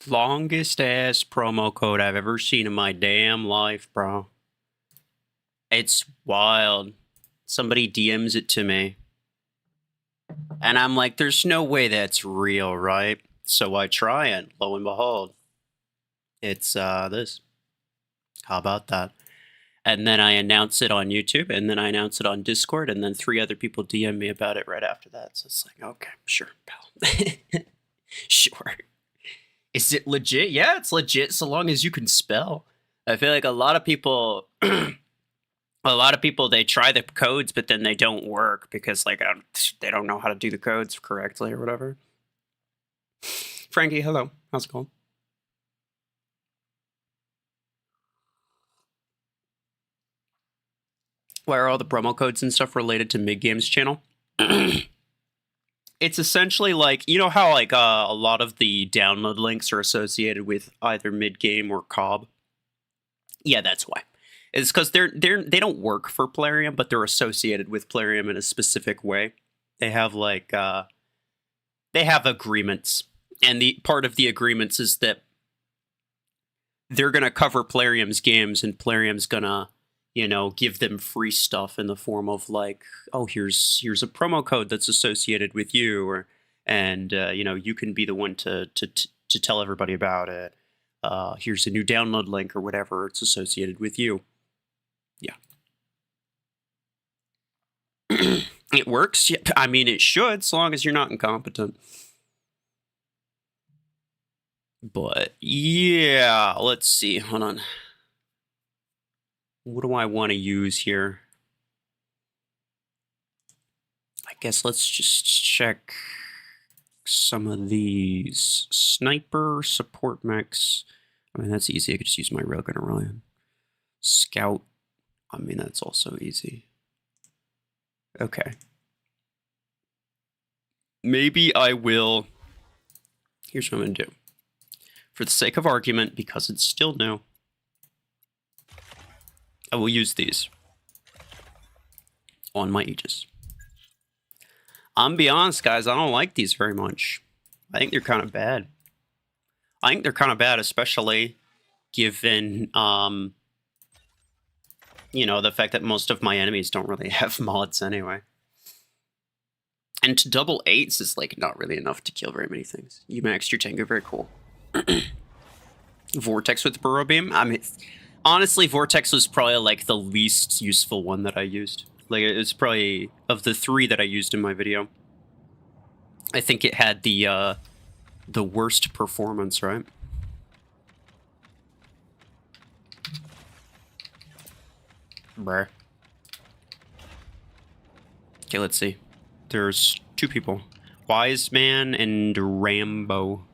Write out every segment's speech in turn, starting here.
Longest ass promo code I've ever seen in my damn life, bro. It's wild. Somebody DMs it to me. And I'm like, there's no way that's real, right? So I try it. Lo and behold, it's this. How about that? And then I announce it on YouTube, and then I announce it on Discord, and then 3 other people DM me about it right after that. So it's like, okay, sure, pal. Sure. Is it legit? Yeah, it's legit so long as you can spell. I feel like a lot of people they try the codes but then they don't work because like they don't know how to do the codes correctly or whatever. Frankie, hello. How's it going? Why are all the promo codes and stuff related to Mid Games channel? It's essentially like, you know how like a lot of the download links are associated with either Mid Game or Cobb? Yeah, that's why. It's because they don't work for Plarium, but they're associated with Plarium in a specific way. They have like they have agreements, and the part of the agreements is that they're gonna cover Plarium's games, and Plarium's gonna, you know, give them free stuff in the form of like, oh, here's a promo code that's associated with you, or and you know, you can be the one to tell everybody about it. Here's a new download link or whatever. It's associated with you. Yeah. It works. Yeah, I mean, it should, so long as you're not incompetent. But yeah, let's see. Hold on. What do I want to use here? I guess let's just check some of these. Sniper, support mechs. I mean, that's easy. I could just use my railgun Orion. Scout. I mean, that's also easy. Okay. Maybe I will. Here's what I'm going to do. For the sake of argument, because it's still new, I will use these on my Aegis. I'm gonna be honest, guys, I don't like these very much. I think they're kind of bad. I think they're kind of bad, especially given, you know, the fact that most of my enemies don't really have mods anyway. And to double 8s is, like, not really enough to kill very many things. You maxed your Tengu, very cool. Vortex with Burrow Beam? I mean, honestly, Vortex was probably, like, the least useful one that I used. Like, it's probably, of the 3 that I used in my video, I think it had the worst performance, right? Bruh. Okay, let's see. There's 2 people. Wise Man and Rambo.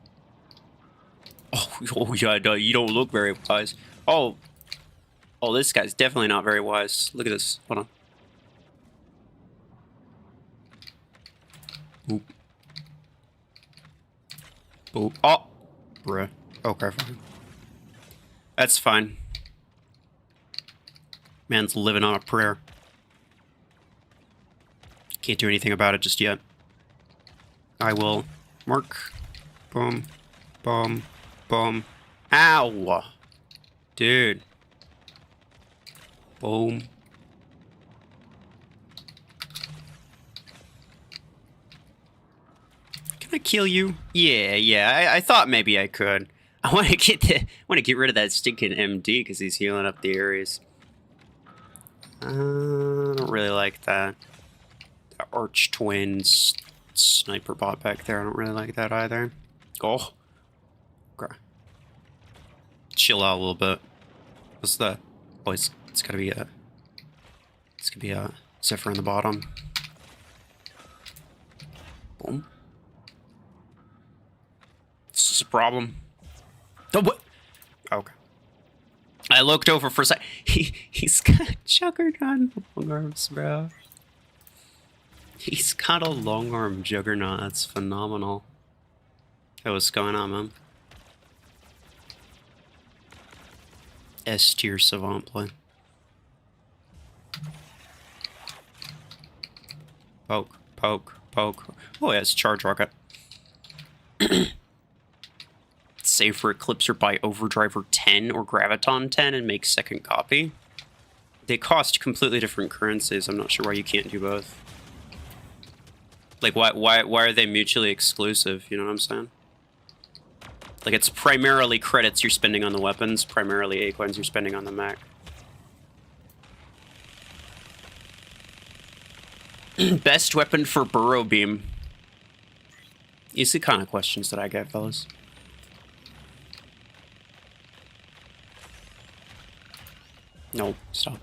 Oh yeah, you don't look very wise. Oh, this guy's definitely not very wise. Look at this. Hold on. Oop. Oop. Oh, bruh. Okay, fine. That's fine. Man's living on a prayer. Can't do anything about it just yet. I will mark. Boom. Boom. Boom. Ow! Dude. Boom. Can I kill you? Yeah. I thought maybe I could. I want to get rid of that stinking MD because he's healing up the areas. I don't really like that. The Arch Twins sniper bot back there. I don't really like that either. Oh. Okay. Chill out a little bit. What's that? Oh, it's gotta be a... It's gonna be a Zephyr in the bottom. Boom. This is a problem. Oh, what? Okay. I looked over for a sec. He's got Juggernaut long arms, bro. He's got a long arm Juggernaut. That's phenomenal. Hey, what's going on, man? S tier savant play. Poke, poke, poke. Oh, yeah, it's charge rocket. say for Eclipser, buy Overdriver 10 or Graviton 10 and make second copy. They cost completely different currencies. I'm not sure why you can't do both. Like, why are they mutually exclusive? You know what I'm saying? Like, it's primarily credits you're spending on the weapons, primarily Acorns you're spending on the mech. Best weapon for Burrow Beam. These are the kind of questions that I get, fellas. No, stop.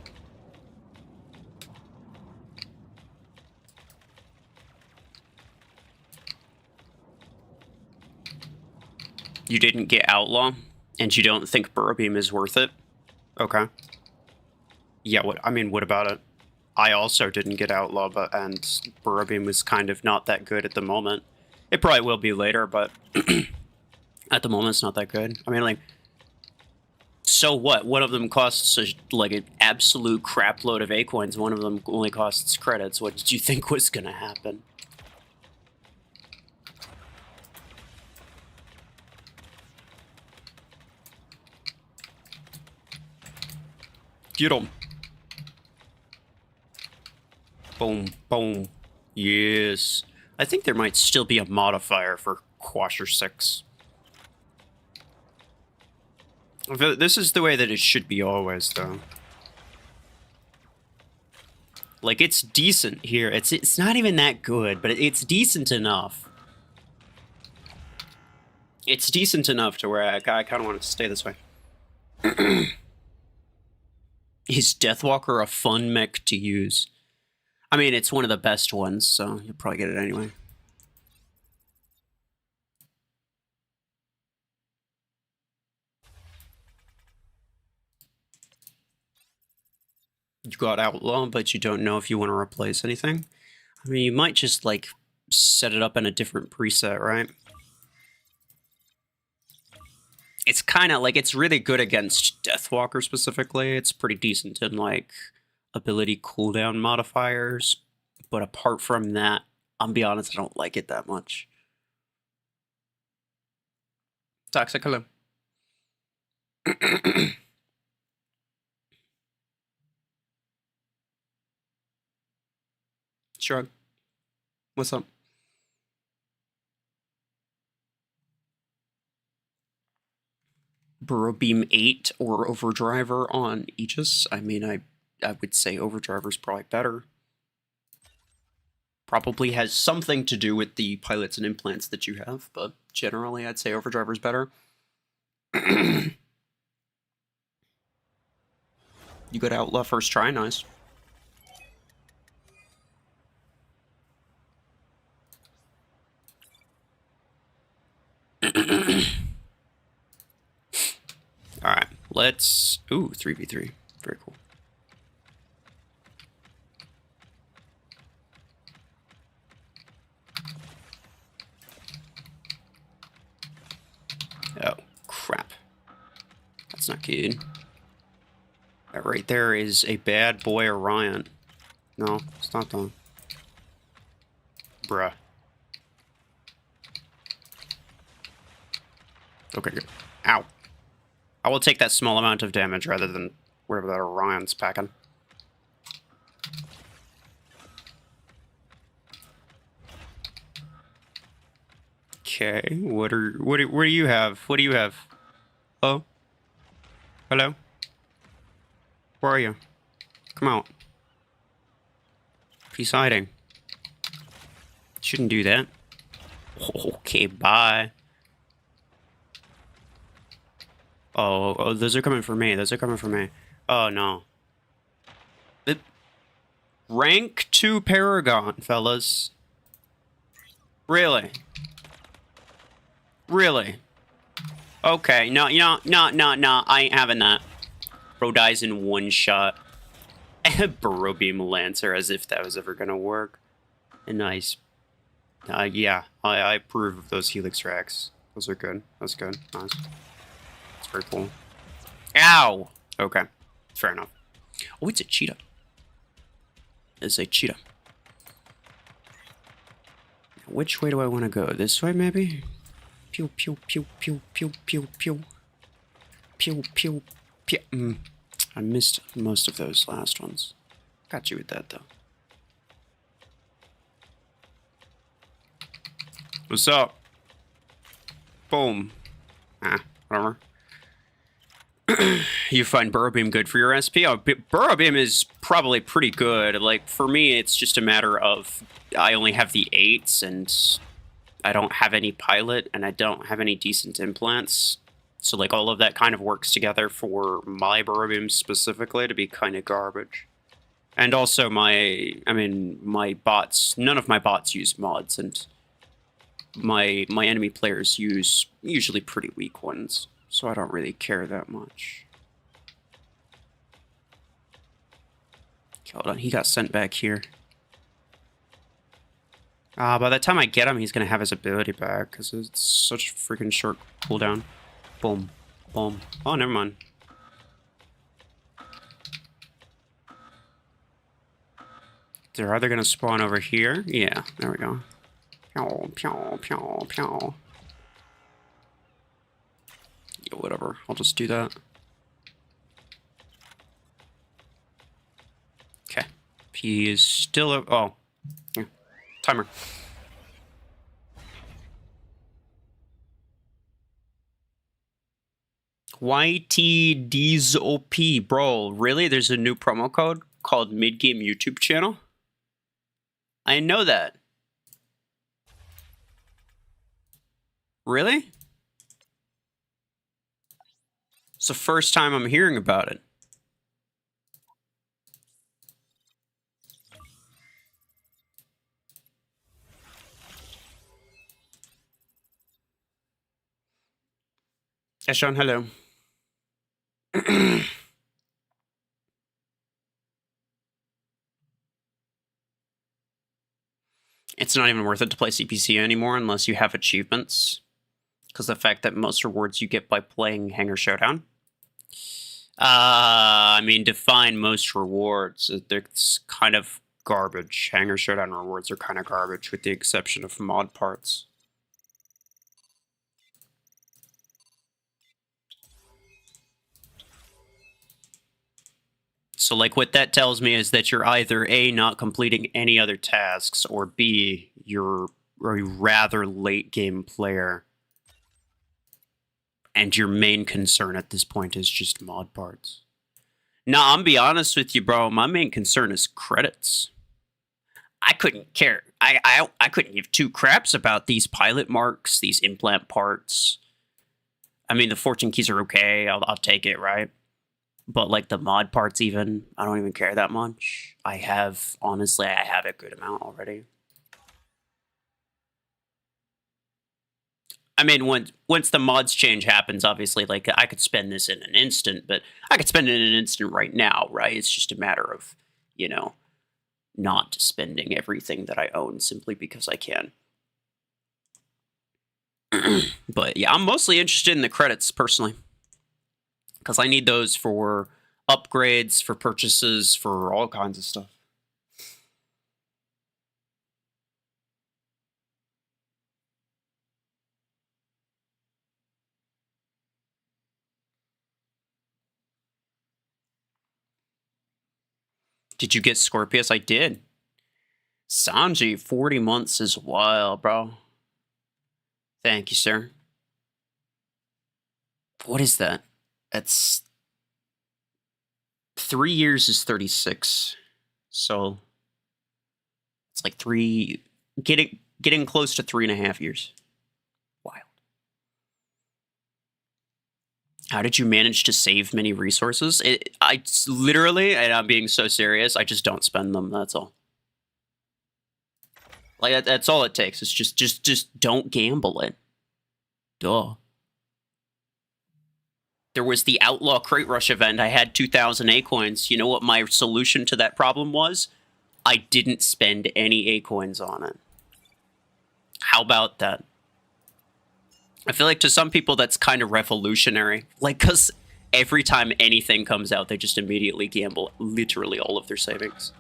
You didn't get Outlaw, and you don't think Burrow Beam is worth it? Okay. Yeah, what about it? I also didn't get Outlaw, and Burrow Beam was kind of not that good at the moment. It probably will be later, but at the moment it's not that good. I mean, like, so what? One of them costs like an absolute crap load of A-coins. One of them only costs credits. What did you think was gonna happen? Get him. Boom, boom. Yes. I think there might still be a modifier for Quasher 6. This is the way that it should be always, though. Like, it's decent here. It's not even that good, but it's decent enough. It's decent enough to where I kind of want it to stay this way. Is Deathwalker a fun mech to use? I mean, it's one of the best ones, so you'll probably get it anyway. You got Outlaw, but you don't know if you want to replace anything. I mean, you might just, like, set it up in a different preset, right? It's kind of, like, it's really good against Deathwalker specifically. It's pretty decent in, like, ability cooldown modifiers. But apart from that, I'll be honest, I don't like it that much. Toxic, hello. Shrug. What's up? Burrow Beam 8 or Overdriver on Aegis? I mean, I would say Overdriver's probably better. Probably has something to do with the pilots and implants that you have, but generally I'd say Overdriver's better. You got Outlaw first try, nice. Alright, let's... Ooh, 3v3. Very cool. Oh, crap. That's not good. That right there is a bad boy Orion. No, it's not done. Bruh. Okay, good. Ow. I will take that small amount of damage rather than whatever that Orion's packing. Okay, what do you have? What do you have? Oh? Hello? Where are you? Come out. He's hiding. Shouldn't do that. Okay, bye. Oh, those are coming for me. Those are coming for me. Oh, no. Rank 2 Paragon, fellas. Really? Really? Okay, no, no, I ain't having that. Bro dies in one shot. Burrow Beam Lancer, as if that was ever gonna work. Nice. Yeah, I approve of those Helix racks. Those are good. That's good. Nice. That's very cool. Ow! Okay. Fair enough. Oh, it's a cheetah. It's a cheetah. Which way do I want to go? This way, maybe? Pew, pew, pew, pew, pew, pew, pew. Pew, pew, pew. I missed most of those last ones. Got you with that, though. What's up? Boom. Whatever. You find Burrow Beam good for your SP? Oh, Burrow Beam is probably pretty good. Like, for me, it's just a matter of I only have the 8s, and I don't have any pilot, and I don't have any decent implants. So, like, all of that kind of works together for my Burrow Beam specifically to be kind of garbage. And also my bots, none of my bots use mods, and my enemy players use usually pretty weak ones. So I don't really care that much. Okay, hold on, he got sent back here. By the time I get him, he's gonna have his ability back, because it's such a freaking short cooldown. Boom. Boom. Oh, never mind. They're either gonna spawn over here. Yeah, there we go. Pew, pew, pew, pew. Yeah, whatever. I'll just do that. Okay. He is still... Oh. Yeah. Timer. YTDZOP. Bro, really? There's a new promo code called Midgame YouTube channel? I know that. Really? It's the first time I'm hearing about it. Sean, hello. It's not even worth it to play CPC anymore unless you have achievements. Because the fact that most rewards you get by playing Hangar Showdown. I mean, define most rewards. It's kind of garbage. Hangar Showdown rewards are kind of garbage, with the exception of mod parts. So, like, what that tells me is that you're either A, not completing any other tasks, or B, you're a rather late game player. And your main concern at this point is just mod parts. Now, I'm be honest with you, bro. My main concern is credits. I couldn't care. I couldn't give two craps about these pilot marks, these implant parts. I mean, the fortune keys are okay. I'll take it, right? But, like, the mod parts even, I don't even care that much. Honestly, I have a good amount already. I mean, once the mods change happens, obviously, like, I could spend this in an instant, but I could spend it in an instant right now, right? It's just a matter of, you know, not spending everything that I own simply because I can. But, yeah, I'm mostly interested in the credits, personally. Because I need those for upgrades, for purchases, for all kinds of stuff. Did you get Scorpius? I did. Sanji, 40 months is wild, bro. Thank you, sir. What is that? That's 3 years is 36. So it's like getting close to 3.5 years. Wild. How did you manage to save many resources? I literally, and I'm being so serious, I just don't spend them, that's all. Like, that's all it takes. It's just don't gamble it. Duh. There was the Outlaw Crate Rush event. I had 2,000 A-coins. You know what my solution to that problem was? I didn't spend any A-coins on it. How about that? I feel like to some people that's kind of revolutionary. Like, because every time anything comes out, they just immediately gamble literally all of their savings.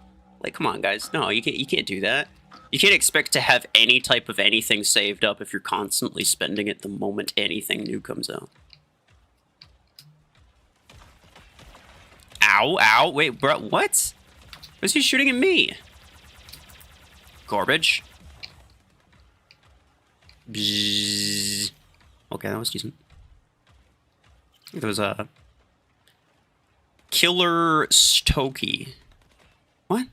Like, come on, guys. No, you can't do that. You can't expect to have any type of anything saved up if you're constantly spending it the moment anything new comes out. Ow, ow, wait, bro, what? Was he shooting at me? Garbage. Bzzz. Okay, that was decent. There was a Killer Stokey. What? What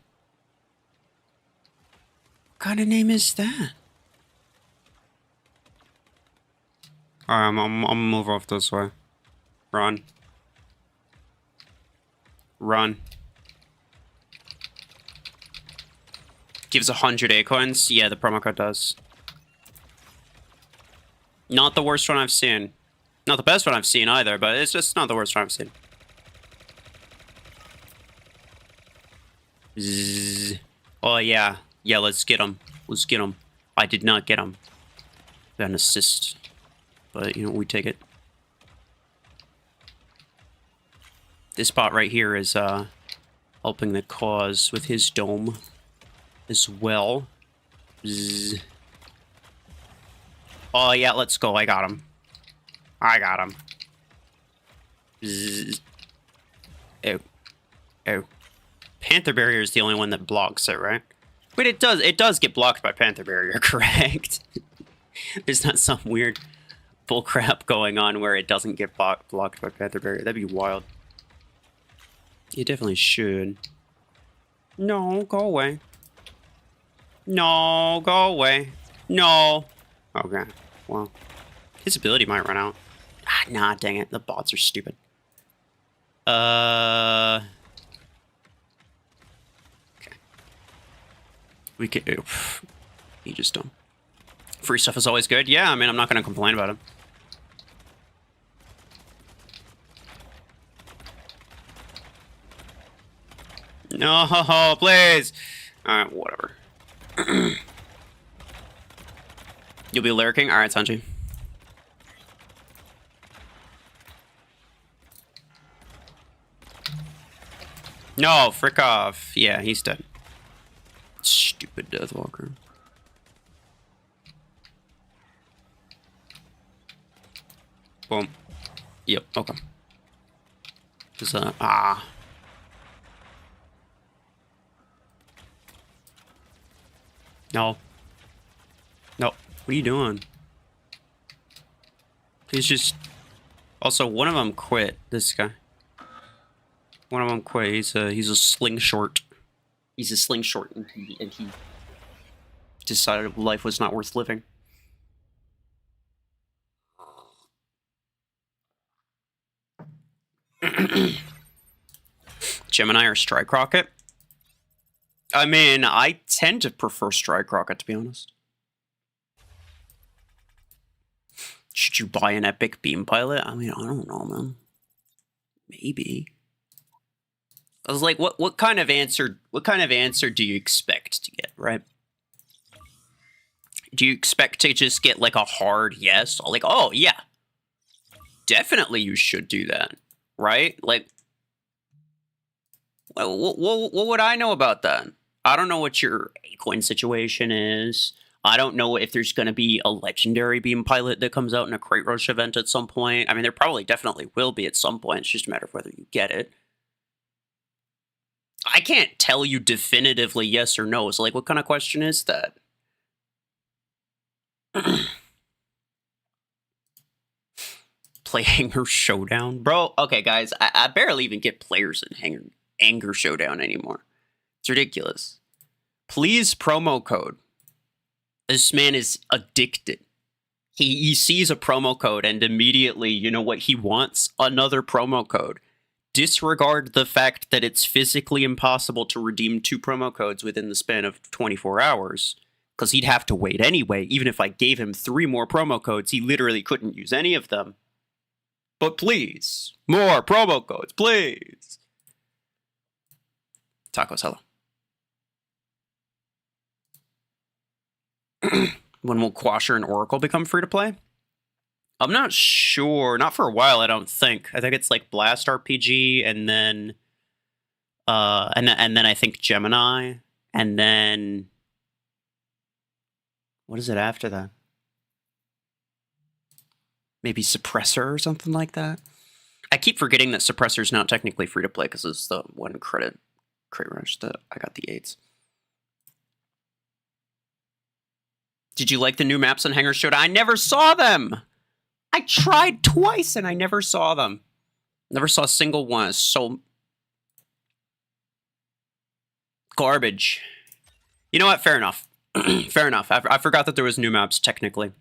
kind of name is that? Alright, I'm gonna move off this way. Run. Run. Gives 100 acorns? Yeah, the promo code does. Not the worst one I've seen. Not the best one I've seen either, but it's just not the worst one I've seen. Zzz. Oh, yeah. Yeah, let's get him. Let's get him. I did not get him. Got an assist. But, you know, we take it. This bot right here is helping the cause with his dome as well. Zzz. Oh, yeah, let's go. I got him. I got him. Zzz. Ew. Ew. Panther Barrier is the only one that blocks it, right? Wait, it does get blocked by Panther Barrier, correct? There's not some weird bullcrap going on where it doesn't get blocked by Panther Barrier. That'd be wild. You definitely should. No, go away. No, go away. No. Okay, well. His ability might run out. Ah, nah, dang it. The bots are stupid. Okay. We could... Oof. He just dumb. Free stuff is always good. Yeah, I mean, I'm not going to complain about him. No, please. Alright, whatever. You'll be lurking? Alright, Sanji. No, frick off. Yeah, he's dead. Stupid Deathwalker. Boom. Yep, okay. Just, No. No. What are you doing? He's just... Also, one of them quit. This guy. One of them quit. He's a slingshot. He's a slingshot, and he decided life was not worth living. Gemini or Strike Rocket? I mean, I tend to prefer Strike Rocket, to be honest. Should you buy an epic beam pilot? I mean, I don't know, man. Maybe. I was like, what kind of answer do you expect to get, right? Do you expect to just get like a hard yes? Like, oh yeah. Definitely you should do that, right? Like, what would I know about that? I don't know what your Acoin situation is. I don't know if there's going to be a legendary beam pilot that comes out in a Crate Rush event at some point. I mean, there probably definitely will be at some point. It's just a matter of whether you get it. I can't tell you definitively yes or no. So, like, what kind of question is that? Play Hanger Showdown? Bro, okay, guys. I barely even get players in Anger Showdown anymore. It's ridiculous. Please promo code. This man is addicted. He sees a promo code and immediately, you know what he wants? Another promo code. Disregard the fact that it's physically impossible to redeem 2 promo codes within the span of 24 hours. Because he'd have to wait anyway. Even if I gave him 3 more promo codes, he literally couldn't use any of them. But please, more promo codes, please. Tacos, hello. When will Quasher and Oracle become free to play? I'm not sure. Not for a while, I don't think. I think it's like Blast RPG and then I think Gemini and then What is it after that? Maybe Suppressor or something like that? I keep forgetting that Suppressor's not technically free to play because it's the one crate rush that I got the 8s. Did you like the new maps on Hangar Showdown? I never saw them! I tried twice and I never saw them. Never saw a single one. It's so garbage. You know what? Fair enough. Fair enough. I forgot that there was new maps, technically.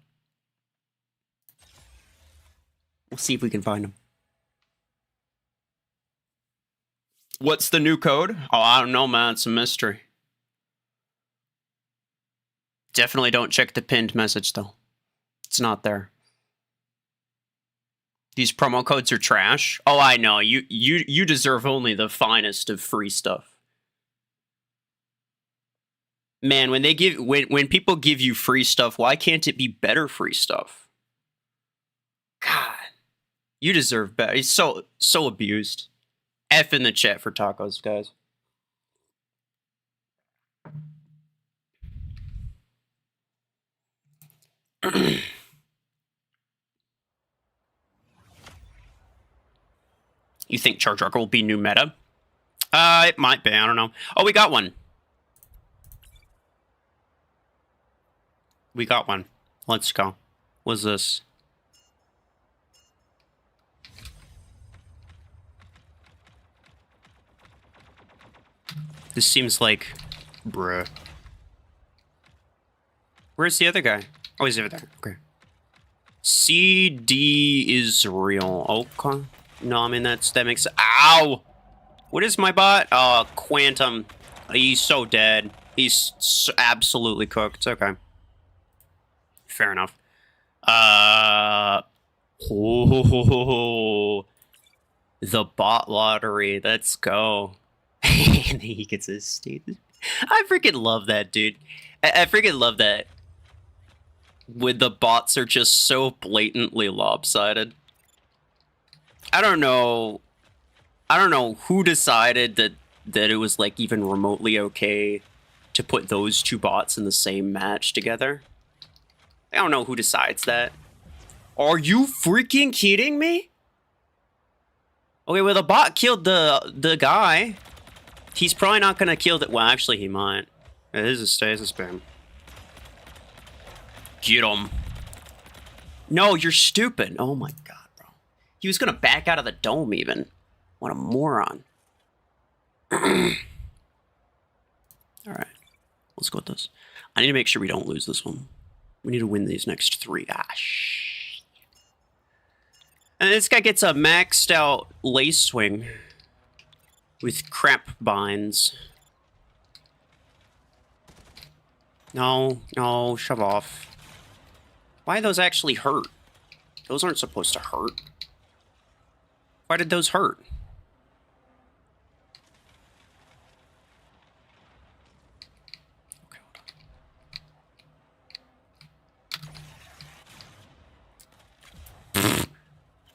We'll see if we can find them. What's the new code? Oh, I don't know, man. It's a mystery. Definitely don't check the pinned message, though. It's not there. These promo codes are trash. Oh, I know. You deserve only the finest of free stuff. Man, when they give when people give you free stuff, why can't it be better free stuff? God, you deserve better. He's so abused. F in the chat for tacos, guys. You think Charge Rocker will be new meta? It might be. I don't know. Oh, we got one. We got one. Let's go. What's this? This seems like... Bruh. Where's the other guy? Oh, he's over there. Okay. CD is real. Okay. No, I mean, that makes... Ow! What is my bot? Oh, Quantum. He's so dead. He's absolutely cooked. Okay. Fair enough. Oh, the bot lottery. Let's go. And he gets his status. I freaking love that, dude. I freaking love that. When the bots are just so blatantly lopsided. I don't know who decided that it was like even remotely okay to put those two bots in the same match together. I don't know who decides that. Are you freaking kidding me? Okay, well, the bot killed the guy. He's probably not gonna kill the... Well, actually, he might. It is a stasis spam. Get him. No, you're stupid. Oh my god, bro. He was gonna back out of the dome, even. What a moron. Alright. Let's go with this. I need to make sure we don't lose this one. We need to win these next 3. Ah, shit. And this guy gets a maxed out lace swing with crap binds. No, shove off. Why do those actually hurt? Those aren't supposed to hurt. Why did those hurt?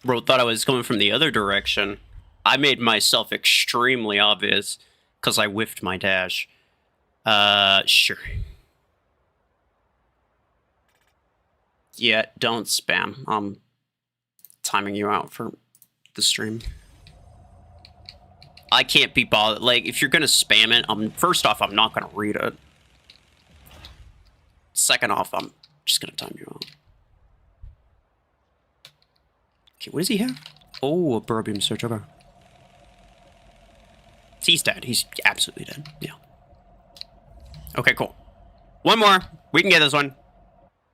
Bro thought I was going from the other direction. I made myself extremely obvious because I whiffed my dash. Sure. Yeah, don't spam. I'm timing you out for the stream. I can't be bothered. Like, if you're gonna spam it, first off, I'm not gonna read it. Second off, I'm just gonna time you out. Okay, what does he have? Oh, a burrow beam search. Okay. He's dead. He's absolutely dead. Yeah. Okay, cool. One more. We can get this one.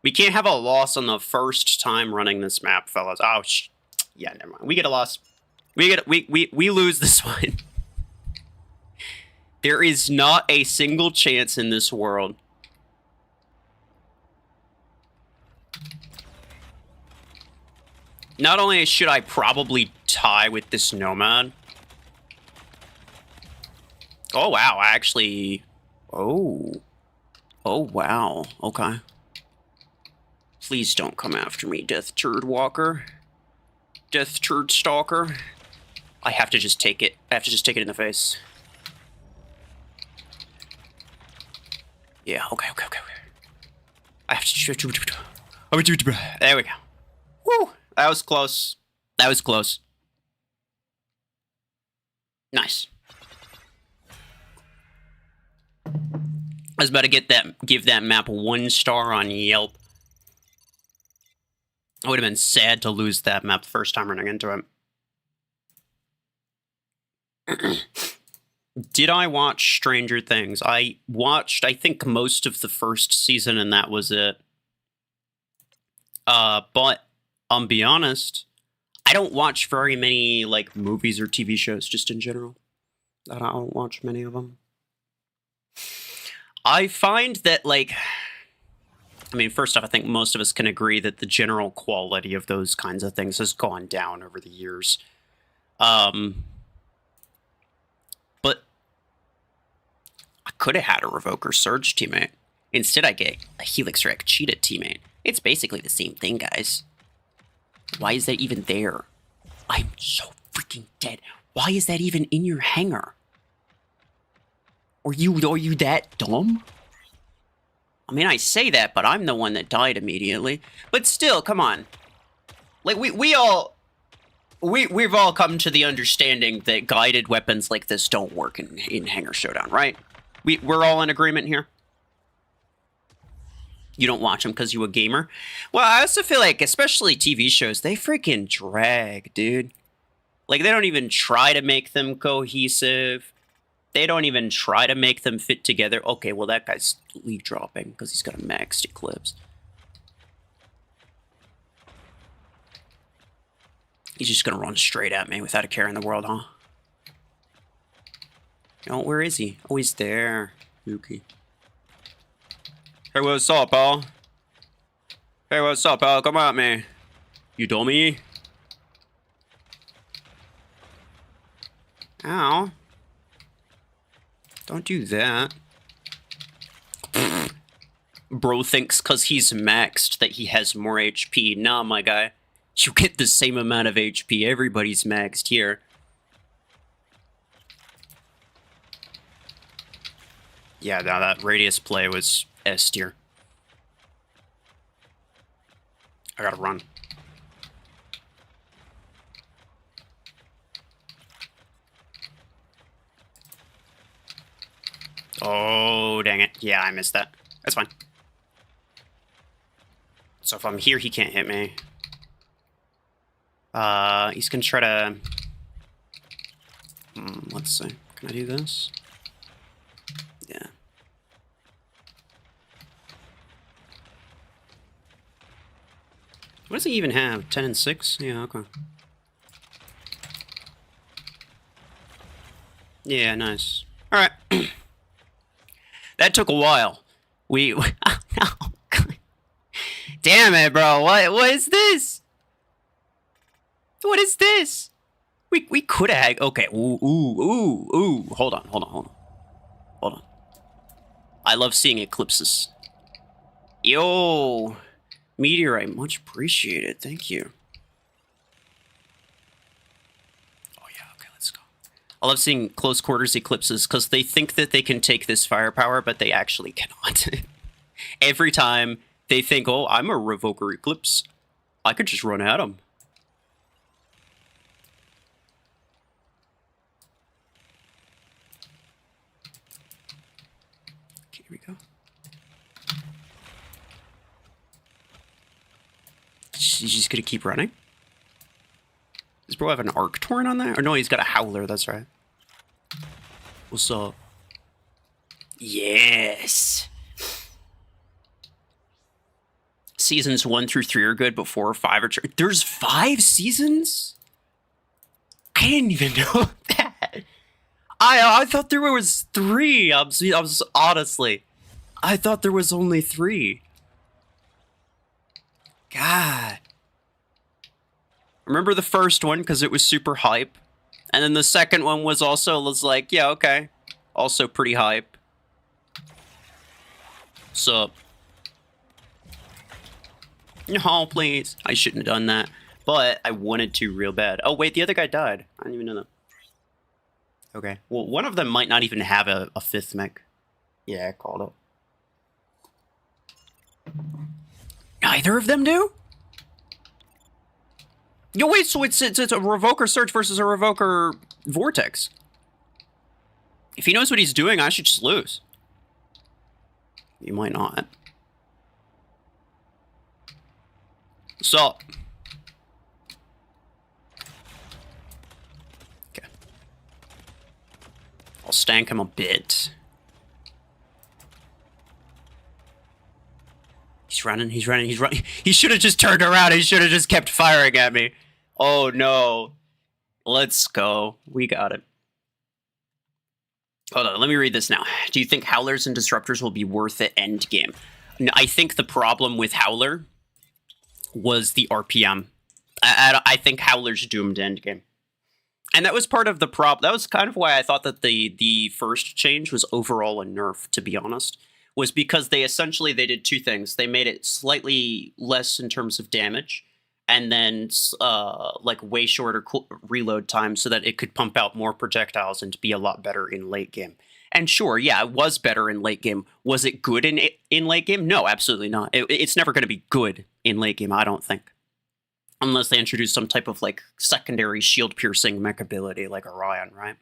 We can't have a loss on the first time running this map, fellas. Oh, yeah, never mind. We get a loss. We lose this one. There is not a single chance in this world. Not only should I probably tie with this Nomad. Oh, wow. Actually... Oh. Oh, wow. Okay. Please don't come after me, Death Turd Walker. Death Turd Stalker. I have to just take it. I have to just take it in the face. Yeah, okay. I have to. There we go. Woo! That was close. That was close. Nice. I was about to give that map 1 star on Yelp. I would have been sad to lose that map the first time running into it. Did I watch Stranger Things? I watched, I think, most of the first season, and that was it. But I'll be honest, I don't watch very many like movies or TV shows just in general. I don't watch many of them. I find that, like, I mean, first off, I think most of us can agree that the general quality of those kinds of things has gone down over the years. But I could have had a Revoker Surge teammate. Instead, I get a Helix Wreck Cheetah teammate. It's basically the same thing, guys. Why is that even there? I'm so freaking dead. Why is that even in your hangar? Are you that dumb? I mean, I say that, but I'm the one that died immediately. But still, come on. Like, we've all come to the understanding that guided weapons like this don't work in Hangar Showdown, right? We're all in agreement here? You don't watch them because you a gamer? Well, I also feel like, especially TV shows, they freaking drag, dude. Like, they don't even try to make them cohesive. They don't even try to make them fit together. Okay, well, that guy's leaf dropping because he's got a maxed Eclipse. He's just going to run straight at me without a care in the world, huh? Oh, where is he? Oh, he's there. Yuki. Hey, what's up, pal? Hey, what's up, pal? Come at me. You dummy. Ow. Don't do that. Bro thinks because he's maxed that he has more HP. Nah, my guy. You get the same amount of HP. Everybody's maxed here. Yeah, no, that radius play was S tier. I gotta run. Oh, dang it. Yeah, I missed that. That's fine. So if I'm here, he can't hit me. He's gonna try to... let's see. Can I do this? Yeah. What does he even have? 10 and 6? Yeah, okay. Yeah, nice. Alright. That took a while. Oh, damn it, bro. What is this? What is this? We could have had... Okay, ooh. Hold on. I love seeing eclipses. Yo. Meteorite, much appreciated. Thank you. Oh, yeah, okay, let's go. I love seeing close quarters eclipses because they think that they can take this firepower, but they actually cannot. Every time they think, oh, I'm a Revoker Eclipse, I could just run at them. Okay, here we go. He's just gonna keep running? Does bro have an Arc Torn on there? Or no, he's got a Howler, that's right. What's up? Yes! Seasons 1 through 3 are good, but 4 or 5 are... There's 5 seasons? I didn't even know that. I thought there was 3. I was honestly... I thought there was only 3. God. Remember the first one because it was super hype. And then the second one was like, yeah, okay. Also pretty hype. Sup? No, please. I shouldn't have done that. But I wanted to real bad. Oh, wait, the other guy died. I didn't even know that. Okay. Well, one of them might not even have a 5th mech. Yeah, I called it. Neither of them do? Yo, wait, so it's a Revoker Surge versus a Revoker Vortex. If he knows what he's doing, I should just lose. You might not. So... okay. I'll stank him a bit. He's running, he's running, he's running. He should have just turned around. He should have just kept firing at me. Oh, no. Let's go. We got it. Hold on, let me read this now. Do you think Howlers and Disruptors will be worth it endgame? No, I think the problem with Howler was the RPM. I think Howler's doomed endgame. And that was part of the problem. That was kind of why I thought that the first change was overall a nerf, to be honest. Was because they did two things. They made it slightly less in terms of damage, and then like way shorter reload time so that it could pump out more projectiles and be a lot better in late game. And sure, yeah, it was better in late game. Was it good in late game? No, absolutely not. It's never going to be good in late game, I don't think. Unless they introduce some type of like secondary shield piercing mech ability like Orion, right?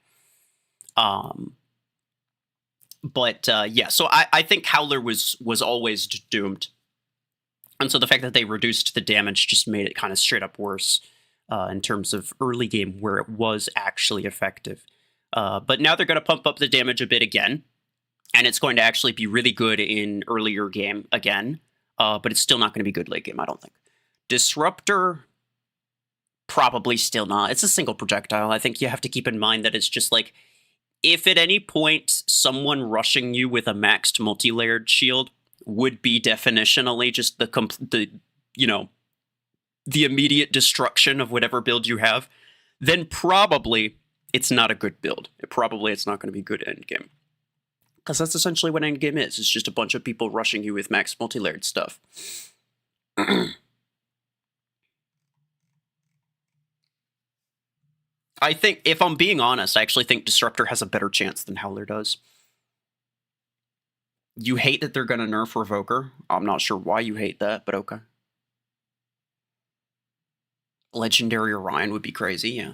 But yeah, so I think Howler was always doomed. And so the fact that they reduced the damage just made it kind of straight up worse in terms of early game where it was actually effective. But now they're going to pump up the damage a bit again. And it's going to actually be really good in earlier game again. But it's still not going to be good late game, I don't think. Disruptor, probably still not. It's a single projectile. I think you have to keep in mind that it's just like, if at any point someone rushing you with a maxed multi-layered shield would be definitionally just the immediate destruction of whatever build you have, then probably it's not a good build. It's not going to be good endgame. Because that's essentially what endgame is. It's just a bunch of people rushing you with max multi-layered stuff. I think, if I'm being honest, I actually think Disruptor has a better chance than Howler does. You hate that they're going to nerf Revoker. I'm not sure why you hate that, but okay. Legendary Orion would be crazy, yeah.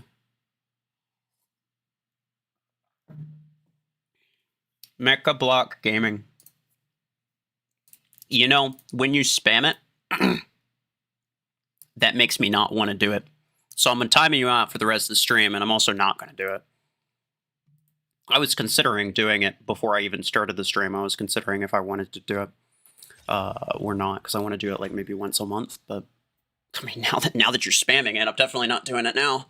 Mecha Block Gaming. You know, when you spam it, that makes me not want to do it. So I'm timing you out for the rest of the stream, and I'm also not going to do it. I was considering doing it before I even started the stream. I was considering if I wanted to do it or not, because I want to do it like maybe once a month. But I mean, now that you're spamming it, I'm definitely not doing it now.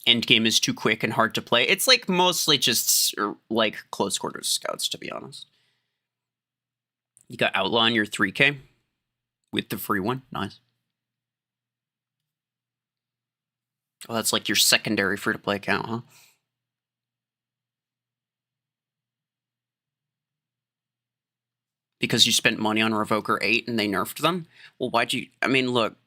Endgame is too quick and hard to play. It's like mostly just like close quarters scouts, to be honest. You got Outlaw in your 3K with the free one. Nice. Oh, that's like your secondary free-to-play account, huh? Because you spent money on Revoker 8 and they nerfed them? Well, why'd you... I mean, look.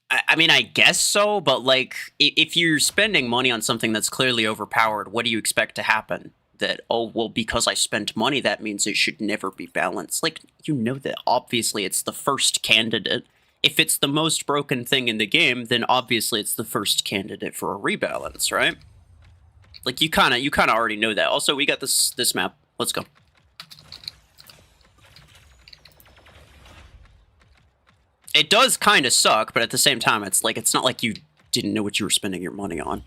I mean, I guess so, but like, if you're spending money on something that's clearly overpowered, what do you expect to happen? That, oh, well, because I spent money, that means it should never be balanced. Like, you know that obviously it's the first candidate. If it's the most broken thing in the game, then obviously it's the first candidate for a rebalance, right? Like, you kind of already know that. Also, we got this map. Let's go. It does kind of suck, but at the same time, it's like, it's not like you didn't know what you were spending your money on.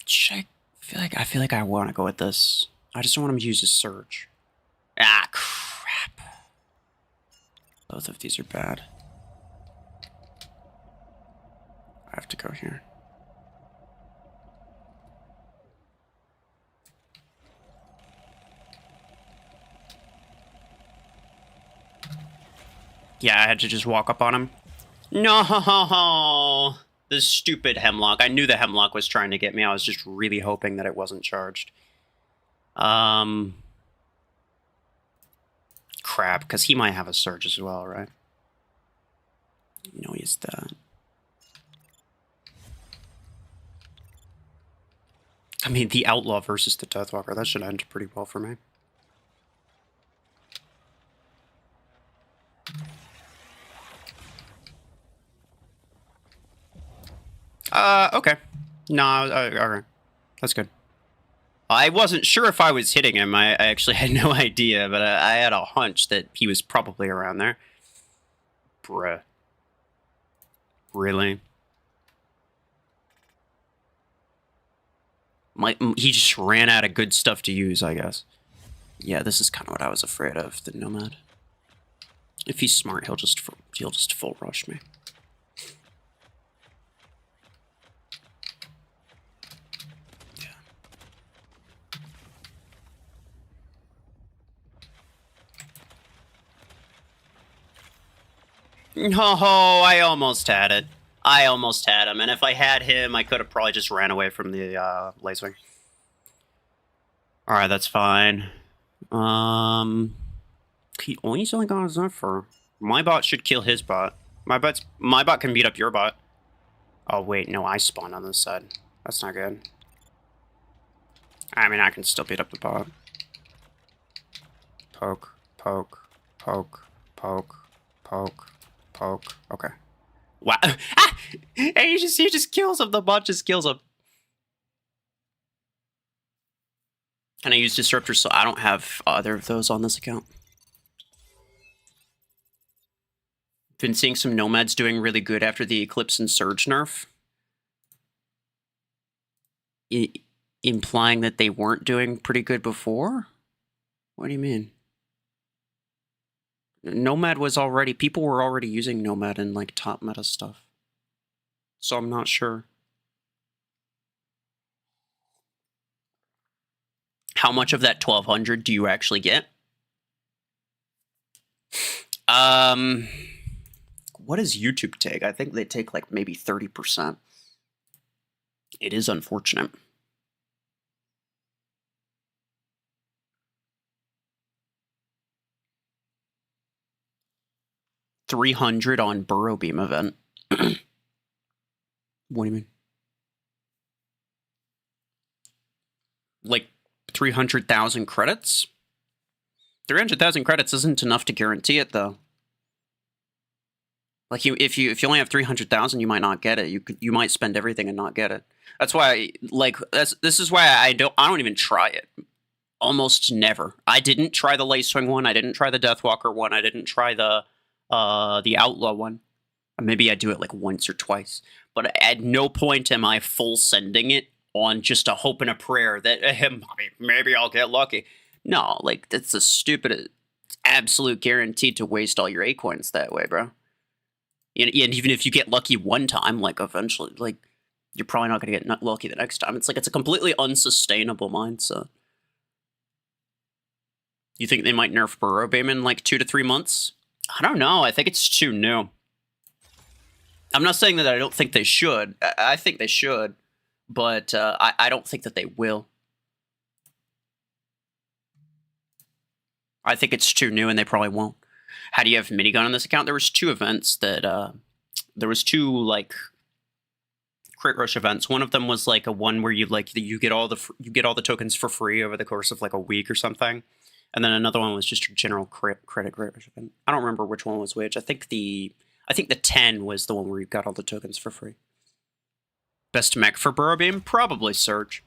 Check. I feel like I want to go with this. I just don't want him to use his surge. Ah, crap. Both of these are bad. I have to go here. Yeah, I had to just walk up on him. No! The stupid Hemlock. I knew the Hemlock was trying to get me. I was just really hoping that it wasn't charged. Crap. crap, because he might have a surge as well, right? No, he's that. I mean, the Outlaw versus the Deathwalker, that should end pretty well for me. Okay. No, alright. That's good. I wasn't sure if I was hitting him. I actually had no idea, but I had a hunch that he was probably around there. Bruh. Really? He just ran out of good stuff to use, I guess. Yeah, this is kind of what I was afraid of, the Nomad. If he's smart, he'll just full rush me. Oh, I almost had it. I almost had him, and if I had him, I could have probably just ran away from the Lacewing. Alright, that's fine. He's only got his Zephyr. My bot should kill his bot. My bot can beat up your bot. Oh wait, no, I spawned on this side. That's not good. I mean, I can still beat up the bot. Poke, poke, poke, poke, poke, poke. Okay. Wow. Ah! Hey, he just kills him. The bot just kills him. Can I use Disruptor? So I don't have either of those on this account. Been seeing some Nomads doing really good after the Eclipse and Surge nerf. Implying that they weren't doing pretty good before? What do you mean? Nomad was already... People were already using Nomad in, like, top meta stuff. So I'm not sure. How much of that 1,200 do you actually get? What does YouTube take? I think they take, like, maybe 30%. It is unfortunate. $300 on Burrow Beam event. What do you mean? Like 300,000 credits? 300,000 credits isn't enough to guarantee it, though. Like if you only have 300,000, you might not get it. You might spend everything and not get it. That's why, like, this is why I don't even try it. Almost never. I didn't try the Lacewing one. I didn't try the Deathwalker one. I didn't try the Outlaw one. Maybe I do it like once or twice. But at no point am I full sending it on just a hope and a prayer that maybe I'll get lucky. No, like, that's a stupid, absolute guarantee to waste all your A coins that way, bro. And even if you get lucky one time, like, eventually, like, you're probably not going to get lucky the next time. It's like, it's a completely unsustainable mindset. You think they might nerf Burrow Beam in, like, 2 to 3 months? I don't know. I think it's too new. I'm not saying that I don't think they should. I think they should. But I don't think that they will. I think it's too new and they probably won't. How do you have minigun on this account? There was 2 events that... there was 2, like, crit rush events. One of them was, like, a one where you get all the tokens for free over the course of, like, a week or something. And then another one was just a general credit rush event. I don't remember which one was which. I think the 10 was the one where you got all the tokens for free. Best mech for Burrow Beam? Probably Surge.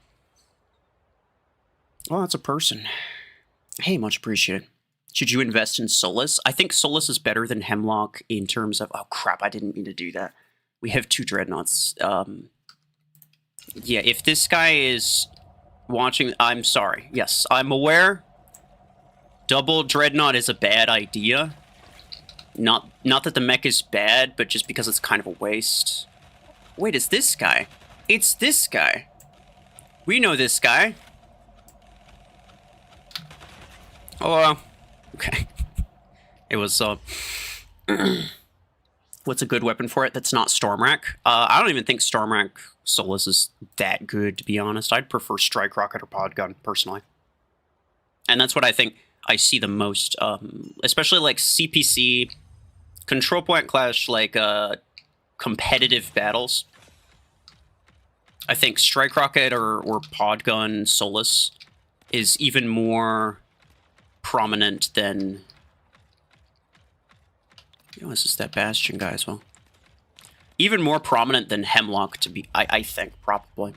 Oh, that's a person. Hey, much appreciated. Should you invest in Solus? I think Solus is better than Hemlock in terms of... Oh, crap, I didn't mean to do that. We have 2 Dreadnoughts. Yeah, if this guy is watching... I'm sorry. Yes, I'm aware. Double Dreadnought is a bad idea. Not that the mech is bad, but just because it's kind of a waste. Wait, it's this guy. It's this guy. We know this guy. Oh, okay. It was, what's a good weapon for it that's not Stormrack? I don't even think Stormrack Solus is that good, to be honest. I'd prefer Strike Rocket or Pod Gun, personally. And that's what I think. I see the most, especially like CPC, control point clash, like competitive battles. I think Strike Rocket or Pod Gun Solus is even more prominent than... You know, this is that Bastion guy as well. Even more prominent than Hemlock, to be, I think, probably.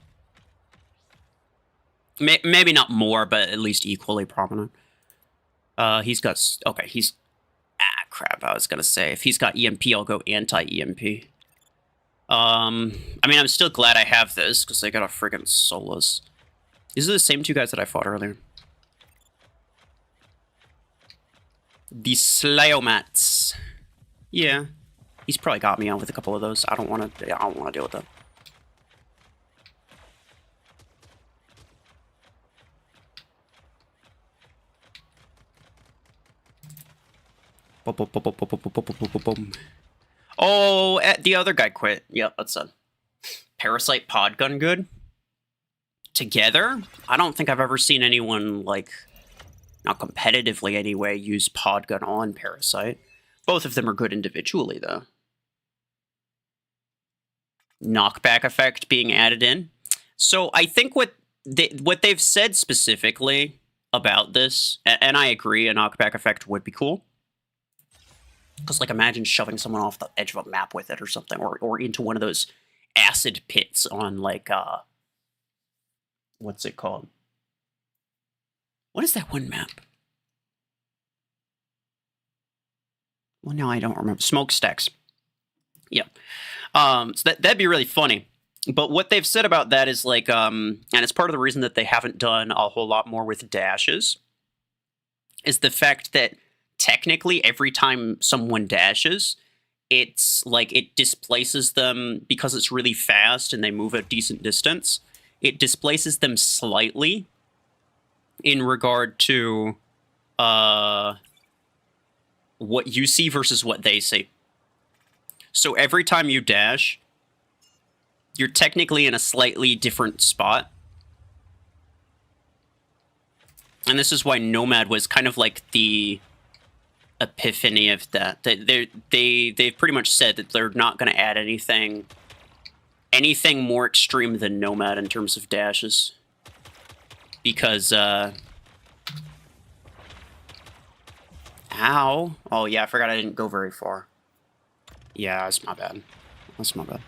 Maybe not more, but at least equally prominent. He's got... Okay, he's... Ah, crap, I was gonna say. If he's got EMP, I'll go anti-EMP. I mean, I'm still glad I have this, because they got a friggin' Solus. These are the same two guys that I fought earlier. The Slayomats. Yeah. He's probably got me out with a couple of those. I don't want to deal with that. Oh, the other guy quit. Yep, that's a Parasite Pod Gun good. Together, I don't think I've ever seen anyone, like, not competitively anyway, use Pod Gun on Parasite. Both of them are good individually, though. Knockback effect being added in. So I think what they've said specifically about this, and I agree, a knockback effect would be cool. Because, like, imagine shoving someone off the edge of a map with it or something, or into one of those acid pits on, like, what's it called? What is that one map? Well, no, I don't remember. Smokestacks. Yeah. So that'd be really funny. But what they've said about that is, like, and it's part of the reason that they haven't done a whole lot more with dashes, is the fact that technically every time someone dashes, it's like it displaces them because it's really fast and they move a decent distance. It displaces them slightly in regard to what you see versus what they see. So every time you dash, you're technically in a slightly different spot. And this is why Nomad was kind of like the epiphany of that. They've pretty much said that they're not going to add anything more extreme than Nomad in terms of dashes. Because, ow. Oh, yeah, I forgot I didn't go very far. Yeah, that's my bad. That's my bad.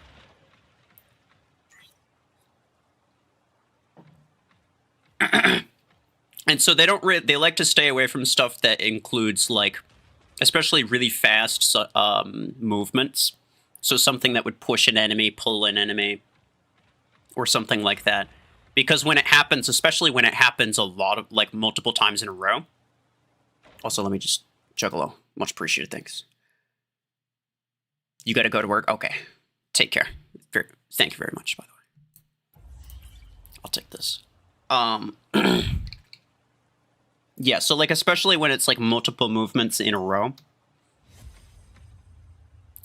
And so they don't they like to stay away from stuff that includes, like, especially really fast movements. So something that would push an enemy, pull an enemy, or something like that. Because when it happens, especially when it happens a lot of, like, multiple times in a row. Also, let me just juggalo. Much appreciated, thanks. You gotta go to work? Okay. Take care. Thank you very much, by the way. I'll take this. Yeah, so, like, especially when it's, like, multiple movements in a row,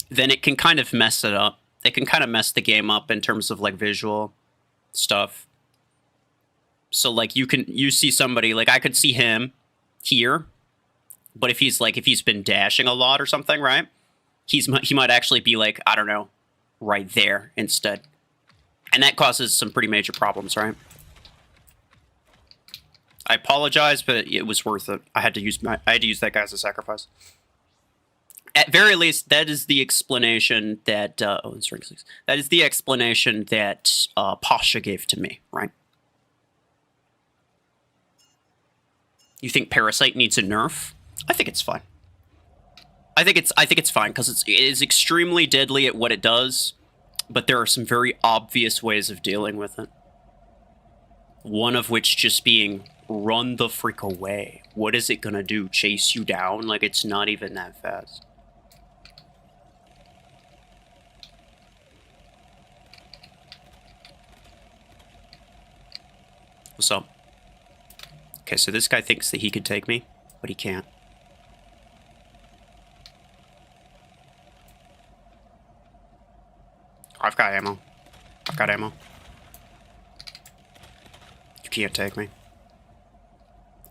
then it can kind of mess it up. It can kind of mess the game up in terms of, like, visual stuff. So, like, you see somebody, like, I could see him here, but if he's been dashing a lot or something, right? He might actually be, like, I don't know, right there instead. And that causes some pretty major problems, right? I apologize, but it was worth it. I had to use that guy as a sacrifice. At very least, that is the explanation that that is the explanation that Pasha gave to me, right? You think Parasite needs a nerf? I think it's fine. I think it's fine because it is extremely deadly at what it does, but there are some very obvious ways of dealing with it. One of which just being run the frick away. What is it gonna do? Chase you down? Like, it's not even that fast. What's up? Okay, so this guy thinks that he could take me, but he can't. I've got ammo. I've got ammo. You can't take me.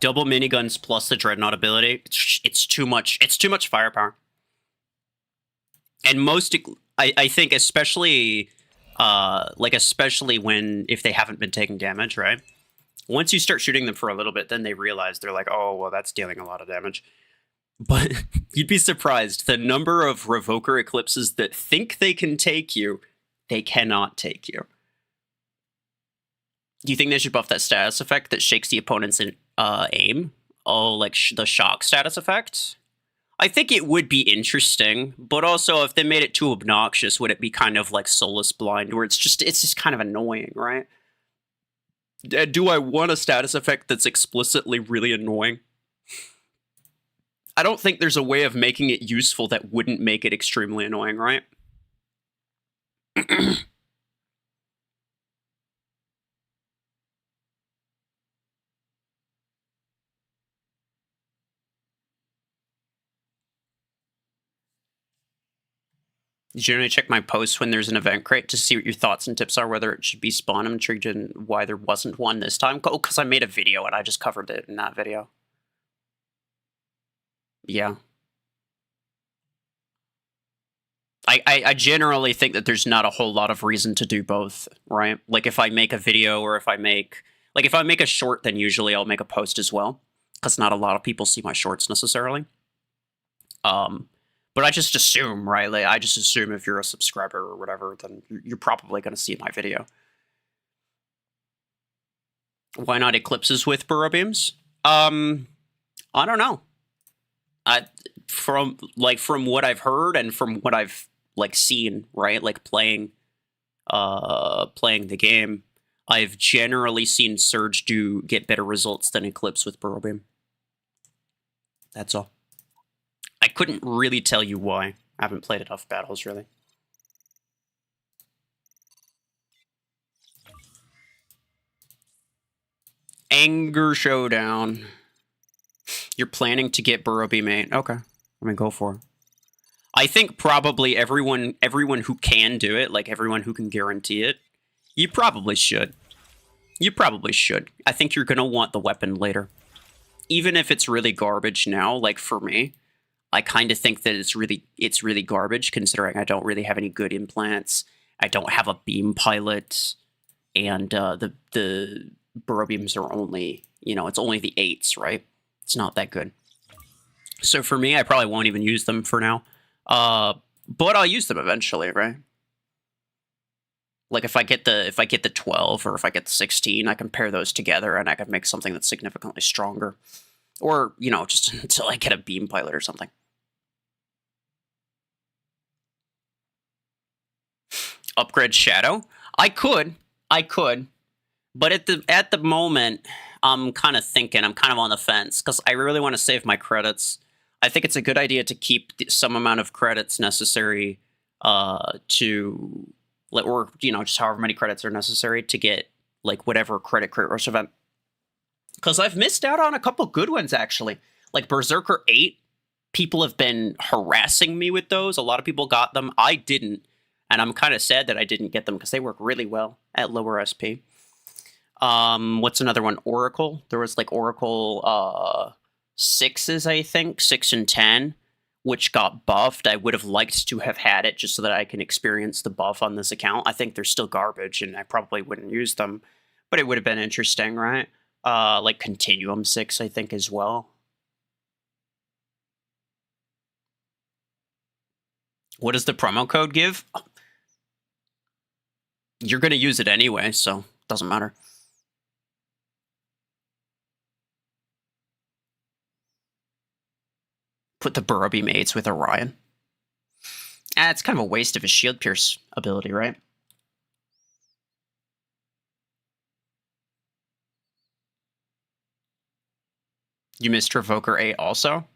double miniguns plus the Dreadnought ability. It's too much. It's too much firepower. And most, I think, especially, especially if they haven't been taking damage, right? Once you start shooting them for a little bit, then they realize they're like, oh, well, that's dealing a lot of damage. But you'd be surprised the number of Revoker Eclipses that think they can take you, they cannot take you. Do you think they should buff that status effect that shakes the opponent's aim? Oh, like the shock status effect? I think it would be interesting, but also if they made it too obnoxious, would it be kind of like Soulless Blind, where it's just kind of annoying, right? Do I want a status effect that's explicitly really annoying? I don't think there's a way of making it useful that wouldn't make it extremely annoying, right? Generally check my posts when there's an event crate to see what your thoughts and tips are, whether it should be spawned. I'm intrigued in why there wasn't one this time. Oh, because I made a video and I just covered it in that video. Yeah. I generally think that there's not a whole lot of reason to do both, right? Like if I make a video or if I make a short, then usually I'll make a post as well, because not a lot of people see my shorts necessarily. But I just assume, right? Like I just assume if you're a subscriber or whatever, then you're probably going to see my video. Why not eclipses with burrow beams? I don't know. From what I've heard and from what I've seen, right? Like playing the game, I've generally seen Surge get better results than Eclipse with burrow beam. That's all. I couldn't really tell you why. I haven't played enough battles, really. Anger Showdown. You're planning to get burrow beam 8. Okay. I mean, go for it. I think probably everyone who can do it, like everyone who can guarantee it, you probably should. You probably should. I think you're going to want the weapon later. Even if it's really garbage now, like for me, I kind of think that it's really garbage, considering I don't really have any good implants. I don't have a beam pilot, and the burrow beams are only, it's only the 8s, right? It's not that good. So for me, I probably won't even use them for now. But I'll use them eventually, right? Like if I get the 12 or if I get the 16, I can pair those together and I can make something that's significantly stronger. Or, just until I get a beam pilot or something. Upgrade Shadow? I could. But at the moment, I'm kind of on the fence, because I really want to save my credits. I think it's a good idea to keep some amount of credits necessary just however many credits are necessary to get, whatever credit crate rush event. Because I've missed out on a couple good ones, actually. Like Berserker 8, people have been harassing me with those. A lot of people got them. I didn't. And I'm kind of sad that I didn't get them, because they work really well at lower SP. What's another one? Oracle. There was Oracle 6s, I think, 6 and 10, which got buffed. I would have liked to have had it just so that I can experience the buff on this account. I think they're still garbage, and I probably wouldn't use them, but it would have been interesting, right? Continuum 6, I think, as well. What does the promo code give? You're going to use it anyway, so it doesn't matter. Put the burrow beam 8s with Orion. It's kind of a waste of his shield pierce ability, right? You missed Revoker 8 also?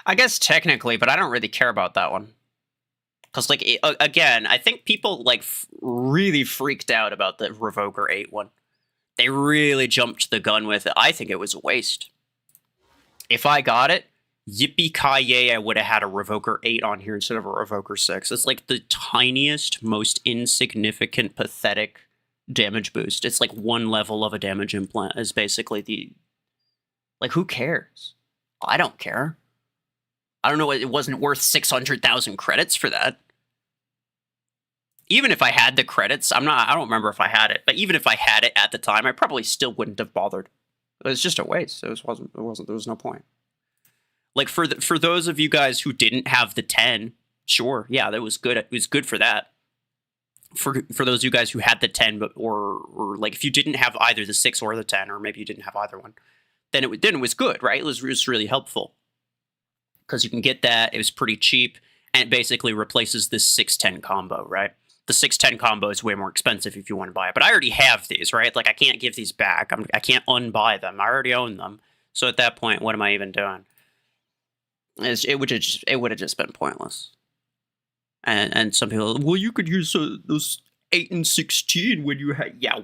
I guess technically, but I don't really care about that one. Because, again, I think people, really freaked out about the Revoker 8 one. They really jumped the gun with it. I think it was a waste. If I got it, yippee-ki-yay, I would have had a Revoker 8 on here instead of a Revoker 6. It's the tiniest, most insignificant, pathetic damage boost. It's one level of a damage implant is basically Like, who cares? I don't care. I don't know, it wasn't worth 600,000 credits for that. Even if I had the credits, I don't remember if I had it, but even if I had it at the time, I probably still wouldn't have bothered. It was just a waste. There was no point. Like, for those of you guys who didn't have the 10, sure, yeah, that was good. It was good for that. For those of you guys who had the 10, but or like if you didn't have either the 6 or the 10, or maybe you didn't have either one, then it was good, right? It was really helpful because you can get that. It was pretty cheap, and it basically replaces this 610 combo, right? The 610 combo is way more expensive if you want to buy it, but I already have these, right? Like, I can't give these back. I can't unbuy them. I already own them. So at that point, what am I even doing? It would have just been pointless. And some people, well, you could use those 8 and 16 when you had, yeah,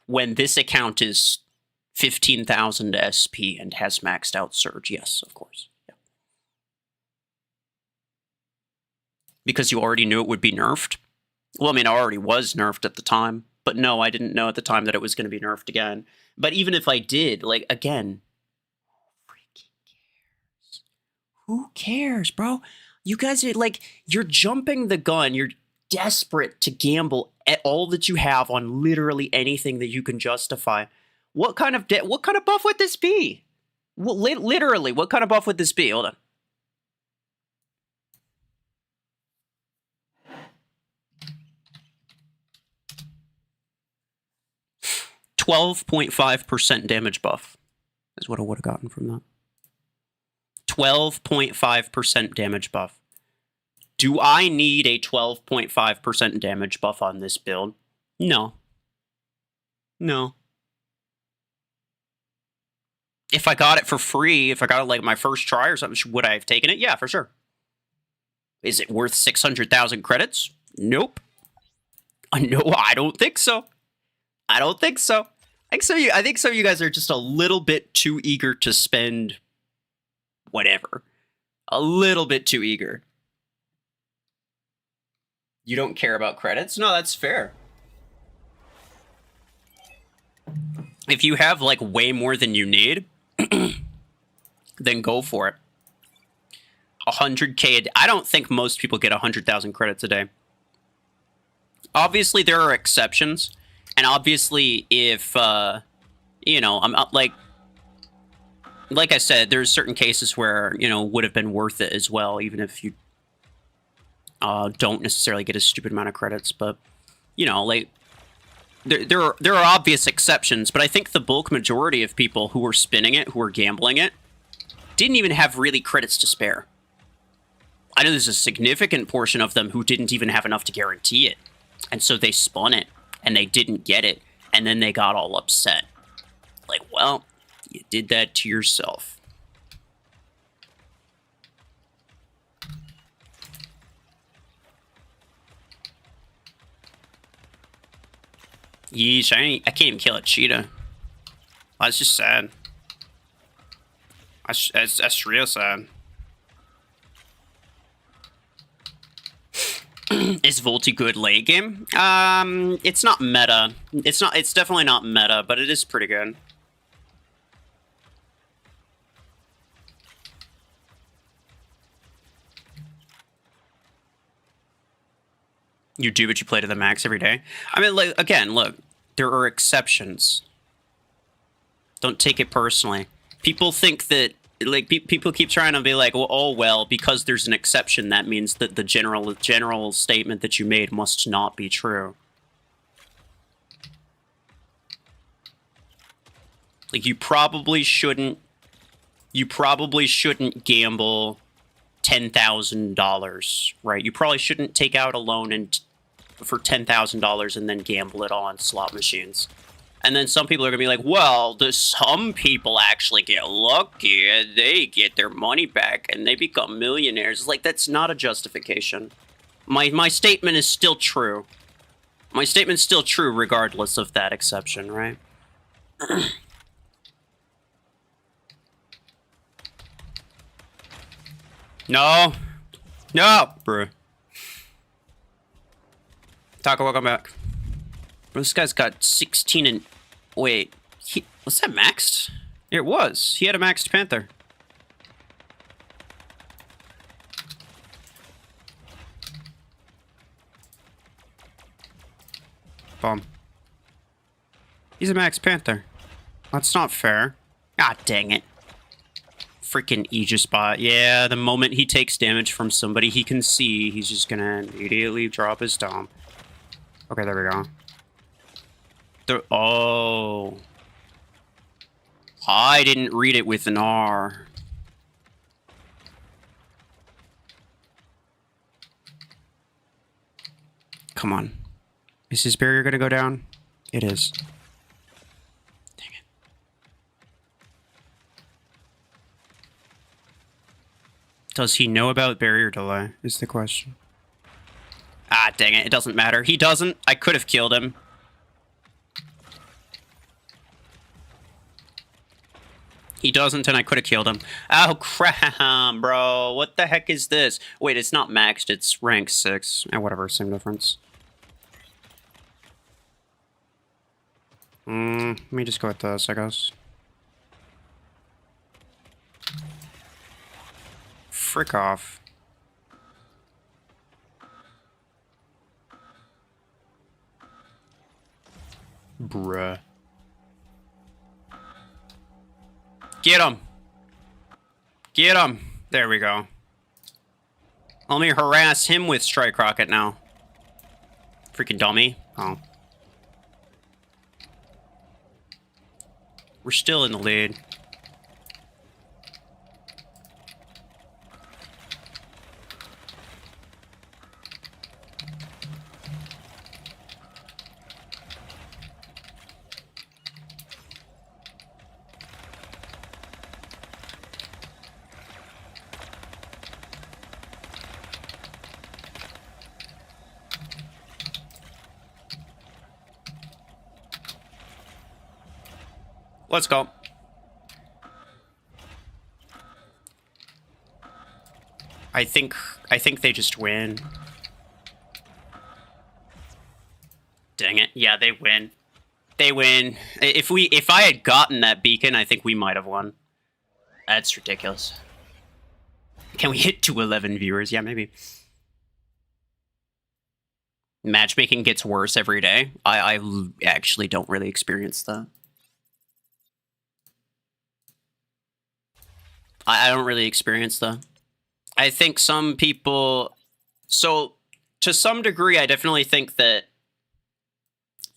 when this account is 15,000 SP and has maxed out Surge, yes, of course, yeah. Because you already knew it would be nerfed. Well, I mean, it already was nerfed at the time, but no, I didn't know at the time that it was going to be nerfed again. But even if I did, like, again, who cares, bro? You guys are like, you're jumping the gun. You're desperate to gamble at all that you have on literally anything that you can justify. What kind of buff would this be? Well, literally, what kind of buff would this be? Hold on. %12.5% damage buff is what I would have gotten from that. 12.5% damage buff. Do I need a 12.5% damage buff on this build? No. No. If I got it for free, if I got it like my first try or something, would I have taken it? Yeah, for sure. Is it worth 600,000 credits? Nope. No, I don't think so. I don't think so. I think some of you guys are just a little bit too eager to spend whatever. A little bit too eager. You don't care about credits? No, that's fair. If you have like way more than you need, then go for it. 100K. I don't think most people get 100,000 credits a day. Obviously, there are exceptions. And obviously, if, you know, I'm like I said, there's certain cases where, you know, would have been worth it as well, even if you don't necessarily get a stupid amount of credits. But, you know, like, there are obvious exceptions, but I think the bulk majority of people who were spinning it, who were gambling it, didn't even have really credits to spare. I know there's a significant portion of them who didn't even have enough to guarantee it. And so they spun it. And they didn't get it, and then they got all upset. Like, well, you did that to yourself. Yeesh, I can't even kill a cheetah. That's just sad. That's real sad. Is Volti good late game? It's not meta. It's definitely not meta, but it is pretty good. You do, but you play to the max every day. I mean, like, again, look, there are exceptions. Don't take it personally. People think that, like, people keep trying to be like, well, oh, well, because there's an exception, that means that the general statement that you made must not be true. Like, you probably shouldn't gamble $10,000, right? You probably shouldn't take out a loan for $10,000 and then gamble it all on slot machines. And then some people are going to be like, well, some people actually get lucky and they get their money back and they become millionaires. Like, that's not a justification. My statement is still true. My statement's still true regardless of that exception, right? No. No, bro. Taco, welcome back. This guy's got 16 and... Wait, was that maxed? It was. He had a maxed Panther. Boom. He's a Max Panther. That's not fair. God dang it. Freaking Aegis bot. Yeah, the moment he takes damage from somebody he can see, he's just gonna immediately drop his dom. Okay, there we go. Oh. I didn't read it with an R. Come on. Is his barrier gonna go down? It is. Dang it. Does he know about barrier delay, is the question. Ah, dang it. It doesn't matter. He doesn't. I could have killed him. He doesn't, and I could have killed him. Oh, crap, bro. What the heck is this? Wait, it's not maxed. It's rank 6. Whatever, same difference. Let me just go with this, I guess. Frick off. Bruh. Get him! Get him! There we go. Let me harass him with Strike Rocket now. Freaking dummy. Oh. We're still in the lead. Let's go. I think they just win. Dang it. Yeah, they win. They win. If I had gotten that beacon, I think we might have won. That's ridiculous. Can we hit 211 viewers? Yeah, maybe. Matchmaking gets worse every day. I actually don't really experience that. I don't really experience that. I think some people... So, to some degree, I definitely think that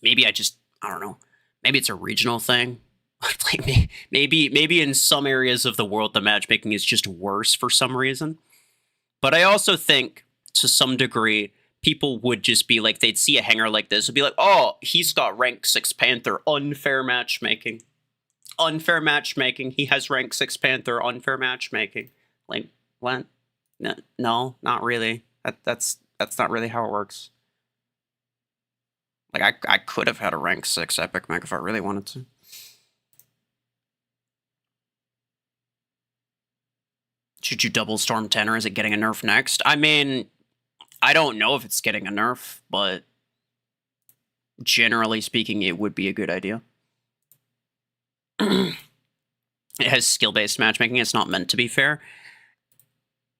maybe I don't know. Maybe it's a regional thing. Like maybe in some areas of the world, the matchmaking is just worse for some reason. But I also think, to some degree, people would just be like, they'd see a hanger like this and be like, oh, he's got rank 6 Panther, unfair matchmaking. Unfair matchmaking. He has rank 6 Panther, unfair matchmaking. Like, what? No, not really. That's not really how it works. Like, I could have had a rank 6 Epic Mech if I really wanted to. Should you double Storm 10, or is it getting a nerf next? I mean, I don't know if it's getting a nerf, but generally speaking, it would be a good idea. It has skill-based matchmaking. It's not meant to be fair.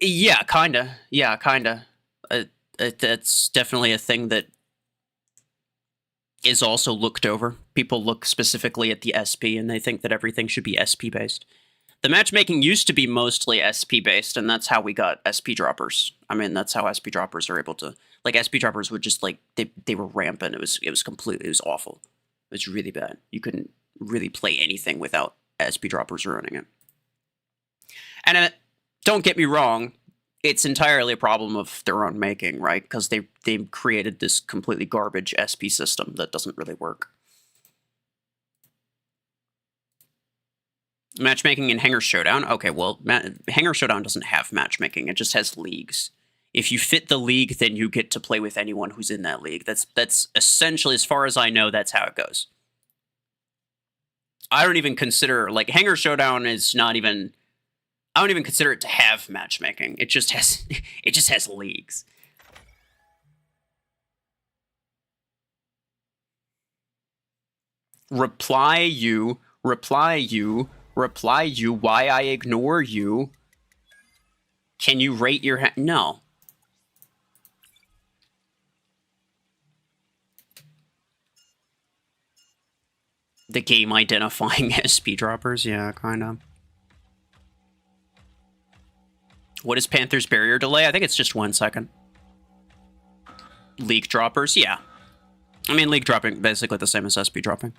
Yeah, kinda. Yeah, kinda. That's definitely a thing that is also looked over. People look specifically at the SP, and they think that everything should be SP-based. The matchmaking used to be mostly SP-based, and that's how we got SP droppers. I mean, that's how SP droppers are able to... Like, SP droppers would just, like, they were rampant. It was awful. It was really bad. You couldn't really play anything without SP droppers running it. And don't get me wrong, it's entirely a problem of their own making, right? Because they created this completely garbage SP system that doesn't really work. Matchmaking in Hangar Showdown? Okay, well, Hangar Showdown doesn't have matchmaking. It just has leagues. If you fit the league, then you get to play with anyone who's in that league. That's essentially, as far as I know, that's how it goes. I don't even consider, like, Hangar Showdown is not even... I don't even consider it to have matchmaking. It just has leagues. Reply you. reply you why I ignore you. Can you rate your no. The game identifying as speeddroppers? Yeah, kind of. What is Panther's barrier delay? I think it's just 1 second. Leak droppers? Yeah. I mean, leak dropping, basically the same as SP dropping.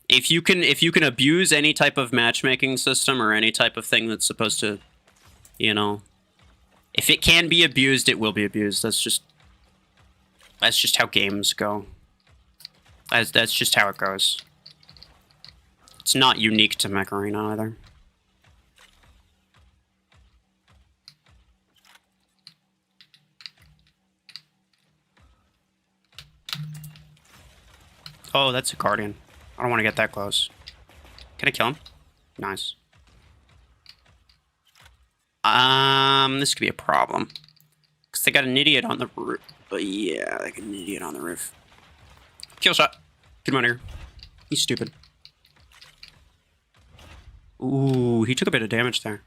If you can abuse any type of matchmaking system or any type of thing that's supposed to, you know, if it can be abused, it will be abused. That's just how games go. That's just how it goes. It's not unique to Mech Arena either. Oh, that's a Guardian. I don't want to get that close. Can I kill him? Nice. This could be a problem. Because they got an idiot on the roof. But yeah, they got an idiot on the roof. Kill shot. Get him out of here. He's stupid. Ooh, he took a bit of damage there.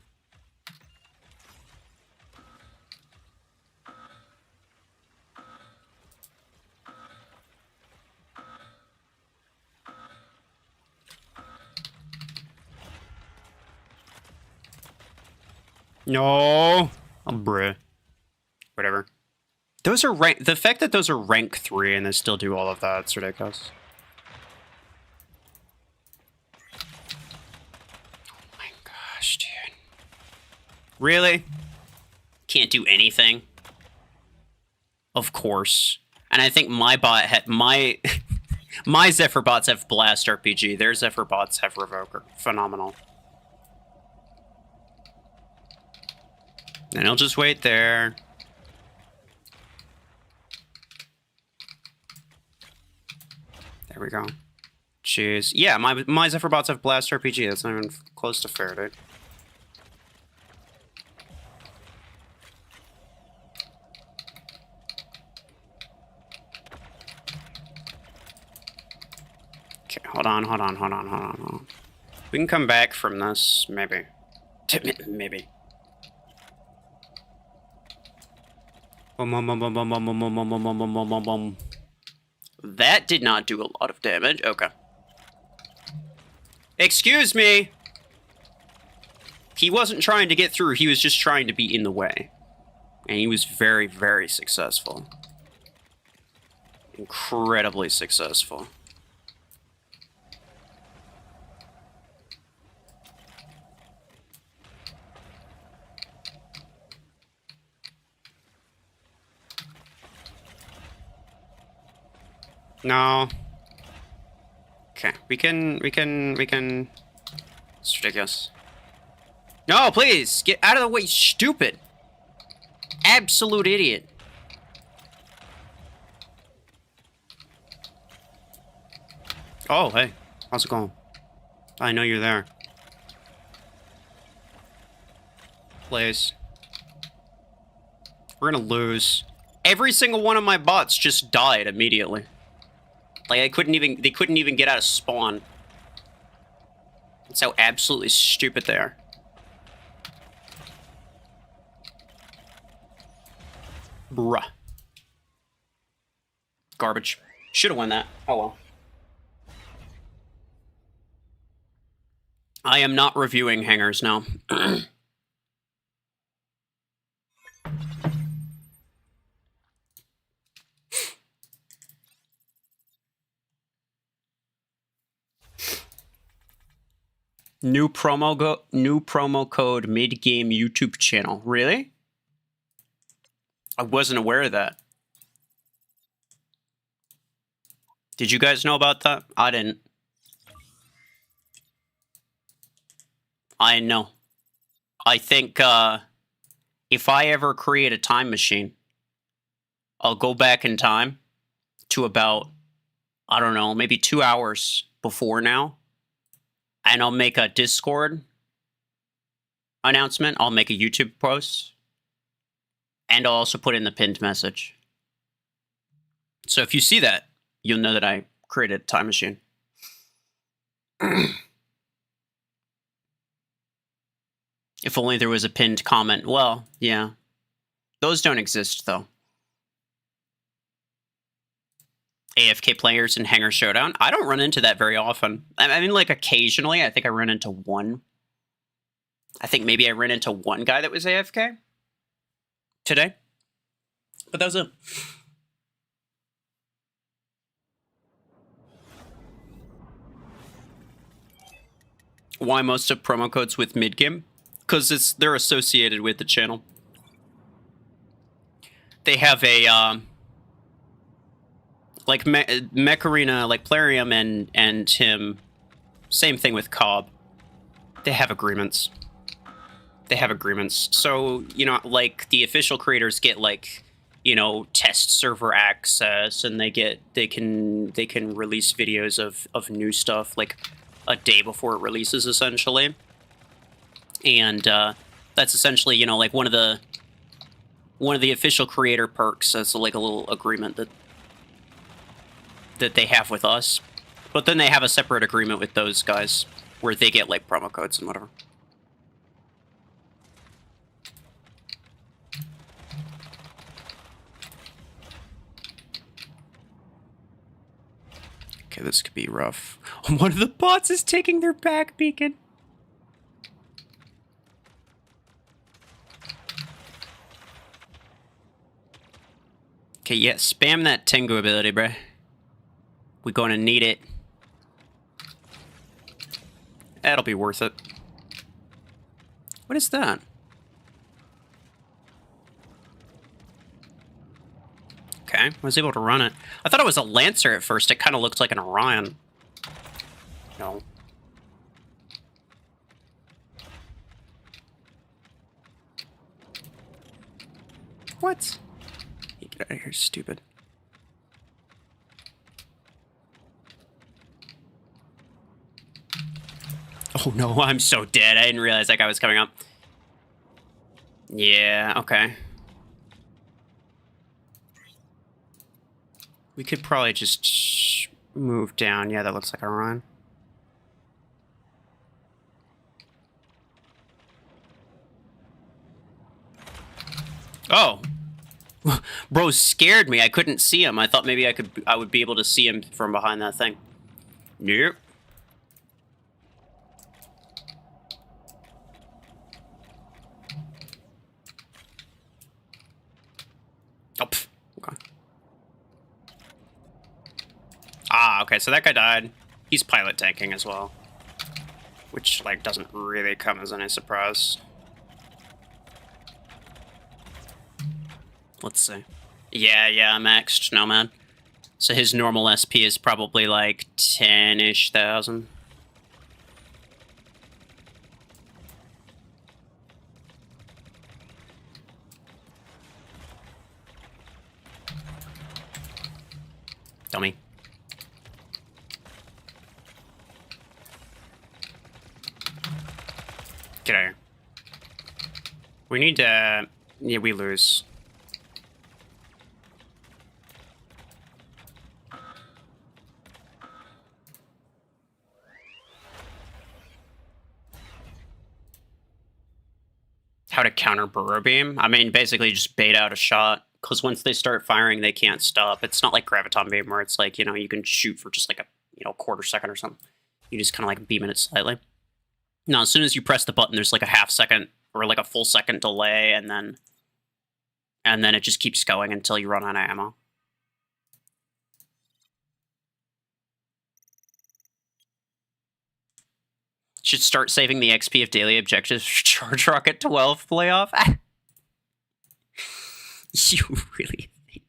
No. Oh, bruh. Whatever. Those are rank. The fact that those are rank 3 and they still do all of that, it's ridiculous. Oh my gosh, dude. Really? Can't do anything? Of course. And I think my bot had my my Zephyr bots have Blast RPG. Their Zephyr bots have Revoker. Phenomenal. Then he'll just wait there. There we go. Jeez. Yeah, my Zephyr bots have Blast RPG. That's not even close to fair, dude. Okay, hold on. We can come back from this, maybe. Maybe. That did not do a lot of damage. Okay. Excuse me! He wasn't trying to get through, he was just trying to be in the way. And he was very, very successful. Incredibly successful. No. Okay, we can... It's ridiculous. No, please! Get out of the way, stupid! Absolute idiot. Oh, hey. How's it going? I know you're there. Please. We're gonna lose. Every single one of my bots just died immediately. Like, they couldn't even get out of spawn. That's how absolutely stupid they are. Bruh. Garbage. Should've won that. Oh well. I am not reviewing hangers now. New promo code mid-game YouTube channel. Really? I wasn't aware of that. Did you guys know about that? I didn't. I know. I think if I ever create a time machine, I'll go back in time to about, I don't know, maybe 2 hours before now. And I'll make a Discord announcement. I'll make a YouTube post. And I'll also put in the pinned message. So if you see that, you'll know that I created a time machine. If only there was a pinned comment. Well, yeah. Those don't exist, though. AFK players in Hangar Showdown. I don't run into that very often. I mean, like, occasionally, I think I run into one. I think maybe I ran into one guy that was AFK today. But that was it. Why most of promo codes with mid-game? Because they're associated with the channel. They have a... like Mech Arena, like Plarium and him, same thing with Cobb. They have agreements. So, you know, like the official creators get like, you know, test server access, and they can release videos of new stuff like a day before it releases, essentially. And that's essentially, you know, like one of the official creator perks. That's like a little agreement that they have with us. But then they have a separate agreement with those guys where they get like promo codes and whatever. Okay, this could be rough. One of the bots is taking their back beacon. Okay, yeah, spam that Tengu ability, bruh. We're gonna need it. That'll be worth it. What is that? Okay, I was able to run it. I thought it was a Lancer at first. It kind of looked like an Orion. No. What? You get out of here, stupid. Oh no, I'm so dead. I didn't realize that guy was coming up. Yeah, okay. We could probably just move down. Yeah, that looks like a run. Oh. Bro scared me. I couldn't see him. I thought maybe I would be able to see him from behind that thing. Nope. Oh, pff. Okay. Ah, okay, so that guy died. He's pilot tanking as well. Which, like, doesn't really come as any surprise. Let's see. Yeah, I'm maxed, Nomad. So his normal SP is probably like 10-ish thousand. Dummy. Get out of here. We need to... Yeah, we lose. How to counter burrow beam? I mean, basically just bait out a shot. Because once they start firing, they can't stop. It's not like graviton beam where it's like, you know, you can shoot for just like a, you know, quarter second or something. You just kind of like beam it slightly. Now, as soon as you press the button, there's like a half second or like a full second delay, and then it just keeps going until you run out of ammo. Should start saving the XP of daily objectives for Charge Rocket 12 playoff. You really think?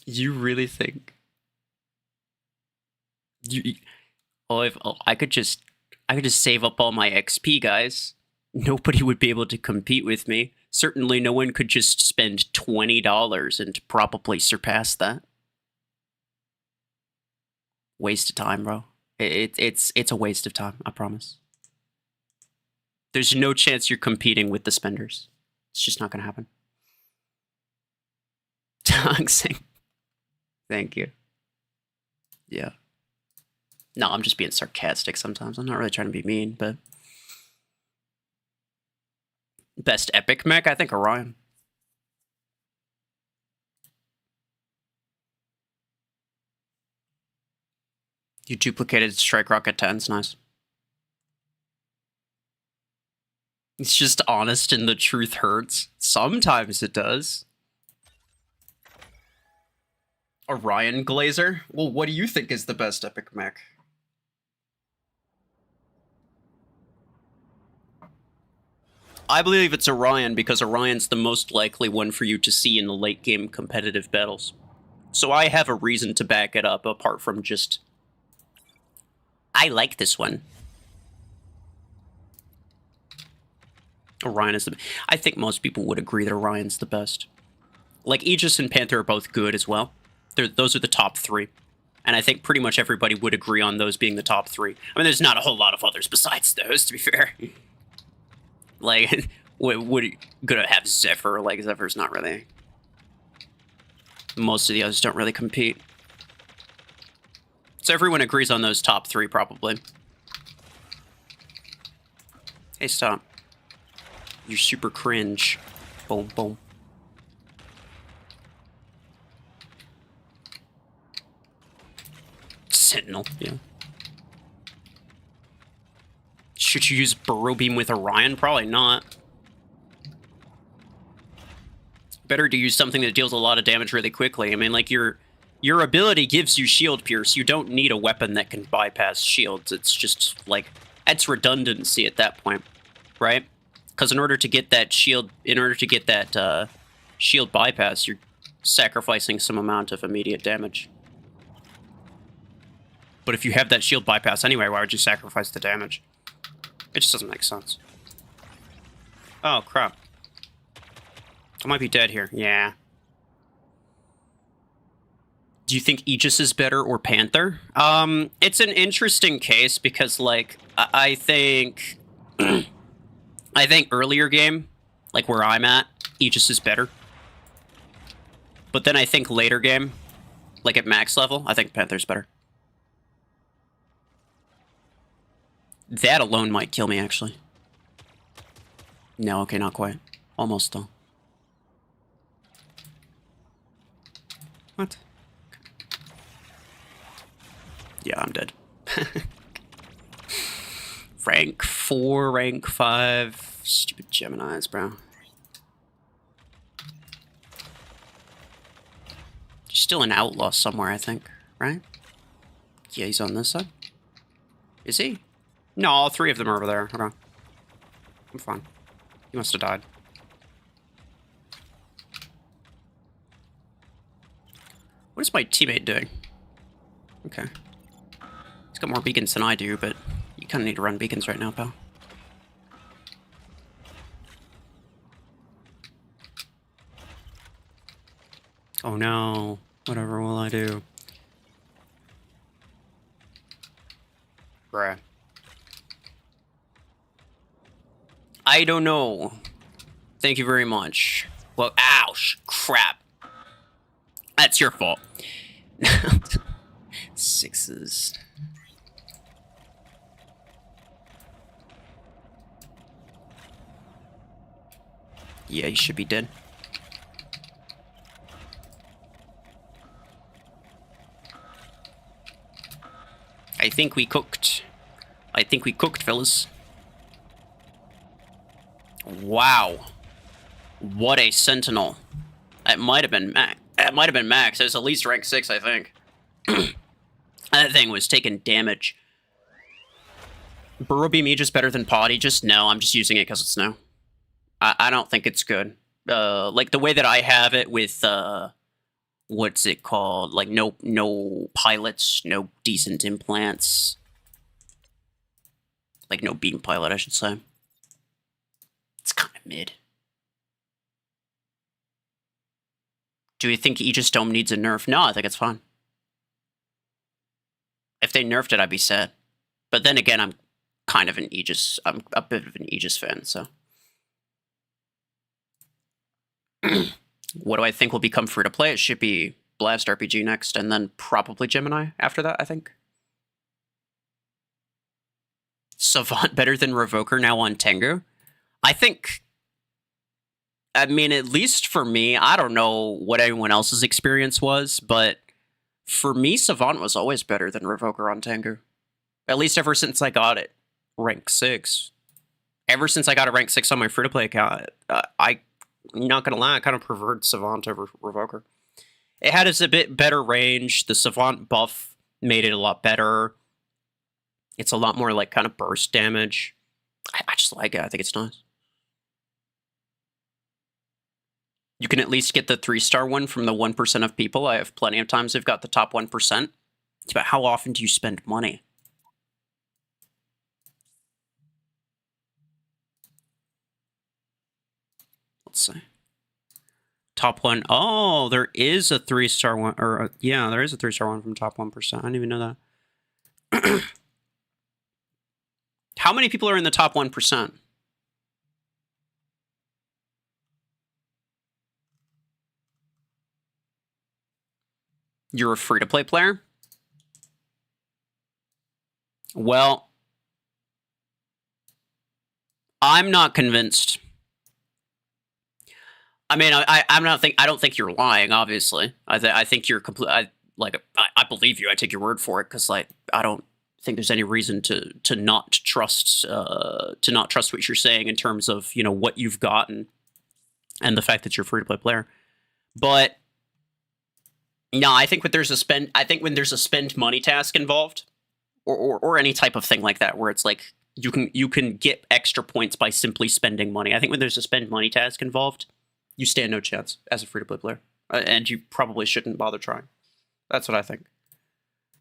You really think? I could just save up all my XP, guys. Nobody would be able to compete with me. Certainly no one could just spend $20 and probably surpass that. Waste of time, bro. It's a waste of time, I promise. There's no chance you're competing with the spenders. It's just not gonna happen. Thank you. Yeah. No, I'm just being sarcastic sometimes. I'm not really trying to be mean, but... Best epic mech? I think Orion. You duplicated Strike Rocket 10's nice. It's just honest and the truth hurts. Sometimes it does. Orion Glazer? Well, what do you think is the best epic mech? I believe it's Orion because Orion's the most likely one for you to see in the late game competitive battles. So I have a reason to back it up apart from just... I like this one. Orion is the... I think most people would agree that Orion's the best. Like, Aegis and Panther are both good as well. Those are the top three. And I think pretty much everybody would agree on those being the top three. I mean, there's not a whole lot of others besides those, to be fair. Like, would gonna have Zephyr? Like, Zephyr's not really... Most of the others don't really compete. So everyone agrees on those top three, probably. Hey, stop. You're super cringe. Boom, boom. Sentinel, yeah. Should you use Burrow Beam with Orion? Probably not. Better to use something that deals a lot of damage really quickly. I mean, like, your ability gives you Shield Pierce. You don't need a weapon that can bypass shields. It's just, like, that's redundancy at that point, right? Because in order to get that shield, shield bypass, you're sacrificing some amount of immediate damage. But if you have that shield bypass anyway, why would you sacrifice the damage? It just doesn't make sense. Oh, crap. I might be dead here. Yeah. Do you think Aegis is better or Panther? It's an interesting case because, like, I think... I think earlier game, like where I'm at, Aegis is better. But then I think later game, like at max level, I think Panther's better. That alone might kill me, actually. No, okay, not quite. Almost, though. What? Yeah, I'm dead. Rank 4, rank 5. Stupid Geminis, bro. He's still an outlaw somewhere, I think, right? Yeah, he's on this side. Is he? No, all three of them are over there. Hold on. I'm fine. He must have died. What is my teammate doing? Okay. He's got more beacons than I do, but you kind of need to run beacons right now, pal. Oh no. Whatever will I do? Bruh. I don't know. Thank you very much. Well, ouch. Crap. That's your fault. Sixes. Yeah, he should be dead. I think we cooked. I think we cooked, fellas. Wow. What a sentinel. That might have been max. That might have been max. It was at least rank 6, I think. That thing was taking damage. Burrow Beam Aegis better than Pod Aegis? No, I'm just using it because it's new. I don't think it's good. Like the way that I have it with what's it called? Like no pilots, no decent implants. Like no beam pilot, I should say. It's kind of mid. Do you think Aegis Dome needs a nerf? No, I think it's fine. If they nerfed it, I'd be sad. But then again, I'm kind of an Aegis. I'm a bit of an Aegis fan, so. What do I think will become free to play? It should be Blast RPG next, and then probably Gemini after that, I think. Savant better than Revoker now on Tengu? I think... I mean, at least for me, I don't know what anyone else's experience was, but for me, Savant was always better than Revoker on Tengu. At least ever since I got it. Rank 6. Ever since I got a rank 6 on my free-to-play account, I'm not gonna lie, I kind of preferred Savant over Revoker. It had a bit better range. The Savant buff made it a lot better. It's a lot more like kind of burst damage. I just like it. I think it's nice. You can at least get the 3-star one from the 1% of people. I have plenty of times I've got the top 1%. It's about how often do you spend money? Let's see. Top 1. Oh, there is a 3-star one. Or yeah, there is a 3-star one from top 1%. I didn't even know that. How many people are in the top 1%? You're a free-to-play player? Well, I'm not convinced. I mean, I don't think you're lying. Obviously, I think you're complete. I believe you. I take your word for it because like I don't think there's any reason to not trust what you're saying in terms of what you've gotten and the fact that you're a free to play player. But no, I think when there's a spend money task involved, or any type of thing like that, where it's like you can get extra points by simply spending money. I think when there's a spend money task involved, you stand no chance as a free-to-play player. And you probably shouldn't bother trying. That's what I think.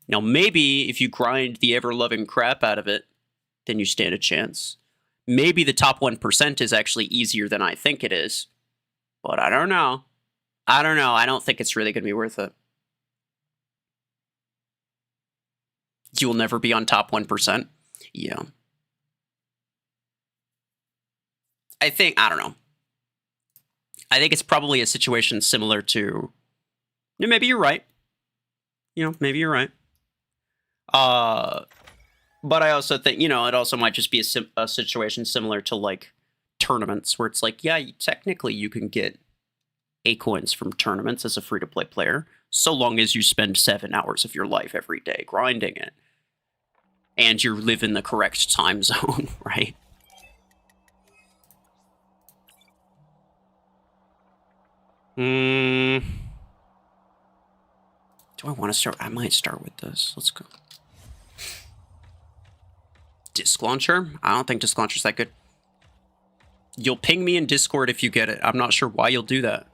Now, maybe if you grind the ever-loving crap out of it, then you stand a chance. Maybe the top 1% is actually easier than I think it is. But I don't know. I don't think it's really going to be worth it. You'll never be on top 1%. Yeah. I don't know. I think it's probably a situation similar to... maybe you're right. Maybe you're right. But I also think, it also might just be a situation similar to, like, tournaments, where it's like, yeah, technically you can get A coins from tournaments as a free-to-play player, so long as you spend 7 hours of your life every day grinding it. And you live in the correct time zone, right? Do I want to start? I might start with this. Let's go. Disk launcher? I don't think disk launcher's that good. You'll ping me in Discord if you get it. I'm not sure why you'll do that.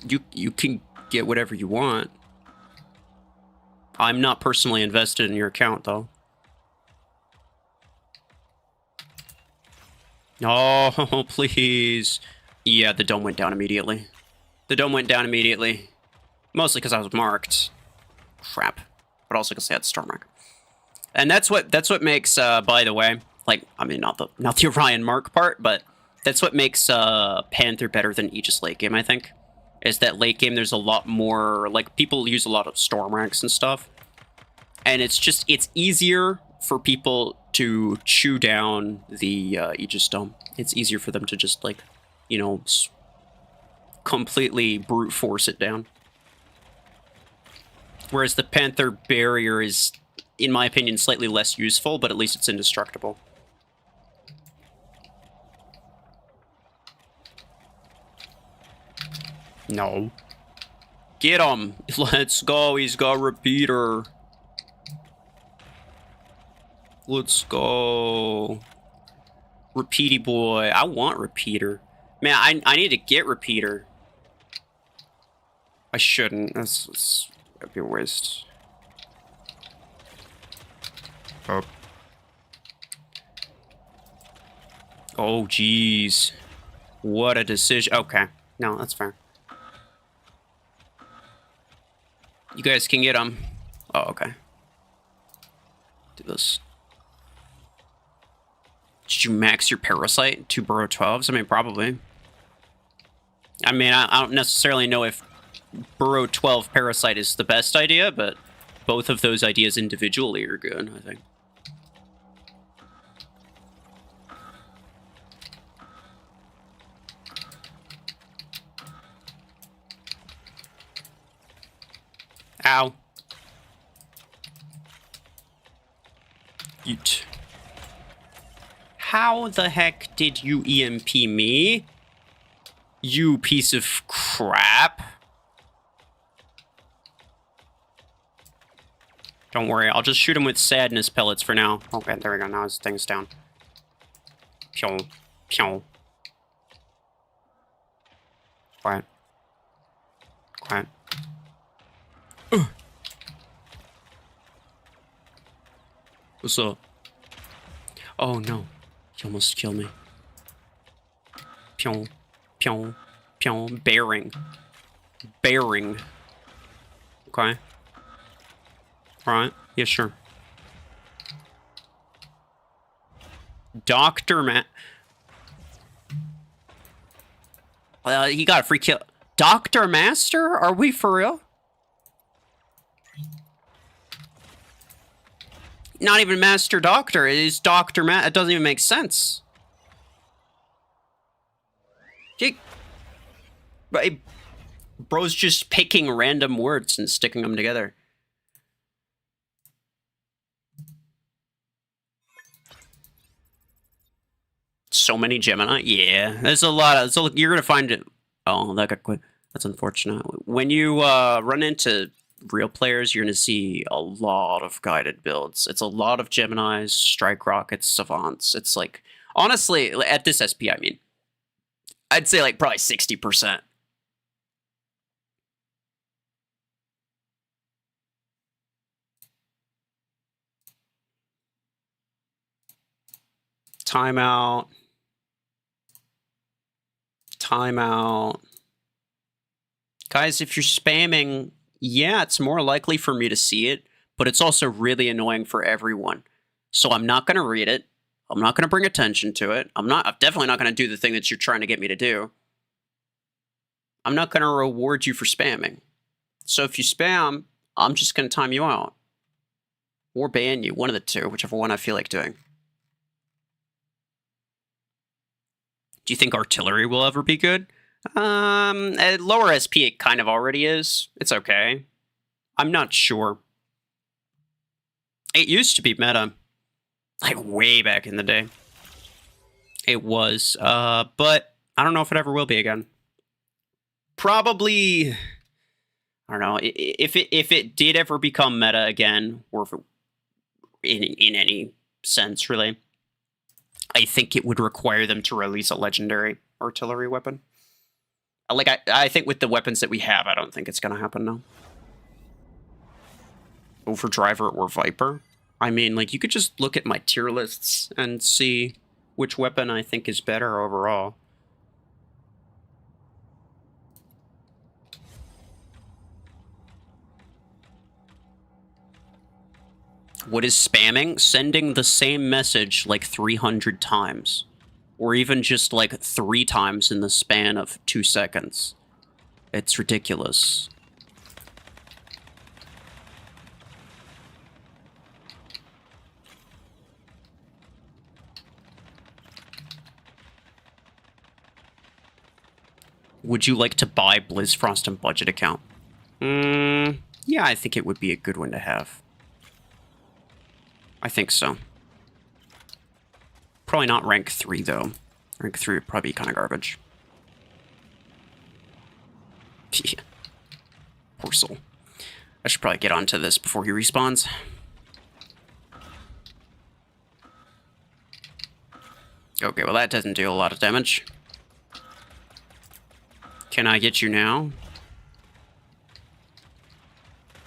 You can get whatever you want. I'm not personally invested in your account, though. Oh, please. Yeah, the dome went down immediately. The dome went down immediately. Mostly because I was marked. Crap. But also because I had Star Mark. And that's what makes, by the way, like, I mean, not the Orion Mark part, but that's what makes Panther better than Aegis late game, I think. Is that late game there's a lot more, like, people use a lot of Storm ranks and stuff. And it's easier for people to chew down the Aegis Dome. It's easier for them to just, like, completely brute force it down. Whereas the Panther barrier is, in my opinion, slightly less useful, but at least it's indestructible. No. Get him! Let's go, he's got repeater. Let's go. Repeaty boy. I want repeater. Man, I need to get repeater. I shouldn't. That'd be a waste. Oh. Oh, jeez. What a decision. Okay. No, that's fair. You guys can get them. Oh, okay. Do this. Did you max your Parasite to Burrow 12s? I mean, probably. I don't necessarily know if Burrow 12 Parasite is the best idea, but both of those ideas individually are good, I think. Ow. Yeet. How the heck did you EMP me? You piece of crap. Don't worry, I'll just shoot him with sadness pellets for now. Okay, there we go, now his thing's down. Pew. Pew. Quiet. Quiet. What's up? Oh no, he almost killed me. Pew. Pew. Pew. Bearing. Bearing. Okay. Alright, yeah, sure. Dr. Matt. He got a free kill. Dr. Master? Are we for real? Not even Master Doctor. It is Dr. Matt. It doesn't even make sense. Bro's just picking random words and sticking them together. So many Gemini? Yeah. There's a lot of... So you're going to find it... Oh, that got quit. That's unfortunate. When you run into real players, you're going to see a lot of guided builds. It's a lot of Geminis, Strike Rockets, Savants. It's like... Honestly, at this SP, I mean... I'd say like probably 60%. Timeout. Timeout. Guys, if you're spamming, yeah, it's more likely for me to see it, but it's also really annoying for everyone. So I'm not going to read it. I'm not going to bring attention to it. I'm definitely not going to do the thing that you're trying to get me to do. I'm not going to reward you for spamming. So if you spam, I'm just going to time you out. Or ban you, one of the two, whichever one I feel like doing. Do you think artillery will ever be good? At lower SP, it kind of already is. It's okay. I'm not sure. It used to be meta. Like, way back in the day. It was. But I don't know if it ever will be again. Probably... I don't know. If it did ever become meta again, or if it, in any sense, really, I think it would require them to release a legendary artillery weapon. Like, I think with the weapons that we have, I don't think it's going to happen now. Overdriver or Viper? I mean, like, you could just look at my tier lists and see which weapon I think is better overall. What is spamming? Sending the same message like 300 times. Or even just like 3 times in the span of 2 seconds. It's ridiculous. Would you like to buy Blizzfrost and budget account? Yeah, I think it would be a good one to have. I think so. Probably not rank 3, though. Rank 3 would probably be kind of garbage. Poor soul. I should probably get onto this before he respawns. Okay, well that doesn't do a lot of damage. Can I get you now?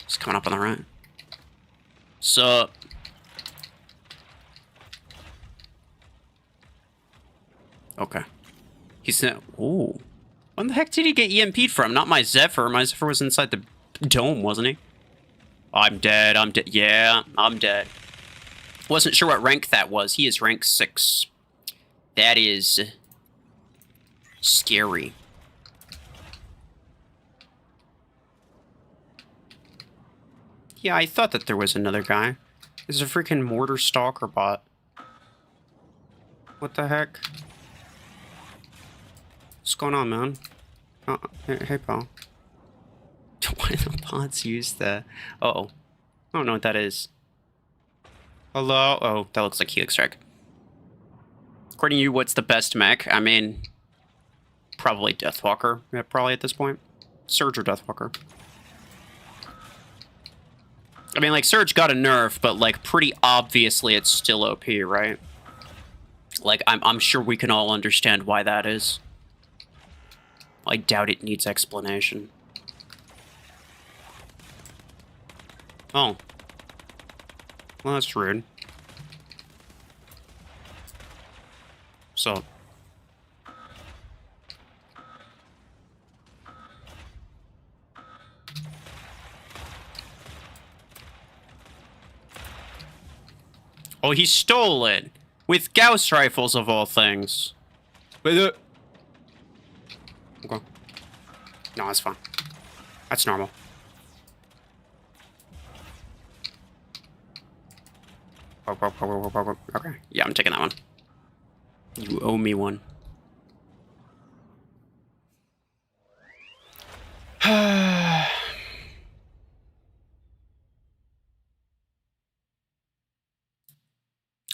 He's coming up on the right. Sup? Okay. He's not... Ooh. When the heck did he get EMP'd from? Not my Zephyr. My Zephyr was inside the dome, wasn't he? I'm dead. I'm dead. Yeah, I'm dead. Wasn't sure what rank that was. He is rank 6. That is... scary. Yeah, I thought that there was another guy. There's a freaking mortar stalker bot. What the heck? What's going on, man? Hey, pal. Why do the bots use the... Uh-oh. I don't know what that is. Hello? Oh, that looks like Helix Strike. According to you, what's the best mech? I mean, probably Deathwalker. Yeah, probably at this point. Surge or Deathwalker. I mean, like, Surge got a nerf, but, like, pretty obviously it's still OP, right? Like, I'm sure we can all understand why that is. I doubt it needs explanation. Oh. Well, that's rude. So... Oh, he stole it! With Gauss rifles, of all things. But okay. No, that's fine. That's normal. Okay. Yeah, I'm taking that one. You owe me one.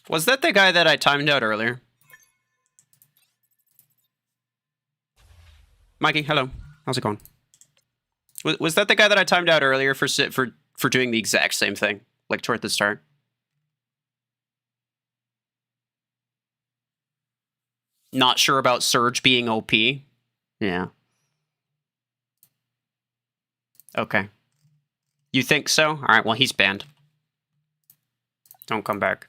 Was that the guy that I timed out earlier? Mikey, hello. How's it going? Was that the guy that I timed out earlier for doing the exact same thing, like toward the start? Not sure about Surge being OP. Yeah. Okay. You think so? All right. Well, he's banned. Don't come back.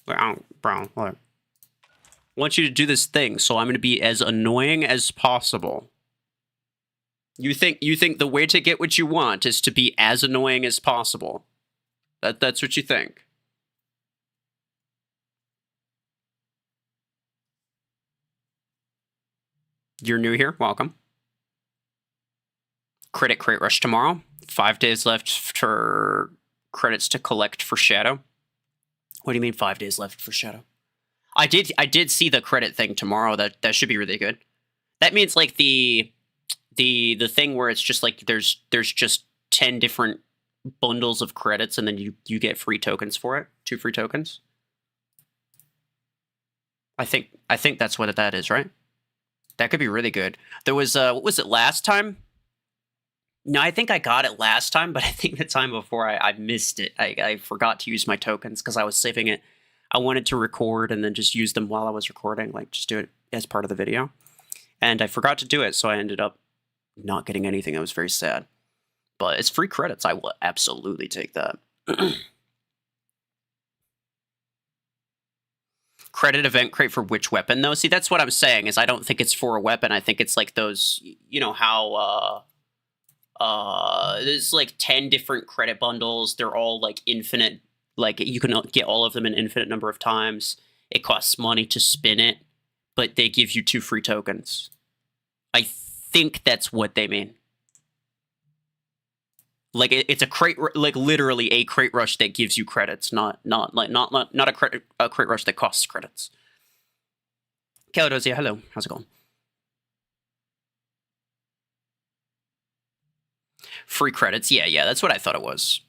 Bro, look. I want you to do this thing, so I'm going to be as annoying as possible. You think the way to get what you want is to be as annoying as possible? That's what you think? You're new here. Welcome. Crate rush tomorrow. 5 days left for credits to collect for Shadow. What do you mean 5 days left for Shadow? I did see the credit thing tomorrow. That should be really good. That means like the thing where it's just like there's just 10 different bundles of credits and then you get free tokens for it. 2 free tokens. I think that's what that is, right? That could be really good. There was what was it last time? No, I think I got it last time, but I think the time before I missed it. I forgot to use my tokens because I was saving it. I wanted to record and then just use them while I was recording, like just do it as part of the video. And I forgot to do it, so I ended up not getting anything. I was very sad. But it's free credits. I will absolutely take that. Credit event crate for which weapon, though? See, that's what I'm saying, is I don't think it's for a weapon. I think it's like those, you know, how... there's like 10 different credit bundles. They're all like infinite. Like you can get all of them an infinite number of times. It costs money to spin it, but they give you 2 free tokens. I think that's what they mean. Like it's a crate, like literally a crate rush that gives you credits, not a crate rush that costs credits. Caladosia, hello, how's it going? Free credits, yeah, that's what I thought it was.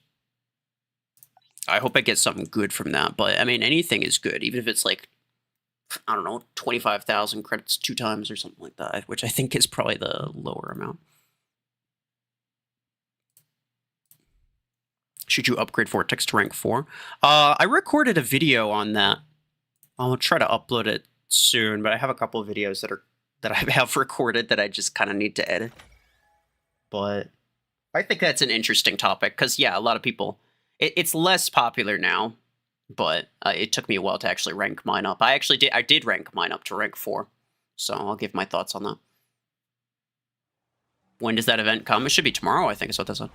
I hope I get something good from that, but I mean, anything is good, even if it's like, I don't know, 25,000 credits 2 times or something like that, which I think is probably the lower amount. Should you upgrade Vortex to rank 4? I recorded a video on that. I'll try to upload it soon, but I have a couple of videos that I have recorded that I just kind of need to edit. But I think that's an interesting topic, because, yeah, a lot of people... It's less popular now, but it took me a while to actually rank mine up. I did rank mine up to rank 4, so I'll give my thoughts on that. When does that event come? It should be tomorrow, I think is what that said.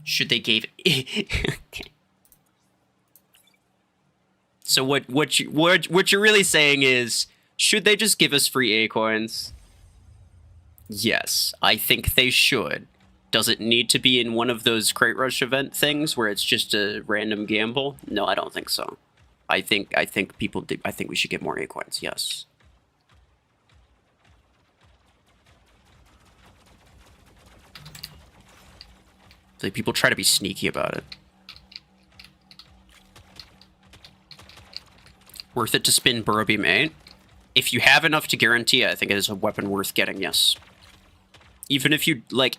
Should they give... Okay. So what you're really saying is, should they just give us free A coins? Yes, I think they should. Does it need to be in one of those Crate Rush event things where it's just a random gamble? No, I don't think so. I think people do, I think we should get more A coins. Yes. Like people try to be sneaky about it. Worth it to spin Burrow Beam 8? If you have enough to guarantee it, I think it is a weapon worth getting, yes. Even if you, like,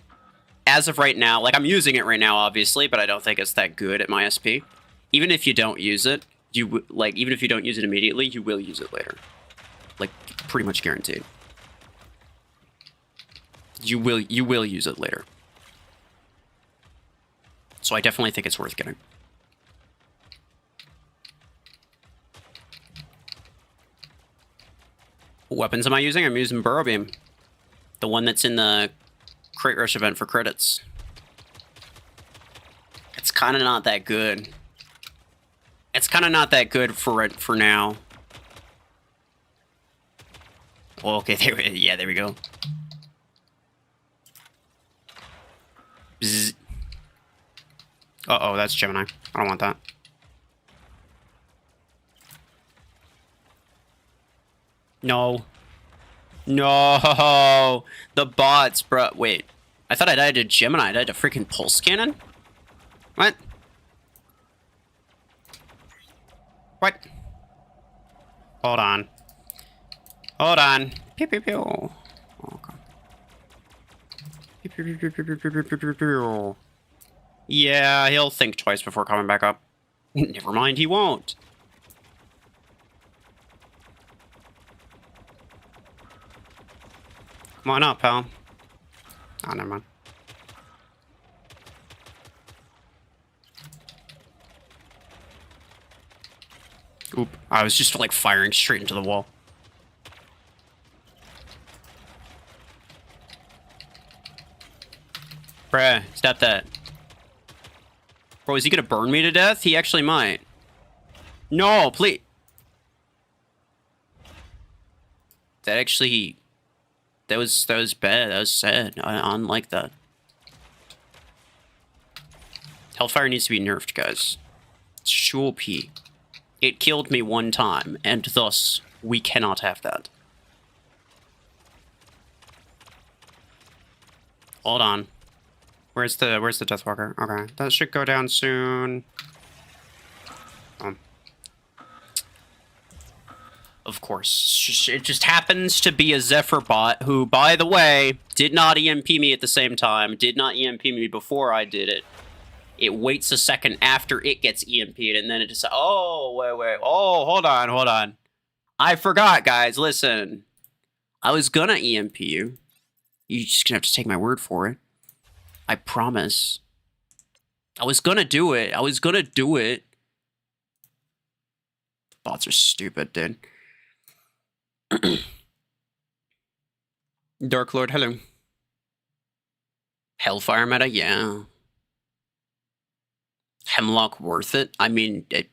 as of right now, like, I'm using it right now, obviously, but I don't think it's that good at my SP. Even if you don't use it, even if you don't use it immediately, you will use it later. Like, pretty much guaranteed. You will use it later. So I definitely think it's worth getting. What weapons am I using? I'm using Burrow Beam. The one that's in the Crate Rush event for credits. It's kind of not that good. It's kind of not that good for now. Well, okay, there we go. Bzz. Uh-oh, that's Gemini. I don't want that. No. No! The bots, bro. Wait. I thought I died to Gemini. I died to freaking Pulse Cannon? What? What? Hold on. Hold on. Pew, pew, pew. Oh, okay. Pew, pew, pew, pew, pew, pew, pew, pew, pew. Yeah, he'll think twice before coming back up. Never mind, he won't. Come on up, pal. Oh, never mind. Oop. I was just, like, firing straight into the wall. Bruh, stop that. Bro, is he gonna burn me to death? He actually might. No, please. That actually... That was bad. That was sad. I don't like that. Hellfire needs to be nerfed, guys. It's too OP. It killed me one time, and thus, we cannot have that. Hold on. Where's the Deathwalker? Okay, that should go down soon. Of course, it just happens to be a Zephyr bot who, by the way, did not EMP me at the same time, did not EMP me before I did it. It waits a second after it gets EMP'd, and then it just, oh, wait, oh, hold on. I forgot, guys, listen. I was gonna EMP you. You're just gonna have to take my word for it. I promise. I was gonna do it. Bots are stupid, dude. Dark Lord, hello. Hellfire meta, yeah. Hemlock worth it? I mean, it's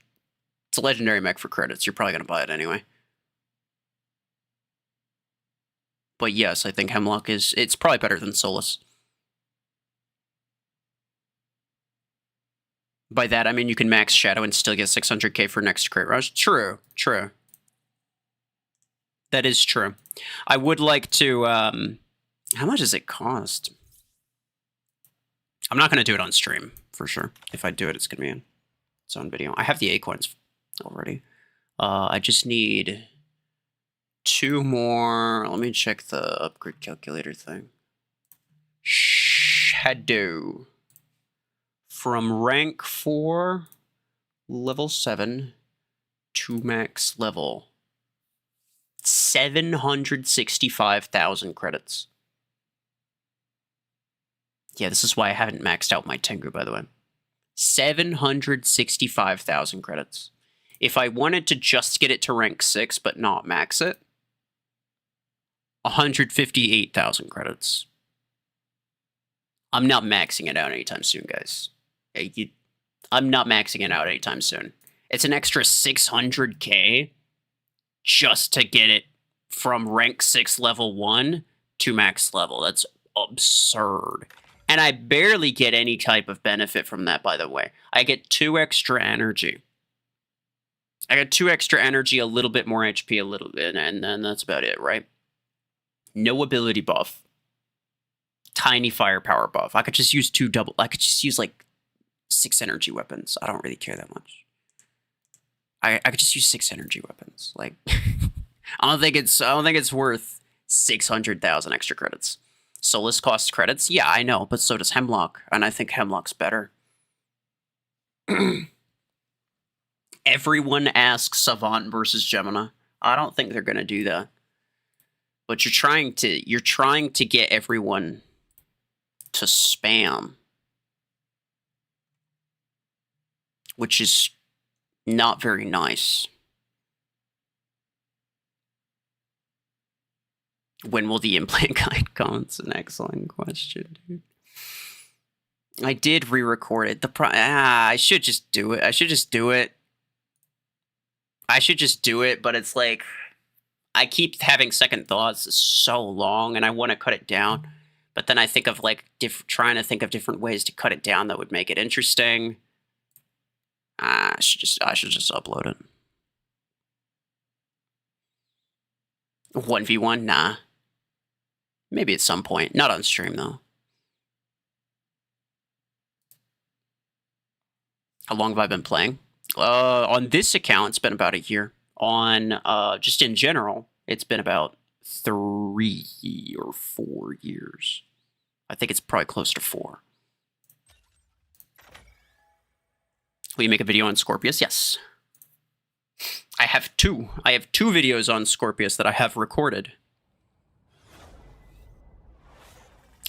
a legendary mech for credits. You're probably gonna buy it anyway. But yes, I think Hemlock it's probably better than Solus. By that, I mean you can max Shadow and still get 600k for next Crate Rush. True. That is true. I would like to, how much does it cost? I'm not going to do it on stream, for sure. If I do it, it's going to be in its own video. I have the A coins already. I just need 2 more. Let me check the upgrade calculator thing. Shadow. From rank 4, level 7, to max level. 765,000 credits. Yeah, this is why I haven't maxed out my Tengu, by the way. 765,000 credits. If I wanted to just get it to rank 6 but not max it, 158,000 credits. I'm not maxing it out anytime soon, guys. I'm not maxing it out anytime soon. It's an extra 600k just to get it from rank 6 level 1 to max level. That's absurd. And I barely get any type of benefit from that, by the way. I get 2 extra energy. I got 2 extra energy, a little bit more HP, a little bit, and then that's about it, right? No ability buff. Tiny firepower buff. I could just use I could just use like 6 energy weapons. I don't really care that much. I could just use 6 energy weapons. Like, I don't think it's worth 600,000 extra credits. Solus costs credits? Yeah, I know, but so does Hemlock, and I think Hemlock's better. Everyone asks Savant versus Gemini. I don't think they're gonna do that. But you're trying to get everyone to spam, which is not very nice. When will the implant guide come? It's an excellent question, dude. I did re-record it. I should just do it. I should just do it, but it's like, I keep having second thoughts. It's so long, and I want to cut it down. But then I think of like trying to think of different ways to cut it down that would make it interesting. I should just upload it. 1v1? Nah. Maybe at some point. Not on stream, though. How long have I been playing? On this account, it's been about a year. On, just in general, it's been about 3 or 4 years. I think it's probably close to 4. Will you make a video on Scorpius? Yes. I have 2. I have 2 videos on Scorpius that I have recorded.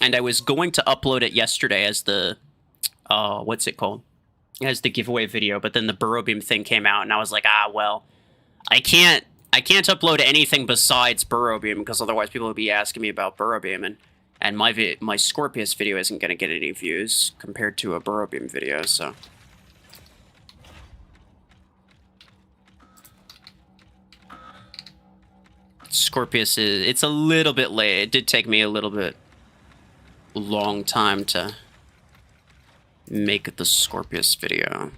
And I was going to upload it yesterday as the, what's it called? As the giveaway video, but then the Burrow Beam thing came out, and I was like, well, I can't upload anything besides Burrow Beam, because otherwise people would be asking me about Burrow Beam, and my Scorpius video isn't going to get any views compared to a Burrow Beam video, so. Scorpius it's a little bit late. It did take me a little bit long time to make the Scorpius video.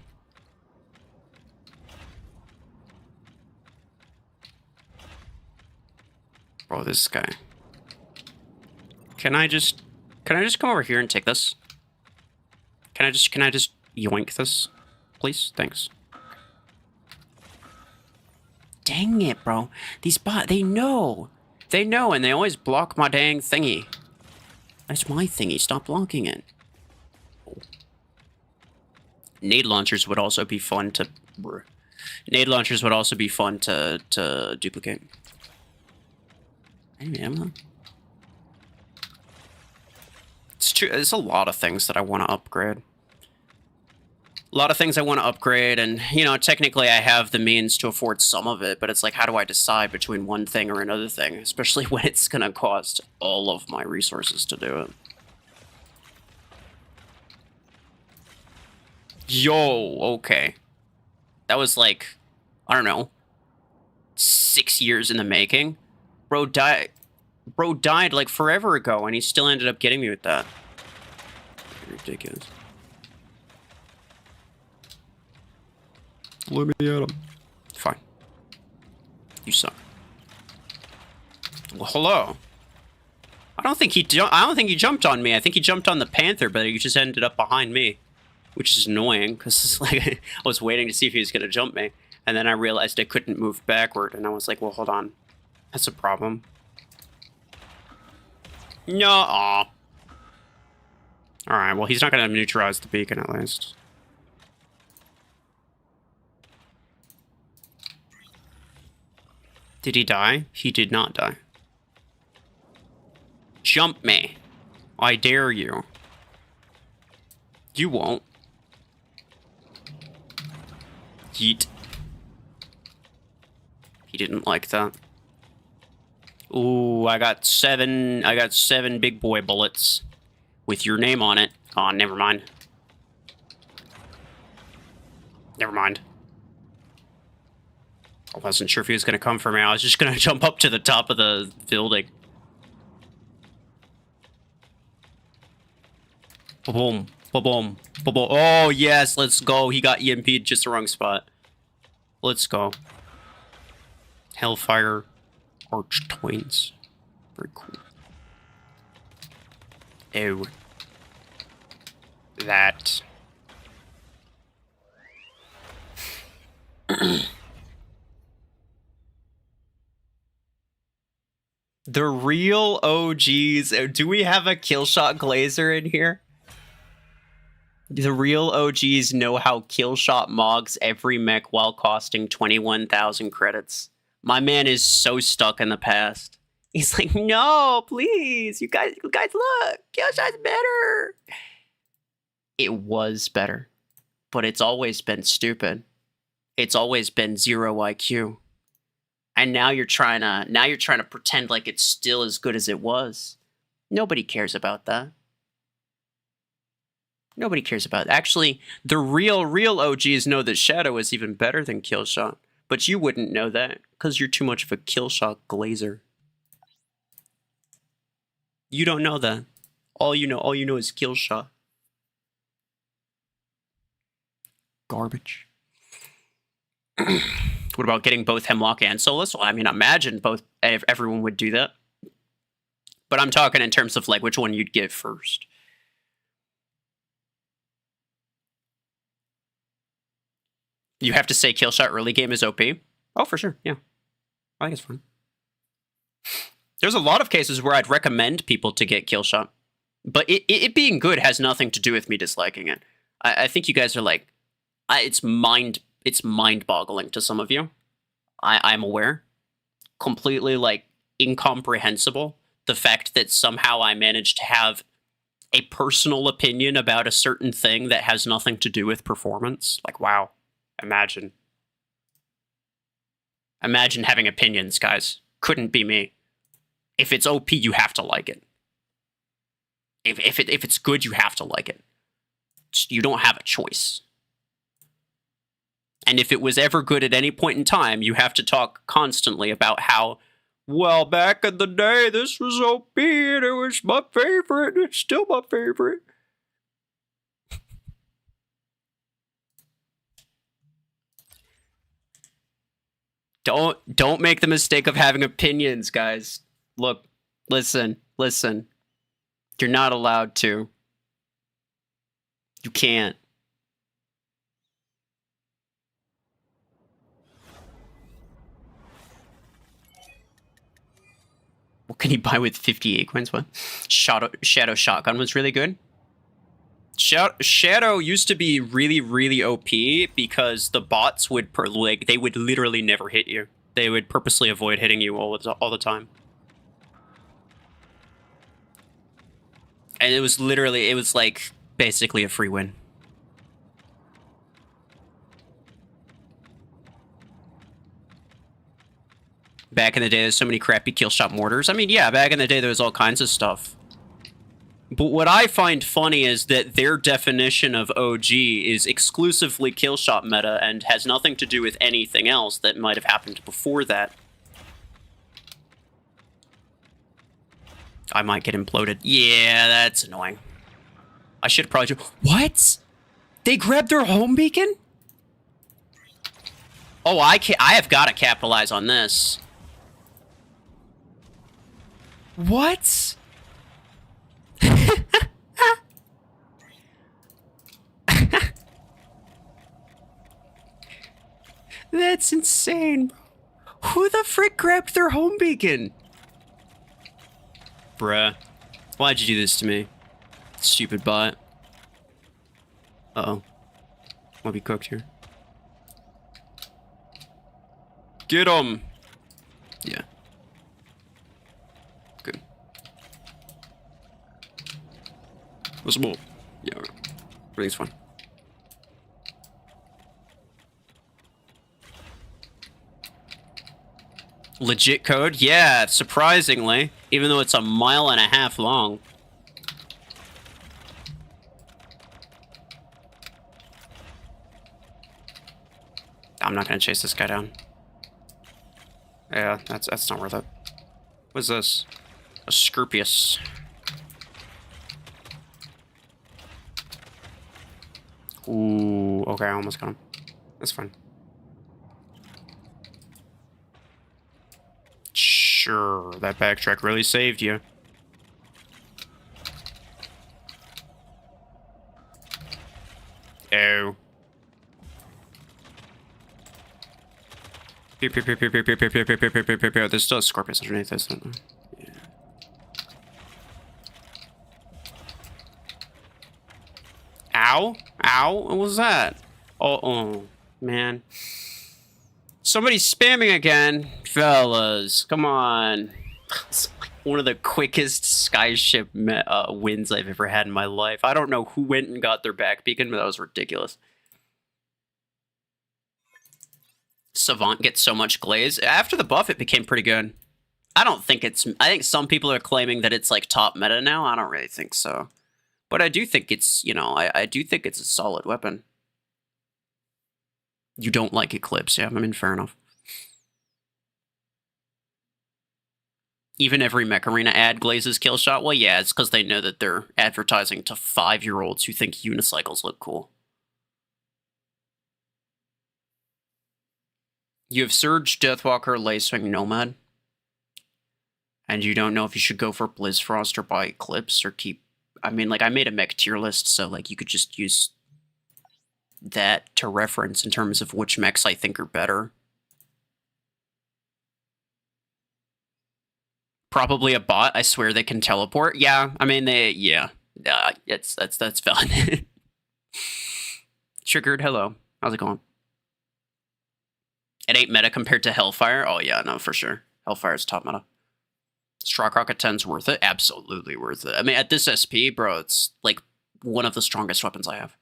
Bro, this guy. Can I just come over here and take this? Can I just yoink this? Please? Thanks. Dang it, bro. These bots, they know. They know, and they always block my dang thingy. That's my thingy. Stop blocking it. Nade launchers would also be fun to... Nade launchers would also be fun to duplicate. Any ammo? It's true. There's a lot of things that I want to upgrade. A lot of things I want to upgrade, and, you know, technically I have the means to afford some of it, but it's like, how do I decide between one thing or another thing? Especially when it's going to cost all of my resources to do it. Yo, okay. That was like, I don't know, 6 years in the making. Bro died like forever ago, and he still ended up getting me with that. Ridiculous. Let me at him. Fine. You suck. Well, hello. I don't think he jumped on me. I think he jumped on the Panther, but he just ended up behind me, which is annoying because it's like I was waiting to see if he was gonna jump me, and then I realized I couldn't move backward, and I was like, well, hold on, that's a problem. No. All right. Well, he's not gonna neutralize the beacon at least. Did he die? He did not die. Jump me. I dare you. You won't. Yeet. He didn't like that. Ooh, I got 7 big boy bullets with your name on it. Oh, never mind. Never mind. I wasn't sure if he was going to come for me. I was just going to jump up to the top of the building. Boom. Boom. Boom. Oh, yes. Let's go. He got EMP'd just the wrong spot. Let's go. Hellfire Arch Twins. Very cool. Ew. That. The real OGs. Do we have a Killshot Glazer in here? The real OGs know how Killshot mogs every mech while costing 21,000 credits. My man is so stuck in the past. He's like, no, please, you guys look, Killshot's better. It was better, but it's always been stupid. It's always been 0 IQ. And now you're trying to pretend like it's still as good as it was. Nobody cares about that. Nobody cares about it. Actually, the real OGs know that Shadow is even better than Killshot. But you wouldn't know that, because you're too much of a Killshot glazer. You don't know that. All you know is Killshot. Garbage. What about getting both Hemlock and Solus? Well, I mean, imagine everyone would do that. But I'm talking in terms of like which one you'd get first. You have to say Killshot early game is OP. Oh, for sure. Yeah. I think it's fun. There's a lot of cases where I'd recommend people to get Killshot. But it being good has nothing to do with me disliking it. I think you guys are like... It's mind-boggling to some of you. I'm aware. Completely, like, incomprehensible. The fact that somehow I managed to have a personal opinion about a certain thing that has nothing to do with performance. Like, wow. Imagine. Imagine having opinions, guys. Couldn't be me. If it's OP, you have to like it. If it's good, you have to like it. You don't have a choice. And if it was ever good at any point in time, you have to talk constantly about how, well, back in the day, this was OP, and it was my favorite, and it's still my favorite. Don't make the mistake of having opinions, guys. Look, listen. You're not allowed to. You can't. What can you buy with 58 coins? What? Shadow Shotgun was really good. Shadow used to be really OP because the bots would they would literally never hit you. They would purposely avoid hitting you all the time. And it was like basically a free win. Back in the day, there's so many crappy Killshot mortars. I mean, yeah, back in the day, there was all kinds of stuff. But what I find funny is that their definition of OG is exclusively Killshot meta and has nothing to do with anything else that might have happened before that. I might get imploded. Yeah, that's annoying. I should probably do... What? They grabbed their home beacon? Oh, I have got to capitalize on this. What? That's insane, bro. Who the frick grabbed their home beacon? Bruh. Why'd you do this to me? Stupid bot. Uh-oh. Wanna be cooked here. Get him! Yeah. Good. What's more? Yeah, alright. Everything's fine. Legit code? Yeah, surprisingly. Even though it's a mile and a half long. I'm not gonna chase this guy down. Yeah, that's not worth it. What's this? A Scrupius. Ooh, okay, I almost got him. That's fine. Sure, that backtrack really saved you. Oh. Pew, pew, pew, pew, pew, pew, pew, pew, pew, pew, pew, pew, pew. There's still scorpions underneath this. Yeah. Ow? Ow? What was that? Oh, man. Somebody's spamming again. Fellas, come on. It's like one of the quickest skyship wins I've ever had in my life. I don't know who went and got their back beacon, but that was ridiculous. Savant gets so much glaze. After the buff, it became pretty good. I don't think it's... I think some people are claiming that it's, like, top meta now. I don't really think so. But I do think it's, you know, I do think it's a solid weapon. You don't like Eclipse, yeah? I mean, fair enough. Even every Mech Arena ad glazes kill shot? Well, yeah, it's because they know that they're advertising to 5-year-olds who think unicycles look cool. You have Surge, Deathwalker, Lacewing, Nomad. And you don't know if you should go for Blizzfrost or buy Eclipse or keep... I mean, like, I made a mech tier list, so, like, you could just use that to reference in terms of which mechs I think are better. Probably a bot. I swear they can teleport. Yeah, I mean, yeah. That's valid. Triggered, hello. How's it going? It ain't meta compared to Hellfire? Oh, yeah, no, for sure. Hellfire's top meta. Strock Rocket 10's worth it? Absolutely worth it. I mean, at this SP, bro, it's, like, one of the strongest weapons I have.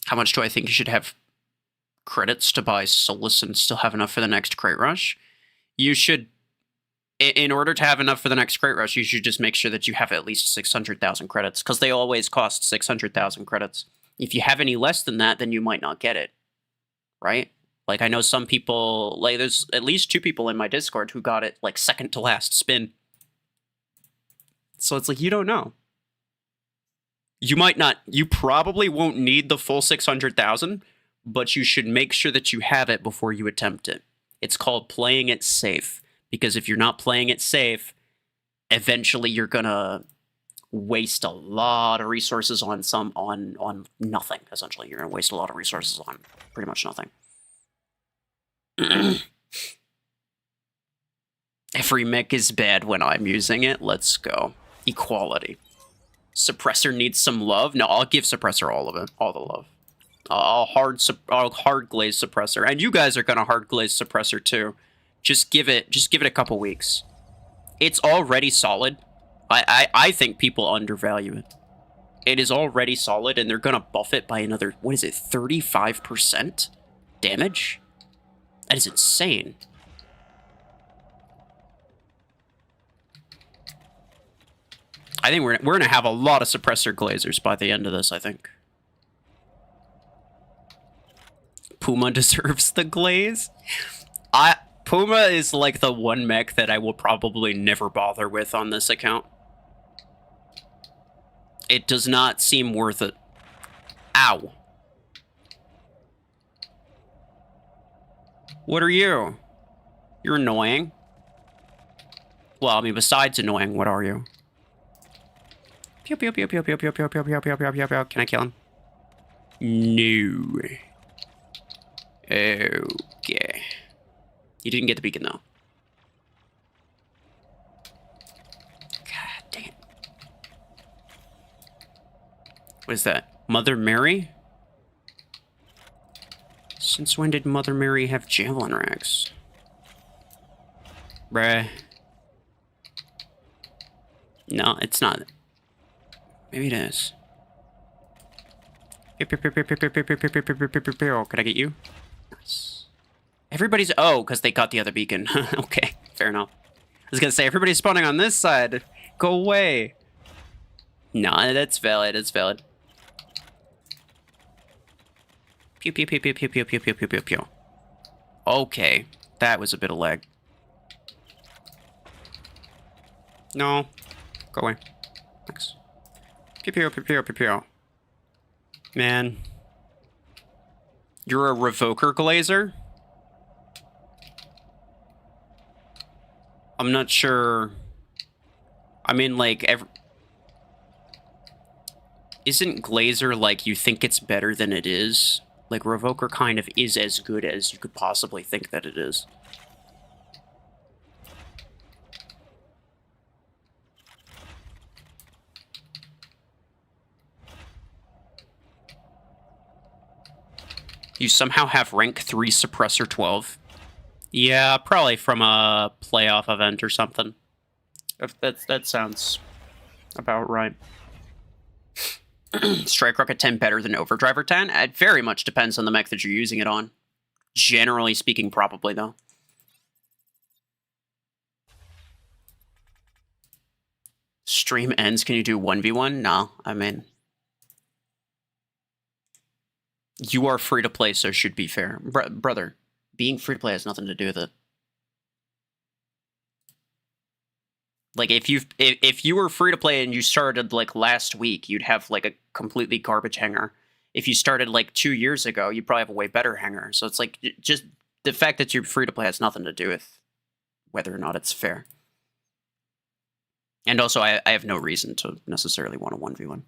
How much do I think you should have credits to buy Solus and still have enough for the next crate rush? You should... In order to have enough for the next crate rush, you should just make sure that you have at least 600,000 credits, because they always cost 600,000 credits. If you have any less than that, then you might not get it. Right? Like, I know some people, like, there's at least 2 people in my Discord who got it, like, second to last spin. So it's like, you don't know. You might not, you probably won't need the full 600,000, but you should make sure that you have it before you attempt it. It's called playing it safe, because if you're not playing it safe, eventually you're gonna waste a lot of resources on on nothing, essentially. You're gonna waste a lot of resources on pretty much nothing. Every mech is bad when I'm using it. Let's go. Equality. Suppressor needs some love? No, I'll give Suppressor all of it. All the love. I'll hard glaze Suppressor. And you guys are gonna hard glaze Suppressor too. Just give it a couple weeks. It's already solid. I think people undervalue it. It is already solid, and they're gonna buff it by another, what is it, 35% damage? That is insane. I think we're gonna have a lot of suppressor glazers by the end of this, I think. Puma deserves the glaze? Puma is like the one mech that I will probably never bother with on this account. It does not seem worth it. Ow. What are you? You're annoying. Well, I mean, besides annoying, what are you? Pew pew pew pew pew pew pew pew pew pew pew pew pew. Can I kill him? No. Okay. You didn't get the beacon, though. God dang it. What is that? Mother Mary? Since when did Mother Mary have javelin racks? Bruh. No, it's not. Maybe it is. Can I get you? Nice. Everybody's... Oh, because they got the other beacon. Okay, fair enough. I was going to say, everybody's spawning on this side. Go away. No, that's valid. It's valid. Pew, pew, pew, pew, pew, pew, pew, pew, pew, pew, pew. Okay, that was a bit of lag. No. Go away. Thanks. Pew pew pew pew pew pew. Man. You're a revoker glazer? I'm not sure. I mean, like, isn't glazer like you think it's better than it is? Like, revoker kind of is as good as you could possibly think that it is. You somehow have rank 3 suppressor 12. Yeah, probably from a playoff event or something. That sounds about right. Strike Rocket 10 better than Overdriver 10? It very much depends on the mech that you're using it on. Generally speaking, probably, though. Stream ends, can you do 1v1? No, I mean... You are free to play, so should be fair. Brother, being free to play has nothing to do with it. Like, if you were free to play and you started, like, last week, you'd have, like, a completely garbage hanger. If you started, like, 2 years ago, you'd probably have a way better hanger. So it's, like, just the fact that you're free to play has nothing to do with whether or not it's fair. And also, I have no reason to necessarily want a 1v1.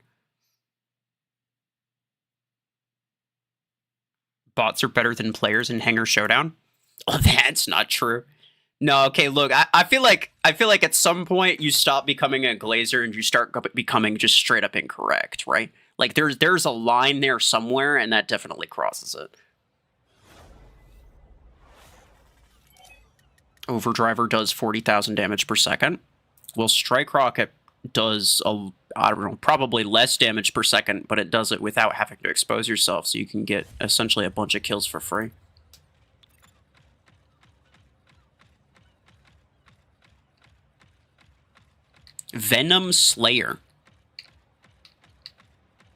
Bots are better than players in Hanger Showdown? Oh, that's not true. No, okay, look, I feel like at some point you stop becoming a glazer and you start becoming just straight up incorrect, right? Like there's a line there somewhere, and that definitely crosses it. Overdriver does 40,000 damage per second. Well, Strike Rocket does I don't know, probably less damage per second, but it does it without having to expose yourself, so you can get essentially a bunch of kills for free. Venom Slayer.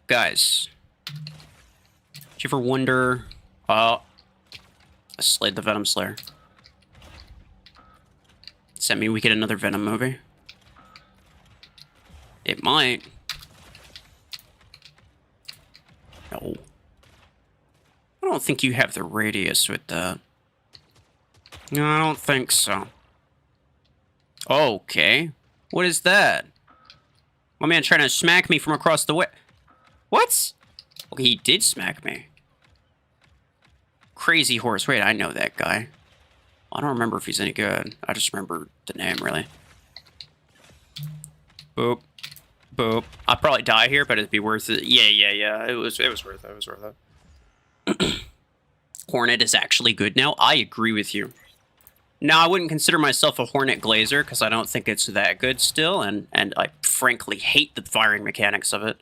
Guys, did you ever wonder... Oh, I slayed the Venom Slayer. Does that mean we get another Venom movie? It might. No. I don't think you have the radius with that. No, I don't think so. Okay. What is that? My man trying to smack me from across the way. What? Okay, he did smack me. Crazy Horse. Wait, I know that guy. I don't remember if he's any good. I just remember the name, really. Boop. Boop. I'll probably die here, but it'd be worth it. Yeah. It was worth it. Hornet is actually good now. I agree with you. Now, I wouldn't consider myself a Hornet glazer because I don't think it's that good still, and I frankly hate the firing mechanics of it.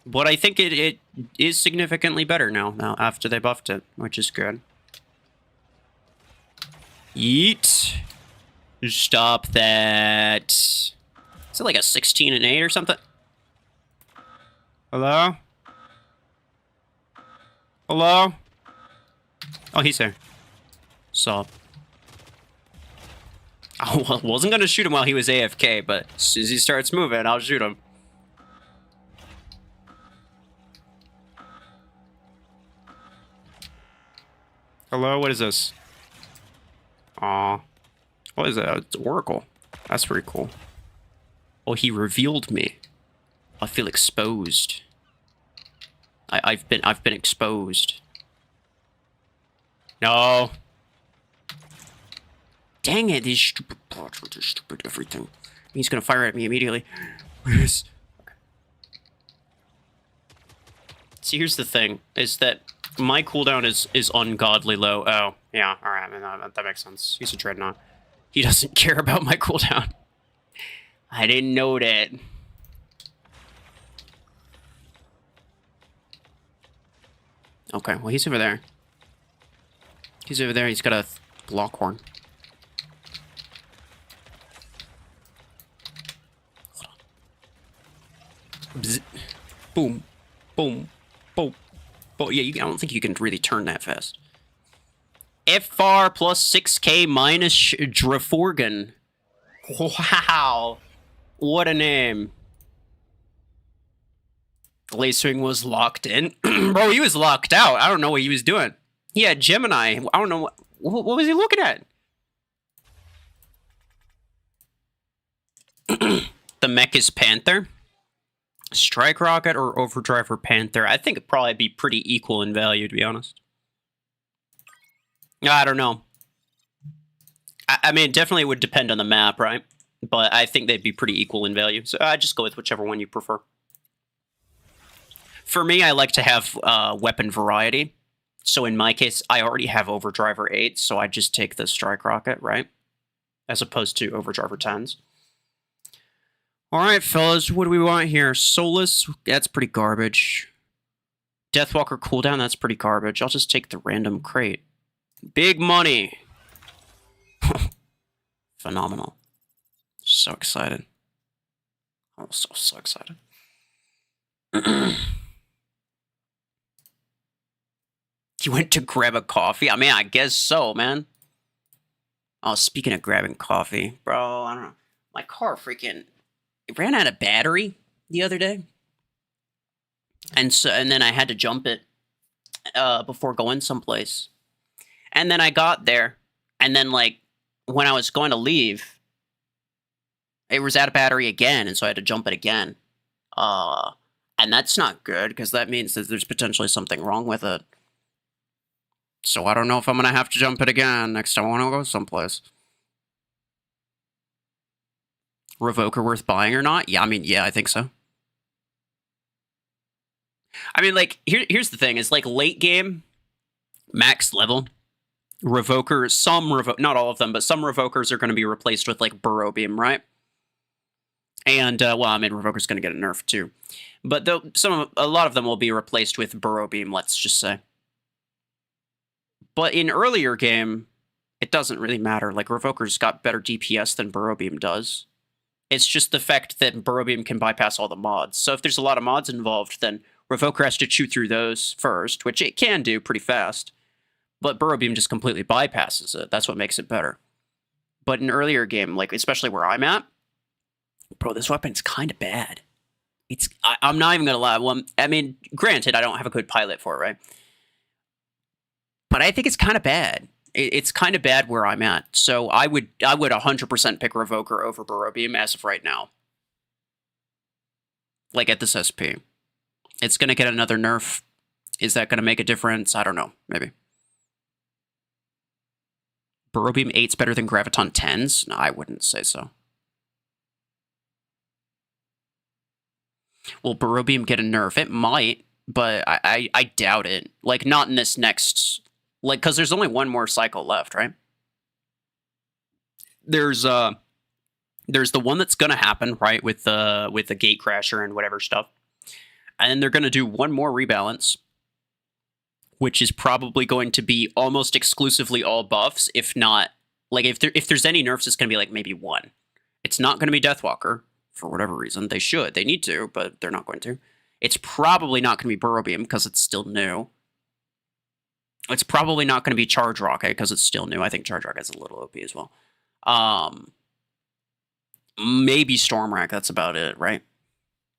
But I think it is significantly better now after they buffed it, which is good. Yeet. Stop that. Is it like a 16 and 8 or something? Hello? Hello? Oh, he's there. Sup. I wasn't going to shoot him while he was AFK, but as soon as he starts moving, I'll shoot him. Hello? What is this? Aw. What is that? It's Oracle. That's pretty cool. Oh, he revealed me. I feel exposed. I've been exposed. No. Dang it, these stupid bots with their stupid everything. He's gonna fire at me immediately. Yes. Okay. See, here's the thing, is that my cooldown is ungodly low. Oh, yeah, alright, I mean, that makes sense. He's a Dreadnought. He doesn't care about my cooldown. I didn't know that. Okay, well, he's over there. He's over there, he's got a block horn. Bzz. Boom. Boom. Boom. Boom. Yeah, I don't think you can really turn that fast. FR plus 6k minus Draforgan. Wow. What a name. Lacewing was locked in. Bro, he was locked out. I don't know what he was doing. He had Gemini. I don't know. What was he looking at? The Mech is Panther. Strike Rocket or Overdrive or Panther? I think it'd probably be pretty equal in value, to be honest. I don't know. I mean, it definitely would depend on the map, right? But I think they'd be pretty equal in value. So I just go with whichever one you prefer. For me, I like to have weapon variety. So in my case, I already have Overdriver 8, so I just take the Strike Rocket, right? As opposed to Overdriver 10s. All right, fellas, what do we want here? Solus, that's pretty garbage. Deathwalker cooldown, that's pretty garbage. I'll just take the random crate. Big money. Phenomenal. So excited. I'm so excited. You went to grab a coffee? I mean, I guess so, man. Oh, speaking of grabbing coffee, bro, I don't know. My car freaking... It ran out of battery the other day. And then I had to jump it before going someplace. And then I got there. And then, like, when I was going to leave, it was out of battery again. And so I had to jump it again. And that's not good, because that means that there's potentially something wrong with it. So I don't know if I'm going to have to jump it again next time I want to go someplace. Revoker worth buying or not? Yeah, I mean, yeah, I think so. I mean, like, here's the thing. Is, like, late game, max level, Revoker, not all of them, but some Revokers are going to be replaced with, like, Burrow Beam, right? And, well, I mean, Revoker's going to get a nerf, too. But a lot of them will be replaced with Burrow Beam, let's just say. But in earlier game, it doesn't really matter. Like, Revoker's got better DPS than Burrow Beam does. It's just the fact that Burrow Beam can bypass all the mods. So if there's a lot of mods involved, then Revoker has to chew through those first, which it can do pretty fast. But Burrow Beam just completely bypasses it. That's what makes it better. But in earlier game, like, especially where I'm at, bro, this weapon's kind of bad. I'm not even going to lie. Well, I mean, granted, I don't have a good pilot for it, right? But I think it's kind of bad. It's kind of bad where I'm at. So I would 100% pick Revoker over Burrow Beam as of right now. Like at this SP. It's going to get another nerf. Is that going to make a difference? I don't know. Maybe. Burrow Beam 8's better than Graviton 10s? No, I wouldn't say so. Will Burrow Beam get a nerf? It might, but I doubt it. Like, not in this next... Like, because there's only one more cycle left, right? There's the one that's gonna happen, right, with the Gatecrasher and whatever stuff, and then they're gonna do one more rebalance, which is probably going to be almost exclusively all buffs, if not, like, if there's any nerfs, it's gonna be like maybe one. It's not gonna be Deathwalker for whatever reason. They need to, but they're not going to. It's probably not gonna be Burrow Beam because it's still new. It's probably not going to be Charge Rocket because it's still new. I think Charge Rocket's a little OP as well. Maybe Stormrack, that's about it, right?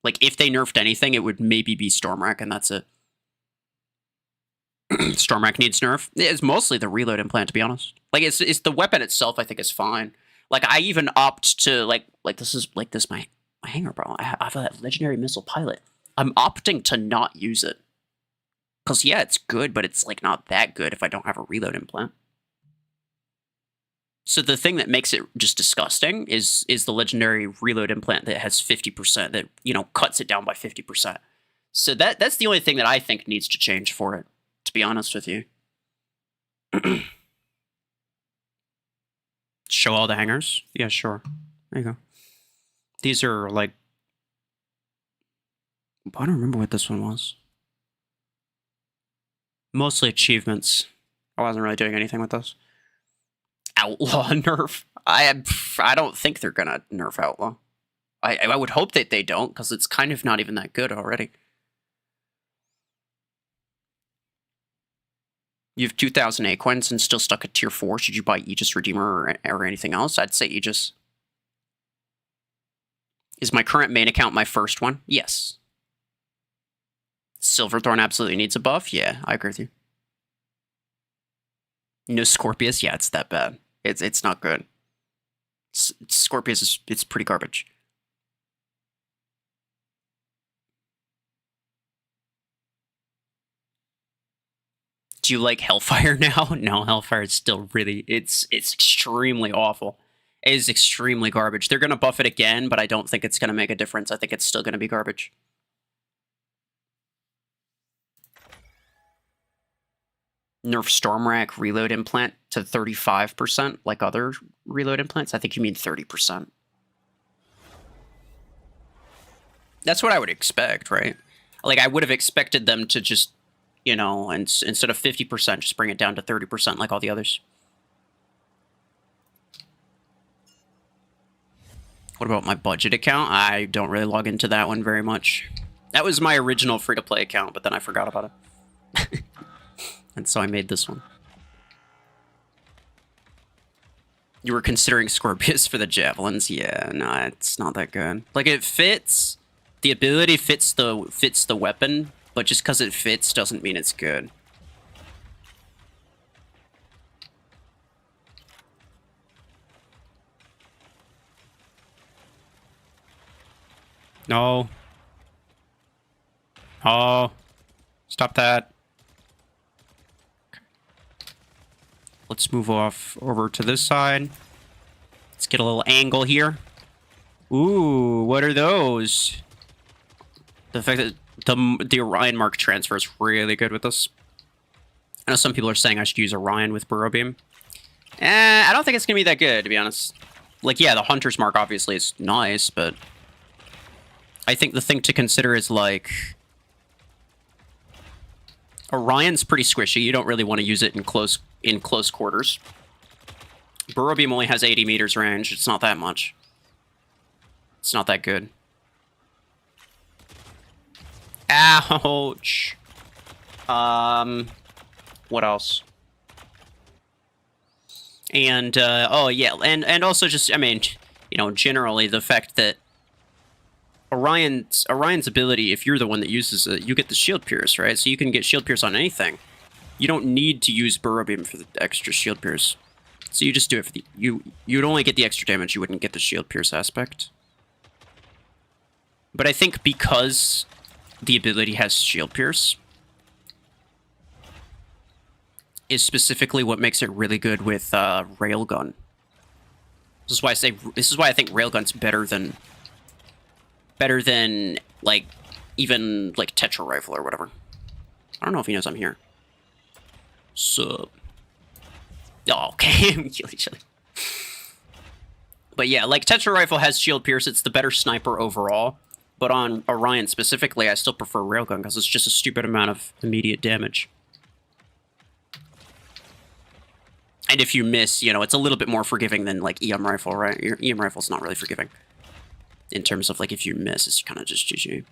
Like, if they nerfed anything, it would maybe be Stormrack, and that's it. Stormrack needs nerf. It's mostly the reload implant, to be honest. Like, it's the weapon itself, I think, is fine. Like, I even opt to, like this my hanger, bro. I have a legendary missile pilot. I'm opting to not use it. Because, yeah, it's good, but it's, like, not that good if I don't have a reload implant. So the thing that makes it just disgusting is the legendary reload implant that has 50%, that, you know, cuts it down by 50%. So that's the only thing that I think needs to change for it, to be honest with you. Show all the hangers? Yeah, sure. There you go. These are, like... I don't remember what this one was. Mostly achievements. I wasn't really doing anything with those. Outlaw nerf. I don't think they're gonna nerf Outlaw. I would hope that they don't, because it's kind of not even that good already. You have 2,000 Acorns and still stuck at tier 4. Should you buy Aegis Redeemer or anything else? I'd say Aegis. Is my current main account my first one? Yes. Silverthorn absolutely needs a buff? Yeah, I agree with you. No Scorpius? Yeah, it's that bad. It's not good. Scorpius it's pretty garbage. Do you like Hellfire now? No, Hellfire is still really it's extremely awful. It is extremely garbage. They're gonna buff it again, but I don't think it's gonna make a difference. I think it's still gonna be garbage. Nerf Stormrack reload implant to 35%, like other reload implants? I think you mean 30%. That's what I would expect, right? Like, I would have expected them to just, you know, and instead of 50%, just bring it down to 30% like all the others. What about my budget account? I don't really log into that one very much. That was my original free-to-play account, but then I forgot about it. And so I made this one. You were considering Scorpius for the javelins? Yeah, no, it's not that good. Like, it fits. The ability fits the weapon, but just because it fits doesn't mean it's good. No. Oh. Stop that. Let's move off over to this side. Let's get a little angle here. Ooh, what are those? The fact that the Orion Mark transfer is really good with this. I know some people are saying I should use Orion with Burrow Beam. I don't think it's going to be that good, to be honest. Like, yeah, the Hunter's Mark obviously is nice, but I think the thing to consider is, like, Orion's pretty squishy. You don't really want to use it in close quarters. Burrow Beam only has 80 meters range. It's not that much. It's not that good. Ouch. What else? And, oh, yeah, and also just, I mean, you know, generally the fact that Orion's ability, if you're the one that uses it, you get the Shield Pierce, right? So you can get Shield Pierce on anything. You don't need to use Burrow Beam for the extra Shield Pierce. So you just do it for the... You'd only get the extra damage, you wouldn't get the Shield Pierce aspect. But I think because the ability has Shield Pierce is specifically what makes it really good with Railgun. This is why I think Railgun's better than like even like Tetra Rifle or whatever. I don't know if he knows I'm here. Sup? Oh, okay. We kill each other. But yeah, like Tetra Rifle has Shield Pierce. It's the better sniper overall. But on Orion specifically, I still prefer Railgun because it's just a stupid amount of immediate damage. And if you miss, you know, it's a little bit more forgiving than like EM Rifle, right? Your EM Rifle's not really forgiving. In terms of like if you miss, it's kind of just GG.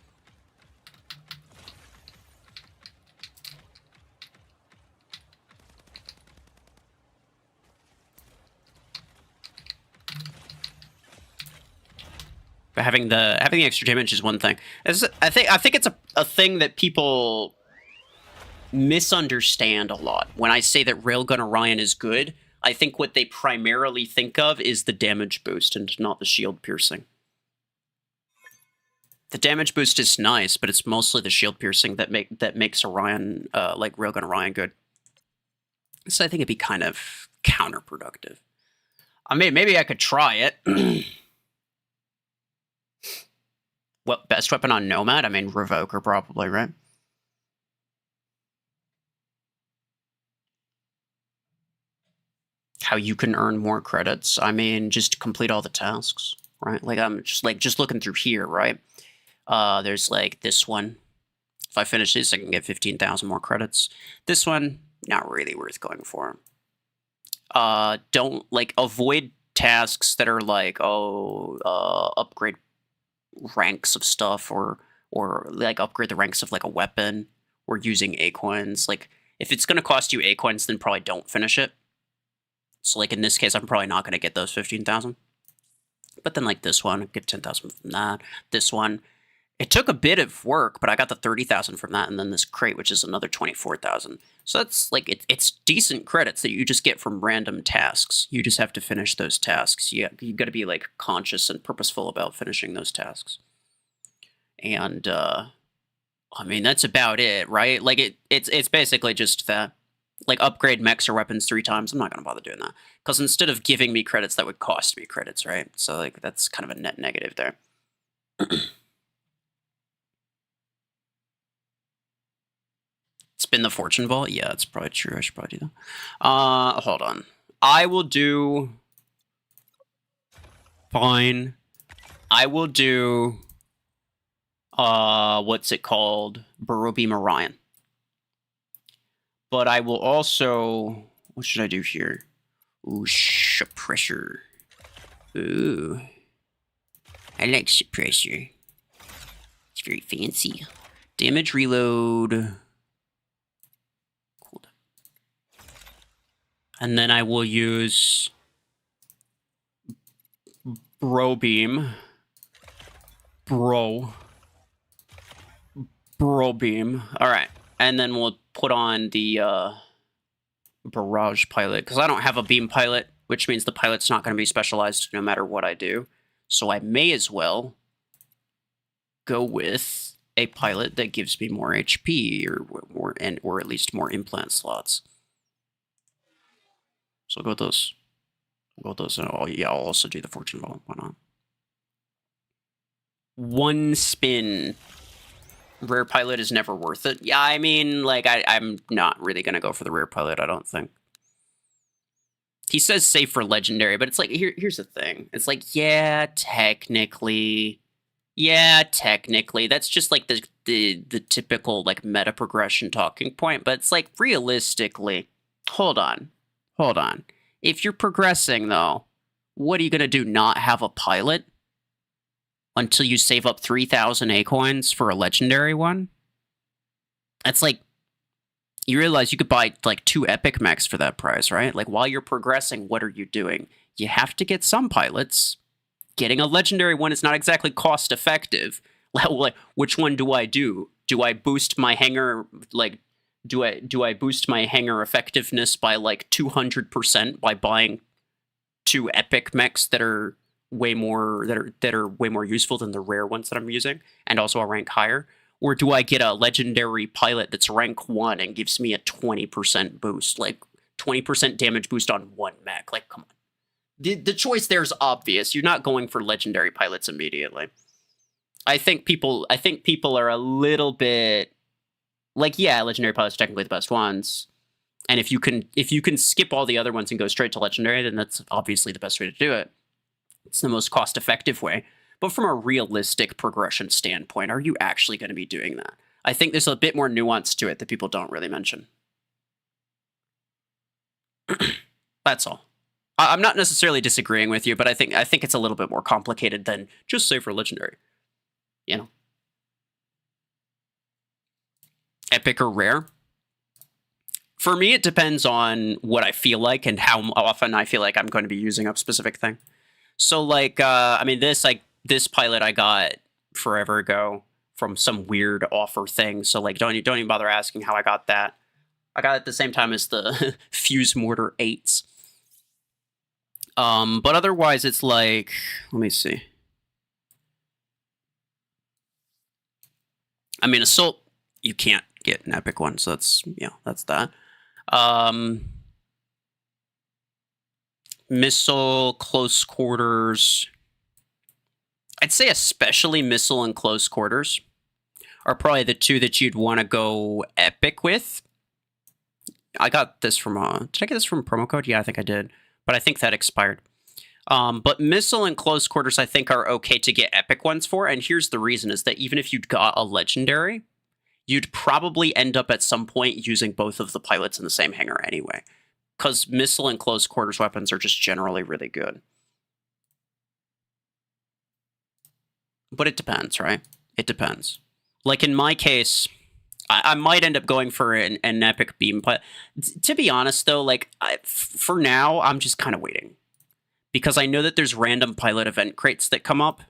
But having the extra damage is one thing. I think it's a thing that people misunderstand a lot. When I say that Railgun Orion is good, I think what they primarily think of is the damage boost and not the shield piercing. The damage boost is nice, but it's mostly the shield piercing that makes Orion like Railgun Orion good. So I think it'd be kind of counterproductive. I mean, maybe I could try it. What, best weapon on Nomad? I mean, Revoker probably, right? How you can earn more credits? I mean, just complete all the tasks, right? Like I'm just looking through here, right? There's like this one. If I finish this, I can get 15,000 more credits. This one, not really worth going for. Don't like avoid tasks that are like, upgrade ranks of stuff or like upgrade the ranks of like a weapon or using Acoins. Like if it's gonna cost you Acoins, then probably don't finish it. So like in this case, I'm probably not gonna get those 15,000. But then like this one, get 10,000 from that. This one, it took a bit of work, but I got the 30,000 from that, and then this crate, which is another 24,000. So that's like it's decent credits that you just get from random tasks. You just have to finish those tasks. You got to be like conscious and purposeful about finishing those tasks. And I mean that's about it, right? Like it's basically just that. Like upgrade mechs or weapons 3 times. I'm not gonna bother doing that because instead of giving me credits, that would cost me credits, right? So like that's kind of a net negative there. Spin the fortune vault. Yeah, it's probably true. I should probably do that. Hold on. I will do. Fine. I will do. What's it called? Burrow Beam Orion. But I will also, what should I do here? Ooh, suppressor. Ooh. I like suppressor. It's very fancy. Damage reload. Cool. And then I will use Bro Beam. Bro Beam. Alright. And then we'll put on the barrage pilot, because I don't have a beam pilot, which means the pilot's not going to be specialized no matter what I do. So I may as well go with a pilot that gives me more HP or at least more implant slots. So I'll go with those. I'll go with those. And I'll also do the fortune vault. Why not? 1 spin. Rare pilot is never worth it. Yeah, I mean, like, I'm not really going to go for the rare pilot, I don't think. He says save for legendary, but it's like, here's the thing. It's like, yeah, technically. That's just like the typical, like, meta progression talking point, but it's like, realistically, hold on. If you're progressing, though, what are you going to do, not have a pilot? Until you save up 3,000 A coins for a legendary one? That's like, you realize you could buy like 2 epic mechs for that price, right? Like while you're progressing, what are you doing? You have to get some pilots. Getting a legendary one is not exactly cost effective. Like, which one do I do? Do I boost my hanger, like, do I boost my hanger effectiveness by like 200% by buying 2 epic mechs that are way more way more useful than the rare ones that I'm using, and also a rank higher? Or do I get a legendary pilot that's rank 1 and gives me a 20% boost, like 20% damage boost on 1 mech? Like, come on. The choice there is obvious. You're not going for legendary pilots immediately. I think people are a little bit like, yeah, legendary pilots are technically the best ones. And if you can skip all the other ones and go straight to legendary, then that's obviously the best way to do it. It's the most cost-effective way. But from a realistic progression standpoint, are you actually going to be doing that? I think there's a bit more nuance to it that people don't really mention. That's all. I'm not necessarily disagreeing with you, but I think it's a little bit more complicated than just save for legendary. You know? Epic or rare? For me, it depends on what I feel like and how often I feel like I'm going to be using a specific thing. So, like, I mean, this pilot I got forever ago from some weird offer thing. So, like, don't even bother asking how I got that. I got it at the same time as the Fuse Mortar 8s. But otherwise, it's like, let me see. I mean, Assault, you can't get an epic one, so that's that. Missile, close quarters. I'd say especially missile and close quarters are probably the 2 that you'd want to go epic with. I got this from did I get this from a promo code? Yeah, I think I did, but I think that expired. But missile and close quarters I think are okay to get epic ones for, and here's the reason, is that even if you'd got a legendary, you'd probably end up at some point using both of the pilots in the same hangar anyway. Because missile and close quarters weapons are just generally really good. But it depends, right? It depends. Like in my case, I might end up going for an epic beam. But to be honest, though, like for now, I'm just kind of waiting. because I know that there's random pilot event crates that come up,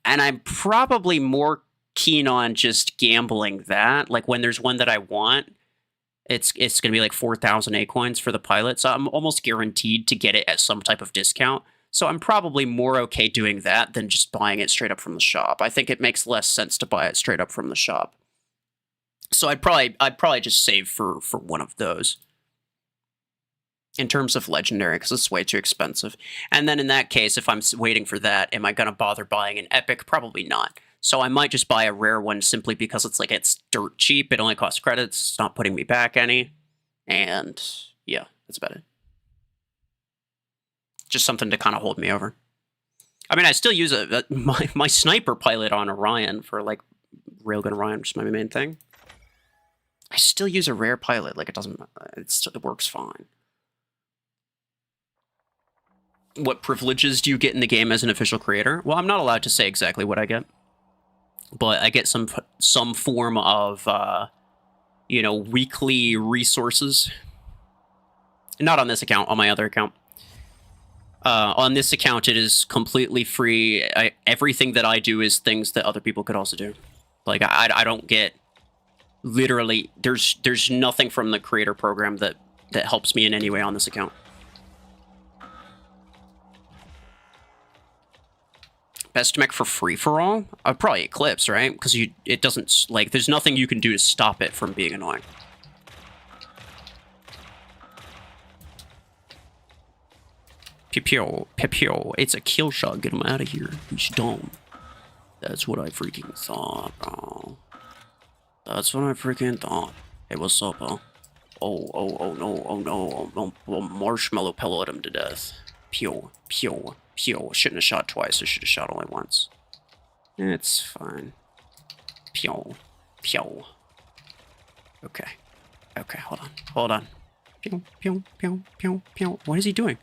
and I'm probably more keen on just gambling that. Like when there's one that I want, it's going to be like 4,000 A coins for the pilot, so I'm almost guaranteed to get it at some type of discount. So I'm probably more okay doing that than just buying it straight up from the shop. I think it makes less sense to buy it straight up from the shop. So I'd probably just save for one of those in terms of legendary, because it's way too expensive. And then in that case, if I'm waiting for that, am I going to bother buying an epic? Probably not. So I might just buy a rare one simply because it's dirt cheap. It only costs credits. It's not putting me back any. And yeah, that's about it. Just something to kind of hold me over. I mean, I still use my sniper pilot on Orion for like Railgun Orion, which is my main thing. I still use a rare pilot. Like it works fine. What privileges do you get in the game as an official creator? Well, I'm not allowed to say exactly what I get, but I get some form of weekly resources. Not on this account, on my other account. On this account, it is completely free. Everything that I do is things that other people could also do. Like, I don't get... Literally, there's nothing from the creator program that helps me in any way on this account. Best mech for free-for-all? Probably Eclipse, right? Because it doesn't... Like, there's nothing you can do to stop it from being annoying. Pepio, it's a kill shot. Get him out of here. He's dumb. That's what I freaking thought, bro. That's what I freaking thought. Hey, what's up, bro? Oh no. Marshmallow pellet him to death. Pew. Shouldn't have shot twice. I should have shot only once. It's fine. Pew. Okay, hold on. Pew. What is he doing?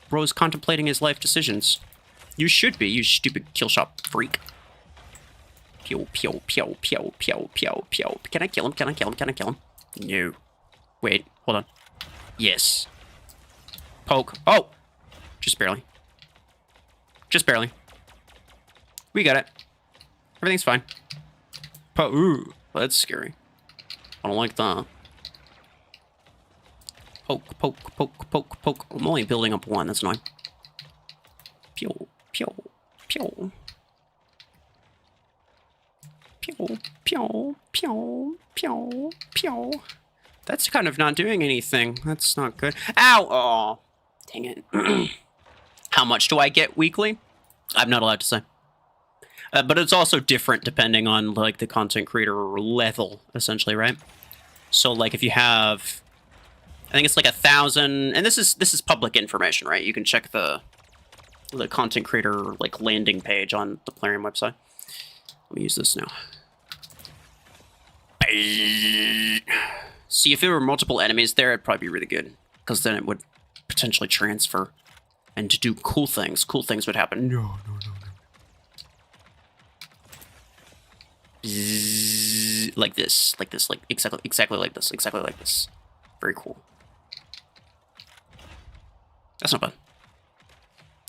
Bro's contemplating his life decisions. You should be, you stupid killshot freak. Pew. Can I kill him? No. Wait, hold on. Yes. Poke. Oh! Just barely. We got it. Everything's fine. Ooh, that's scary. I don't like that. Poke. I'm only building up one, that's annoying. Pew. That's kind of not doing anything. That's not good. Ow! Oh, dang it. How much do I get weekly? I'm not allowed to say. But it's also different depending on, like, the content creator level, essentially, right? So, like, if you have... I think it's like 1,000... And this is public information, right? You can check the content creator, like, landing page on the Plarium website. Let me use this now. See, if there were multiple enemies there, it'd probably be really good. Because then it would potentially transfer. And to do cool things. Cool things would happen. No. Like this, like exactly like this. Very cool. That's not bad.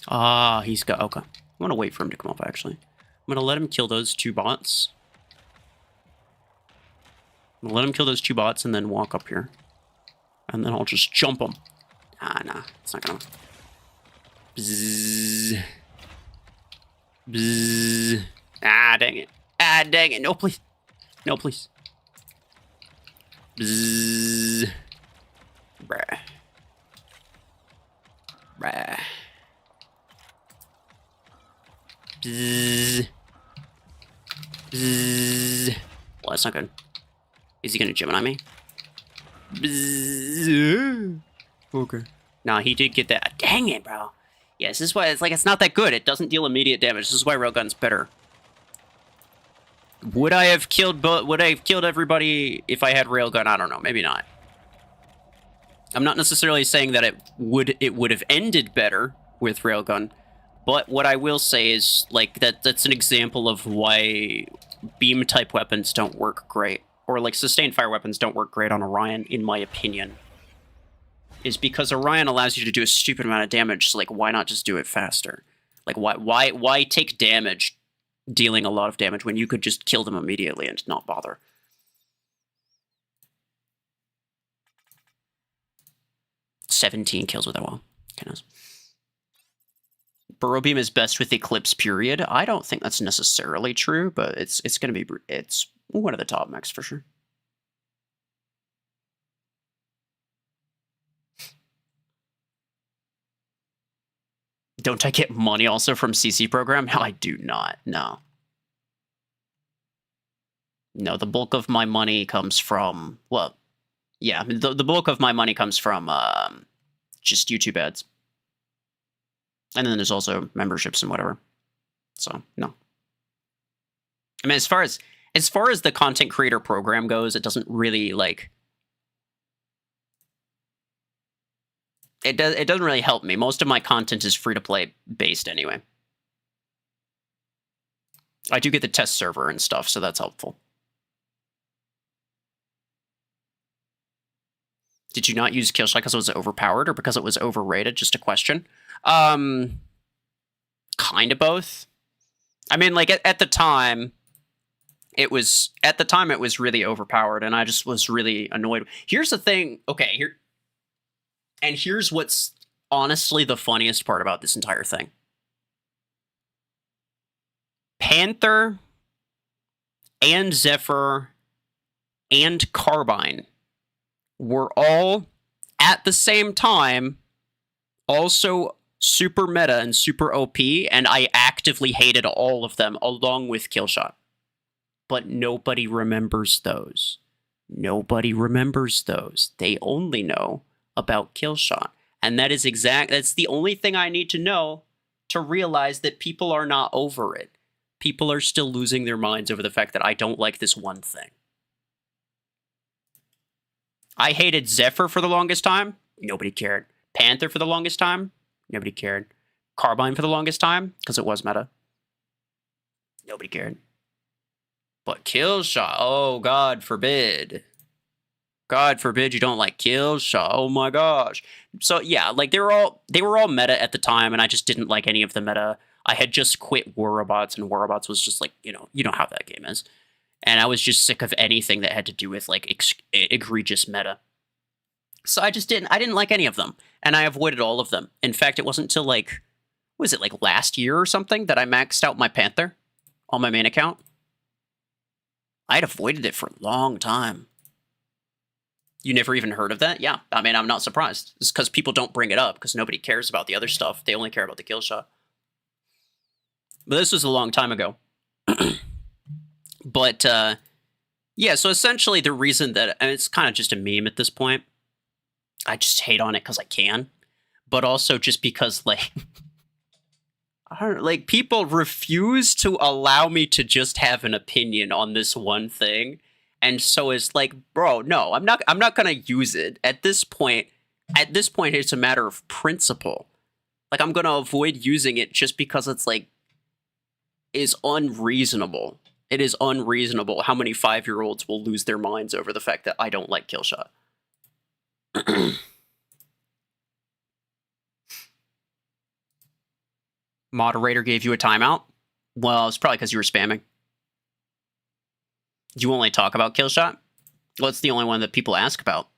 Ah, he's got... Okay. I'm gonna wait for him to come up, actually. I'm gonna let him kill those two bots. I'm gonna let him kill those two bots and then walk up here. And then I'll just jump him. Nah, it's not gonna... Bzzz. Ah, dang it. No, please. Bzzz. Bruh. Bzzz. Well, that's not good. Is he gonna Gemini me? Bzzz. Okay. Nah, he did get that. Dang it, bro. Yeah, this is why it's not that good. It doesn't deal immediate damage. This is why Railgun's better. Would I have killed everybody if I had Railgun? I don't know. Maybe not. I'm not necessarily saying that it would have ended better with Railgun, but what I will say is, like, that's an example of why beam type weapons don't work great, or like sustained fire weapons don't work great on Orion, in my opinion. is because Orion allows you to do a stupid amount of damage, so, like, why not just do it faster? Like, why take damage, dealing a lot of damage, when you could just kill them immediately and not bother? "17 kills with that wall." Goodness. Burrow Beam is best with Eclipse, period. I don't think that's necessarily true, but it's going to be... It's one of the top mechs for sure. Don't I get money also from CC program? No, I do not. No. No, the bulk of my money comes from... Well, yeah, the bulk of my money comes from just YouTube ads. And then there's also memberships and whatever. So, no. I mean, as far as the content creator program goes, it doesn't really, like... It doesn't really help me. Most of my content is free-to-play based anyway. I do get the test server and stuff, so that's helpful. Did you not use Killshot because it was overpowered or because it was overrated? Just a question. Kind of both. I mean, like, at the time, it was really overpowered, and I just was really annoyed. Here's the thing. Okay, here's what's honestly the funniest part about this entire thing. Panther and Zephyr and Carbine were all, at the same time, also super meta and super OP, and I actively hated all of them, along with Killshot. But nobody remembers those. Nobody remembers those. They only know about Killshot. And that's the only thing I need to know to realize that people are not over it. People are still losing their minds over the fact that I don't like this one thing. I hated Zephyr for the longest time. Nobody cared. Panther for the longest time. Nobody cared. Carbine for the longest time, because it was meta. Nobody cared. But Killshot, oh, God forbid. God forbid you don't like Killshot. Oh my gosh. So yeah, like they were all meta at the time, and I just didn't like any of the meta. I had just quit War Robots, and War Robots was just like, you know how that game is. And I was just sick of anything that had to do with like egregious meta. So I didn't like any of them, and I avoided all of them. In fact, it wasn't until like, was it like last year or something that I maxed out my Panther on my main account? I'd avoided it for a long time. You never even heard of that? Yeah, I mean, I'm not surprised. It's because people don't bring it up, because nobody cares about the other stuff. They only care about the Killshot. But this was a long time ago. But, yeah, so essentially the reason that, and it's kind of just a meme at this point, I just hate on it because I can, but also just because, like, I don't know, like, people refuse to allow me to just have an opinion on this one thing. And so it's like, bro, no, I'm not gonna use it. At this point, it's a matter of principle. Like, I'm gonna avoid using it just because it's like, is unreasonable. It is unreasonable how many 5-year-olds will lose their minds over the fact that I don't like Killshot. Moderator gave you a timeout? Well, it's probably because you were spamming. You only talk about Killshot? Well, it's the only one that people ask about.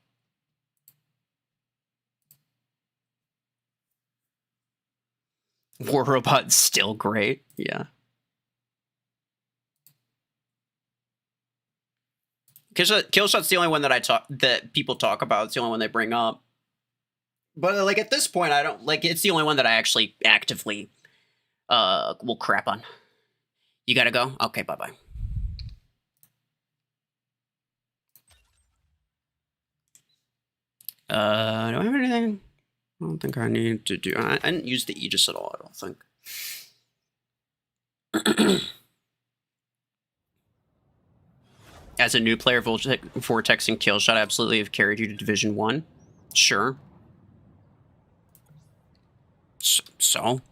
War Robot's still great, yeah. Killshot's the only one that people talk about. It's the only one they bring up. But like at this point, I don't like. It's the only one that I actually actively will crap on. You gotta go? Okay, bye bye. Do I have anything? I don't think I need to do. I didn't use the Aegis at all. I don't think. As a new player, Vortex and Killshot absolutely have carried you to Division 1. Sure. So?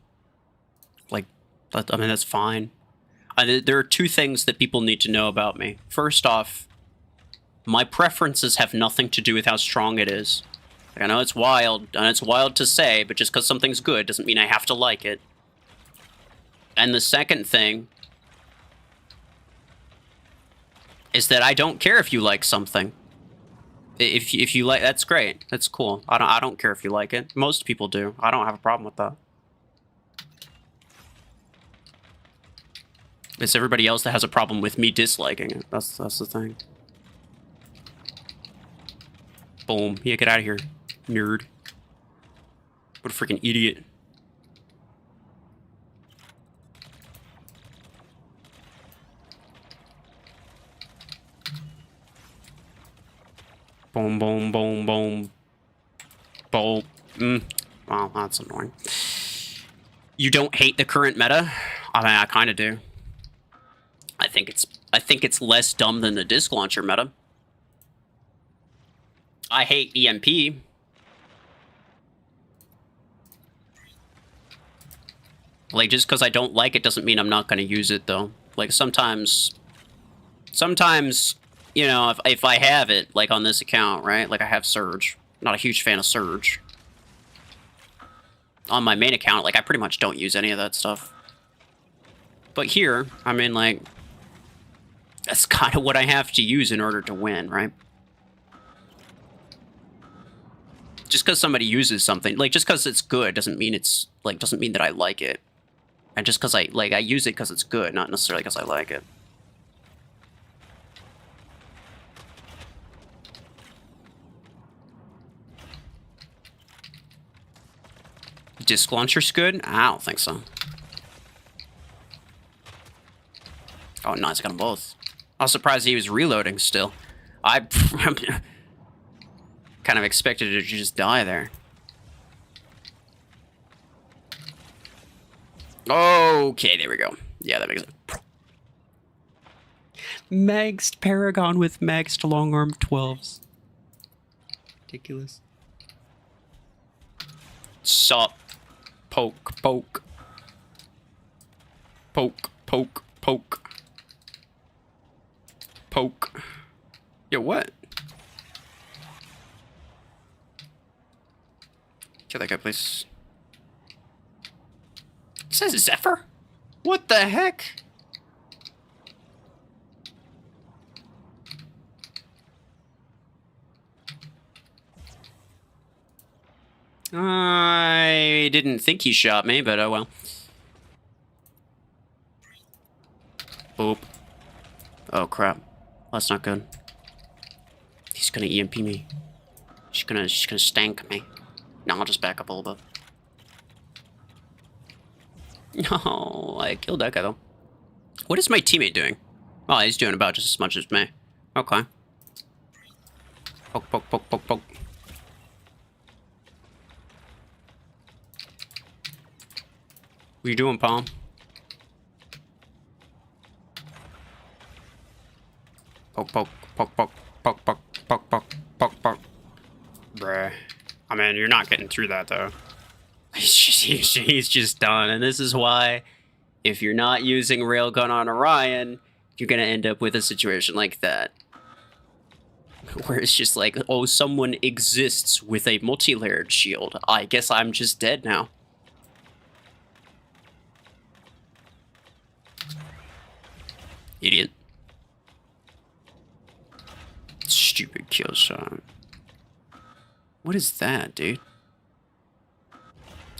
Like, I mean, that's fine. There are two things that people need to know about me. First off, my preferences have nothing to do with how strong it is. I know it's wild, and it's wild to say, but just because something's good doesn't mean I have to like it. And the second thing is that I don't care if you like something. If you like, that's great. That's cool. I don't care if you like it. Most people do. I don't have a problem with that. It's everybody else that has a problem with me disliking it. That's the thing. Boom. Yeah, get out of here, nerd. What a freaking idiot. Boom, boom, boom, boom. Boom. Wow, that's annoying. You don't hate the current meta? I mean, I kind of do. I think it's less dumb than the disc launcher meta. I hate EMP. Like, just because I don't like it doesn't mean I'm not going to use it, though. Like, sometimes, you know, if I have it, like on this account, right? Like, I have Surge. Not a huge fan of Surge. On my main account, like, I pretty much don't use any of that stuff. But here, I mean, like, that's kind of what I have to use in order to win, right? Just because somebody uses something, like, just because it's good doesn't mean it's, like, doesn't mean that I like it. And just because I use it because it's good, not necessarily because I like it. Disc launcher's good? I don't think so. Oh, nice, I got them both. I was surprised he was reloading still. I kind of expected it to just die there. Okay, there we go. Yeah, that makes it. Maxed Paragon with maxed long arm 12s. Ridiculous. Sup. Poke, poke. Poke, poke, poke. Poke. Yo, what? Kill that guy, please. It says Zephyr? What the heck? I didn't think he shot me, but oh well. Boop. Oh crap. That's not good. He's gonna EMP me. She's gonna stank me. No, I'll just back up a little bit. No, I killed that guy though. What is my teammate doing? Oh, he's doing about just as much as me. Okay. Poke, poke, poke, poke, poke. What are you doing, Palm? Poke, poke, poke, poke, poke, poke, poke, poke, poke, poke. Bruh. I mean, you're not getting through that, though. He's just done. And this is why, if you're not using Railgun on Orion, you're going to end up with a situation like that. Where it's just like, oh, someone exists with a multi-layered shield. I guess I'm just dead now. Idiot. Stupid kill shot. What is that, dude?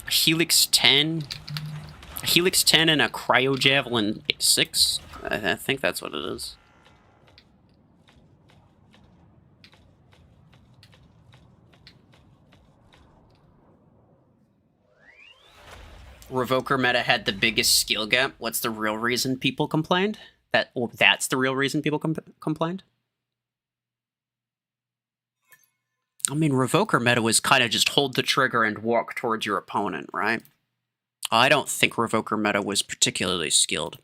A Helix 10? A Helix 10 and a Cryo Javelin 6? I think that's what it is. Revoker meta had the biggest skill gap. What's the real reason people complained? That's the real reason people complained? I mean, Revoker meta was kind of just hold the trigger and walk towards your opponent, right? I don't think Revoker meta was particularly skilled.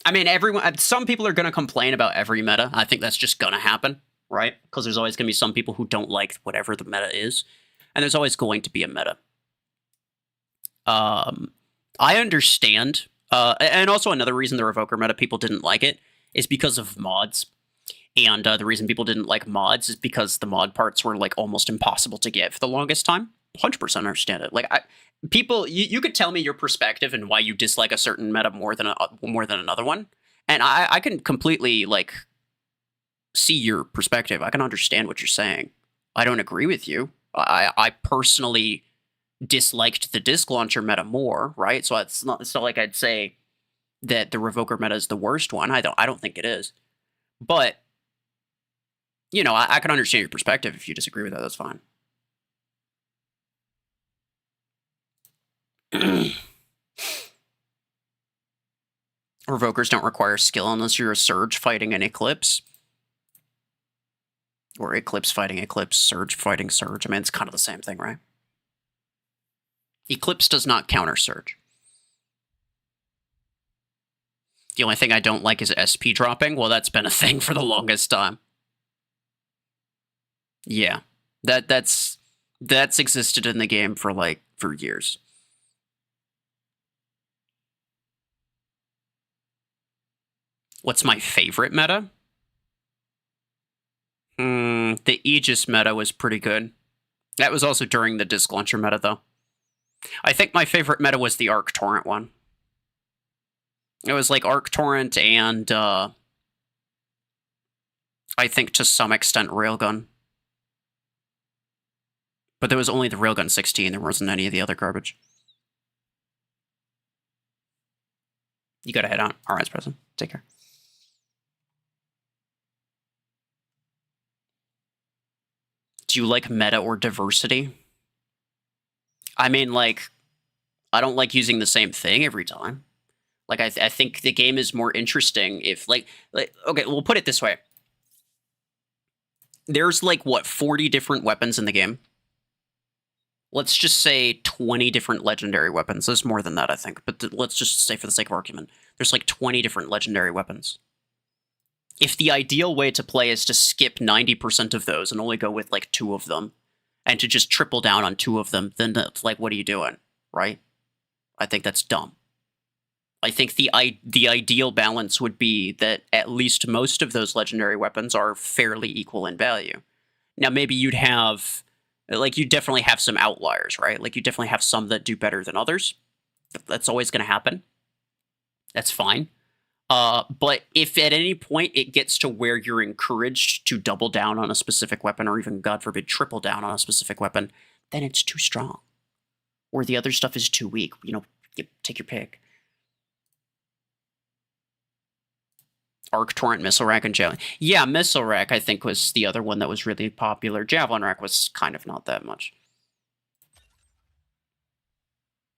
I mean, some people are going to complain about every meta. I think that's just going to happen, right? Because there's always going to be some people who don't like whatever the meta is. And there's always going to be a meta. I understand. And also another reason the Revoker meta people didn't like it is because of mods. And the reason people didn't like mods is because the mod parts were like almost impossible to get for the longest time. 100% understand it. Like people, you could tell me your perspective and why you dislike a certain meta more than another one, and I can completely like see your perspective. I can understand what you're saying. I don't agree with you. I personally disliked the disc launcher meta more, right? So it's not like I'd say that the Revoker meta is the worst one. I don't think it is. But you know, I can understand your perspective. If you disagree with that, that's fine. Revokers don't require skill unless you're a Surge fighting an Eclipse. Or Eclipse fighting Eclipse, Surge fighting Surge. I mean, it's kind of the same thing, right? Eclipse does not counter Surge. The only thing I don't like is SP dropping. Well, that's been a thing for the longest time. Yeah. That's existed in the game for years. What's my favorite meta? The Aegis meta was pretty good. That was also during the disc launcher meta, though. I think my favorite meta was the Arc Torrent one. It was like Arc Torrent and, I think to some extent Railgun. But there was only the Railgun 16, there wasn't any of the other garbage. You gotta head out. Alright, President. Take care. Do you like meta or diversity? I mean, like, I don't like using the same thing every time. Like, I think the game is more interesting if, like, okay, we'll put it this way. There's, like, what, 40 different weapons in the game? Let's just say 20 different legendary weapons. There's more than that, I think, but let's just say for the sake of argument, there's, like, 20 different legendary weapons. If the ideal way to play is to skip 90% of those and only go with, like, 2 of them, and to just triple down on 2 of them, then it's like, what are you doing, right? I think that's dumb. I think the ideal balance would be that at least most of those legendary weapons are fairly equal in value. Now, maybe you'd have, like, you definitely have some outliers, right? Like, you definitely have some that do better than others. That's always going to happen. That's fine. But if at any point it gets to where you're encouraged to double down on a specific weapon, or even, God forbid, triple down on a specific weapon, then it's too strong. Or the other stuff is too weak. You know, take your pick. Arc Torrent, Missile Rack, and Javelin. Yeah, Missile Rack, I think, was the other one that was really popular. Javelin Rack was kind of not that much.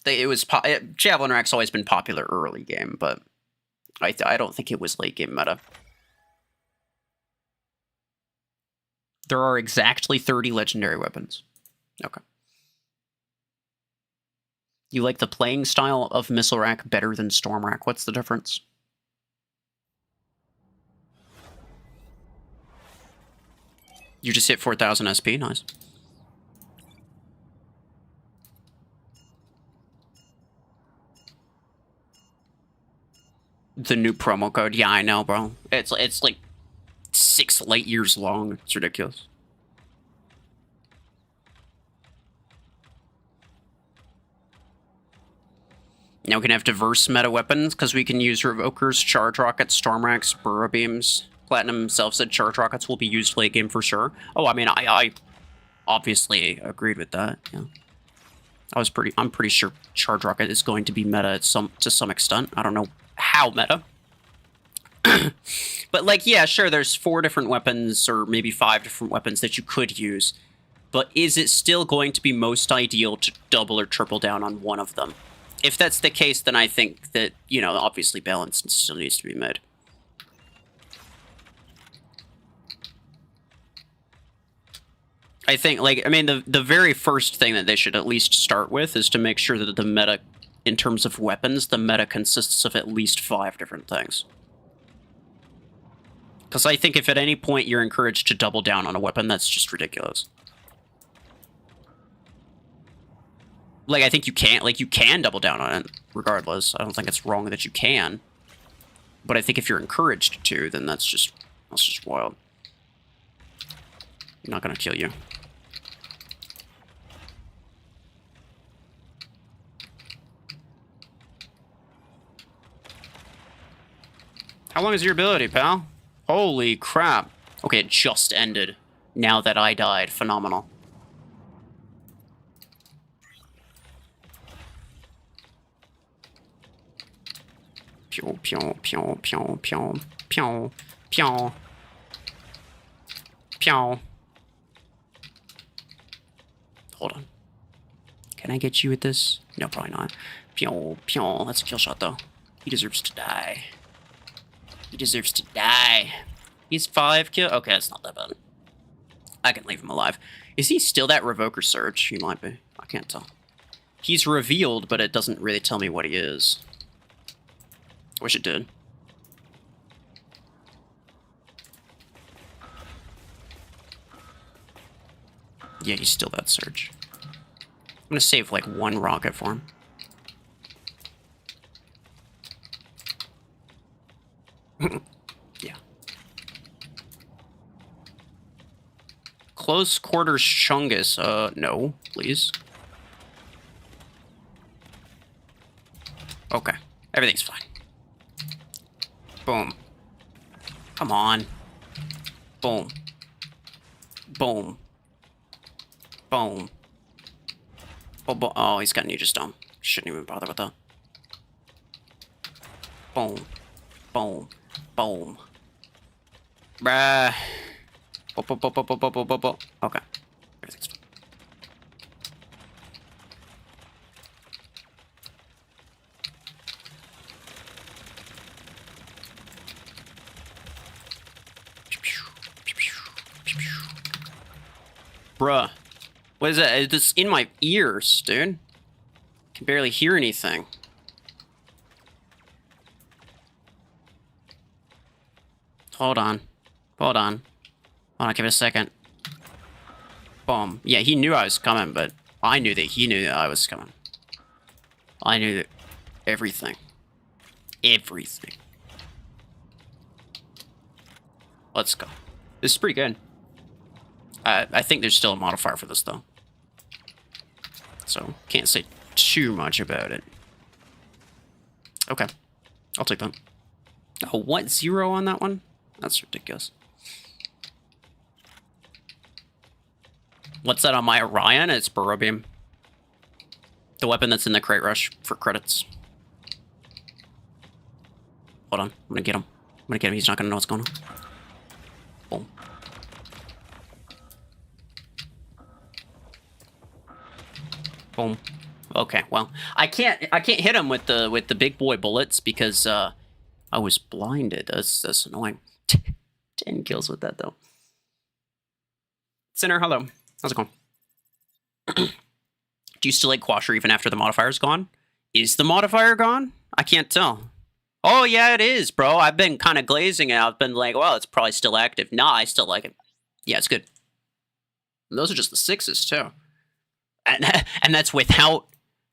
Javelin Rack's always been popular early game, but I don't think it was late game meta. There are exactly 30 legendary weapons. Okay. You like the playing style of Missile Rack better than Storm Rack? What's the difference? You just hit 4,000 SP, nice. The new promo code, yeah, I know, bro. It's like 6 light years long. It's ridiculous. Now we can have diverse meta weapons because we can use Revokers, Charge Rockets, Storm Racks, Burrow Beams. Platinum himself said Charge Rockets will be used late game for sure. Oh, I mean, I obviously agreed with that. Yeah, I'm pretty sure Charge Rocket is going to be meta to some extent. I don't know how meta. But, like, yeah, sure, there's 4 different weapons, or maybe 5 different weapons that you could use. But is it still going to be most ideal to double or triple down on one of them? If that's the case, then I think that, you know, obviously balance still needs to be made. I think, like, I mean, the very first thing that they should at least start with is to make sure that the meta, in terms of weapons, the meta consists of at least 5 different things. Because I think if at any point you're encouraged to double down on a weapon, that's just ridiculous. Like, I think you can double down on it, regardless. I don't think it's wrong that you can. But I think if you're encouraged to, then that's just wild. I'm not gonna kill you. How long is your ability, pal? Holy crap. Okay, it just ended. Now that I died. Phenomenal. Pew, pew, pew, pew, pew, pew, pew. Pew. Hold on. Can I get you with this? No, probably not. Pew, pew. That's a kill shot, though. He deserves to die. He deserves to die. He's 5 kill. Okay, that's not that bad. I can leave him alive. Is he still that Revoker Surge? He might be. I can't tell. He's revealed, but it doesn't really tell me what he is. Wish it did. Yeah, he's still that Surge. I'm gonna save like 1 rocket for him. Yeah. Close quarters Chungus. No, please. Okay. Everything's fine. Boom. Come on. Boom. Boom. Boom. Oh, he's got Ninja Stone. Shouldn't even bother with that. Boom. Boom. Boom. Bruh. Okay. Everything's fine. Bruh. What is that? It's in my ears, dude. Can barely hear anything. Hold on. Hold on. Hold on, give it a second. Boom. Yeah, he knew I was coming, but I knew that he knew that I was coming. I knew that everything. Everything. Let's go. This is pretty good. I think there's still a modifier for this, though. So, can't say too much about it. Okay. I'll take that. Oh, what? 0 on that one? That's ridiculous. What's that on my Orion? It's Burrow Beam. The weapon that's in the crate rush for credits. Hold on. I'm gonna get him. I'm gonna get him. He's not gonna know what's going on. Boom. Boom. Okay, well, I can't hit him with the big boy bullets because I was blinded. That's annoying. 10 kills with that though. Sinner, hello. How's it going? Do you still like Quasher even after the modifier's gone? Is the modifier gone? I can't tell. Oh yeah, it is, bro. I've been kind of glazing it. I've been like, well, it's probably still active. Nah, I still like it. Yeah, it's good. And those are just the 6s too. And that's without,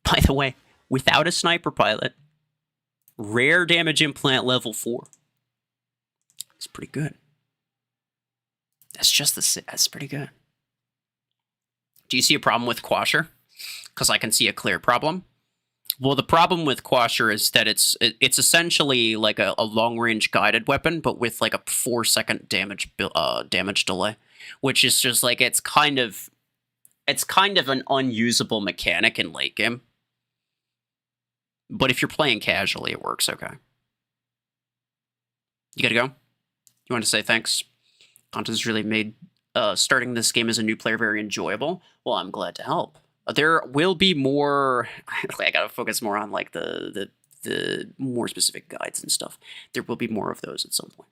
by the way, without a sniper pilot. Rare damage implant level 4. It's pretty good. That's just the, that's pretty good. Do you see a problem with Quasher? Because I can see a clear problem. Well, the problem with Quasher is that it's essentially like a long-range guided weapon, but with like a 4-second damage delay, which is just like it's kind of an unusable mechanic in late game. But if you're playing casually, it works okay. You gotta go? You want to say thanks? Content's really made starting this game as a new player very enjoyable. Well, I'm glad to help. There will be more. I gotta focus more on like the more specific guides and stuff. There will be more of those at some point.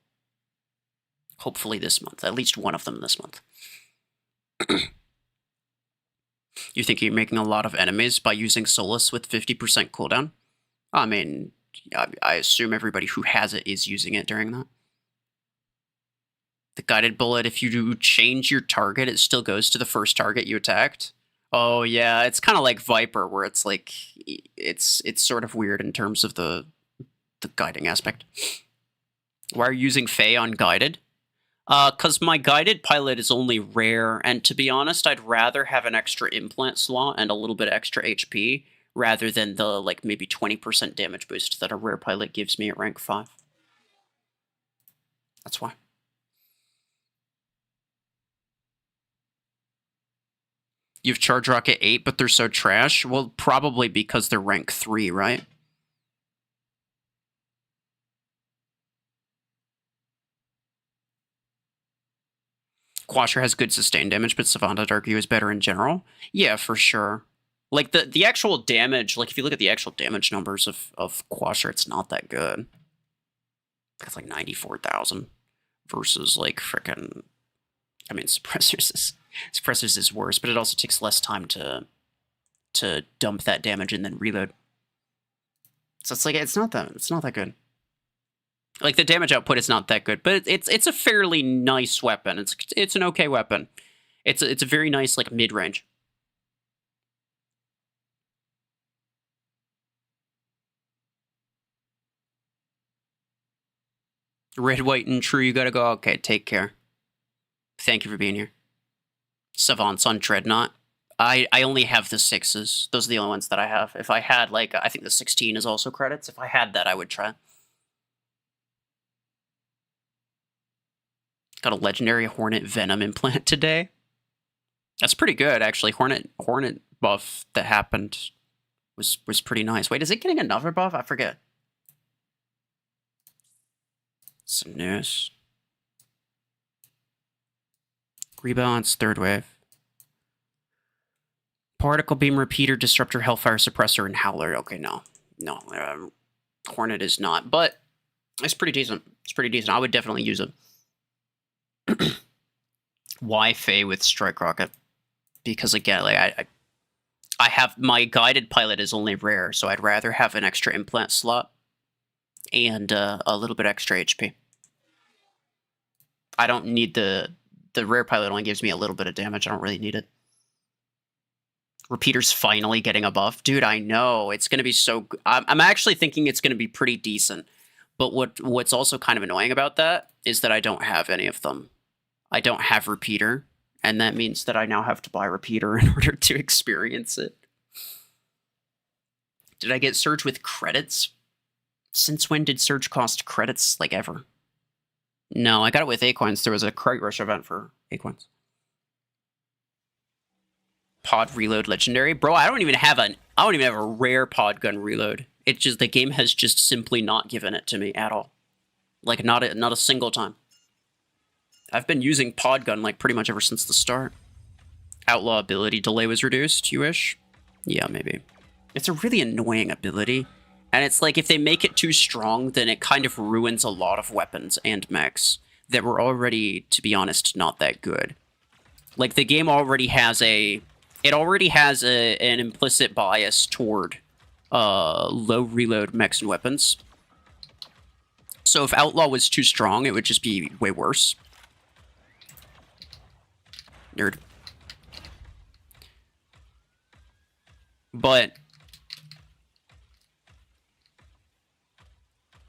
Hopefully this month. At least one of them this month. You think you're making a lot of enemies by using Solus with 50% cooldown? I mean, I assume everybody who has it is using it during that. The guided bullet, if you do change your target, it still goes to the first target you attacked. Oh yeah, it's kind of like Viper, where it's like it's sort of weird in terms of the guiding aspect. Why are you using Fae on guided? Because my guided pilot is only rare, and to be honest, I'd rather have an extra implant slot and a little bit extra HP rather than the, like, maybe 20% damage boost that a rare pilot gives me at rank 5. That's why. You've Charge Rocket 8, but they're so trash? Well, probably because they're rank 3, right? Quasher has good sustained damage, but Savant, I'd argue, is better in general. Yeah, for sure. Like, the actual damage, like, if you look at the actual damage numbers of Quasher, it's not that good. It's like 94,000 versus, like, frickin'... I mean, Suppressors is worse, but it also takes less time to dump that damage and then reload. So it's like, it's not that good. Like, the damage output is not that good, but it's a fairly nice weapon. It's an okay weapon. It's a very nice, like, mid-range. Red, white, and true, you gotta go. Okay, take care. Thank you for being here. Savants on Dreadnought. I only have the 6s. Those are the only ones that I have. If I had, like, I think the 16 is also credits. If I had that, I would try. Got a legendary Hornet Venom implant today. That's pretty good, actually. Hornet buff that happened was pretty nice. Wait, is it getting another buff? I forget. Some news. Rebalance, third wave. Particle Beam, Repeater, Disruptor, Hellfire, Suppressor, and Howler. Okay, no. Hornet is not, but it's pretty decent. It's pretty decent. I would definitely use it. Why Faye with Strike Rocket? Because, again, like, I have... My guided pilot is only rare, so I'd rather have an extra implant slot and a little bit extra HP. I don't need the rare pilot only gives me a little bit of damage. I don't really need it. Repeater's finally getting a buff. Dude, I know. It's going to be so... I'm actually thinking it's going to be pretty decent. But what's also kind of annoying about that is that I don't have any of them. I don't have Repeater, and that means that I now have to buy Repeater in order to experience it. Did I get Surge with credits? Since when did Surge cost credits, like, ever? No, I got it with Acorns. There was a Crate Rush event for Acorns. Pod reload legendary. Bro, I don't even have a rare pod gun reload. It's just the game has just simply not given it to me at all. Like, not a single time. I've been using pod gun like pretty much ever since the start. Outlaw ability delay was reduced, you wish? Yeah, maybe. It's a really annoying ability. And it's like, if they make it too strong, then it kind of ruins a lot of weapons and mechs that were already, to be honest, not that good. Like, the game already has an implicit bias toward low reload mechs and weapons. So if Outlaw was too strong, it would just be way worse. Nerd. But...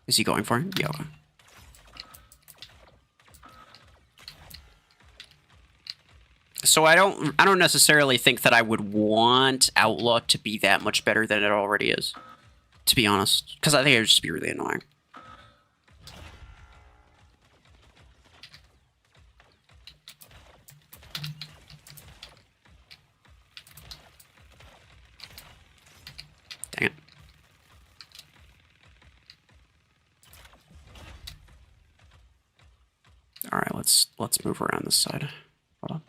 Is he going for it? Yeah, okay. So I don't necessarily think that I would want Outlaw to be that much better than it already is, to be honest, because I think it would just be really annoying. Dang it. All right, let's move around this side. Hold on.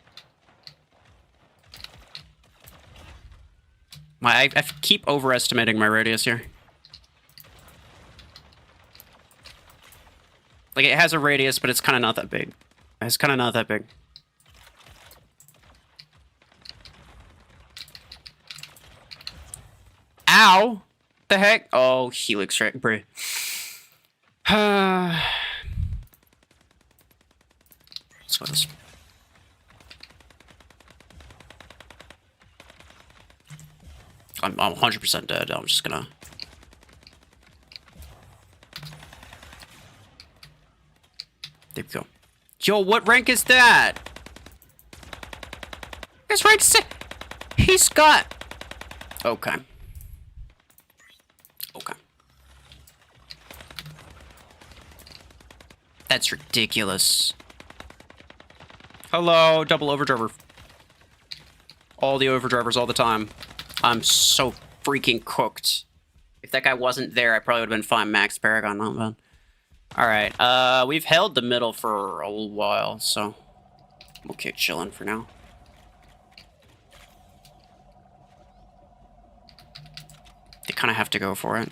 I keep overestimating my radius here. Like, it has a radius, but it's kind of not that big. It's kind of not that big. Ow! The heck? Oh, Helix right, bruh. Let's go this. I'm 100% dead. I'm just gonna... There we go. Yo, what rank is that? His rank 6. He's got... Okay. Okay. That's ridiculous. Hello, double overdriver. All the overdrivers all the time. I'm so freaking cooked. If that guy wasn't there, I probably would have been fine. Max Paragon, not bad. Alright, we've held the middle for a little while, so we'll keep chilling for now. They kind of have to go for it.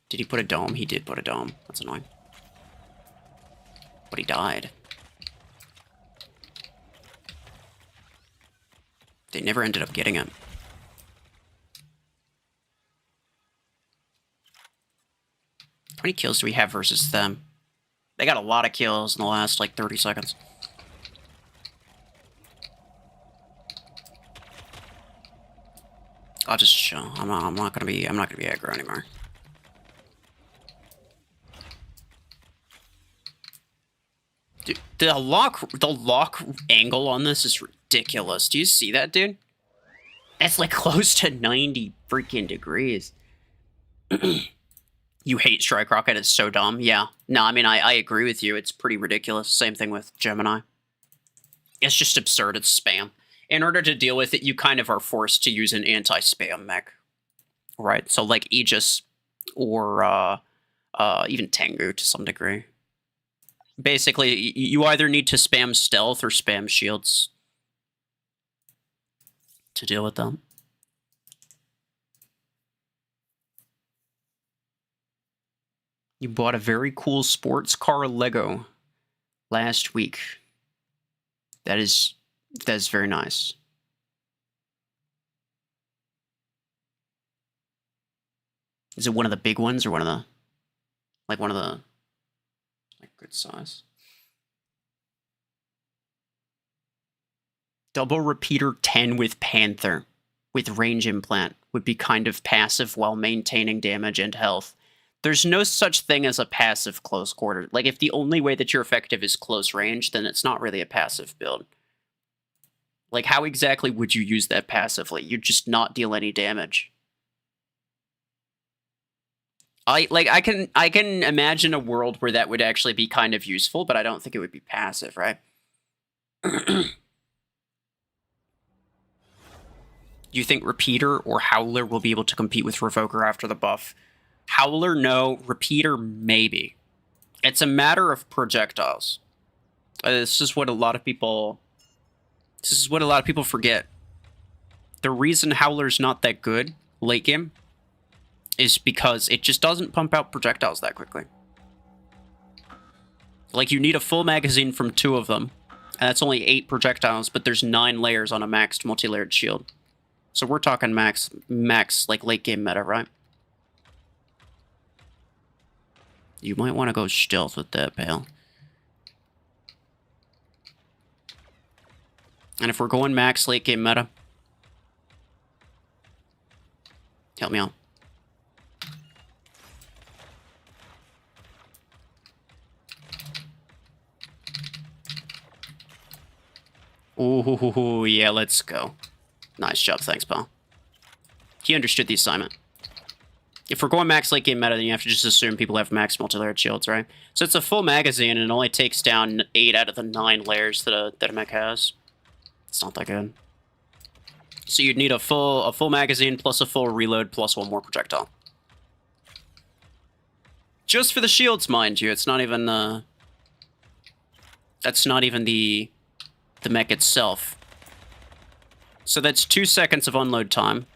Did he put a dome? He did put a dome. That's annoying. But he died. They never ended up getting him. How many kills do we have versus them? They got a lot of kills in the last, like, 30 seconds. I'll just chill. I'm not gonna be aggro anymore. Dude, the lock angle on this is ridiculous. Do you see that, dude? That's like close to 90 freaking degrees. You hate Strike Rocket, it's so dumb. Yeah. No, I mean, I agree with you. It's pretty ridiculous. Same thing with Gemini. It's just absurd. It's spam. In order to deal with it, you kind of are forced to use an anti-spam mech. Right? So like Aegis or even Tengu to some degree. Basically, you either need to spam stealth or spam shields to deal with them. You bought a very cool sports car Lego last week. That is very nice. Is it one of the big ones or one of the like good size? Double repeater 10 with Panther with range implant would be kind of passive while maintaining damage and health. There's no such thing as a passive close quarter. Like, if the only way that you're effective is close range, then it's not really a passive build. Like, how exactly would you use that passively? You'd just not deal any damage. I can imagine a world where that would actually be kind of useful, but I don't think it would be passive, right? You think Repeater or Howler will be able to compete with Revoker after the buff? Howler, no. Repeater, maybe. It's a matter of projectiles. This is what a lot of people forget. The reason Howler's not that good late game is because it just doesn't pump out projectiles that quickly. Like, you need a full magazine from 2 of them, and that's only 8 projectiles, but there's 9 layers on a maxed multi-layered shield. So we're talking max, like, late game meta, right? You might want to go stealth with that, pal. And if we're going max late game meta, help me out. Ooh, yeah, let's go. Nice job, thanks, pal. He understood the assignment. If we're going max late game meta, then you have to just assume people have max multi-layered shields, right? So it's a full magazine, and it only takes down 8 out of the 9 layers that a mech has. It's not that good. So you'd need a full magazine plus a full reload plus 1 more projectile. Just for the shields, mind you. It's not even that's not even the mech itself. So that's 2 seconds of unload time.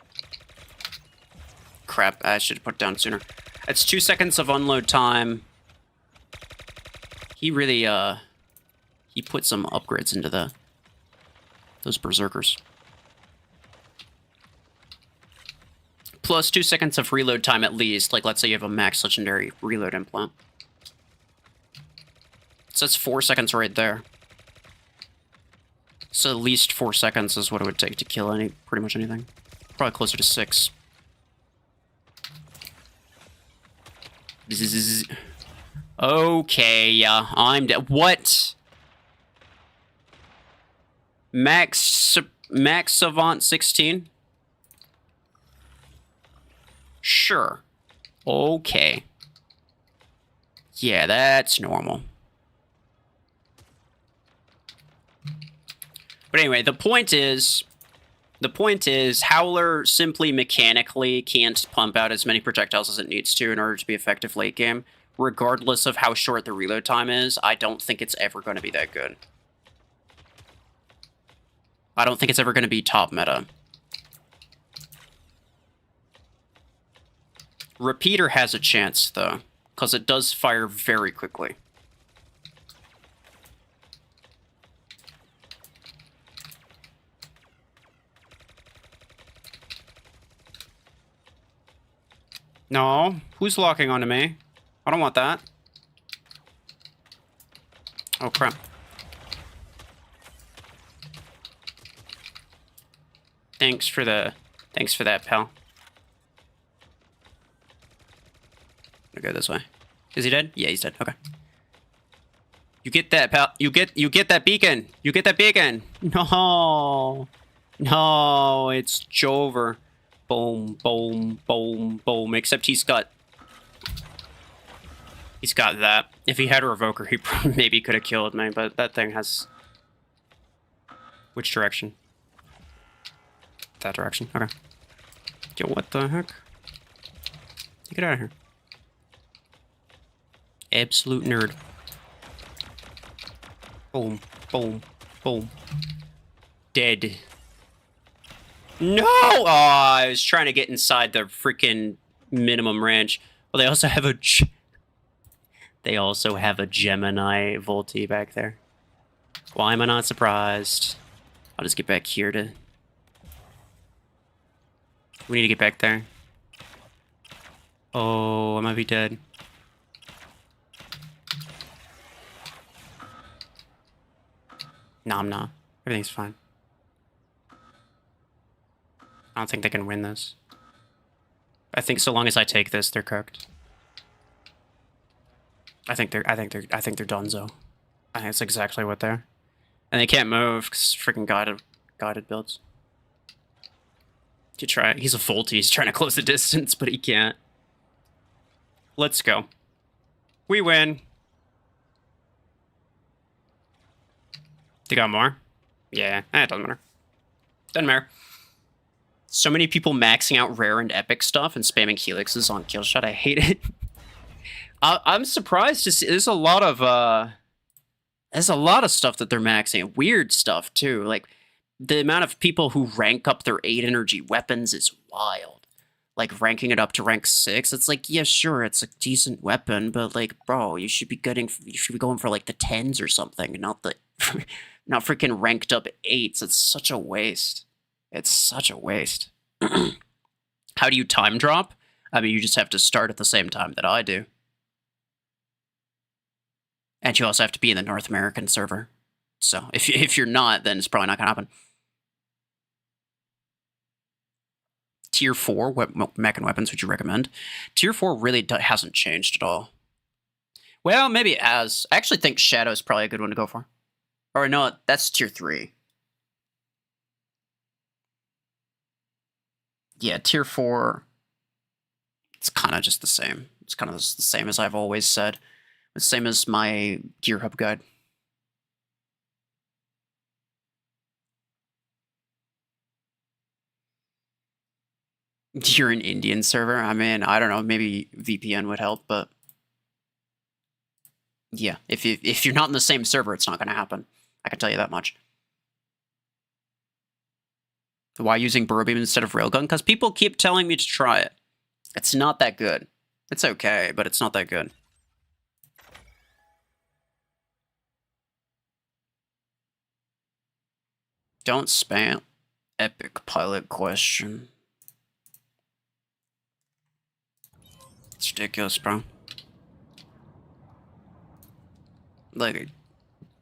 Crap, I should have put it down sooner. That's 2 seconds of unload time. He really, he put some upgrades into those berserkers. Plus 2 seconds of reload time at least. Like, let's say you have a max legendary reload implant. So that's 4 seconds right there. So at least 4 seconds is what it would take to kill pretty much anything. Probably closer to 6. Okay, yeah, I'm dead. What? Max Savant 16? Sure. Okay. Yeah, that's normal. But anyway, the point is, Howler simply mechanically can't pump out as many projectiles as it needs to in order to be effective late game. Regardless of how short the reload time is, I don't think it's ever going to be that good. I don't think it's ever going to be top meta. Repeater has a chance, though, because it does fire very quickly. No, who's locking onto me? I don't want that. Oh, crap. Thanks for that, pal. I'm gonna go this way. Is he dead? Yeah, he's dead. Okay. You get that, pal. You get that beacon. You get that beacon. No. No, it's Jover. Boom, boom, boom, boom. Except he's got that. If he had a revoker, he maybe could have killed me, but that thing has... Which direction? That direction. Okay. Yo, what the heck? Get out of here. Absolute nerd. Boom, boom, boom. Dead. No! Oh, I was trying to get inside the freaking minimum range. Well, they also have a... They also have a Gemini Volti back there. Why am I not surprised? I'll just get back here to... We need to get back there. Oh, I might be dead. No, I'm not. Everything's fine. I don't think they can win this. I think so long as I take this, they're cooked. I think they're dunzo. I think that's exactly what they're. And they can't move because freaking guided builds. You try it. He's a Volti. He's trying to close the distance, but he can't. Let's go. We win. They got more? Yeah, it doesn't matter. Doesn't matter. So many people maxing out rare and epic stuff and spamming helixes on killshot. I hate it. I'm surprised to see there's a lot of stuff that they're maxing. Weird stuff too. Like the amount of people who rank up their 8 energy weapons is wild. Like ranking it up to rank 6. It's like, yeah, sure, it's a decent weapon, but like, bro, you should be going for like the 10s or something, not the not freaking ranked up 8s. It's such a waste. It's such a waste. How do you time drop? I mean, you just have to start at the same time that I do. And you also have to be in the North American server. So if you're not, then it's probably not going to happen. Tier 4 mech and weapons would you recommend? Tier 4 really hasn't changed at all. Well, maybe it has. I actually think Shadow is probably a good one to go for. Or no, that's Tier 3. Yeah, Tier 4, it's kind of just the same. It's kind of the same as I've always said. The same as my Gear Hub guide. You're an Indian server? I mean, I don't know, maybe VPN would help, but... Yeah, if you're not in the same server, it's not going to happen. I can tell you that much. Why using Burrow Beam instead of Railgun? Because people keep telling me to try it. It's not that good. It's okay, but it's not that good. Don't spam epic pilot question. It's ridiculous, bro. Like,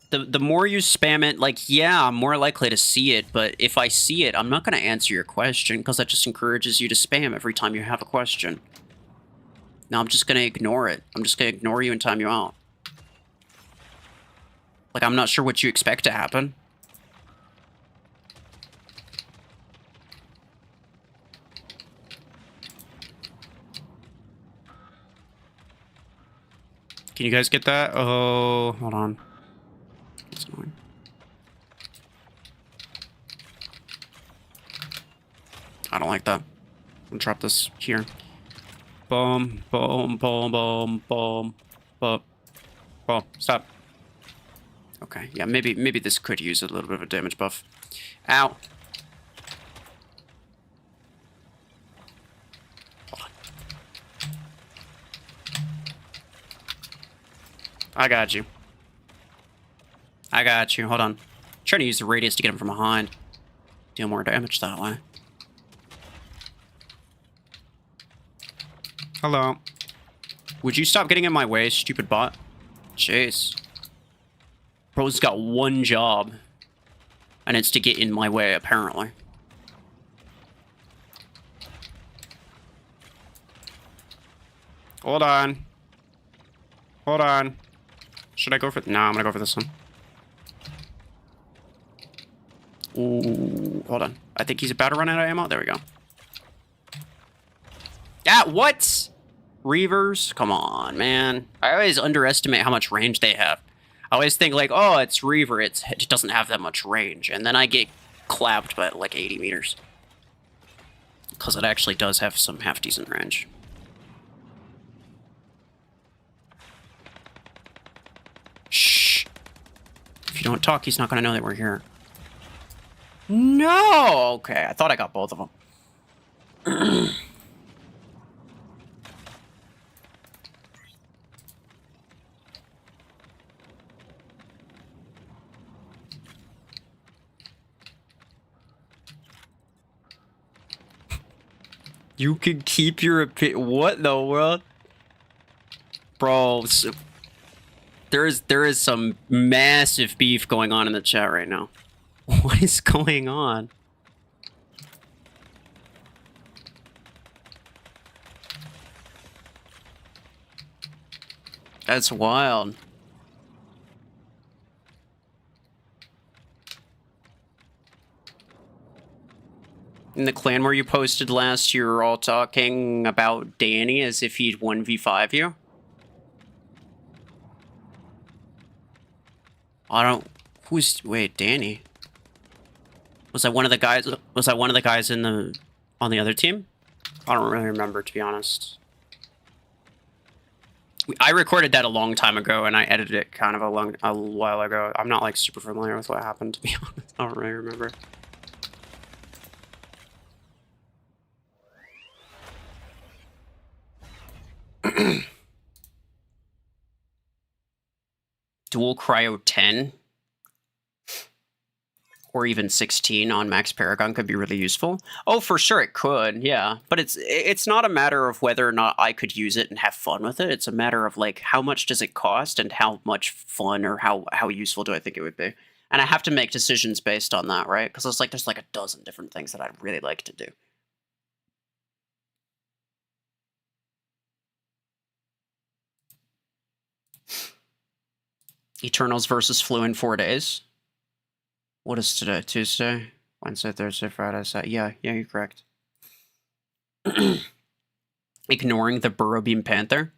the more you spam it, like, yeah, I'm more likely to see it, but if I see it, I'm not going to answer your question, because that just encourages you to spam every time you have a question. Now I'm just going to ignore it. I'm just going to ignore you and time you out. Like, I'm not sure what you expect to happen. Can you guys get that? Oh, hold on. That's annoying. I don't like that. I'm gonna drop this here. Boom, boom, boom, boom, boom, boom, boom. Stop. Okay, yeah, maybe this could use a little bit of a damage buff. Ow. Hold on. I got you. I got you. Hold on. I'm trying to use the radius to get him from behind. Deal more damage that way. Hello. Would you stop getting in my way, stupid bot? Jeez. Bro's got one job. And it's to get in my way, apparently. Hold on. Hold on. Should I go for... No, I'm gonna go for this one. Ooh, hold on. I think he's about to run out of ammo. There we go. Ah, what? Reavers? Come on, man. I always underestimate how much range they have. I always think, like, oh, it's Reaver. It doesn't have that much range. And then I get clapped by, like, 80 meters. Because it actually does have some half-decent range. Shh. If you don't talk, he's not going to know that we're here. No! Okay, I thought I got both of them. You can keep your opinion. What in the world? Bro, there is some massive beef going on in the chat right now. What is going on? That's wild. In the clan where you posted last, you were all talking about Danny as if he'd 1v5 you. I don't... Wait, Danny? Was I one of the guys... Was I one of the guys in the... on the other team? I don't really remember, to be honest. I recorded that a long time ago, and I edited it kind of a while ago. I'm not, like, super familiar with what happened, to be honest. I don't really remember. Dual Cryo 10 or even 16 on Max Paragon could be really useful. Oh, for sure it could, yeah. But it's not a matter of whether or not I could use it and have fun with it. It's a matter of, like, how much does it cost and how much fun or how useful do I think it would be. And I have to make decisions based on that, right? Because it's like there's like a dozen different things that I'd really like to do. Eternals versus Flu in 4 days. What is today? Tuesday? Wednesday, Thursday, Friday, Saturday. Yeah, you're correct. Ignoring the Burrowbeam Panther.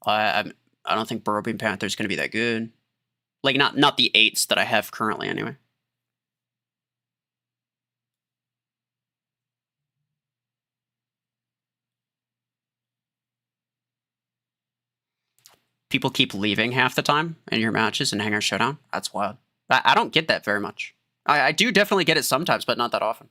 I don't think Burrowbeam Panther is going to be that good. Like, not the 8s that I have currently, anyway. People keep leaving half the time in your matches in Hangar Showdown. That's wild. I don't get that very much. I do definitely get it sometimes, but not that often.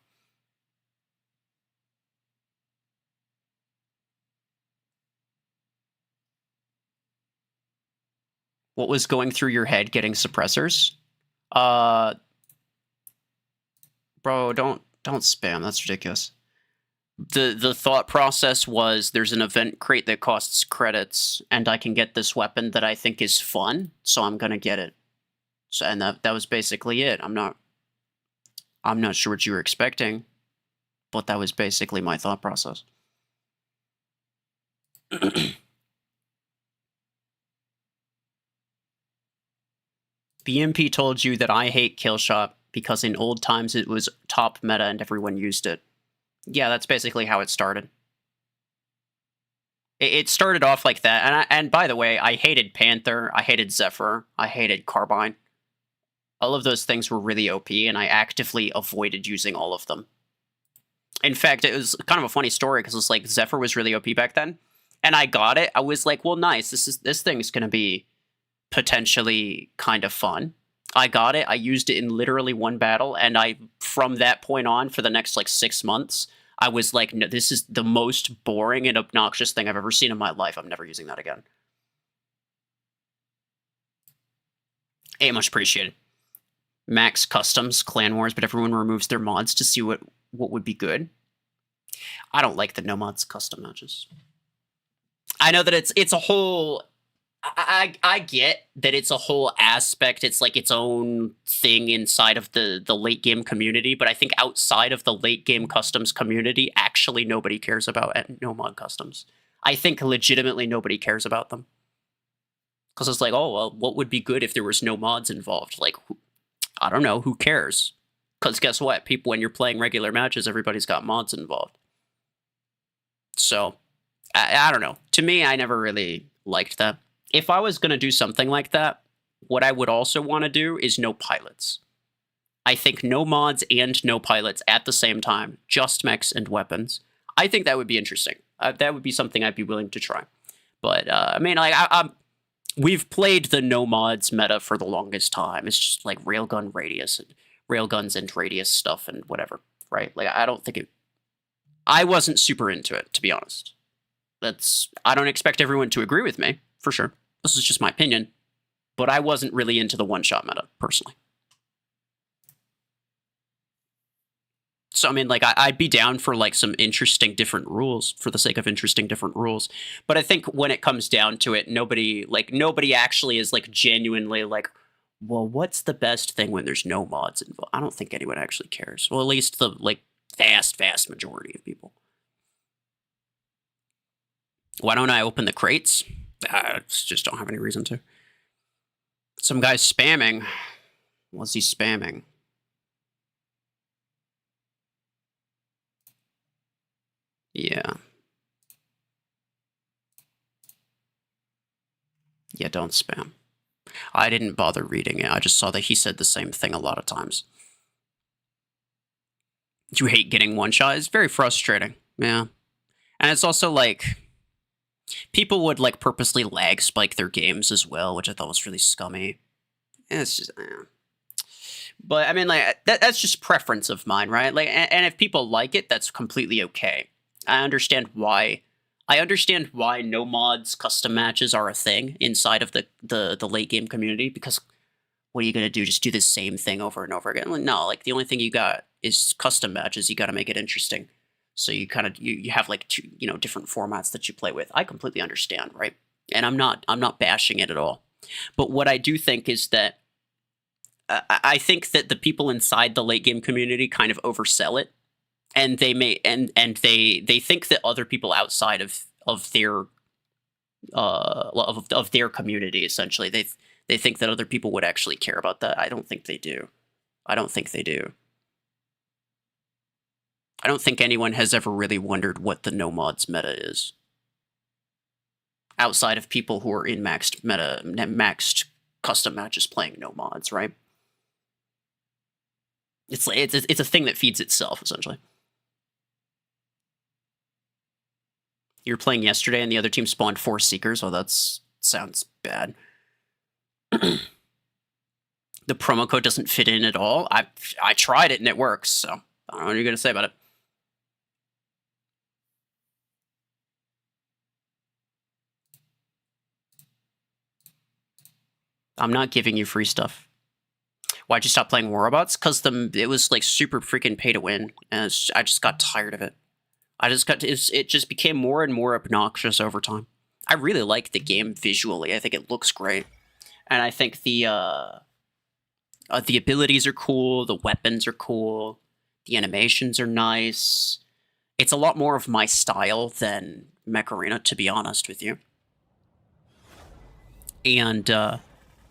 What was going through your head getting suppressors? Bro, don't spam. That's ridiculous. The thought process was there's an event crate that costs credits, and I can get this weapon that I think is fun, so I'm gonna get it. So, and that was basically it. I'm not sure what you were expecting, but that was basically my thought process. BMP told you that I hate Killshot because in old times it was top meta and everyone used it. Yeah, that's basically how it started. It started off like that, and by the way, I hated Panther, I hated Zephyr, I hated Carbine. All of those things were really OP, and I actively avoided using all of them. In fact, it was kind of a funny story because it's like Zephyr was really OP back then, and I got it. I was like, well, nice. This thing is gonna be potentially kind of fun. I got it. I used it in literally one battle, and from that point on, for the next like 6 months, I was like, no, this is the most boring and obnoxious thing I've ever seen in my life. I'm never using that again. Hey, much appreciated. Max Customs, Clan Wars, but everyone removes their mods to see what would be good. I don't like the no mods custom matches. I know that it's a whole. I get that it's a whole aspect. It's like its own thing inside of the late game community, but I think outside of the late game customs community, actually nobody cares about no mod customs. I think legitimately nobody cares about them. Because it's like, oh, well, what would be good if there was no mods involved? Like, I don't know, who cares? Because guess what? People, when you're playing regular matches, everybody's got mods involved. So, I don't know. To me, I never really liked that. If I was going to do something like that, what I would also want to do is no pilots. I think no mods and no pilots at the same time, just mechs and weapons. I think that would be interesting. That would be something I'd be willing to try. But, I mean, like, we've played the no mods meta for the longest time. It's just like railgun radius and railguns and radius stuff and whatever, right? Like, I don't think it... I wasn't super into it, to be honest. I don't expect everyone to agree with me, for sure. This is just my opinion. But I wasn't really into the one-shot meta, personally. So, I mean, like, I'd be down for, like, some interesting different rules for the sake of interesting different rules. But I think when it comes down to it, nobody actually is, like, genuinely, like, well, what's the best thing when there's no mods involved? I don't think anyone actually cares. Well, at least the, like, vast majority of people. Why don't I open the crates? I just don't have any reason to. Some guy's spamming. What's he spamming? Yeah. Yeah, don't spam. I didn't bother reading it. I just saw that he said the same thing a lot of times. You hate getting one shot? It's very frustrating. Yeah. And it's also like... people would, like, purposely lag spike their games as well, which I thought was really scummy. And it's just... But, I mean, like, that's just preference of mine, right? Like, and if people like it, that's completely okay. I understand why no mods custom matches are a thing inside of the late game community, because what are you going to do? Just do the same thing over and over again? Like, no, like, the only thing you got is custom matches. You got to make it interesting. So you kind of you have like two, different formats that you play with. I completely understand, right? And I'm not bashing it at all. But what I do think is that I think that the people inside the late game community kind of oversell it, and they they think that other people outside of their of their community, essentially, they think that other people would actually care about that. I don't think they do. I don't think they do. I don't think anyone has ever really wondered what the no mods meta is, outside of people who are in maxed custom matches playing no mods, right? It's a thing that feeds itself, essentially. You were playing yesterday and the other team spawned 4 Seekers. Oh, that sounds bad. The promo code doesn't fit in at all. I tried it and it works, so I don't know what you're going to say about it. I'm not giving you free stuff. Why'd you stop playing War Robots? Because it was like super freaking pay to win, and I just got tired of it. It just became more and more obnoxious over time. I really like the game visually. I think it looks great, and I think the abilities are cool, the weapons are cool, the animations are nice. It's a lot more of my style than Mech Arena, to be honest with you. And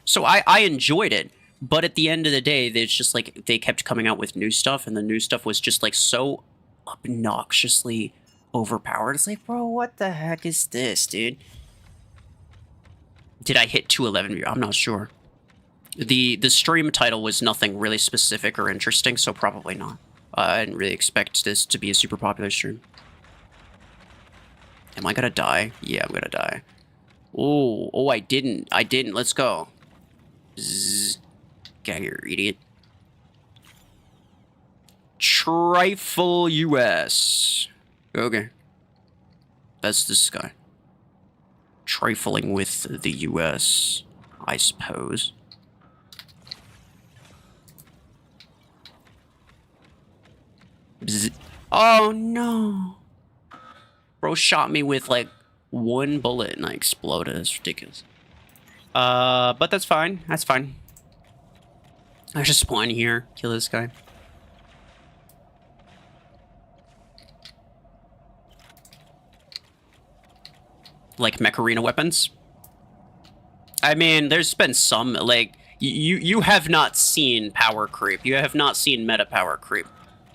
so I enjoyed it, but at the end of the day, it's just like they kept coming out with new stuff, and the new stuff was just like so obnoxiously overpowered. It's like, bro, what the heck is this, dude? Did I hit 211? I'm not sure. The stream title was nothing really specific or interesting, so probably not. I didn't really expect this to be a super popular stream. Am I gonna die? Yeah, I'm gonna die. Oh, I didn't. Let's go. Zzz. Get out here, idiot. Trifle US. Okay. That's this guy. Trifling with the US, I suppose. Bzz. Oh no. Bro shot me with like one bullet and I exploded. It's ridiculous. But that's fine. That's fine. I just spawn here, kill this guy. Like mech arena weapons. I mean, there's been some, like, you have not seen power creep. You have not seen meta power creep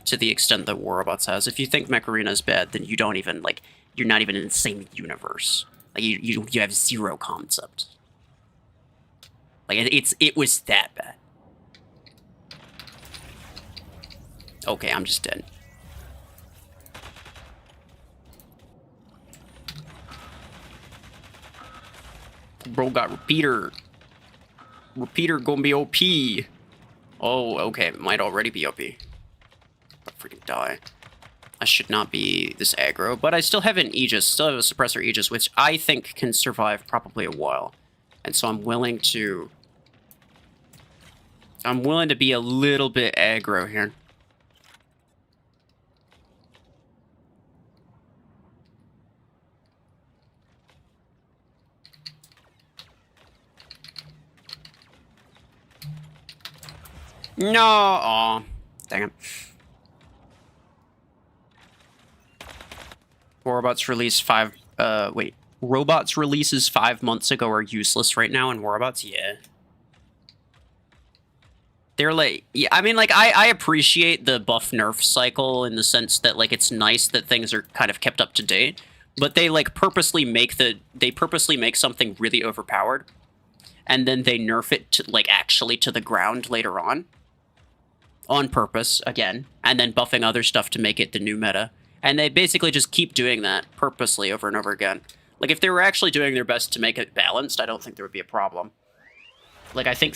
to the extent that War Robots has. If you think mech arena is bad, then you don't even, like, you're not even in the same universe. Like, you have zero concept. Like, it was that bad. Okay, I'm just dead. Bro got repeater. Repeater gonna be OP. Oh, okay. Might already be OP. But freaking die. I should not be this aggro, but I still have an Aegis. Still have a suppressor Aegis, which I think can survive probably a while. And so I'm willing to be a little bit aggro here. No! Aw. Dang it. Robots released Robots releases 5 months ago are useless right now in War Robots? Yeah. They're like, yeah, I mean, like, I appreciate the buff nerf cycle in the sense that, like, it's nice that things are kind of kept up to date, but they, like, purposely make something really overpowered, and then they nerf it to, like, actually to the ground later on purpose, again, and then buffing other stuff to make it the new meta. And they basically just keep doing that purposely over and over again. Like, if they were actually doing their best to make it balanced, I don't think there would be a problem. Like, I think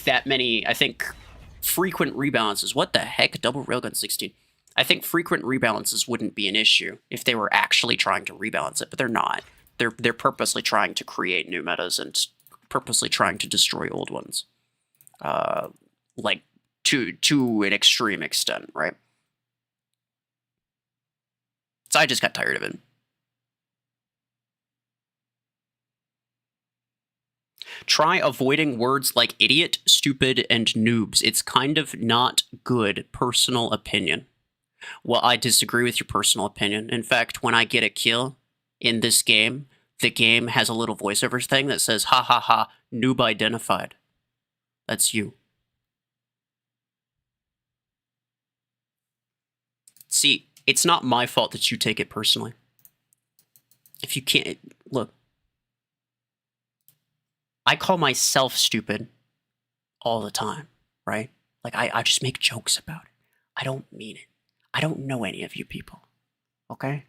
frequent rebalances, what the heck, double railgun 16. I think frequent rebalances wouldn't be an issue if they were actually trying to rebalance it, but they're not. They're purposely trying to create new metas and purposely trying to destroy old ones. Like, to an extreme extent, right? So I just got tired of it. Try avoiding words like idiot, stupid, and noobs. It's kind of not good. Personal opinion. Well, I disagree with your personal opinion. In fact, when I get a kill in this game, the game has a little voiceover thing that says, ha ha ha, noob identified. That's you. See, it's not my fault that you take it personally. If you can't, look. I call myself stupid all the time, right? Like, I just make jokes about it. I don't mean it. I don't know any of you people, okay?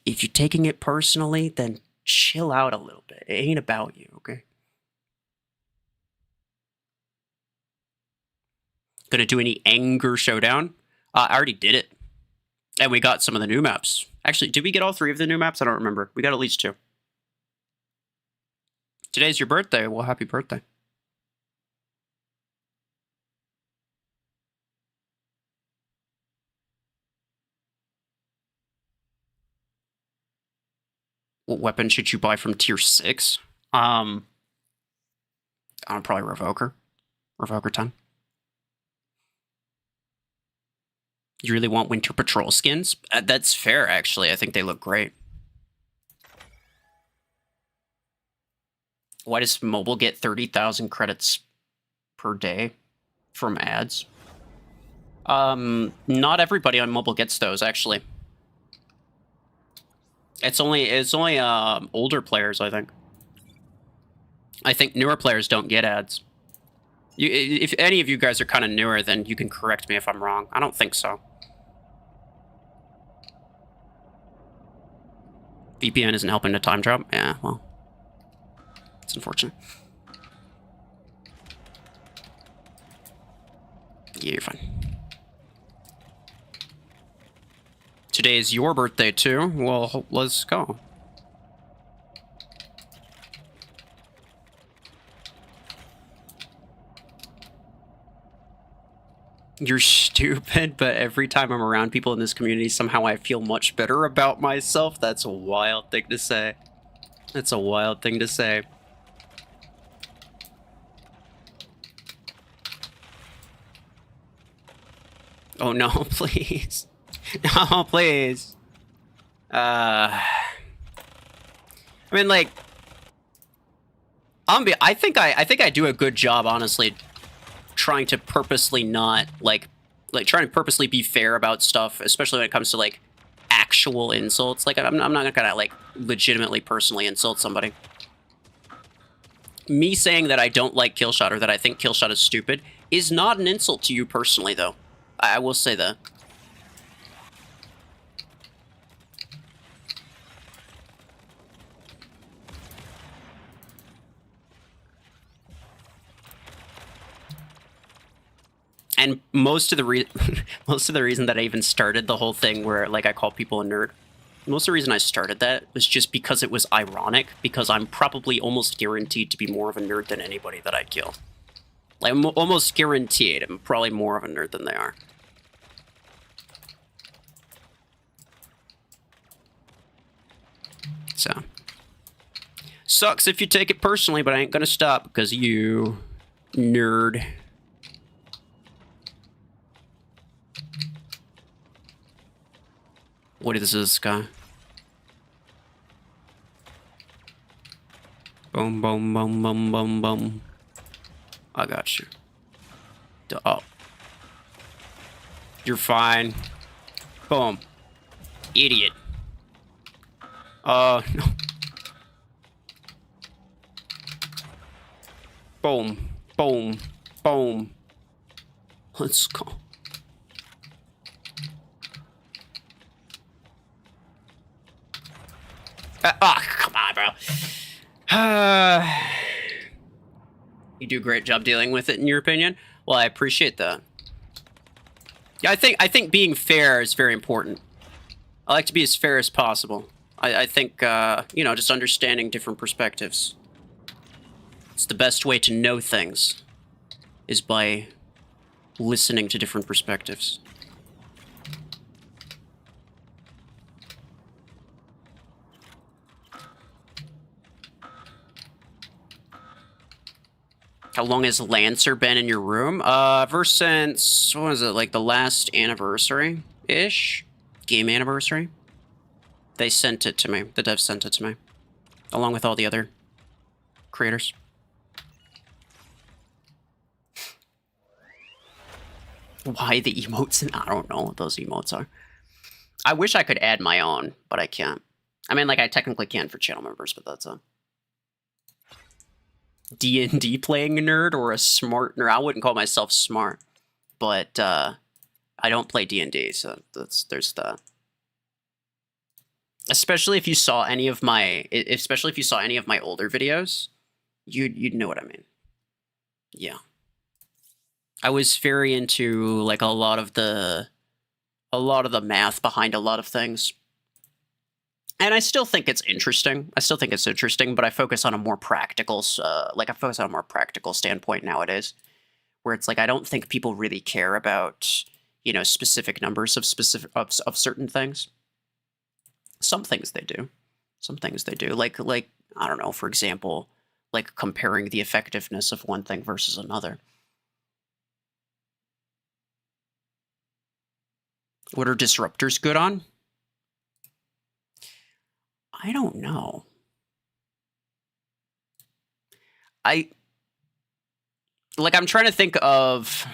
If you're taking it personally, then chill out a little bit. It ain't about you, okay? Gonna do any anger showdown? I already did it. And we got some of the new maps. Actually, did we get all 3 of the new maps? I don't remember. We got at least 2. Today's your birthday. Well, happy birthday. What weapon should you buy from tier 6? I'm probably Revoker. Revoker 10. You really want Winter Patrol skins? That's fair, actually. I think they look great. Why does mobile get 30,000 credits per day from ads? Not everybody on mobile gets those, actually. It's only older players, I think. I think newer players don't get ads. If any of you guys are kind of newer, then you can correct me if I'm wrong. I don't think so. VPN isn't helping to time drop? Yeah, well, it's unfortunate. Yeah, you're fine. Today is your birthday, too. Well, let's go. You're stupid, but every time I'm around people in this community, somehow I feel much better about myself. That's a wild thing to say. That's a wild thing to say. Oh no, please. No, please. I mean, like, I think I do a good job, honestly, trying to purposely not like trying to purposely be fair about stuff, especially when it comes to like actual insults. Like, I'm not gonna like legitimately personally insult somebody. Me saying that I don't like Killshot or that I think Killshot is stupid is not an insult to you personally, though. I will say that. And most of the reason that I even started the whole thing where like I call people a nerd, most of the reason I started that was just because it was ironic, because I'm probably almost guaranteed to be more of a nerd than anybody that I kill. Like, I'm almost guaranteed I'm probably more of a nerd than they are. So, sucks if you take it personally, but I ain't gonna stop because you nerd. What is this guy? Boom, boom, boom, boom, boom, boom. I got you. Oh. You're fine. Boom. Idiot. No. Boom. Boom. Boom. Let's go. Come on, bro. You do a great job dealing with it, in your opinion. Well, I appreciate that. Yeah, I think being fair is very important. I like to be as fair as possible. I think, you know, just understanding different perspectives. It's the best way to know things, is by listening to different perspectives. How long has Lancer been in your room? Ever since, what was it, like the last anniversary-ish? Game anniversary? They sent it to me. The devs sent it to me. Along with all the other creators. Why the emotes? I don't know what those emotes are. I wish I could add my own, but I can't. I mean, like, I technically can for channel members, but that's a D&D playing nerd or a smart nerd. I wouldn't call myself smart, but I don't play D&D, so there's the. Especially if you saw any of my, older videos, you'd know what I mean. Yeah. I was very into like a lot of the math behind a lot of things. And I still think it's interesting. But I focus on a more practical, standpoint nowadays, where it's like I don't think people really care about, you know, specific numbers of certain things. Some things they do. Like I don't know, for example, like comparing the effectiveness of one thing versus another. What are disruptors good on? I don't know. I'm trying to think of.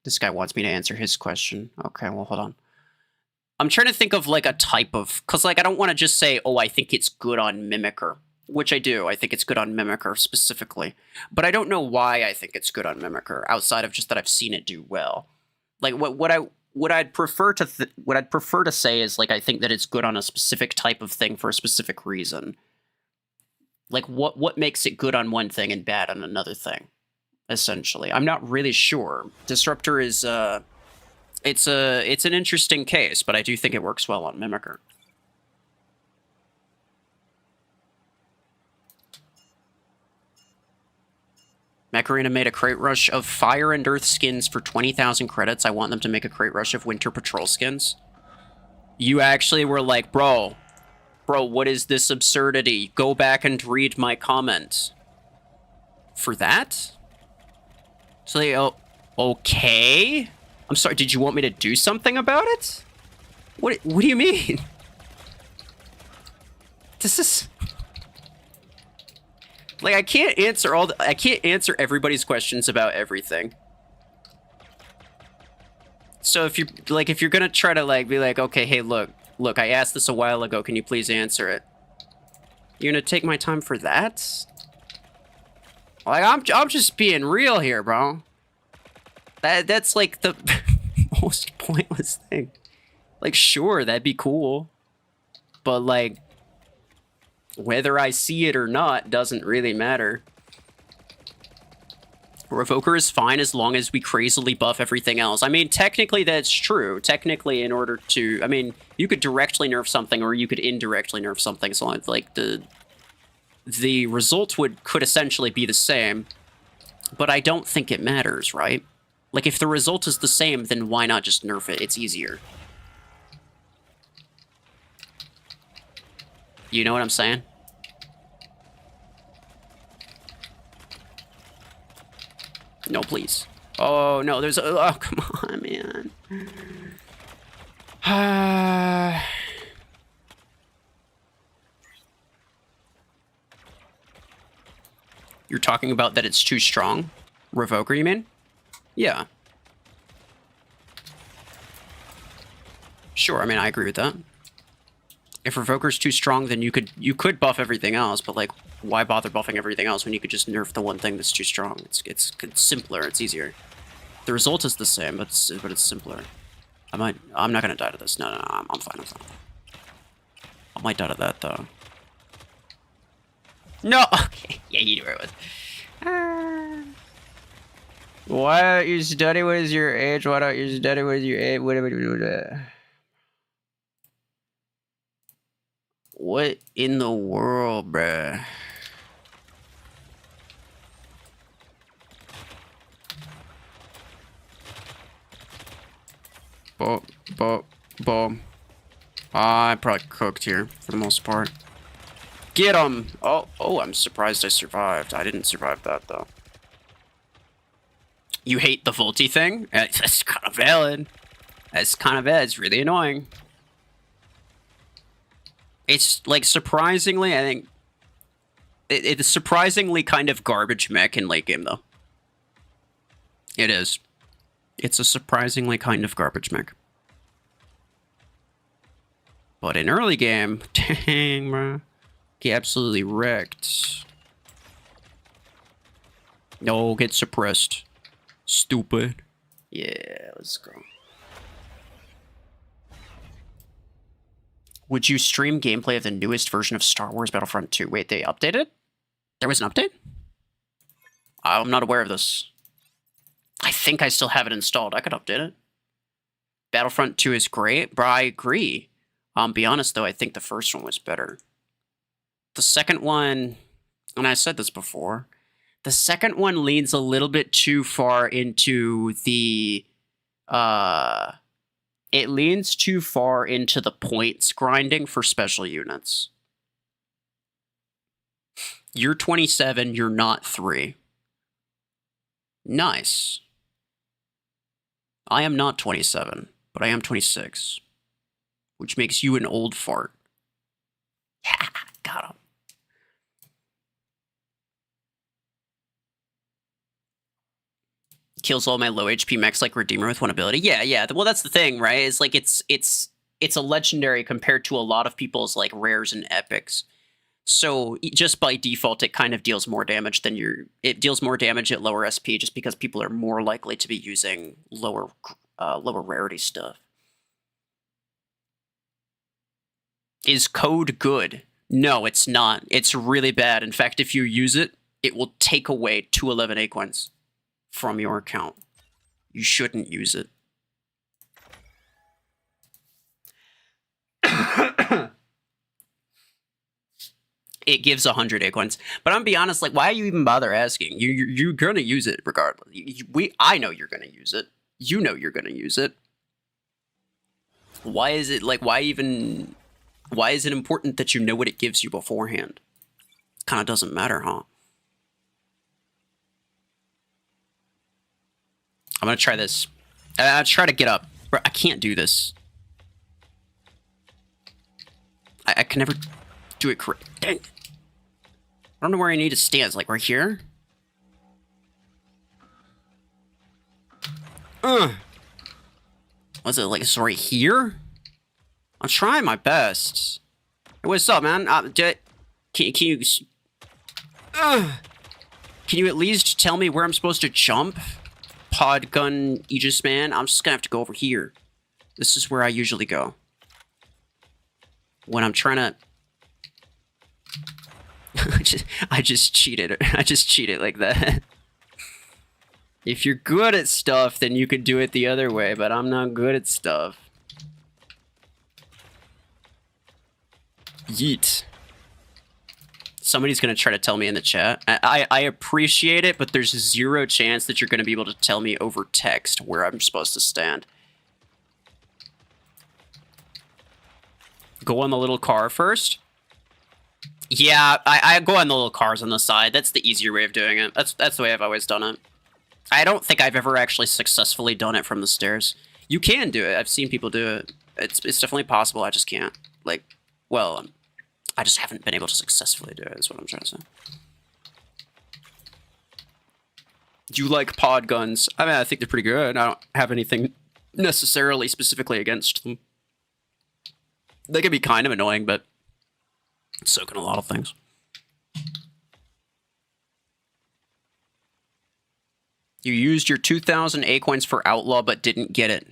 This guy wants me to answer his question. Okay, well, hold I'm trying to think of like a type of, because like I don't want to just say, oh, I think it's good on Mimicker, which I do. I think it's good on Mimicker specifically, but I don't know why I think it's good on Mimicker outside of just that I've seen it do well. Like what I'd prefer to say is like I think that it's good on a specific type of thing for a specific reason. Like what makes it good on one thing and bad on another thing, essentially. I'm not really sure. Disruptor is it's an interesting case, but I do think it works well on Mimicker. Mech Arena made a crate rush of Fire and Earth skins for 20,000 credits. I want them to make a crate rush of Winter Patrol skins. You actually were like, bro, what is this absurdity? Go back and read my comment. For that? So they, oh, okay. I'm sorry, did you want me to do something about it? What do you mean? This is... Like, I can't answer everybody's questions about everything. So if you're gonna try to, like, be like, okay, hey, look, I asked this a while ago, can you please answer it? You're gonna take my time for that? Like, I'm just being real here, bro. That's, like, the most pointless thing. Like, sure, that'd be cool. But, like... whether I see it or not doesn't really matter. Revoker is fine as long as we crazily buff everything else. I mean, technically that's true. Technically, in order to... I mean, you could directly nerf something or you could indirectly nerf something. So, like, the result could essentially be the same. But I don't think it matters, right? Like, if the result is the same, then why not just nerf it? It's easier. You know what I'm saying? No, please. Oh, no, there's a... Oh, come on, man. You're talking about that it's too strong? Revoker, you mean? Yeah. Sure, I mean, I agree with that. If Revoker's too strong, then you could buff everything else, but, like, why bother buffing everything else when you could just nerf the one thing that's too strong? It's simpler, it's easier. The result is the same, but it's simpler. I'm not gonna die to this. No, I'm fine. I might die to that, though. No! Okay, yeah, you knew where it was. Why don't you study what is your age? Why don't you study what is your age? What in the world, bruh? Boom. I probably cooked here for the most part. Get him! Oh, I'm surprised I survived. I didn't survive that, though. You hate the Volty thing? That's kind of valid. That's kind of bad. It's really annoying. It's, like, surprisingly, I think... It's surprisingly kind of garbage mech in late game, though. It is. It's a surprisingly kind of garbage mech. But in early game, dang, bro. Get absolutely wrecked. No, get suppressed. Stupid. Yeah, let's go. Would you stream gameplay of the newest version of Star Wars Battlefront 2? Wait, they updated? There was an update? I'm not aware of this. I think I still have it installed. I could update it. Battlefront 2 is great, but I agree. Be honest, though, I think the first one was better. The second one, and I said this before, the second one leans a little bit too far into the... It leans too far into the points grinding for special units. You're 27, you're not 3. Nice. I am not 27, but I am 26. Which makes you an old fart. Yeah, got him. Kills all my low HP mechs like Redeemer with one ability. Yeah. Well, that's the thing, right? It's like it's it's a legendary compared to a lot of people's like rares and epics. So just by default, it kind of deals more damage than it deals more damage at lower SP, just because people are more likely to be using lower rarity stuff. Is code good? No, it's not. It's really bad. In fact, if you use it, it will take away 211 acorns from your account. You shouldn't use it. It gives 100 acorns. But I'm gonna be honest, like, why are you even bother asking? You're gonna use it regardless. I know you're gonna use it. You know you're gonna use it. Why is it, like, why is it important that you know what it gives you beforehand? Kind of doesn't matter, huh? I'm gonna try this. I'll try to get up. Bro, I can't do this. I can never do it correct. Dang. I don't know where I need to stand. Like, right here? Was it, like, it's right here? I'm trying my best. Hey, what's up, man? Can you at least tell me where I'm supposed to jump? Pod gun Aegis man? I'm just gonna have to go over here. This is where I usually go. When I'm trying to... I just cheated. I just cheated like that. If you're good at stuff, then you could do it the other way, but I'm not good at stuff. Yeet. Somebody's gonna try to tell me in the chat. I appreciate it, but there's 0 chance that you're gonna be able to tell me over text where I'm supposed to stand. Go on the little car first. Yeah, I go on the little cars on the side. That's the easier way of doing it. That's the way I've always done it. I don't think I've ever actually successfully done it from the stairs. You can do it. I've seen people do it. It's definitely possible. I just can't. Like, well, I just haven't been able to successfully do it, is what I'm trying to say. Do you like pod guns? I mean, I think they're pretty good. I don't have anything necessarily specifically against them. They can be kind of annoying, but so can a lot of things. You used your 2,000 acorns for Outlaw, but didn't get it.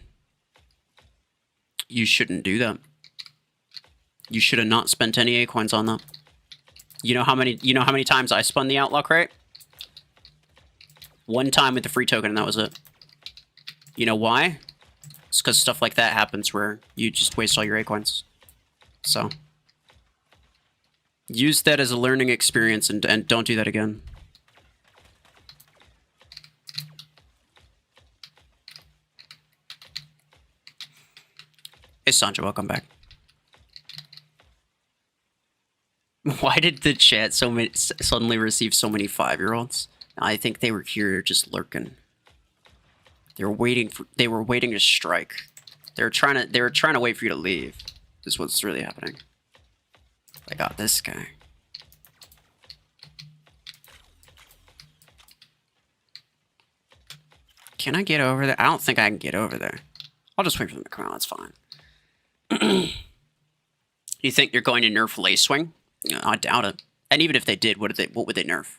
You shouldn't do that. You should have not spent any acorns on that. You know how many times I spun the Outlaw crate? 1 time with the free token, and that was it. You know why? It's because stuff like that happens where you just waste all your acorns. So use that as a learning experience and don't do that again. Hey Sancho, welcome back. Why did the chat suddenly receive so many 5-year-olds? I think they were here just lurking. They were waiting to strike. They were trying to wait for you to leave. Is what's really happening. I got this guy. Can I get over there? I don't think I can get over there. I'll just wait for them to come out. That's fine. You think you're going to nerf Lace Swing? No, I doubt it. And even if they did, what would they nerf?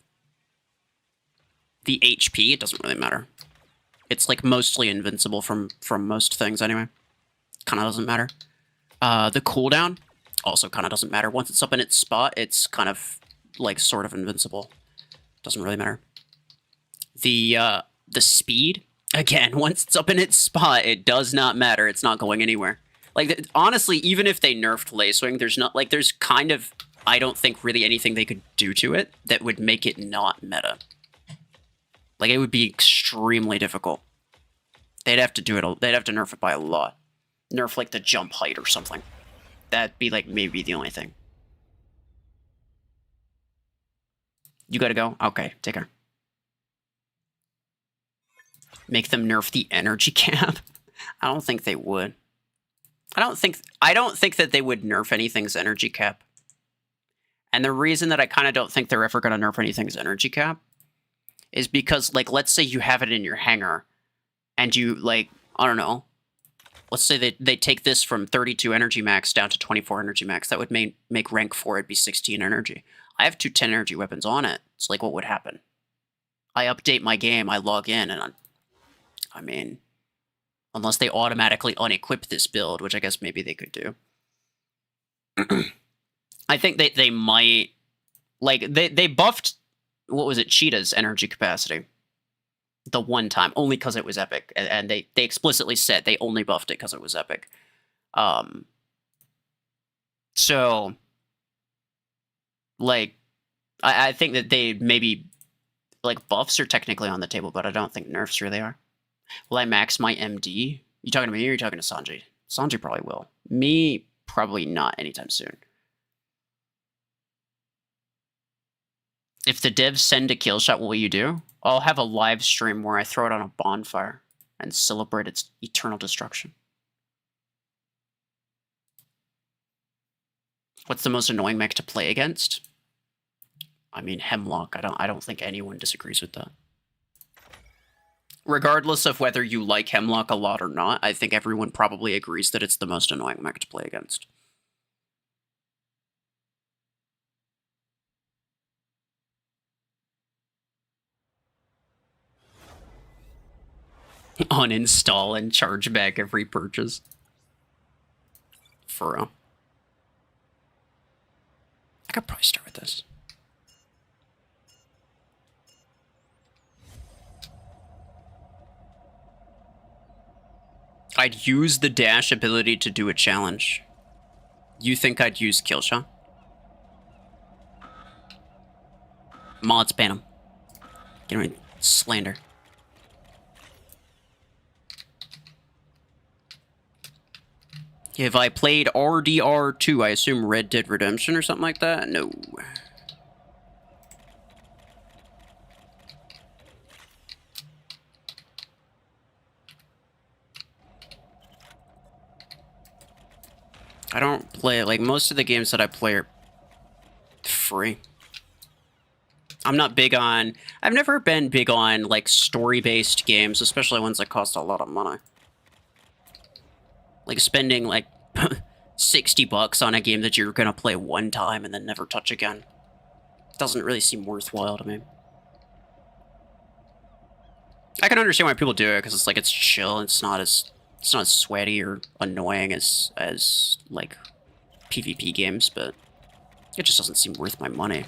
The HP? It doesn't really matter. It's like mostly invincible from most things anyway. Kind of doesn't matter. The cooldown also kind of doesn't matter. Once it's up in its spot, it's kind of like sort of invincible. Doesn't really matter. The speed, again, once it's up in its spot, it does not matter. It's not going anywhere. Like, honestly, even if they nerfed Lacewing, there's kind of, I don't think really anything they could do to it that would make it not meta. Like, it would be extremely difficult. They'd have to do it, they'd have to nerf it by a lot. Nerf, like, the jump height or something. That'd be, like, maybe the only thing. You gotta go? Okay, take care. Make them nerf the energy cap? I don't think they would. I don't think that they would nerf anything's energy cap. And the reason that I kind of don't think they're ever going to nerf anything's energy cap is because, like, let's say you have it in your hangar and you, like, I don't know, let's say they take this from 32 energy max down to 24 energy max. That would make rank 4 it'd be 16 energy. I have 2 10 energy weapons on it. It's like, what would happen? I update my game, I log in, and I mean, unless they automatically unequip this build, which I guess maybe they could do. I think they might, like, they buffed, what was it, Cheetah's energy capacity the one time, only because it was epic, and they explicitly said they only buffed it because it was epic. So, like, I think that they maybe, like, buffs are technically on the table, but I don't think nerfs really are. Will I max my MD? You talking to me or you talking to Sanji? Sanji probably will. Me, probably not anytime soon. If the devs send a kill shot, what will you do? I'll have a live stream where I throw it on a bonfire and celebrate its eternal destruction. What's the most annoying mech to play against? I mean, Hemlock. I don't think anyone disagrees with that. Regardless of whether you like Hemlock a lot or not, I think everyone probably agrees that it's the most annoying mech to play against. Uninstall and charge back every purchase. For real. I could probably start with this. I'd use the dash ability to do a challenge. You think I'd use Killshot? Mods ban him. Get him in slander. If I played RDR2, I assume Red Dead Redemption or something like that? No. I don't play, like, most of the games that I play are free. I'm not big on, I've never been big on, like, story-based games, especially ones that cost a lot of money. Like, spending, like, 60 bucks on a game that you're gonna play one time and then never touch again. Doesn't really seem worthwhile to me. I can understand why people do it, because it's like, it's chill, it's not as sweaty or annoying as like PvP games, but it just doesn't seem worth my money.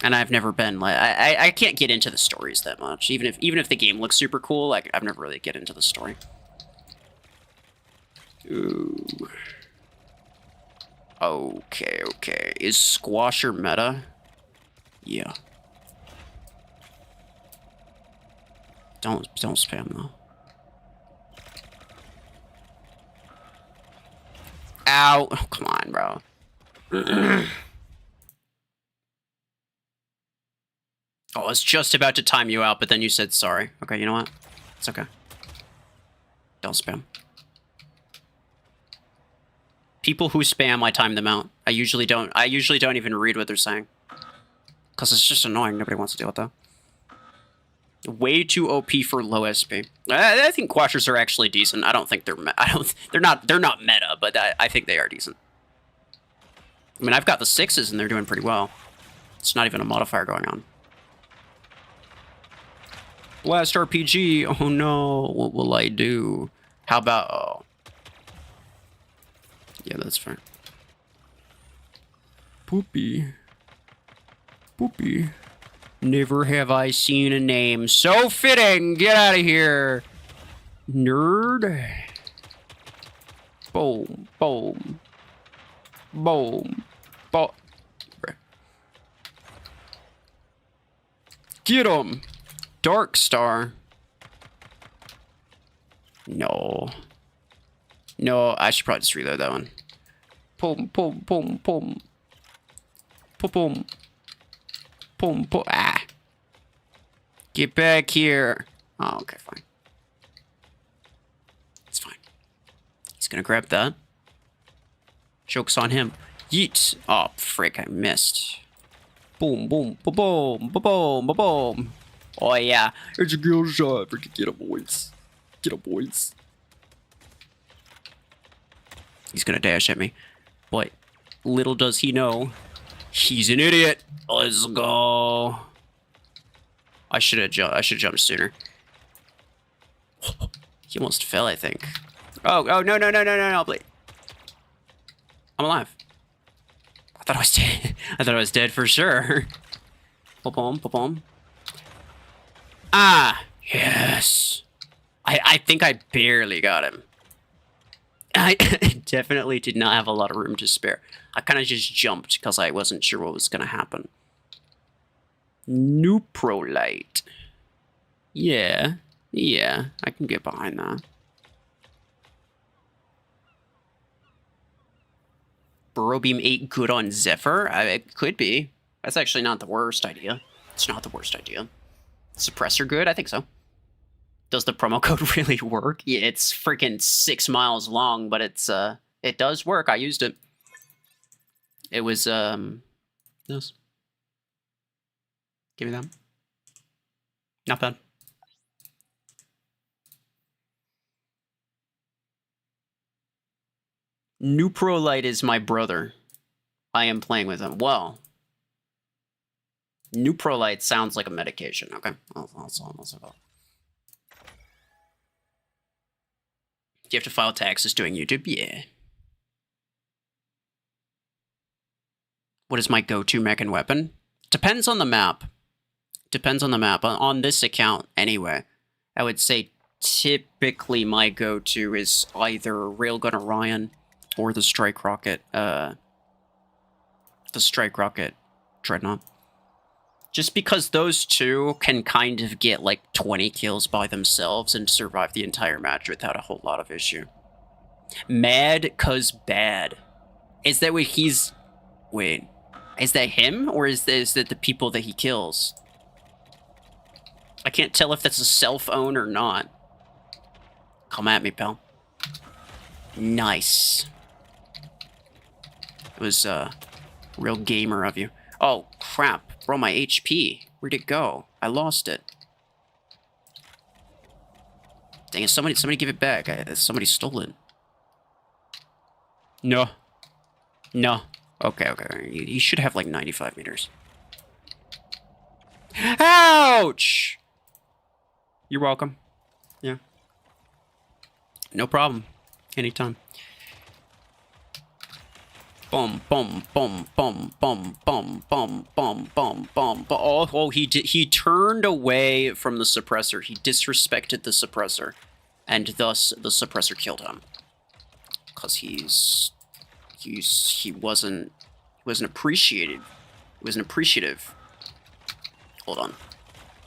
And I've never been like, I can't get into the stories that much. Even if the game looks super cool, like, I've never really get into the story. Ooh. Okay. Is Squasher meta? Yeah. Don't spam though. Ow! Oh, come on, bro. I was just about to time you out, but then you said sorry. Okay, you know what? It's okay. Don't spam. People who spam, I time them out. I usually don't even read what they're saying. Because it's just annoying. Nobody wants to deal with that. Way too OP for low SP. I think Quashers are actually decent. I don't think they're they're not meta, but I think they are decent. I mean, I've got the 6s and they're doing pretty well. It's not even a modifier going on. Blast RPG. Oh no, what will I do? How about, oh. Yeah, that's fair. Poopy. Never have I seen a name so fitting. Get out of here, nerd. Boom. Get him. Dark Star. No, I should probably just reload that one. Boom. Ah. Get back here. Oh, okay, fine. It's fine. He's gonna grab that. Joke's on him. Yeet. Oh, frick, I missed. Boom. Oh, yeah. It's a kill shot. Freaking get him, boys. He's gonna dash at me. But little does he know, he's an idiot. Let's go. I should have jumped sooner. He almost fell, I think. Oh, no, please. I'm alive. I thought I was dead. I thought I was dead for sure. Pop-om, pop-om. Ah, yes. I think I barely got him. I definitely did not have a lot of room to spare. I kind of just jumped because I wasn't sure what was going to happen. Neuprolite. Yeah, I can get behind that. Burrow Beam 8 good on Zephyr? It could be. That's actually not the worst idea. It's not the worst idea. Suppressor good? I think so. Does the promo code really work? Yeah, it's freaking 6 miles long, but it's it does work. I used it. It was this. Give me that. Not bad. Neuprolite is my brother. I am playing with him. Well, Neuprolite sounds like a medication. Okay, that's all. Do you have to file taxes doing YouTube? Yeah. What is my go-to mech and weapon? Depends on the map. Depends on the map. On this account, anyway, I would say typically my go-to is either Railgun Orion or the Strike Rocket. The Strike Rocket Dreadnought. Just because those two can kind of get like 20 kills by themselves and survive the entire match without a whole lot of issue. Mad cause bad. Is that what he's... Wait. Is that him? Or is that the people that he kills? I can't tell if that's a self-own or not. Come at me, pal. Nice. It was, real gamer of you. Oh, crap. Bro, my HP. Where'd it go? I lost it. Dang it, somebody give it back. Somebody stole it. No. No. Okay. You should have like 95 meters. Ouch! You're welcome. Yeah. No problem. Anytime. Boom, boom, boom, boom, boom, boom, boom, boom, boom, boom. Oh, he turned away from the suppressor. He disrespected the suppressor, and thus the suppressor killed him. Cause he wasn't appreciated. He wasn't appreciative. Hold on.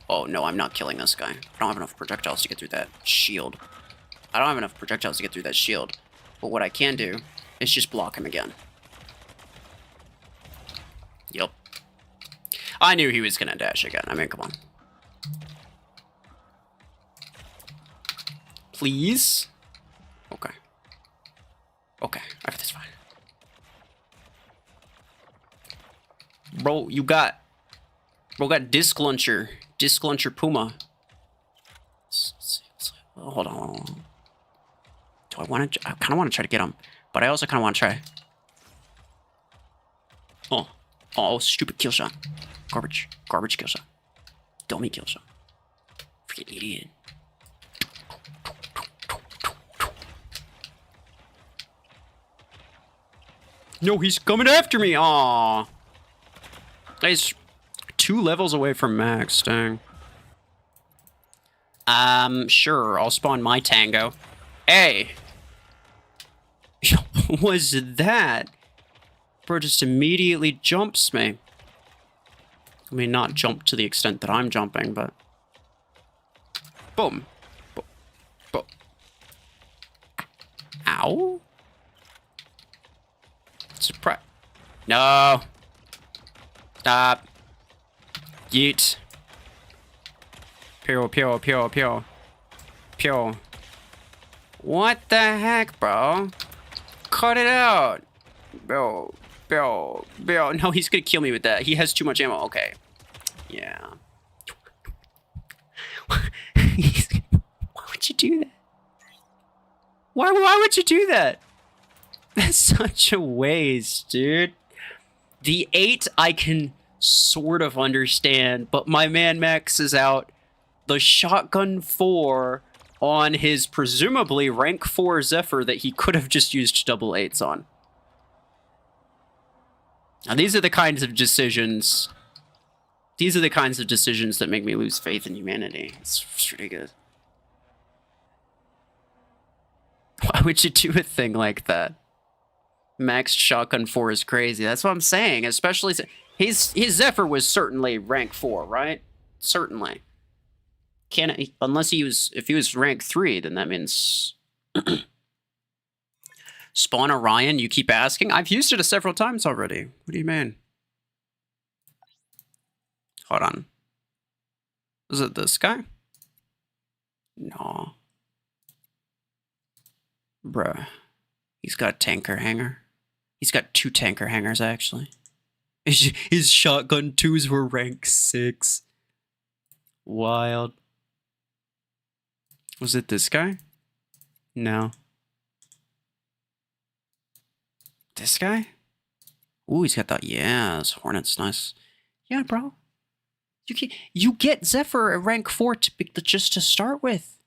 Oh no, I'm not killing this guy. I don't have enough projectiles to get through that shield. But what I can do is just block him again. Yep. I knew he was gonna dash again. I mean, come on. Please? Okay. Okay, I got this fine. Bro, got disc launcher. Disc launcher Puma. Let's see. Oh, hold on. Do I want to... I kind of want to try to get him. But I also kind of want to try... Oh, stupid kill shot. Garbage kill shot. Dummy kill shot. Freaking idiot. No, he's coming after me. Aw. He's 2 levels away from max. Dang. Sure. I'll spawn my tango. Hey. What was that? Bro just immediately jumps me. I mean, not jump to the extent that I'm jumping, but... Boom. Boom. Ow? Surprise. No. Stop. Yeet. Pew. What the heck, bro? Cut it out. Bill. No, he's gonna kill me with that. He has too much ammo. Okay. Yeah. Why would you do that? Why would you do that? That's such a waste, dude. The 8 I can sort of understand, but my man Max is out the shotgun 4 on his presumably rank 4 Zephyr that he could have just used double 8s on. Now, these are the kinds of decisions. These are the kinds of decisions that make me lose faith in humanity. It's pretty good. Why would you do a thing like that? Max shotgun 4 is crazy. That's what I'm saying. Especially his Zephyr was certainly rank 4, right? Certainly. Can't unless if he was rank 3, then that means spawn Orion. You keep asking. I've used it several times already. What do you mean? Hold on. Is it this guy? No. Bruh. He's got a tanker hanger. He's got 2 tanker hangers, actually. His shotgun 2s were rank 6. Wild. Was it this guy? No. This guy? Ooh, he's got that. Yeah, this Hornet's nice. Yeah, bro. You get Zephyr at rank 4 just to start with.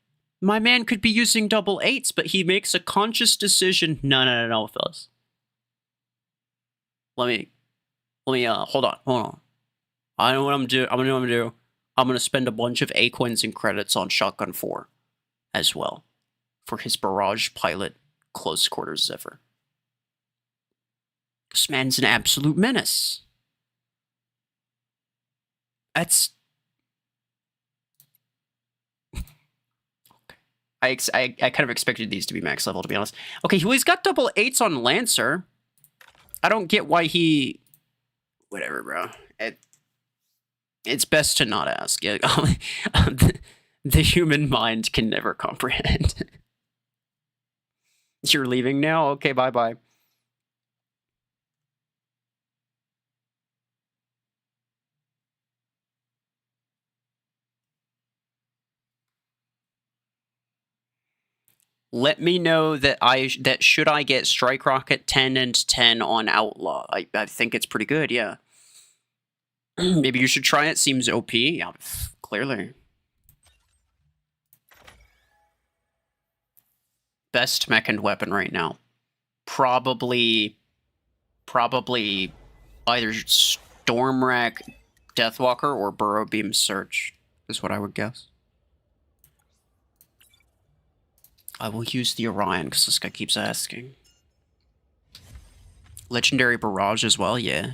My man could be using double 8s, but he makes a conscious decision. No, fellas. Let me, hold on. I know what I'm gonna do. I'm gonna spend a bunch of A coins and credits on Shotgun 4 as well for his Barrage Pilot Close Quarters Zephyr. This man's an absolute menace. That's... I kind of expected these to be max level, to be honest. Okay, well, he's got double 8s on Lancer. I don't get why he... Whatever, bro. It's best to not ask. Yeah, the human mind can never comprehend. You're leaving now? Okay, bye-bye. Let me know that should I get Strike Rocket 10 and 10 on Outlaw. I think it's pretty good, yeah. Maybe you should try it. Seems OP. Yeah, clearly. Best mech and weapon right now. Probably either Stormwreck Deathwalker or Burrow Beam Search is what I would guess. I will use the Orion because this guy keeps asking. Legendary Barrage as well, yeah.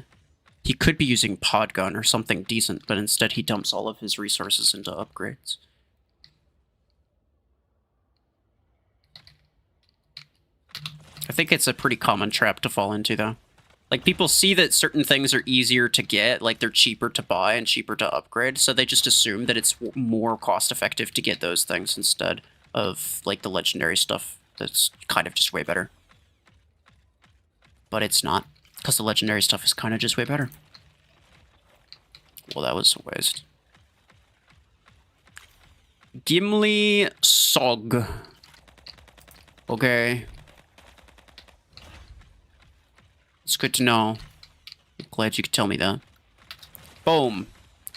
He could be using Pod Gun or something decent, but instead he dumps all of his resources into upgrades. I think it's a pretty common trap to fall into, though. Like, people see that certain things are easier to get, like they're cheaper to buy and cheaper to upgrade, so they just assume that it's more cost-effective to get those things instead of, like, the legendary stuff that's kind of just way better. But it's not, because the legendary stuff is kind of just way better. Well, that was a waste. Gimli Sog. Okay. It's good to know. I'm glad you could tell me that. Boom.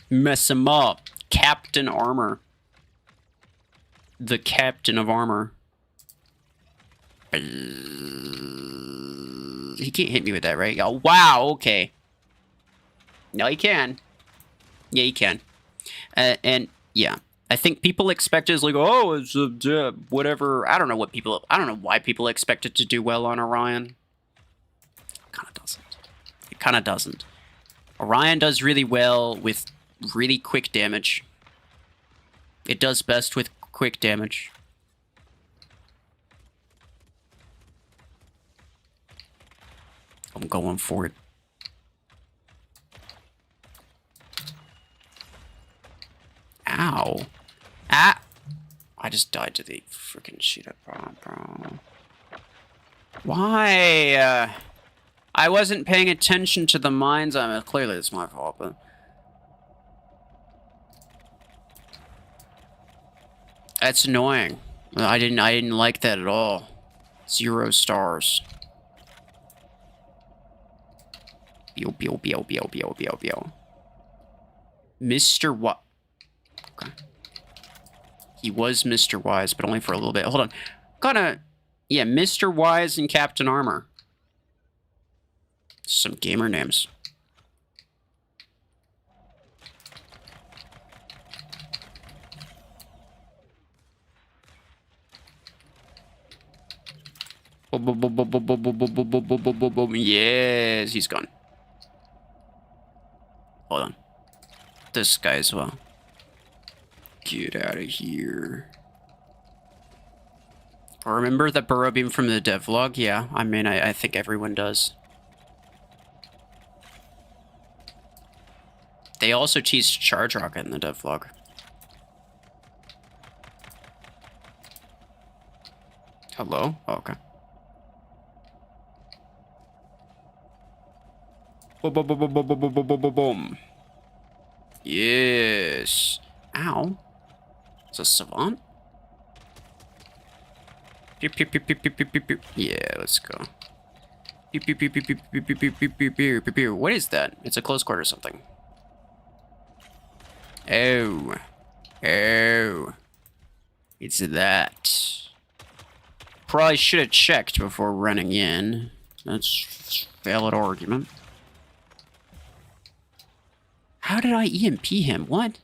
Mess him up. Captain Armor. The Captain of Armor. He can't hit me with that, right? Oh, wow, okay. No, he can. Yeah, he can. And, yeah. I think people expect it as like, oh, it's whatever. I don't know why people expect it to do well on Orion. It kind of doesn't. Orion does really well with really quick damage. It does best with quick damage. I'm going for it. Ow. Ah! I just died to the freaking shit up, bro. Why? I wasn't paying attention to the mines. I mean, clearly it's my fault, but... That's annoying. I didn't like that at all. 0 stars. Beow, beow, beow, beow, beow, beow, beow. Mr. What? Okay. He was Mr. Wise, but only for a little bit. Hold on. Gotta... Yeah, Mr. Wise and Captain Armor. Some gamer names. Yes, he's gone. Hold on. This guy as well. Get out of here. Remember the burrow beam from the devlog? Yeah, I mean, I think everyone does. They also teased Charge Rocket in the devlog. Hello? Oh, okay. Boom, boom, boom, boom, boom, boom, boom, boom, boom, boom. Yes. Ow. It's a savant? Pew, pew, pew, pew, pew, pew, pew, pew. Yeah, let's go. Pew, pew, pew, pew, pew, pew, pew, pew, pew, pew, pew, pew, pew. What is that? It's a close quarter or something. Oh. Oh. It's that. Probably should have checked before running in. That's a valid argument. How did I EMP him? What?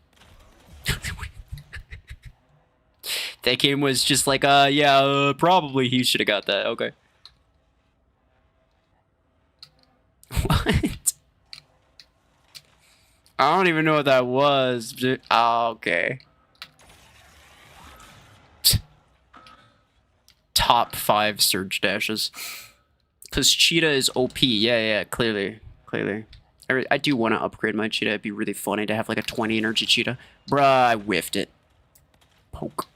That game was just like, yeah, probably he should have got that. Okay. What? I don't even know what that was. Oh, okay. Top 5 surge dashes. Because Cheetah is OP. Yeah, clearly. Clearly. I do want to upgrade my Cheetah. It'd be really funny to have like a 20 energy Cheetah. Bruh, I whiffed it. Poke.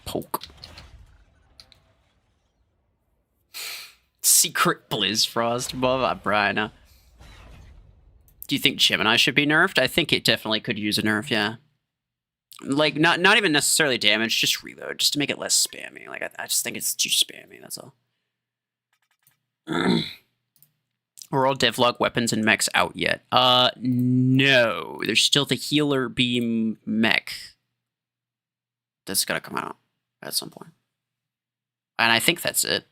Poke. Secret Blizz Frost above Brian. Do you think Gemini should be nerfed? I think it definitely could use a nerf, yeah. Like, not even necessarily damage, just reload, just to make it less spammy. Like, I just think it's too spammy, that's all. Are all devlog weapons and mechs out yet? No. There's still the healer beam mech. That's gotta come out at some point. And I think that's it.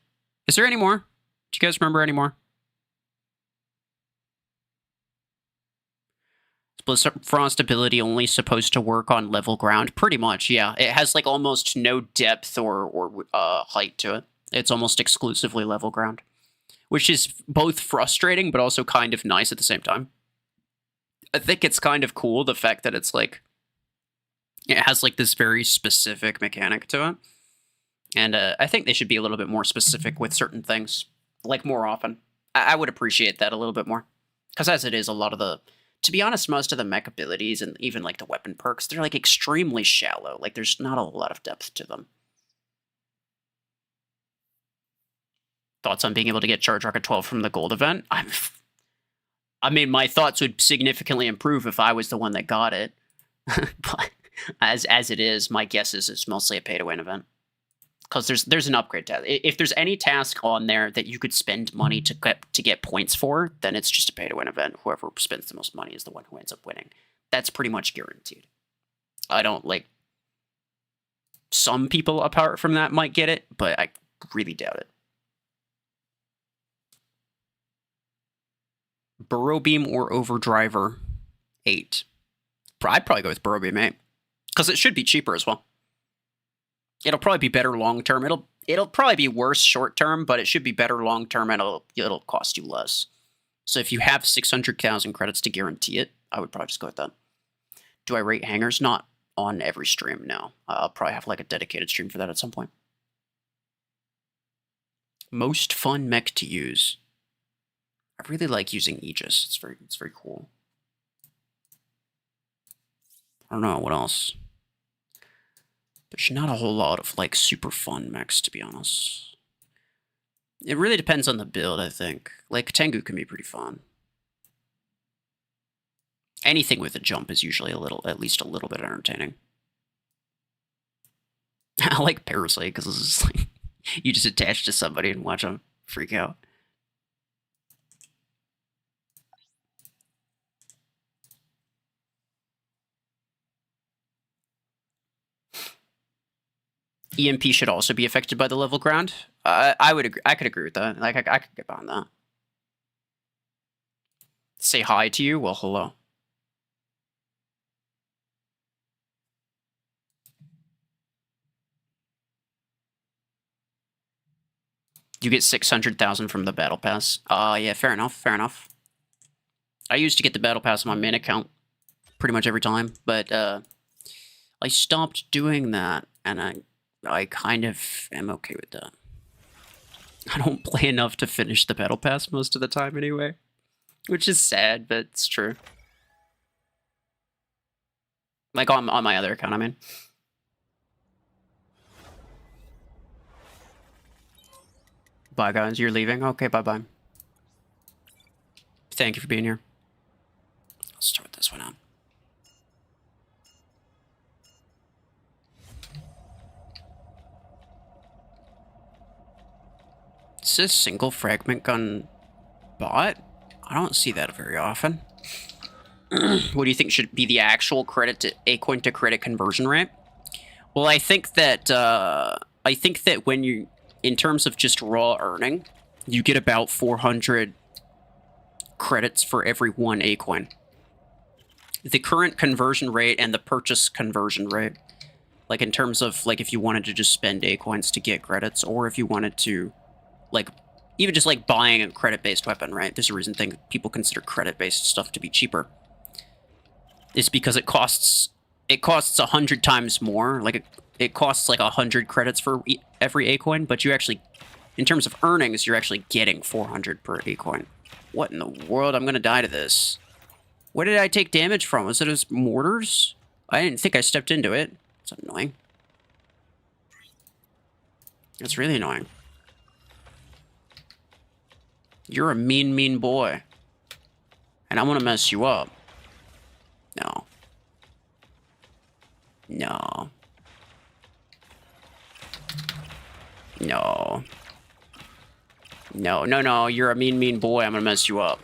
Is there any more? Do you guys remember any more? Frost ability only supposed to work on level ground? Pretty much, yeah. It has like almost no depth or height to it. It's almost exclusively level ground. Which is both frustrating, but also kind of nice at the same time. I think it's kind of cool, the fact that it's like... It has like this very specific mechanic to it. And I think they should be a little bit more specific with certain things. Like more often. I would appreciate that a little bit more. Because as it is, a lot of the... To be honest, most of the mech abilities and even like the weapon perks, they're like extremely shallow. Like there's not a lot of depth to them. Thoughts on being able to get Charge Rocket 12 from the gold event? I mean, my thoughts would significantly improve if I was the one that got it. But as it is, my guess is it's mostly a pay-to-win event. Because there's an upgrade task. If there's any task on there that you could spend money to get points for, then it's just a pay-to-win event. Whoever spends the most money is the one who ends up winning. That's pretty much guaranteed. I don't, like... Some people apart from that might get it, but I really doubt it. Burrow Beam or Overdriver 8. I'd probably go with Burrow Beam 8. Because it should be cheaper as well. It'll probably be better long term. It'll probably be worse short term, but it should be better long term and it'll cost you less. So if you have 600,000 credits to guarantee it, I would probably just go with that. Do I rate hangers? Not on every stream, no. I'll probably have like a dedicated stream for that at some point. Most fun mech to use. I really like using Aegis. It's very cool. I don't know what else. There's not a whole lot of like super fun mechs, to be honest. It really depends on the build, I think. Like Tengu can be pretty fun. Anything with a jump is usually at least a little bit entertaining. I like Parasite because it's just like you just attach to somebody and watch them freak out. EMP should also be affected by the level ground. I would agree. I could agree with that. Like I could get behind that. Say hi to you? Well, hello. You get 600,000 from the battle pass. Yeah, fair enough. Fair enough. I used to get the battle pass on my main account pretty much every time, but I stopped doing that, and I kind of am okay with that. I don't play enough to finish the battle pass most of the time anyway, which is sad, but it's true. Like on my other account, I mean. Bye, guys. You're leaving? Okay, bye-bye. Thank you for being here. I'll start this one out. Is this single fragment gun bot? I don't see that very often. What do you think should be the actual credit to Acoin to credit conversion rate? Well, I think that when you, in terms of just raw earning, you get about 400 credits for every 1 Acoin. The current conversion rate and the purchase conversion rate, like in terms of like if you wanted to just spend Acoins to get credits, or if you wanted to, like, even just like buying a credit-based weapon, right? There's a reason people consider credit-based stuff to be cheaper. It's because it costs 100 times more. Like it costs like 100 credits for every Acoin, but you actually, in terms of earnings, you're actually getting 400 per Acoin. What in the world? I'm gonna die to this. Where did I take damage from? Was it his mortars? I didn't think I stepped into it. It's annoying. It's really annoying. You're a mean, mean boy. And I'm gonna mess you up. No. No. No. No, no, no. You're a mean, mean boy. I'm gonna mess you up.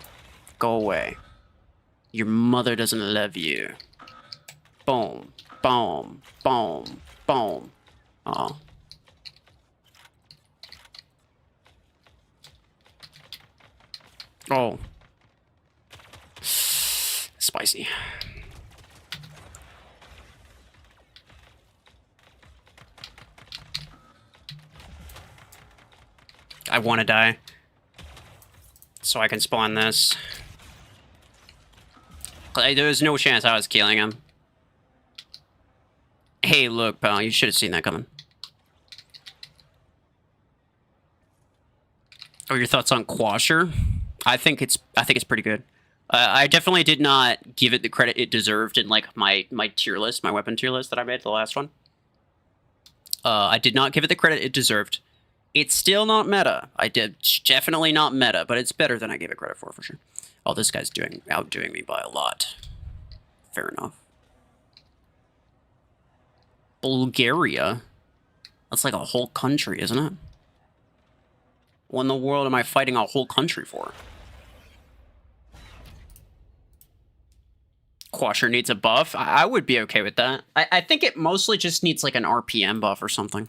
Go away. Your mother doesn't love you. Boom. Boom. Boom. Boom. Oh. Oh. Spicy. I want to die. So I can spawn this. There's no chance I was killing him. Hey, look, pal, you should have seen that coming. Oh, your thoughts on Quasher? I think it's pretty good. I definitely did not give it the credit it deserved in like my tier list, my weapon tier list that I made, the last one. I did not give it the credit it deserved. It's still not meta. Definitely not meta, but it's better than I gave it credit for sure. Oh, this guy's outdoing me by a lot. Fair enough. Bulgaria? That's like a whole country, isn't it? What in the world am I fighting a whole country for? Quasher needs a buff? I would be okay with that. I think it mostly just needs like an RPM buff or something.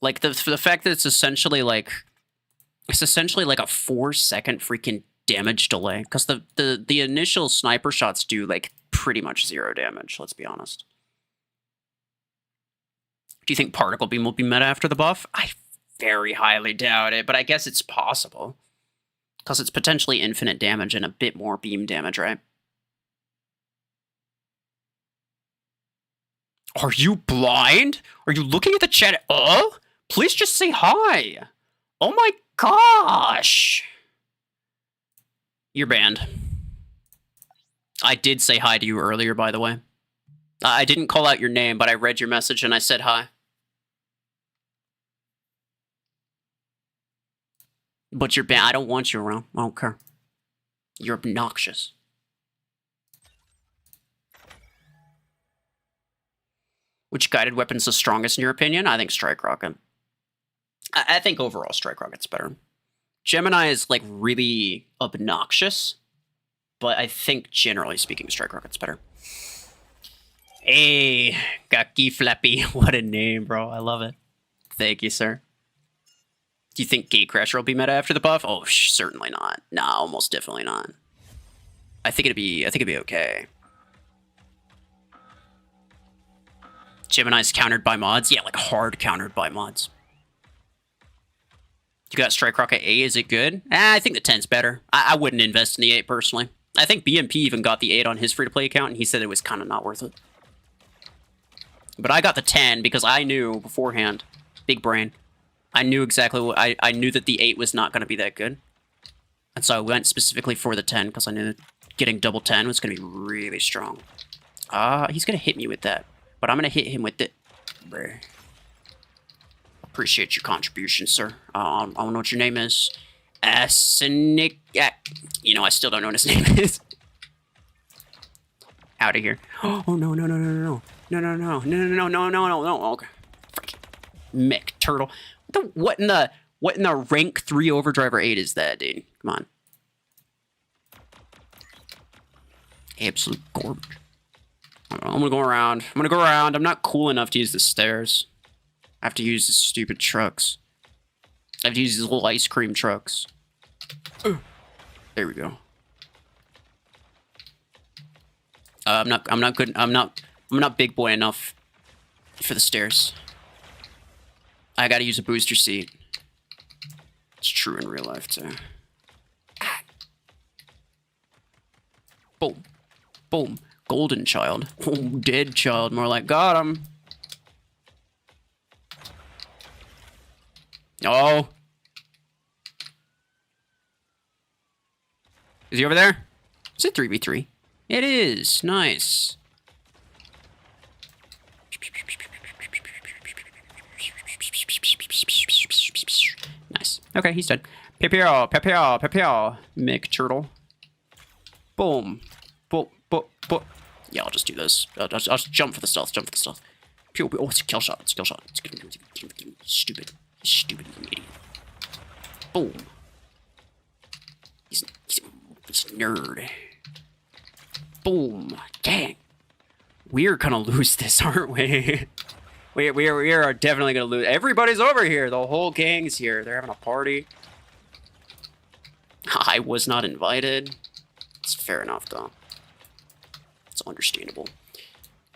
Like the fact that it's essentially like a 4-second freaking damage delay, because the initial sniper shots do like pretty much 0 damage, let's be honest. Do you think particle beam will be meta after the buff? I very highly doubt it, but I guess it's possible, because it's potentially infinite damage and a bit more beam damage, right? Are you blind? Are you looking at the chat? Oh, please just say hi. Oh my gosh. You're banned. I did say hi to you earlier, by the way. I didn't call out your name, but I read your message and I said hi. But you're banned. I don't want you around. I don't care. You're obnoxious. Which guided weapon's the strongest in your opinion? I think Strike Rocket. I think overall Strike Rocket's better. Gemini is like really obnoxious, but I think generally speaking Strike Rocket's better. Hey, Gaki Flappy. What a name, bro. I love it. Thank you, sir. Do you think Gatecrasher will be meta after the buff? Oh, certainly not. Nah, almost definitely not. I think it'd be okay. Gemini's countered by mods? Yeah, like hard countered by mods. You got Strike Rocket A, is it good? I think the 10's better. I wouldn't invest in the 8 personally. I think BMP even got the 8 on his free-to-play account, and he said it was kind of not worth it. But I got the 10 because I knew beforehand. Big brain. I knew exactly what... I knew that the 8 was not going to be that good. And so I went specifically for the 10 because I knew that getting double 10 was going to be really strong. He's going to hit me with that. But I'm going to hit him with it. Appreciate your contribution, sir. I don't know what your name is. Asenic. You know, I still don't know what his name is. Out of here. Oh, no, no, no, no, no, no, no, no, no, no, no, no, no, no, no. Okay. Freaking Mech turtle. What in the rank 3 overdriver 8 is that, dude? Come on. Absolute garbage. I'm gonna go around. I'm not cool enough to use the stairs. I have to use the stupid trucks. I have to use these little ice cream trucks. There we go. I'm not big boy enough for the stairs. I gotta use a booster seat. It's true in real life too. Boom. Boom. Golden child. Oh, dead child. More like got him. Oh. Is he over there? Is it 3v3? It is. Nice. Nice. Okay, he's dead. Pew-pew, pew-pew, pew-pew. Mech turtle. Boom. Boop, boop, boop. Yeah, I'll just do this. I'll just jump for the stealth. Jump for the stealth. Pew, pew. Oh, it's a kill shot. It's a kill shot. It's stupid. Stupid idiot. Boom. He's a nerd. Boom. Dang. We're gonna lose this, aren't we? we are definitely gonna lose. Everybody's over here. The whole gang's here. They're having a party. I was not invited. It's fair enough, though. It's understandable.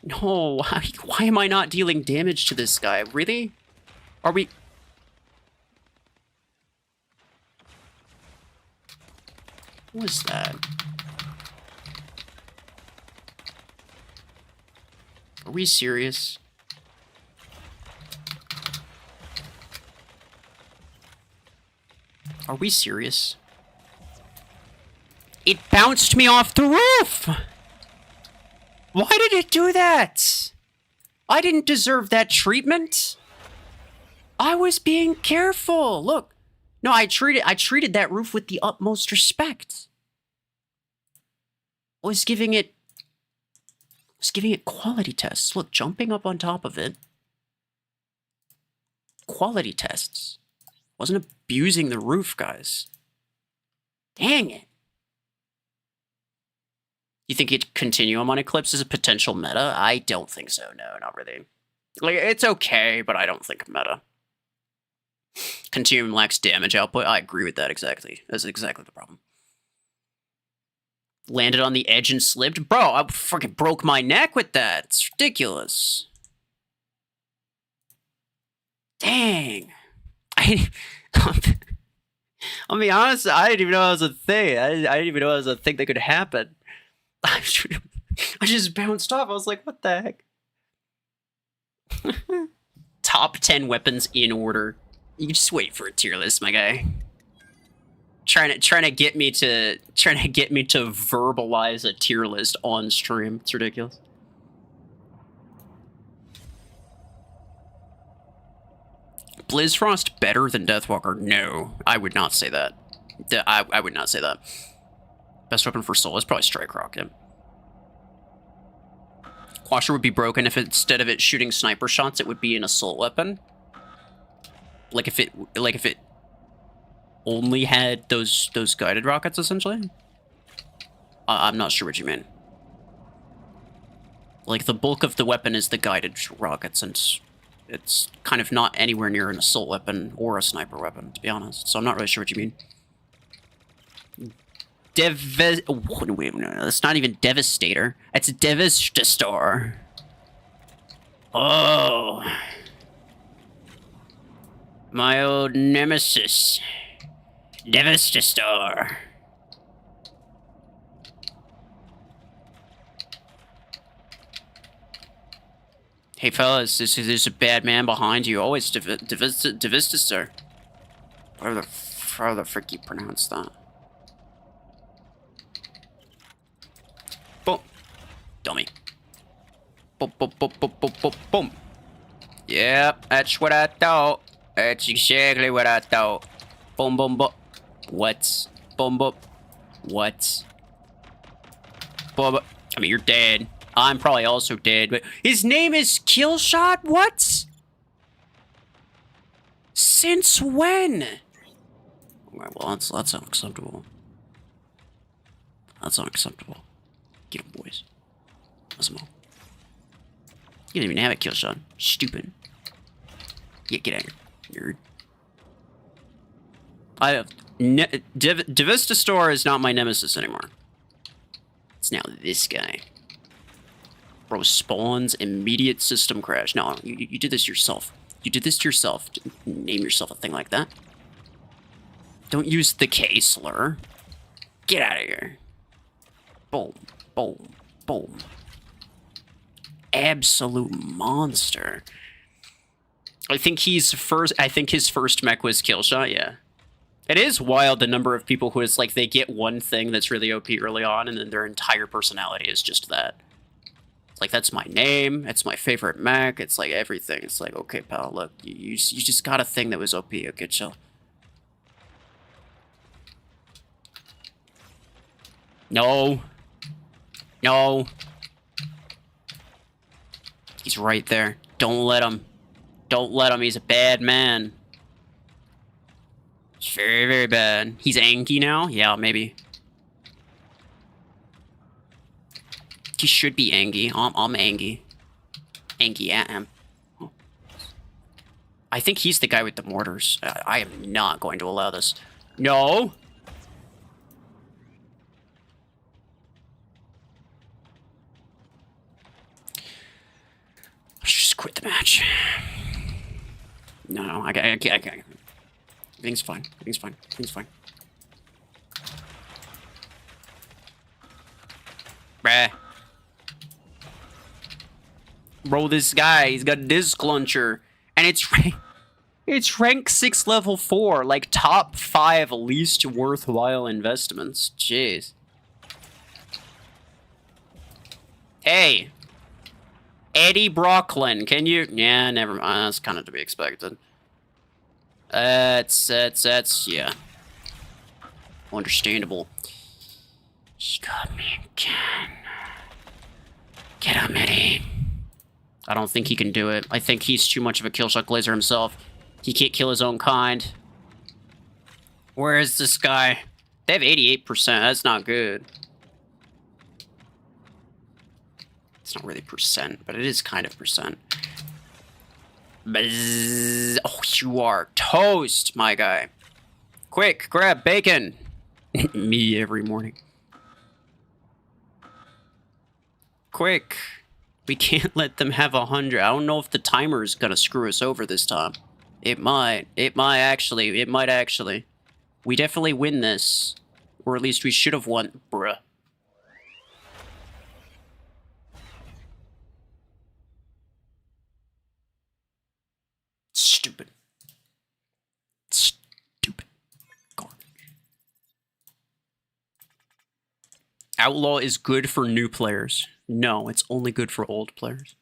No, why am I not dealing damage to this guy? Really? Are we... What was that? Are we serious? Are we serious? It bounced me off the roof! Why did it do that? I didn't deserve that treatment. I was being careful. Look. No, I treated that roof with the utmost respect. I was giving it quality tests. Look, jumping up on top of it. Quality tests. Wasn't abusing the roof, guys. Dang it. You think it'd Continuum on Eclipse is a potential meta? I don't think so. No, not really. Like, it's okay, but I don't think meta. Continuum lacks damage output. I agree with that exactly. That's exactly the problem. Landed on the edge and slipped? Bro, I freaking broke my neck with that. It's ridiculous. Dang. I'll be honest, I didn't even know it was a thing. I didn't even know it was a thing that could happen. I just bounced off. I was like, what the heck? Top 10 weapons in order. You just wait for a tier list, my guy. Trying to get me to verbalize a tier list on stream. It's ridiculous. Blizzfrost better than Deathwalker? No, I would not say that. I would not say that. Best weapon for Soul is probably Strike Rocket. Quasher would be broken if instead of it shooting sniper shots, it would be an assault weapon. Like if it only had those guided rockets, essentially. I'm not sure what you mean. Like, the bulk of the weapon is the guided rockets, and it's kind of not anywhere near an assault weapon or a sniper weapon, to be honest. So I'm not really sure what you mean. Wait a minute, that's not even Devastator. It's Devastator. Oh. My old nemesis. Devastator. Hey fellas, there's a bad man behind you. Oh, it's Devastator. How the frick you pronounce that? Boom. Dummy. Boom, boom, boom, boom, boom, boom, boom. Yep, that's what I thought. That's exactly what I thought. Boom, boom, boom. What? Boom, boom. What? Boom, boom. I mean, you're dead. I'm probably also dead, but his name is Killshot? What? Since when? Alright, well, that's unacceptable. That's unacceptable. Get him, boys. Let's move. You didn't even have a kill shot. Stupid. Yeah, get out of here, nerd. I have... Devastator is not my nemesis anymore. It's now this guy. Bro spawns immediate system crash. No, you did this yourself. You did this to yourself. Name yourself a thing like that. Don't use the K slur. Get out of here. Boom, boom, boom. Absolute monster. I think his first mech was Killshot, yeah. It is wild the number of people who is like, they get one thing that's really OP early on and then their entire personality is just that. It's like, that's my name, it's my favorite mech, it's like everything. It's like, okay, pal, look, you just got a thing that was OP, okay, chill. No. No. He's right there. Don't let him. Don't let him. He's a bad man. He's very, very bad. He's angry now? Yeah, maybe. He should be angry. I'm angry. Angry at him. Oh. I think he's the guy with the mortars. I am not going to allow this. No! Let's just quit the match. No, I can't. Everything's fine. Everything's fine. Everything's fine. Bruh. Bro, this guy, he's got a disc launcher. And it's rank 6 level 4. Like, top 5 least worthwhile investments. Jeez. Hey. Eddie Brocklin, can you... Yeah, never mind. That's kind of to be expected. That's, yeah. Understandable. He got me again. Get him, Eddie. I don't think he can do it. I think he's too much of a killshot glazer himself. He can't kill his own kind. Where is this guy? They have 88%. That's not good. It's not really percent, but it is kind of percent. Buzz. Oh, you are toast, my guy. Quick, grab bacon. Me every morning. Quick. We can't let them have 100. I don't know if the timer is gonna screw us over this time. It might. It might actually. We definitely win this. Or at least we should have won. Bruh. Stupid. Stupid. Garbage. Outlaw is good for new players. No, it's only good for old players.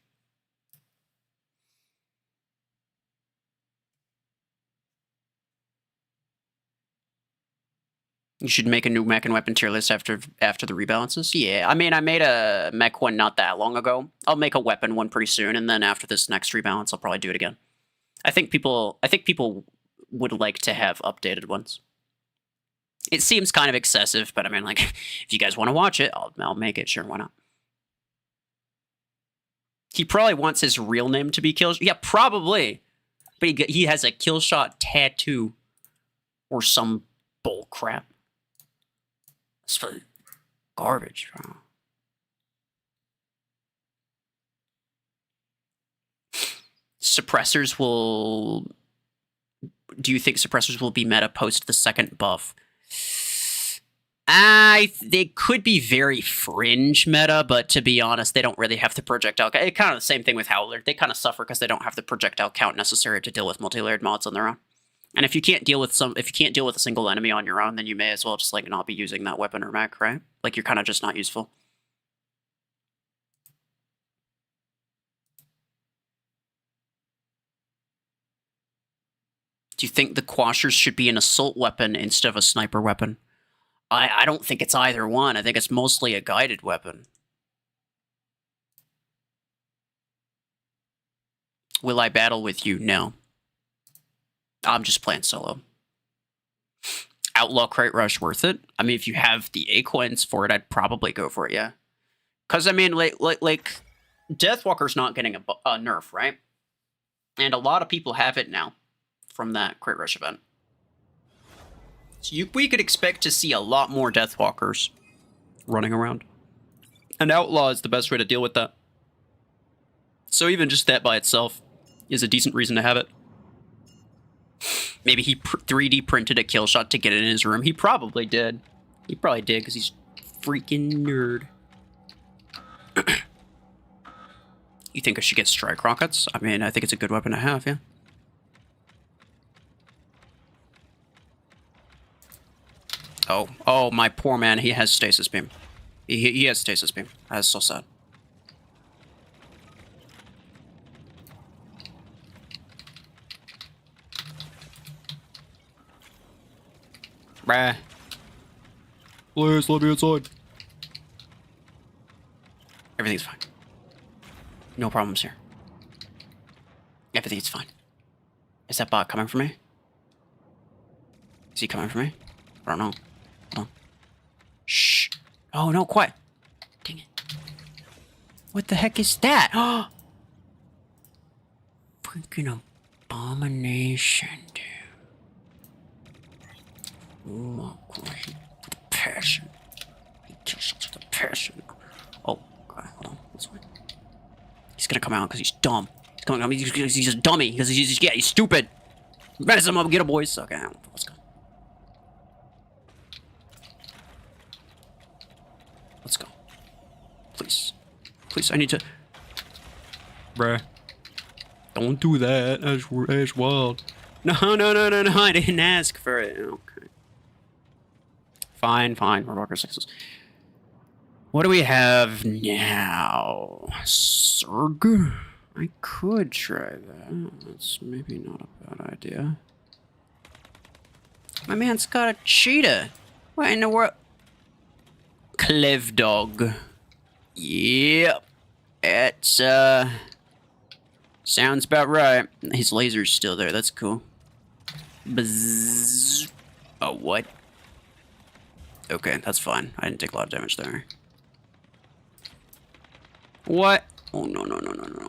You should make a new mech and weapon tier list after the rebalances. Yeah, I mean, I made a mech one not that long ago. I'll make a weapon one pretty soon, and then after this next rebalance, I'll probably do it again. I think people would like to have updated ones. It seems kind of excessive, but I mean, like, if you guys want to watch it, I'll make it. Sure, why not? He probably wants his real name to be Killshot. Yeah, probably. But he has a Killshot tattoo. Or some bull crap. It's for garbage, bro. Suppressors will... Do you think suppressors will be meta post the second buff? They could be very fringe meta, but to be honest, they don't really have the projectile count. It's kind of the same thing with Howler. They kind of suffer because they don't have the projectile count necessary to deal with multi-layered mods on their own. And if you can't deal with a single enemy on your own, then you may as well just like not be using that weapon or mech, right? Like you're kind of just not useful. Do you think the Quashers should be an assault weapon instead of a sniper weapon? I don't think it's either one. I think it's mostly a guided weapon. Will I battle with you? No. I'm just playing solo. Outlaw Crate Rush worth it? I mean, if you have the A coins for it, I'd probably go for it, yeah. Because, I mean, like Deathwalker's not getting a nerf, right? And a lot of people have it now from that Crate Rush event. So we could expect to see a lot more Deathwalkers running around. And Outlaw is the best way to deal with that. So even just that by itself is a decent reason to have it. Maybe he 3D printed a kill shot to get it in his room. He probably did. He probably did because he's freaking nerd. You think I should get strike rockets? I mean, I think it's a good weapon to have, yeah. Oh, my poor man. He has stasis beam. He has stasis beam. That's so sad. Bruh. Please let me inside. Everything's fine. No problems here. Everything's fine. Is that bot coming for me? Is he coming for me? I don't know. Hold on. Shh. Oh, no, quiet. Dang it. What the heck is that? Oh! Freaking abomination, dude. Oh my god. With passion. He kills us with a passion. Oh, god, hold on. This way. He's gonna come out because he's dumb. He's coming out. He's a dummy because he's stupid. Mess him up, get a boys. Okay, let's go. Let's go. Please. Please, I need to... Bruh. Don't do that. That's wild. No, I didn't ask for it. Okay. Fine. Remarker sixes. What do we have now? Surg? I could try that. That's maybe not a bad idea. My man's got a cheetah. What in the world? Clev dog. Yep. It's, sounds about right. His laser's still there. That's cool. Bzzz. Oh, what? Okay, that's fine. I didn't take a lot of damage there. What? Oh, no.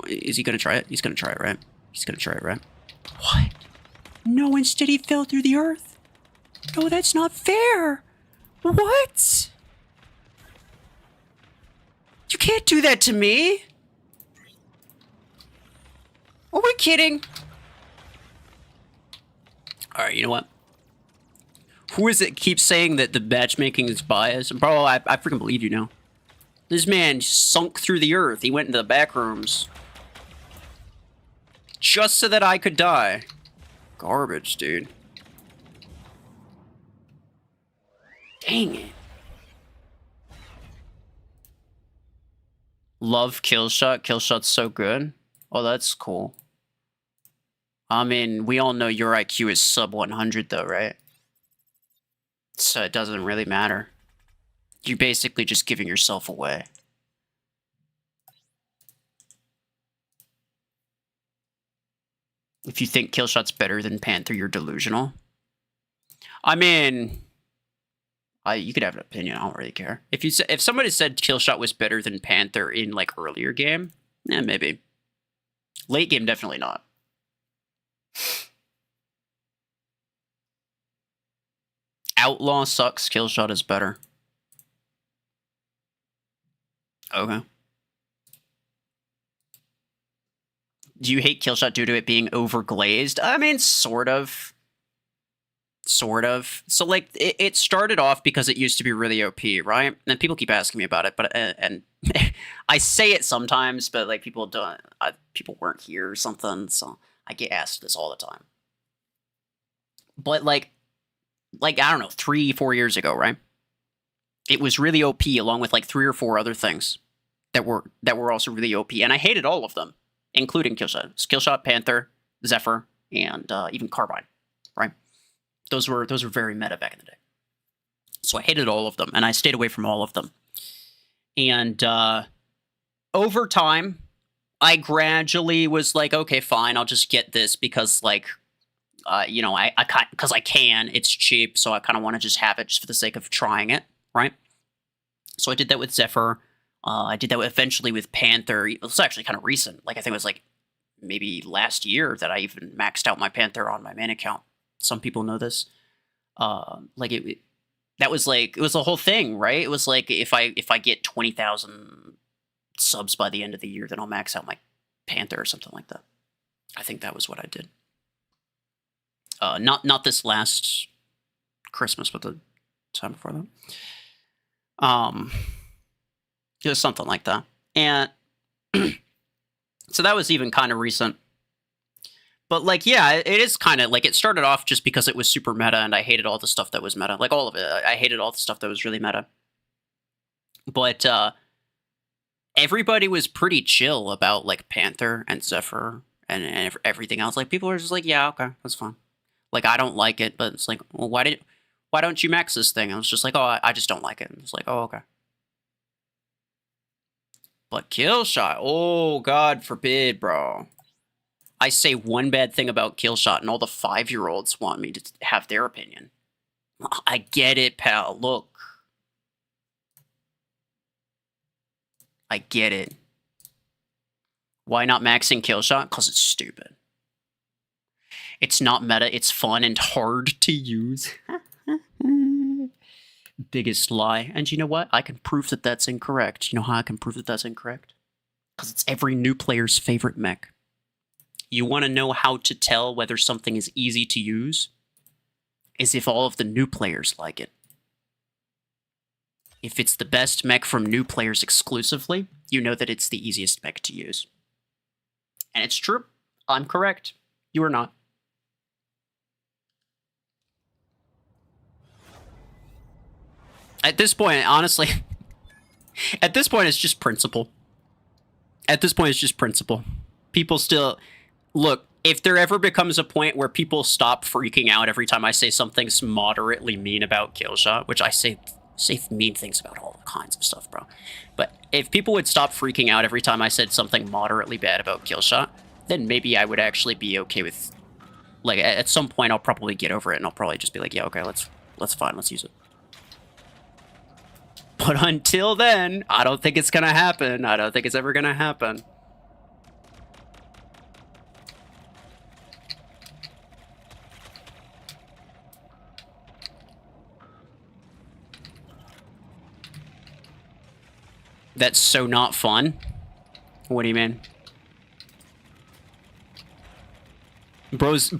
Is he gonna try it? He's gonna try it, right? He's gonna try it, right? What? No, instead he fell through the earth. No, that's not fair. What? You can't do that to me. Are we kidding? Alright, you know what? Who is it keeps saying that the matchmaking is biased? Bro, I freaking believe you now. This man sunk through the earth. He went into the back rooms. Just so that I could die. Garbage, dude. Dang it. Love Killshot. Killshot's so good. Oh, that's cool. I mean, we all know your IQ is sub 100 though, right? So it doesn't really matter. You're basically just giving yourself away. If you think Killshot's better than Panther, you're delusional. I mean, you could have an opinion. I don't really care. If somebody said Killshot was better than Panther in like earlier game, Yeah, maybe. Late game, definitely not. Outlaw sucks, Killshot is better. Okay. Do you hate Killshot due to it being overglazed? I mean, sort of. Sort of. So, like, it started off because it used to be really OP, right? And people keep asking me about it, but and I say it sometimes, but like people don't. People weren't here or something, so I get asked this all the time. But like I don't know, 3-4 years ago, right? It was really OP, along with like 3 or 4 other things that were also really OP, and I hated all of them, including Killshot, Panther, Zephyr, and even Carbine, right? Those were very meta back in the day. So I hated all of them, and I stayed away from all of them. And over time, I gradually was like, okay, fine, I'll just get this because, like, you know, because I can. It's cheap, so I kind of want to just have it just for the sake of trying it, right? So I did that with Zephyr. I did that eventually with Panther. It was actually kind of recent. Like, I think it was like maybe last year that I even maxed out my Panther on my main account. Some people know this. Like that was like, it was a whole thing, right? It was like, if I get 20,000 subs by the end of the year, then I'll max out my Panther or something like that. I think that was what I did. Not this last Christmas, but the time before that. It was something like that. And so that was even kind of recent. But, like, yeah, it is kind of, like, it started off just because it was super meta, and I hated all the stuff that was meta. Like, all of it. I hated all the stuff that was really meta. But, everybody was pretty chill about, like, Panther and Zephyr and everything else. Like, people were just like, yeah, okay, that's fine. Like, I don't like it, but it's like, well, why don't you max this thing? I was just like, oh, I just don't like it. And it's like, oh, okay. But Killshot, oh, God forbid, bro. I say one bad thing about Killshot, and all the 5-year-olds want me to have their opinion. I get it, pal. Look. I get it. Why not maxing Killshot? Because it's stupid. It's not meta, it's fun and hard to use. Biggest lie. And you know what? I can prove that that's incorrect. You know how I can prove that that's incorrect? Because it's every new player's favorite mech. You want to know how to tell whether something is easy to use? Is if all of the new players like it. If it's the best mech from new players exclusively, you know that it's the easiest mech to use. And it's true. I'm correct. You are not. At this point, honestly, at this point, it's just principle. At this point, it's just principle. People still... Look, if there ever becomes a point where people stop freaking out every time I say something's moderately mean about Killshot, which I say mean things about all kinds of stuff, bro. But if people would stop freaking out every time I said something moderately bad about Killshot, then maybe I would actually be okay with... Like, at some point, I'll probably get over it, and I'll probably just be like, yeah, okay, let's fine, let's use it. But until then, I don't think it's gonna happen. I don't think it's ever gonna happen. That's so not fun? What do you mean? Bro's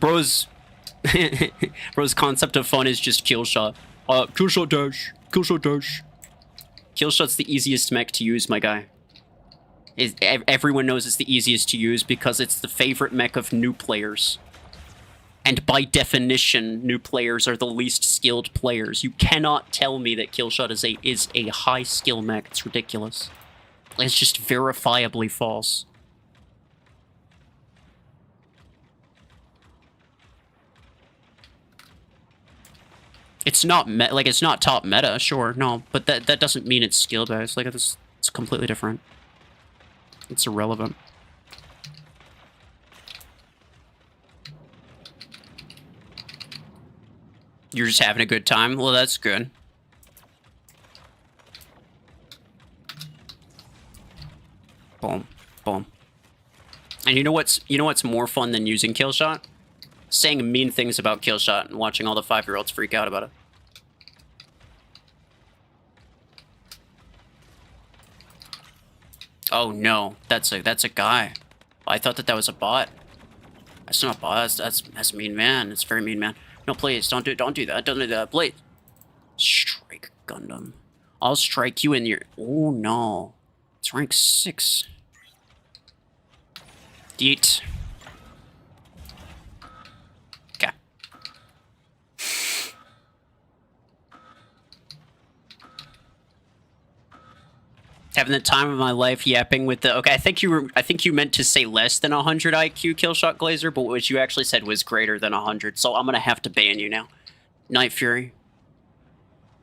concept of fun is just Killshot. Killshot dash. Killshot dash. Killshot's the easiest mech to use, my guy. Everyone knows it's the easiest to use because it's the favorite mech of new players. And by definition, new players are the least skilled players. You cannot tell me that Killshot is a high skill mech. It's ridiculous. It's just verifiably false. It's not it's not top meta, sure, no, but that doesn't mean it's skill based. Like it's completely different. It's irrelevant. You're just having a good time? Well, that's good. Boom. Boom. And you know what's more fun than using Killshot? Saying mean things about Killshot and watching all the 5-year-olds freak out about it. Oh no, that's a guy. I thought that was a bot. That's not a bot. That's mean, man. It's very mean, man. No, please don't do that. Don't do that, please. Strike Gundam. I'll strike you in your. Oh no, it's rank 6. Yeet. Okay. Having the time of my life yapping with the. Okay, I think you meant to say less than 100 IQ Killshot Glazer, but what you actually said was greater than 100. So I'm gonna have to ban you now. Night Fury.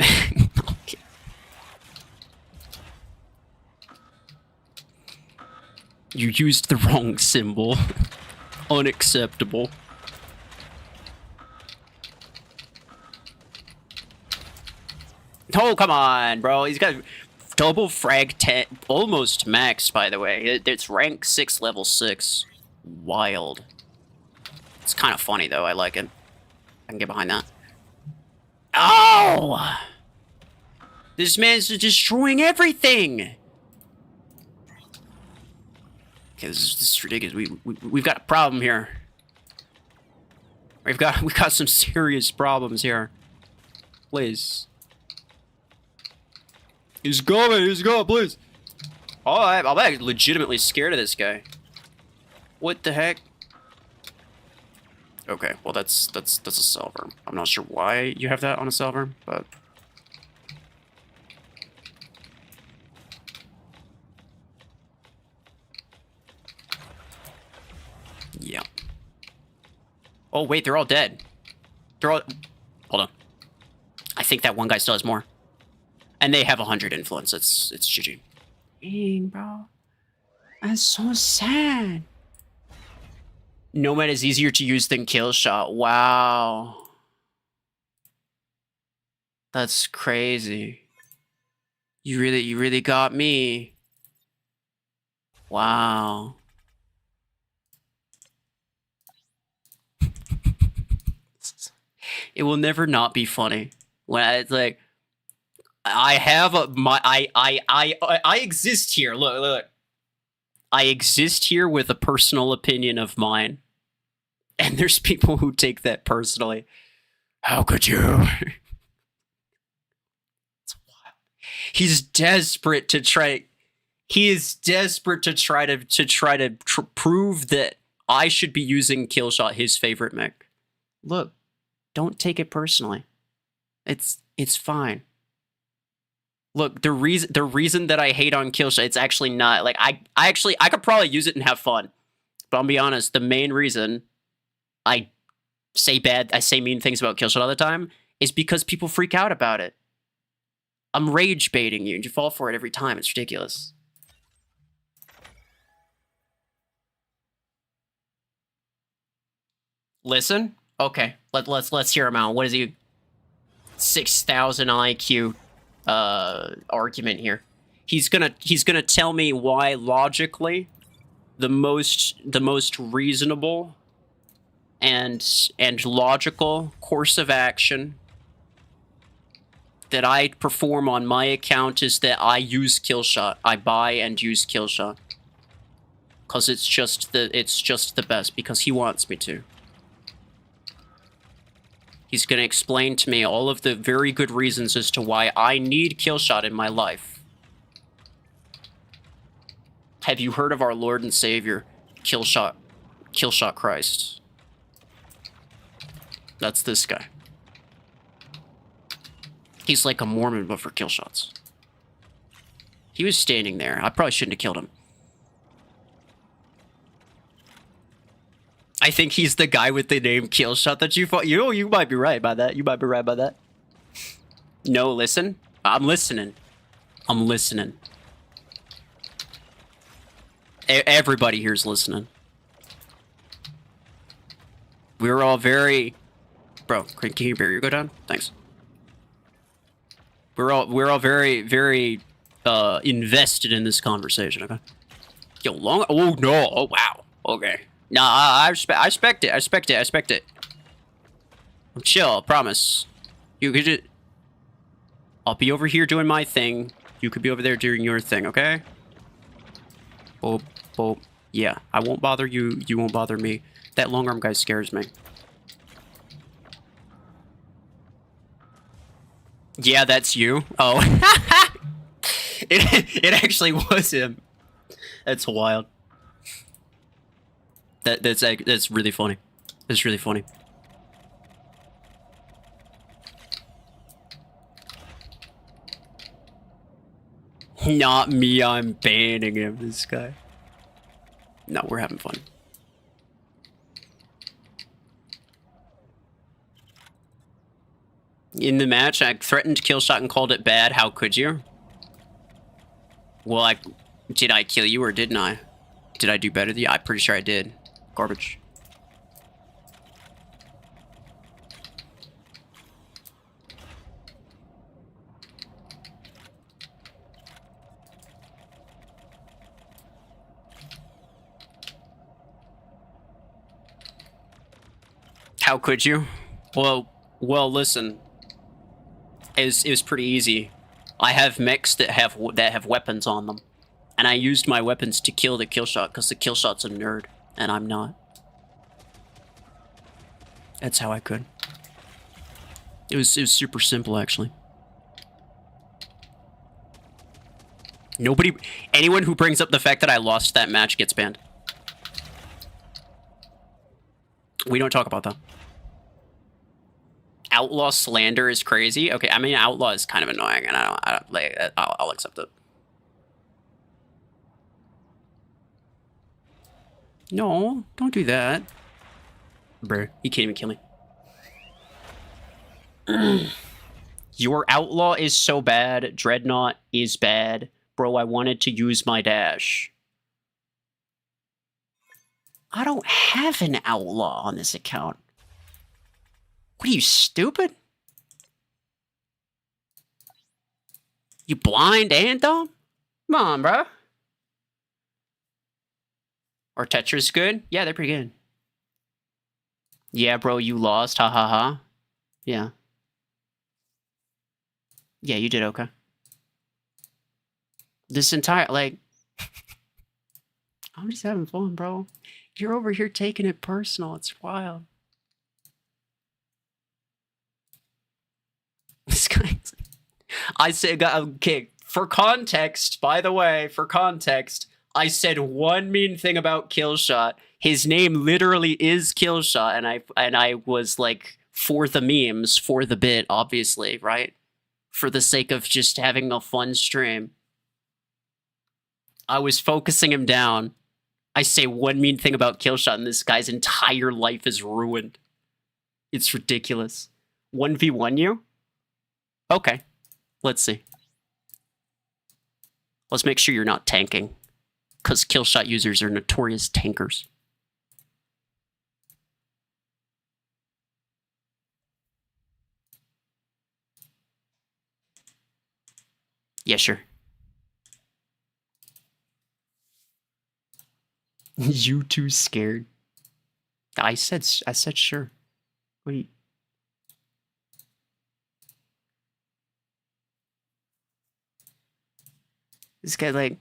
Okay. You used the wrong symbol. Unacceptable. Oh, come on, bro. He's got double frag 10, almost max, by the way. It's rank 6, level 6. Wild. It's kind of funny, though. I like it. I can get behind that. Oh! This man's destroying everything! Okay, this is ridiculous. We've got a problem here. We've got some serious problems here. Please. He's coming, please. Alright, I'm legitimately scared of this guy. What the heck? Okay, well that's a salver. I'm not sure why you have that on a salver, but yeah. Oh wait, they're all dead. They're all. Hold on. I think that one guy still has more. And they have 100 influence. It's GG. Dang, bro. That's so sad. Nomad is easier to use than Killshot. Wow. That's crazy. You really got me. Wow. It will never not be funny. When it's like, I have I exist here. Look. I exist here with a personal opinion of mine. And there's people who take that personally. How could you? It's wild. He's desperate to try. He is desperate to try to prove that I should be using Killshot, his favorite mech. Look, don't take it personally. It's fine. Look, the reason that I hate on Killshot, it's actually not like I could probably use it and have fun. But I'll be honest, the main reason I say mean things about Killshot all the time is because people freak out about it. I'm rage baiting you and you fall for it every time. It's ridiculous. Listen? Okay. Let's hear him out. What is he? 6,000 IQ argument here. He's gonna tell me why logically the most reasonable and logical course of action that I perform on my account is that I use Killshot. I buy and use Killshot. Cause it's just the best because he wants me to. He's going to explain to me all of the very good reasons as to why I need Killshot in my life. Have you heard of our Lord and Savior, Killshot Christ? That's this guy. He's like a Mormon, but for Killshots. He was standing there. I probably shouldn't have killed him. I think he's the guy with the name Killshot that you fought. You might be right about that. You might be right about that. No, listen. I'm listening. I'm listening. Everybody here's listening. We're all very... Bro, can your barrier go down? Thanks. We're all very, very invested in this conversation, okay? Yo, long... Oh, no. Oh, wow. Okay. Nah, I respect it. I respect it. I respect it. I'm chill, I promise. You could just... I'll be over here doing my thing. You could be over there doing your thing, okay? Boop, boop. Yeah, I won't bother you. You won't bother me. That long arm guy scares me. Yeah, that's you. Oh. it actually was him. That's wild. That's really funny. That's really funny. Not me, I'm banning him, this guy. No, we're having fun. In the match, I threatened kill shot and called it bad. How could you? Well, did I kill you or didn't I? Did I do better than you? I'm pretty sure I did. Garbage. How could you? Well, listen. It was pretty easy. I have mechs that have weapons on them, and I used my weapons to kill the kill shot because the kill shot's a nerd, and I'm not. That's how I could. It was super simple, actually. Anyone who brings up the fact that I lost that match gets banned. We don't talk about that. Outlaw slander is crazy. Okay, I mean, outlaw is kind of annoying, and I'll accept it. No, don't do that. Bruh, you can't even kill me. Your outlaw is so bad. Dreadnought is bad. Bro, I wanted to use my dash. I don't have an outlaw on this account. What are you, stupid? You blind and dumb? Come on, bro. Or Tetra's good? Yeah, they're pretty good. Yeah, bro, you lost. Ha ha ha. Yeah. Yeah, you did okay. This entire, like... I'm just having fun, bro. You're over here taking it personal. It's wild. This guy's... I said, okay, for context, by the way, for context, I said one mean thing about Killshot. His name literally is Killshot, and I was like, for the memes, for the bit, obviously, right? For the sake of just having a fun stream. I was focusing him down. I say one mean thing about Killshot, and this guy's entire life is ruined. It's ridiculous. 1v1 you? Okay. Let's see. Let's make sure you're not tanking. Because Killshot users are notorious tankers. Yeah, sure. You too scared. I said sure. Wait. This guy like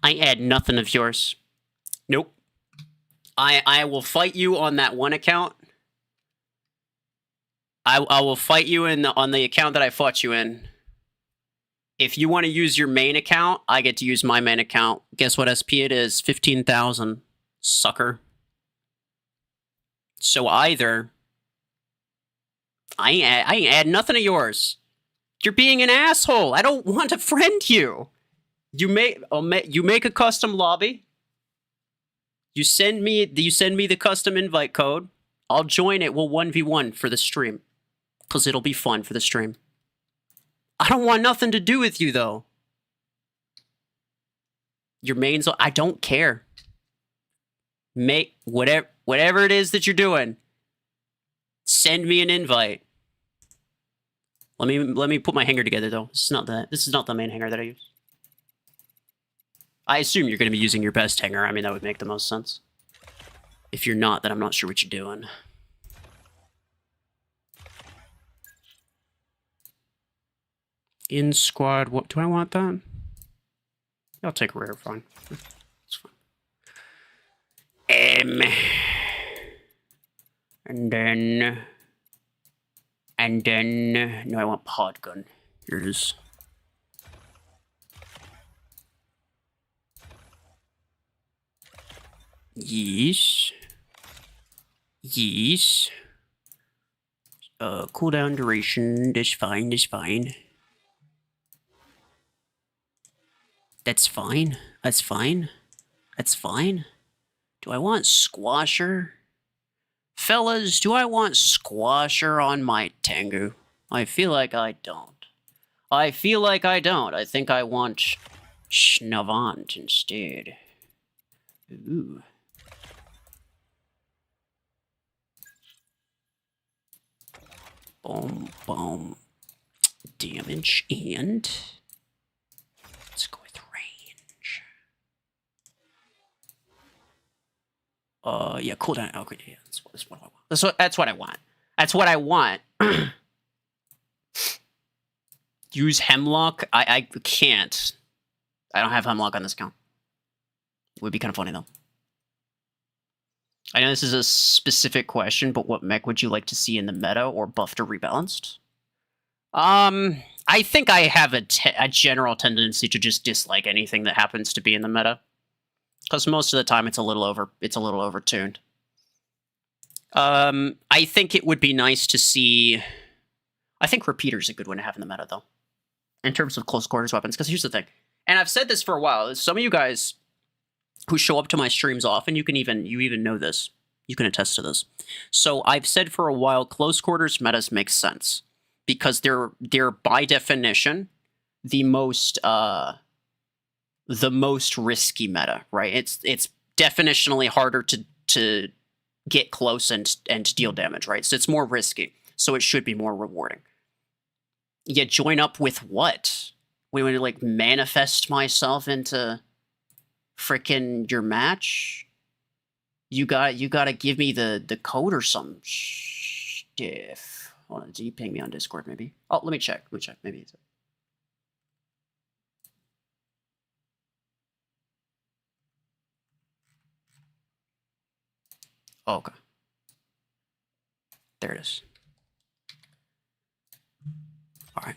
I add nothing of yours. Nope. I will fight you on that one account. I will fight you on the account that I fought you in. If you want to use your main account, I get to use my main account. Guess what SP it is? 15,000. Sucker. So either I ain't add nothing of yours. You're being an asshole. I don't want to friend you. You make a custom lobby. You send me the custom invite code. I'll join it. We'll 1v1 for the stream. Because it'll be fun for the stream. I don't want nothing to do with you, though. Your main's... I don't care. Make... Whatever it is that you're doing. Send me an invite. Let me put my hanger together, though. This is not the main hanger that I use. I assume you're going to be using your best hanger. I mean, that would make the most sense. If you're not, then I'm not sure what you're doing. In squad, what do I want that? I'll take rare, fine. It's fine. And then, no, I want pod gun. Here it is. Yes. Yes. Cooldown duration, that's fine, that's fine. That's fine, that's fine, that's fine. Do I want Squasher? Fellas, do I want Squasher on my Tengu? I feel like I don't. I feel like I don't. I think I want Schnavant instead. Ooh. Boom, boom. Damage and... Let's go with range. Yeah, cooldown. Okay, yeah, that's what I want. That's what I want. That's what I want. Use Hemlock? I can't. I don't have Hemlock on this account. It would be kind of funny, though. I know this is a specific question, but what mech would you like to see in the meta or buffed or rebalanced? I think I have a general tendency to just dislike anything that happens to be in the meta, because most of the time it's a little overtuned. I think it would be nice to see. I think Repeater's a good one to have in the meta, though, in terms of close quarters weapons. Because here's the thing, and I've said this for a while. Some of you guys who show up to my streams often, you even know this. You can attest to this. So I've said for a while, close quarters metas make sense because they're by definition the most risky meta, right? It's definitionally harder to get close and deal damage, right? So it's more risky. So it should be more rewarding. Yeah, join up with what? We want to like manifest myself into frickin' your match? You gotta give me the code or some stiff. Hold on, did you ping me on Discord maybe? Oh, let me check. Maybe it's oh, okay. There it is. Alright.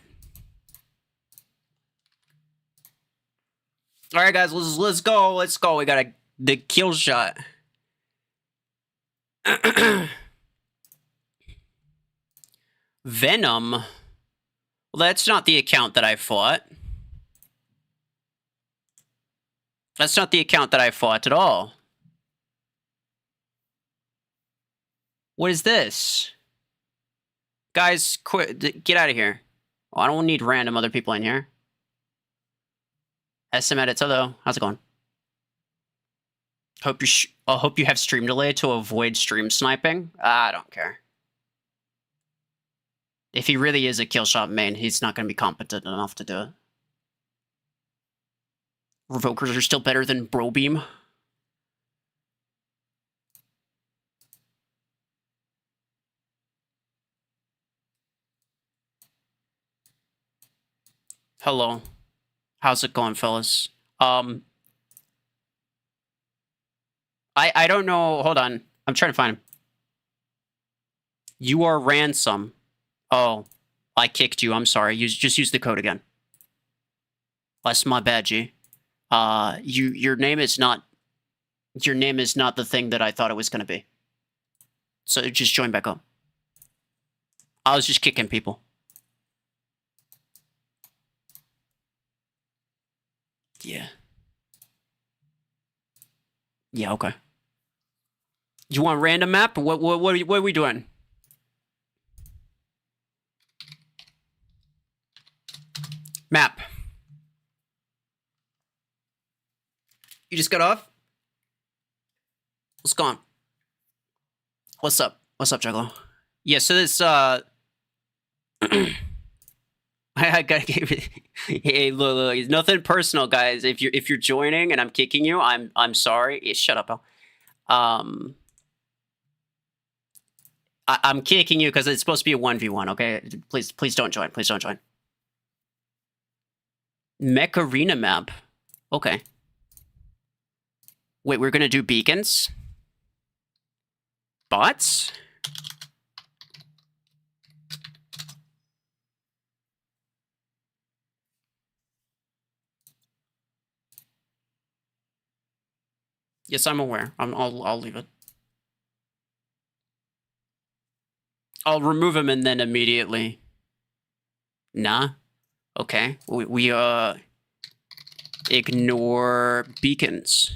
Alright guys, let's go. We got the kill shot. Venom. Well, that's not the account that I fought. That's not the account that I fought at all. What is this? Guys, quit. Get out of here. Oh, I don't need random other people in here. SM Edits, hello. How's it going? Hope you have stream delay to avoid stream sniping. I don't care. If he really is a kill shot main, he's not going to be competent enough to do it. Revokers are still better than Brobeam. Hello. How's it going, fellas? I don't know. Hold on. I'm trying to find him. You are Ransom. Oh, I kicked you. I'm sorry. Just use the code again. That's my bad, G. Your name is not the thing that I thought it was going to be. So just join back up. I was just kicking people. Yeah. Yeah, okay. You want random map? What are we doing? Map. You just got off? What's going on? What's up? What's up, Juggalo? Yeah, so this I gotta give it. Hey, look, it's nothing personal, guys. If you're joining and I'm kicking you, I'm sorry. Shut up, Al. I'm kicking you because it's supposed to be a 1v1. Okay, please don't join. Please don't join. Mech arena map. Okay. Wait, we're gonna do beacons. Bots. Yes, I'm aware. I'll leave it. I'll remove him and then immediately. Nah. Okay. We ignore beacons.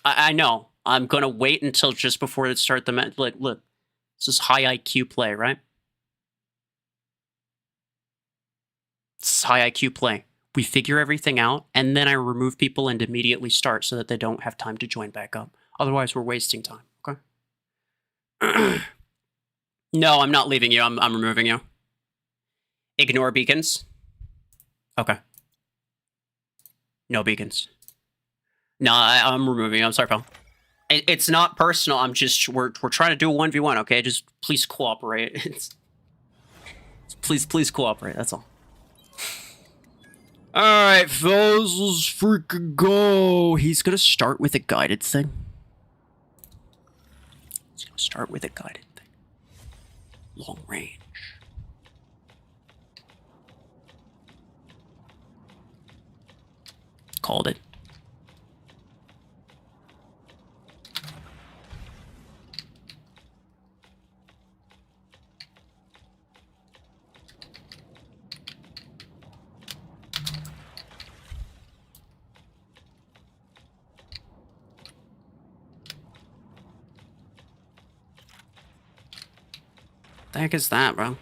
I know. I'm gonna wait until just before it start the match. Like, look, this is high IQ play, right? It's high IQ play. We figure everything out, and then I remove people and immediately start so that they don't have time to join back up. Otherwise, we're wasting time. Okay. No, I'm not leaving you. I'm removing you. Ignore beacons. Okay. No beacons. No, I'm removing you. I'm sorry, pal. It's not personal. I'm just we're trying to do a 1v1. Okay, just please cooperate. please cooperate. That's all. All right, fellas, let's freaking go. He's gonna start with a guided thing. He's gonna start with a guided thing. Long range. Called it. The heck is that, bro?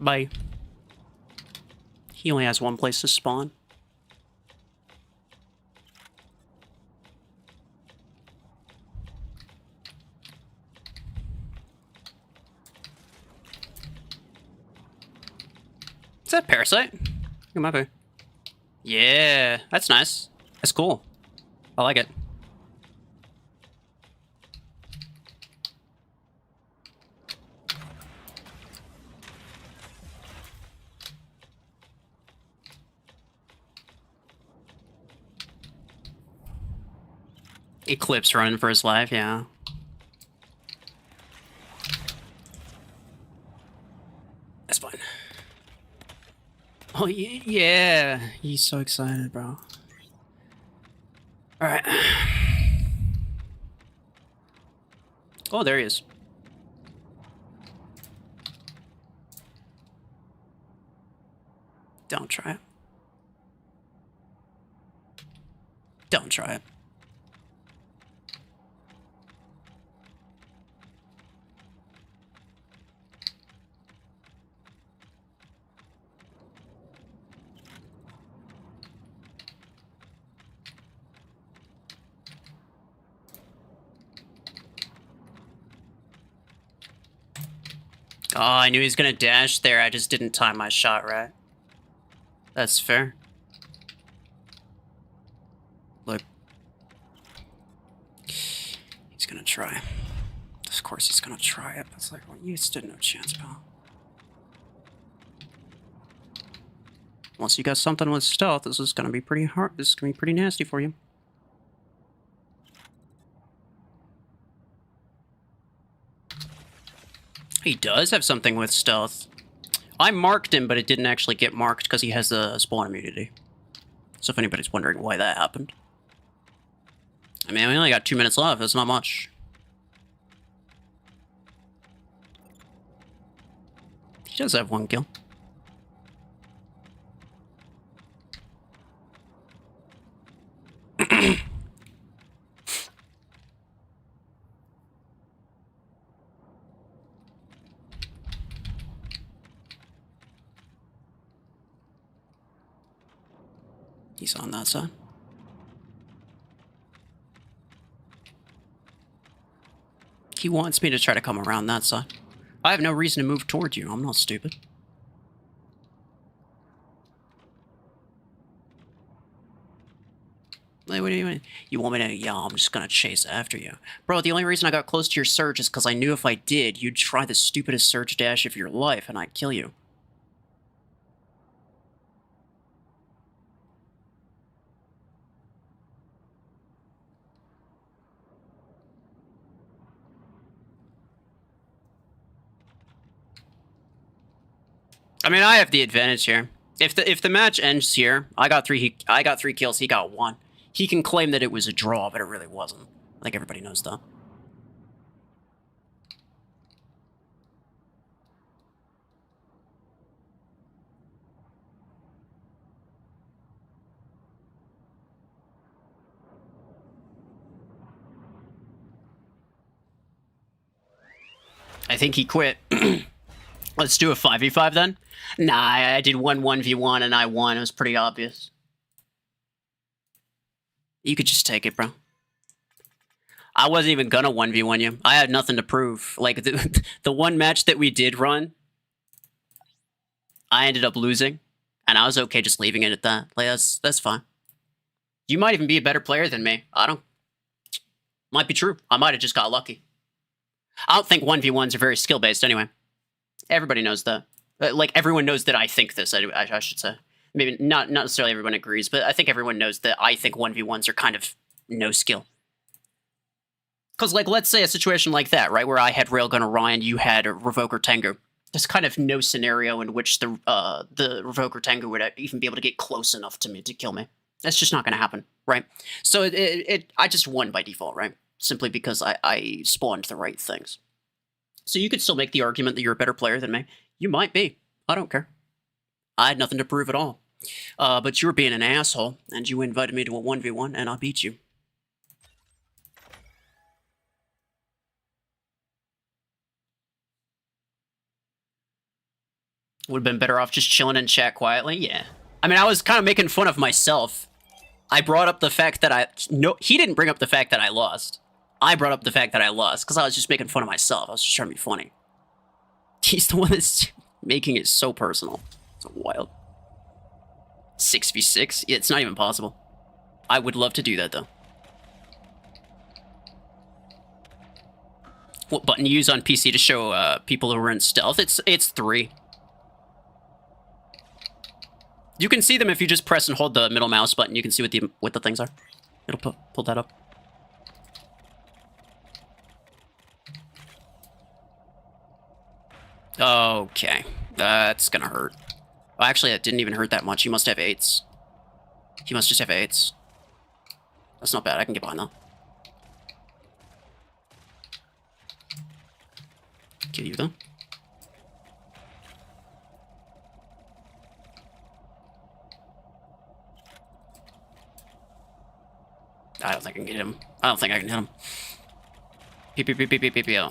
Bye. He only has one place to spawn. Is that Parasite? It might be. Yeah, that's nice. That's cool. I like it. Eclipse running for his life, yeah. That's fine. Oh, yeah. He's so excited, bro. All right. Oh, there he is. Don't try it. Don't try it. Oh, I knew he was gonna dash there. I just didn't time my shot right. That's fair. Look. He's gonna try. Of course he's gonna try it. It's like, well, you stood no chance, pal. Once you got something with stealth, this is gonna be pretty hard. This is gonna be pretty nasty for you. He does have something with stealth. I marked him, but it didn't actually get marked because he has the spawn immunity. So if anybody's wondering why that happened. I mean, we only got 2 minutes left. That's not much. He does have 1 kill. He's on that side. He wants me to try to come around that side. I have no reason to move towards you. I'm not stupid. Like, what do you mean? You want me to? Yeah, I'm just gonna chase after you. Bro, the only reason I got close to your surge is because I knew if I did, you'd try the stupidest surge dash of your life and I'd kill you. I mean, I have the advantage here. If the match ends here, I got three kills, he got 1. He can claim that it was a draw, but it really wasn't. I think everybody knows that. I think he quit. Let's do a 5v5 then? Nah, I did 1v1 and I won. It was pretty obvious. You could just take it, bro. I wasn't even gonna 1v1 you. I had nothing to prove. Like, the one match that we did run, I ended up losing, and I was okay just leaving it at that. Like, that's fine. You might even be a better player than me. I don't... Might be true. I might have just got lucky. I don't think 1v1s are very skill-based anyway. Everybody knows that. Like, everyone knows that I think this, I should say. Maybe not necessarily everyone agrees, but I think everyone knows that I think 1v1s are kind of no skill. Because, like, let's say a situation like that, right, where I had Railgun Orion, you had Revoker Tengu. There's kind of no scenario in which the Revoker Tengu would even be able to get close enough to me to kill me. That's just not going to happen, right? So I just won by default, right? Simply because I spawned the right things. So you could still make the argument that you're a better player than me. You might be. I don't care. I had nothing to prove at all. But you were being an asshole, and you invited me to a 1v1, and I beat you. Would have been better off just chilling in chat quietly? Yeah. I mean, I was kind of making fun of myself. I brought up the fact that No, he didn't bring up the fact that I lost. I brought up the fact that I lost, because I was just making fun of myself. I was just trying to be funny. He's the one that's making it so personal. It's wild. 6v6? Yeah, it's not even possible. I would love to do that, though. What button you use on PC to show people who are in stealth? It's 3. You can see them if you just press and hold the middle mouse button. You can see what the things are. It'll pull that up. Okay, that's gonna hurt. Well, actually, it didn't even hurt that much. He must have 8s. He must just have 8s. That's not bad. I can get behind that. Kill you, though. I don't think I can get him. I don't think I can hit him. Pew.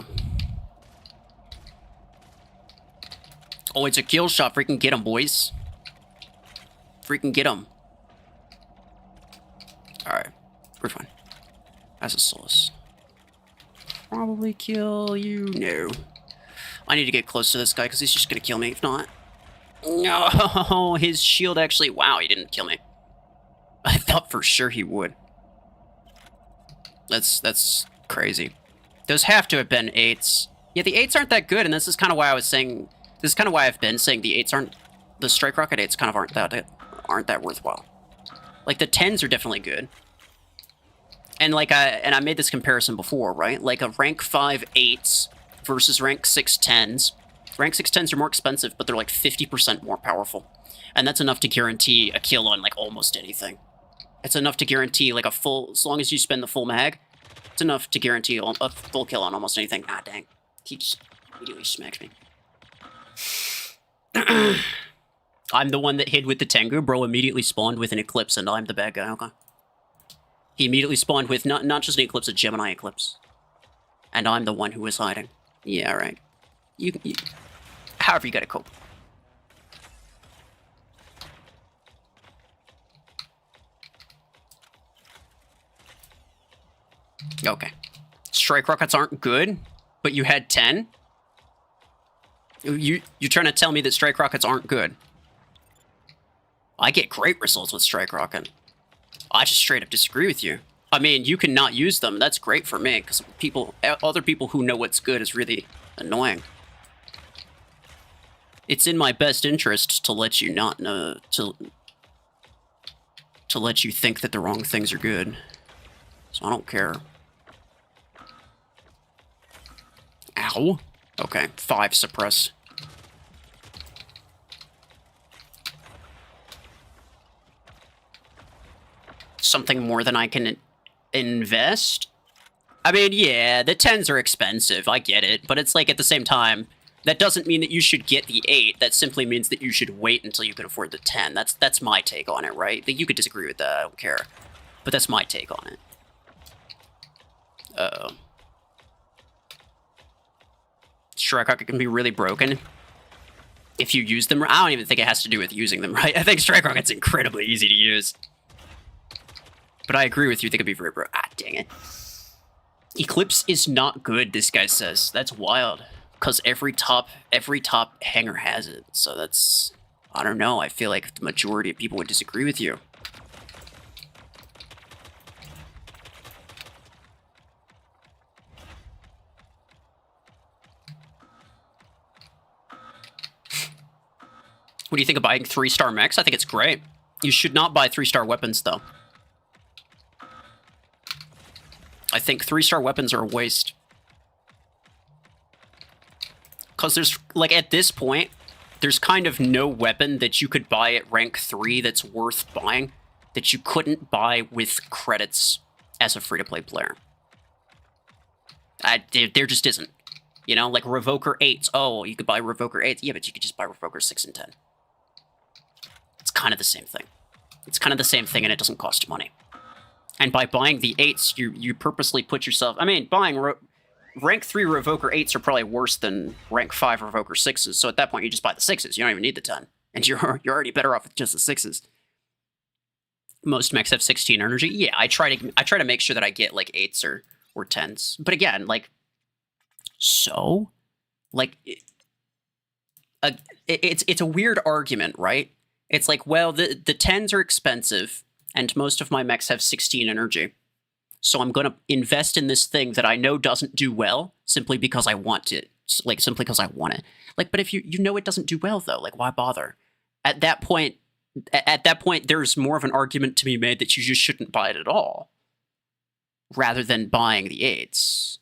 Oh, it's a kill shot. Freaking get him, boys. Freaking get him. Alright. We're fine. That's a solace. Probably kill you. No. I need to get close to this guy because he's just going to kill me if not. No, his shield actually... Wow, he didn't kill me. I thought for sure he would. That's crazy. Those have to have been 8s. Yeah, the 8s aren't that good, and this is kind of why I was saying... This is kind of why I've been saying the 8s aren't... The Strike Rocket 8s kind of aren't that worthwhile. Like, the 10s are definitely good. And like I made this comparison before, right? Like a rank 5 8s versus rank 6 10s. Rank 6 10s are more expensive, but they're like 50% more powerful. And that's enough to guarantee a kill on like almost anything. It's enough to guarantee like a full, as long as you spend the full mag, it's enough to guarantee a full kill on almost anything. Ah, dang. He just immediately smacks me. I'm the one that hid with the Tengu. Bro immediately spawned with an Eclipse, and I'm the bad guy. Okay. He immediately spawned with not just an Eclipse, a Gemini Eclipse. And I'm the one who was hiding. Yeah, right. You however you gotta cope. Okay. Strike rockets aren't good, but you had 10? You're trying to tell me that strike rockets aren't good? I get great results with strike rocket. I just straight up disagree with you. I mean, you can not use them. That's great for me, because other people who know what's good is really annoying. It's in my best interest to let you not know, to let you think that the wrong things are good. So I don't care. Ow. Okay, 5 suppress. Something more than I can invest? I mean, yeah, the 10s are expensive, I get it, but it's like at the same time, that doesn't mean that you should get the 8, that simply means that you should wait until you can afford the 10. That's my take on it, right? You could disagree with that, I don't care. But that's my take on it. Uh-oh. Strike rocket can be really broken if you use them. I don't even think it has to do with using them, right? I think strike rocket's incredibly easy to use. But I agree with you, they could be very broken. Ah, dang it. Eclipse is not good, this guy says. That's wild. Because every top hanger has it. So that's... I don't know, I feel like the majority of people would disagree with you. What do you think of buying 3-star mechs? I think it's great. You should not buy 3-star weapons, though. I think 3-star weapons are a waste. Because there's, like, at this point, there's kind of no weapon that you could buy at rank 3 that's worth buying that you couldn't buy with credits as a free-to-play player. There just isn't. You know, like Revoker 8s. Oh, you could buy Revoker 8s. Yeah, but you could just buy Revoker 6 and 10. It's kind of the same thing. It's kind of the same thing, and it doesn't cost you money. And by buying the 8s, you purposely put yourself... I mean, buying rank 3 Revoker 8s are probably worse than rank 5 Revoker 6s, so at that point you just buy the 6s. You don't even need the 10. And you're already better off with just the 6s. Most mechs have 16 energy. Yeah, I try to make sure that I get like 8s or 10s. But again, like... So? Like... it's a weird argument, right? It's like, well, the 10s are expensive, and most of my mechs have 16 energy. So I'm going to invest in this thing that I know doesn't do well, simply because I want it. Like, simply because I want it. Like, but if you know it doesn't do well, though, like, why bother? At that point, there's more of an argument to be made that you just shouldn't buy it at all, rather than buying the 8s.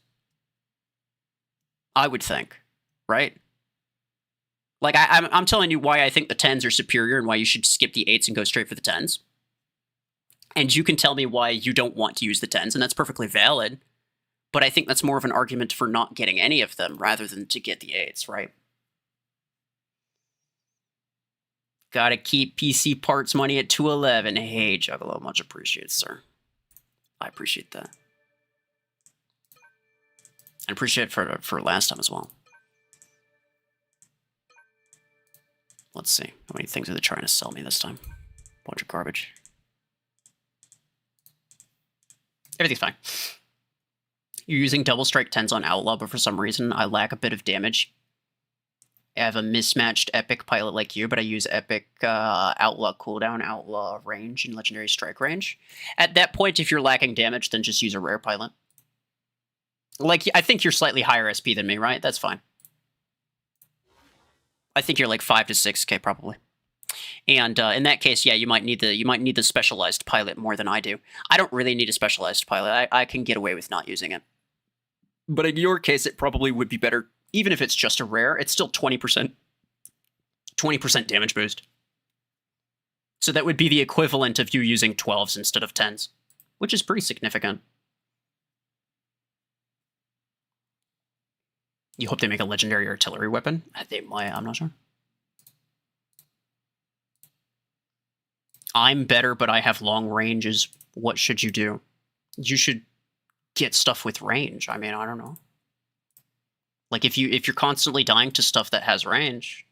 I would think, right? Like, I'm telling you why I think the 10s are superior and why you should skip the 8s and go straight for the 10s. And you can tell me why you don't want to use the 10s, and that's perfectly valid. But I think that's more of an argument for not getting any of them rather than to get the 8s, right? Gotta keep PC parts money at 211. Hey, Juggalo, much appreciated, sir. I appreciate that. I appreciate it for last time as well. Let's see. How many things are they trying to sell me this time? Bunch of garbage. Everything's fine. You're using double strike 10s on Outlaw, but for some reason I lack a bit of damage. I have a mismatched Epic pilot like you, but I use Epic Outlaw cooldown, Outlaw range, and Legendary strike range. At that point, if you're lacking damage, then just use a rare pilot. Like, I think you're slightly higher SP than me, right? That's fine. I think you're like 5 to 6k probably. And in that case, yeah, you might need the specialized pilot more than I do. I don't really need a specialized pilot. I can get away with not using it. But in your case, it probably would be better, even if it's just a rare. It's still 20% damage boost. So that would be the equivalent of you using 12s instead of 10s, which is pretty significant. You hope they make a legendary artillery weapon? They might, I'm not sure. I'm better, but I have long ranges. What should you do? You should get stuff with range. I mean, I don't know. Like, if you're constantly dying to stuff that has range,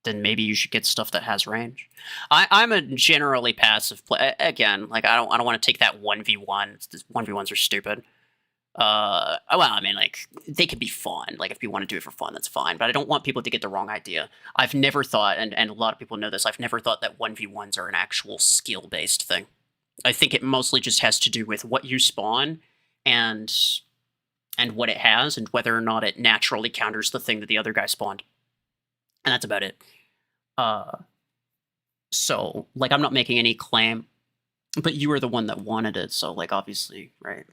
then maybe you should get stuff that has range. I'm a generally passive player. Again, like, I don't want to take that 1v1. 1v1s are stupid. Well, I mean, like, they could be fun. Like, if you want to do it for fun, that's fine. But I don't want people to get the wrong idea. I've never thought, and a lot of people know this, I've never thought that 1v1s are an actual skill-based thing. I think it mostly just has to do with what you spawn and what it has and whether or not it naturally counters the thing that the other guy spawned. And that's about it. So, like, I'm not making any claim, but you were the one that wanted it, so, like, obviously, right?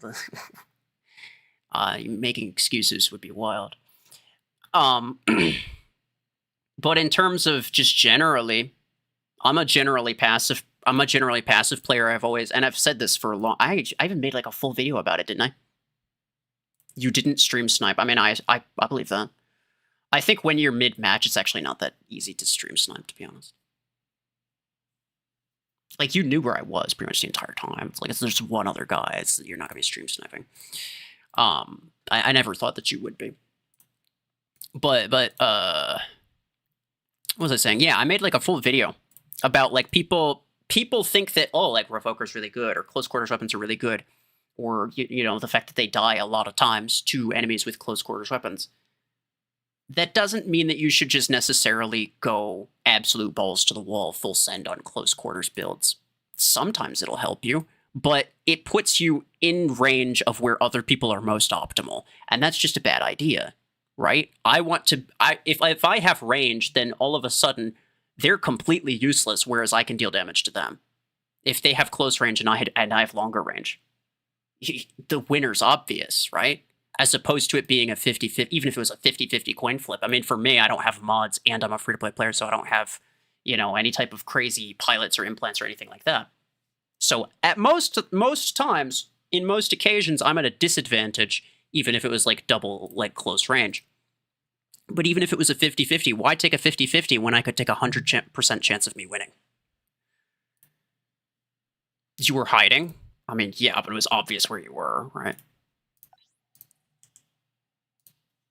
Making excuses would be wild. But in terms of just generally, I'm a generally passive player. I've said this for a long. I even made like a full video about it, didn't I? You didn't stream snipe. I mean, I believe that. I think when you're mid-match, it's actually not that easy to stream snipe, to be honest. Like, you knew where I was pretty much the entire time. It's like, if there's one other guy, you're not going to be stream sniping. I never thought that you would be. But what was I saying? Yeah, I made, like, a full video about, like, people think that, oh, like, RuFFles really good, or close quarters weapons are really good, or, you know, the fact that they die a lot of times to enemies with close quarters weapons. That doesn't mean that you should just necessarily go absolute balls to the wall, full send on close quarters builds. Sometimes it'll help you, but it puts you in range of where other people are most optimal, and that's just a bad idea, right? If I have range, then all of a sudden they're completely useless, whereas I can deal damage to them. If they have close range and I have longer range, the winner's obvious, right? As opposed to it being a 50-50, even if it was a 50-50 coin flip. I mean, for me, I don't have mods and I'm a free-to-play player, so I don't have, you know, any type of crazy pilots or implants or anything like that. So at most times, in most occasions, I'm at a disadvantage, even if it was like double, like close range. But even if it was a 50-50, why take a 50-50 when I could take a 100% chance of me winning? You were hiding? I mean, yeah, but it was obvious where you were, right?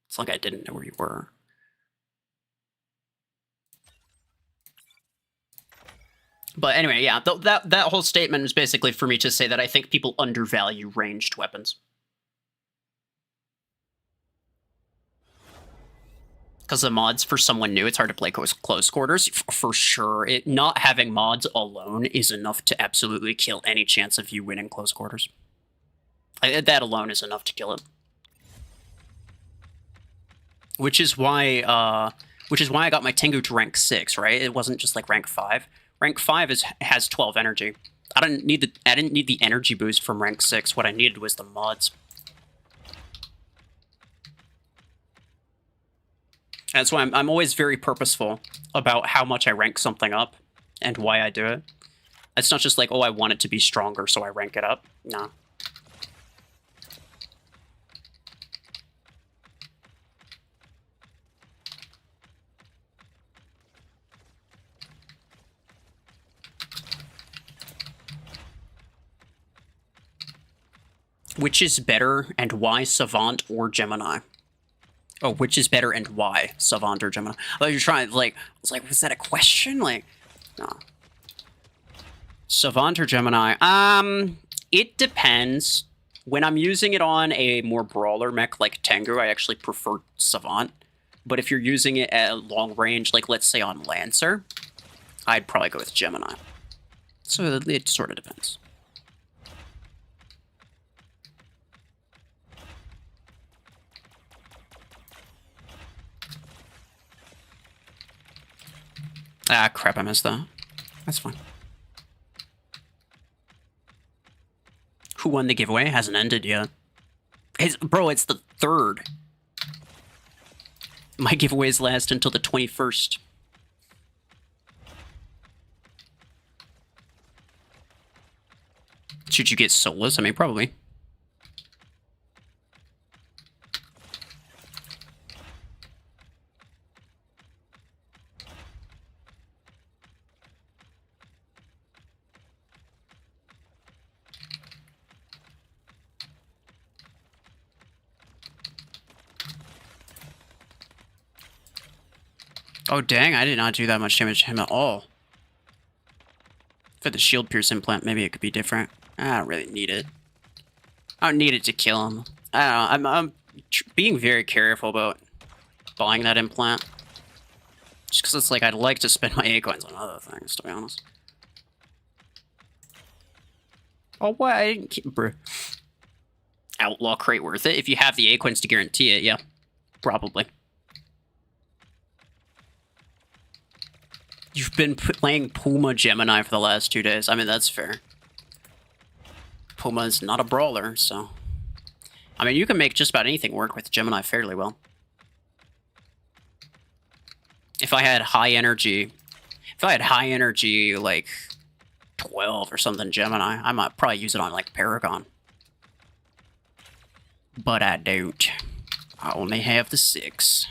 It's like I didn't know where you were. But anyway, yeah, that whole statement was basically for me to say that I think people undervalue ranged weapons. Because the mods, for someone new, it's hard to play close quarters, for sure. Not having mods alone is enough to absolutely kill any chance of you winning close quarters. That alone is enough to kill it. Which is why I got my Tengu to rank 6, right? It wasn't just like rank 5. Rank 5 has 12 energy. I didn't need the energy boost from rank 6. What I needed was the mods. That's why I'm always very purposeful about how much I rank something up and why I do it. It's not just like, oh, I want it to be stronger, so I rank it up. Nah. Which is better and why, Savant or Gemini? Oh, which is better and why, Savant or Gemini? Oh, you're trying, like, I was like, was that a question? Like, no. Savant or Gemini? It depends. When I'm using it on a more brawler mech like Tengu, I actually prefer Savant. But if you're using it at long range, like let's say on Lancer, I'd probably go with Gemini. So it sort of depends. Ah, crap, I missed that. That's fine. Who won the giveaway? Hasn't ended yet. Bro, it's the 3rd. My giveaways last until the 21st. Should you get solos? I mean, probably. Oh, dang, I did not do that much damage to him at all. For the shield pierce implant, maybe it could be different. I don't really need it. I don't need it to kill him. I don't know. I'm being very careful about buying that implant. Just because it's like I'd like to spend my A coins on other things, to be honest. Oh, what? I didn't keep. Bruh. Outlaw crate worth it. If you have the A coins to guarantee it, yeah. Probably. You've been playing Puma Gemini for the last 2 days. I mean, that's fair. Puma's not a brawler, so... I mean, you can make just about anything work with Gemini fairly well. If I had high energy... If I had high energy, like, 12 or something Gemini, I might probably use it on, like, Paragon. But I don't. I only have the 6.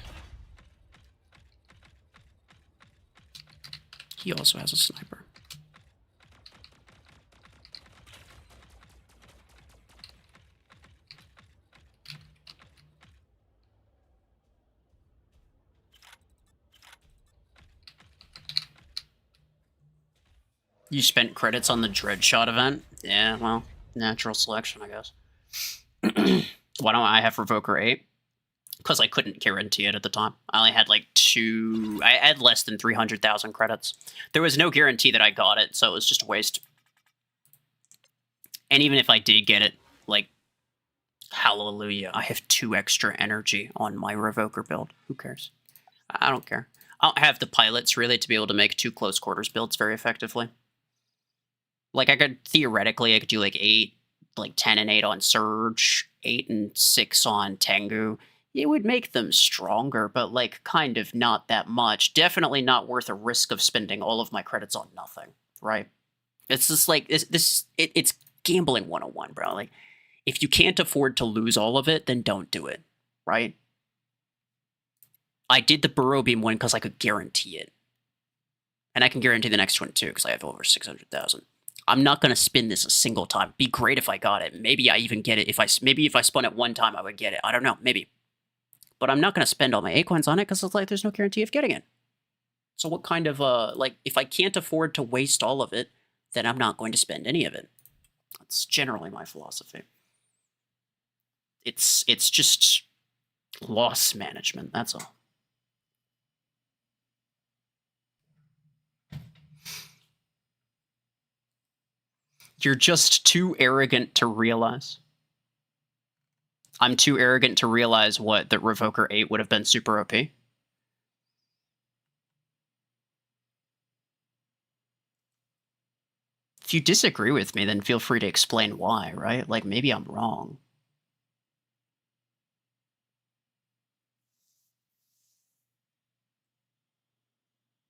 He also has a sniper. You spent credits on the Dreadshot event? Yeah, well, natural selection, I guess. Why don't I have Revoker 8? Because I couldn't guarantee it at the time. I only had like I had less than 300,000 credits. There was no guarantee that I got it, so it was just a waste. And even if I did get it, like, hallelujah, I have 2 extra energy on my Revoker build. Who cares? I don't care. I don't have the pilots, really, to be able to make 2 close quarters builds very effectively. Like, I could do, like, 8, like, 10 and 8 on Surge, 8 and 6 on Tengu. It would make them stronger, but, like, kind of not that much. Definitely not worth a risk of spending all of my credits on nothing, right? It's just, like, it's gambling 101, bro. Like, if you can't afford to lose all of it, then don't do it, right? I did the Burrow Beam one because I could guarantee it. And I can guarantee the next one, too, because I have over 600,000. I'm not going to spin this a single time. Be great if I got it. Maybe I even get it. Maybe if I spun it one time, I would get it. I don't know. Maybe. But I'm not going to spend all my A-coins on it because it's like there's no guarantee of getting it. So what kind of, like, if I can't afford to waste all of it, then I'm not going to spend any of it. That's generally my philosophy. It's just loss management, that's all. You're just too arrogant to realize. I'm too arrogant to realize what, that Revoker 8 would have been super OP. If you disagree with me, then feel free to explain why, right? Like, maybe I'm wrong.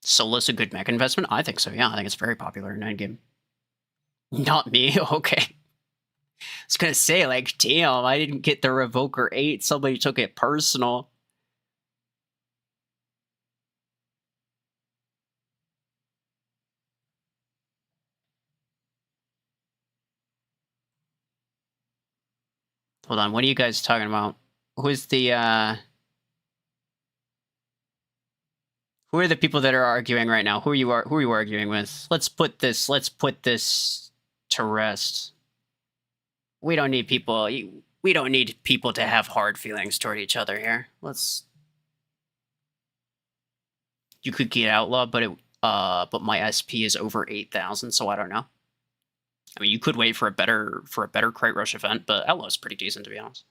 Solo's a good mech investment? I think so, yeah. I think it's very popular in endgame. Not me? Okay. I was gonna say, like, damn, I didn't get the Revoker 8. Somebody took it personal. Hold on, what are you guys talking about? Who's the, who are the people that are arguing right now? Who are you arguing with? Let's put this to rest. We don't need people to have hard feelings toward each other here. You could get outlawed, but my SP is over 8,000, so I don't know. I mean, you could wait for a better crate rush event, but outlaw's pretty decent, to be honest.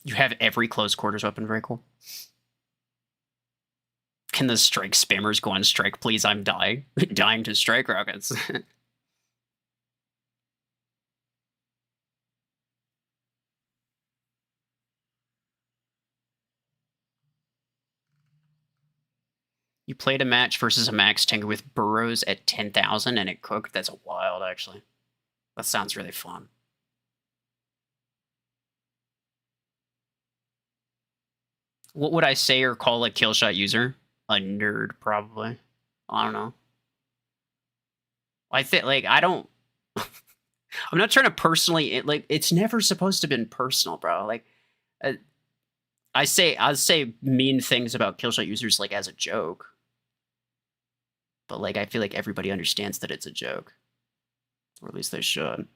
You have every close quarters weapon, very cool. Can the strike spammers go on strike, please? I'm dying. Dying to strike rockets. You played a match versus a max tanker with burrows at 10,000 and it cooked? That's wild, actually. That sounds really fun. What would I say or call a killshot user? A nerd, probably. I don't know. I think, like, I don't... I'm not trying to personally... like, it's never supposed to have been personal, bro. Like, I say mean things about killshot users, like, as a joke. But, like, I feel like everybody understands that it's a joke. Or at least they should.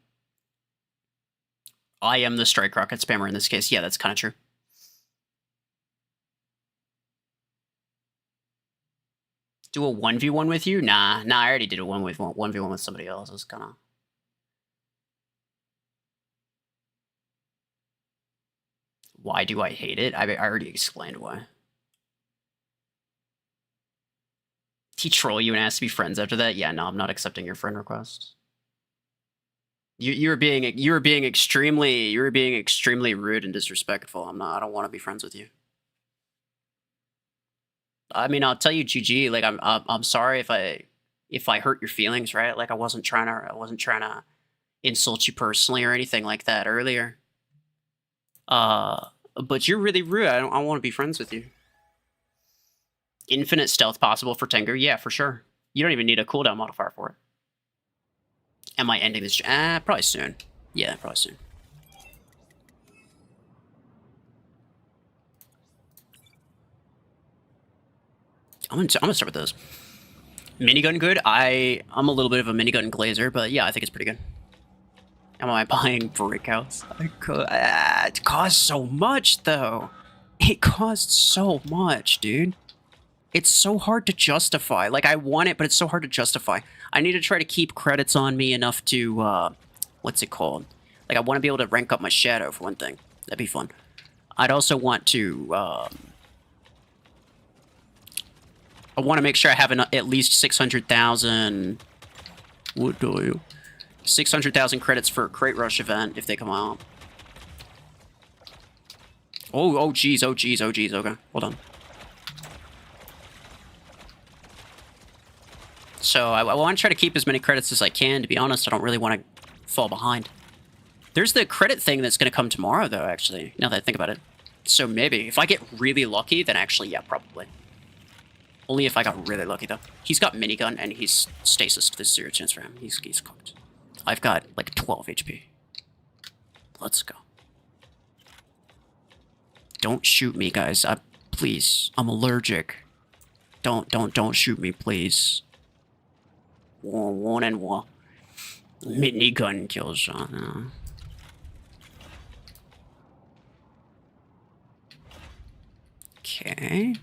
I am the strike rocket spammer in this case. Yeah, that's kind of true. Do a 1v1 with you? Nah, I already did a 1v1 with somebody else. It was kind of... Why do I hate it? I already explained why. He troll you and ask to be friends after that? Yeah, no, I'm not accepting your friend request. You were being extremely rude and disrespectful. I don't want to be friends with you. I mean, I'll tell you, GG. Like, I'm sorry if I hurt your feelings, right? Like, I wasn't trying to insult you personally or anything like that earlier. But you're really rude. I want to be friends with you. Infinite stealth possible for Tengu? Yeah, for sure. You don't even need a cooldown modifier for it. Am I ending this? Probably soon. Yeah, probably soon. I'm gonna start with those. Minigun good? I'm a little bit of a minigun glazer, but yeah, I think it's pretty good. Am I buying Brick House? It costs so much, though. It costs so much, dude. It's so hard to justify. Like, I want it, but it's so hard to justify. I need to try to keep credits on me enough to, what's it called? Like, I want to be able to rank up my shadow, for one thing. That'd be fun. I'd also want to, I want to make sure I have at least 600,000... What do you... 600,000 credits for a Crate Rush event if they come out. Oh, geez, okay, hold on. So I want to try to keep as many credits as I can, to be honest. I don't really want to fall behind. There's the credit thing that's going to come tomorrow, though, actually, now that I think about it. So maybe, if I get really lucky, then actually, yeah, probably. Only if I got really lucky, though. He's got minigun, and he's stasis. There's 0 chance for him. He's cooked. I've got, like, 12 HP. Let's go. Don't shoot me, guys. Please. I'm allergic. Don't shoot me, please. One and one. Minigun kill shot. Okay.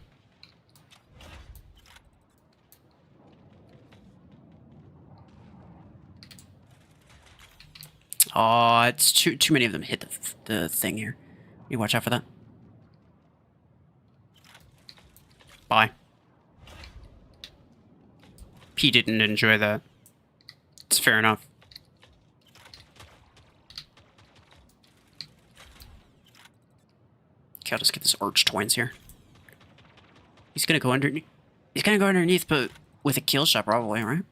Oh, it's too many of them hit the thing here. You watch out for that. Bye. P didn't enjoy that. It's fair enough. Okay, I'll just get this Arch Twins here. He's gonna go underneath. He's gonna go underneath, but with a kill shot probably, right?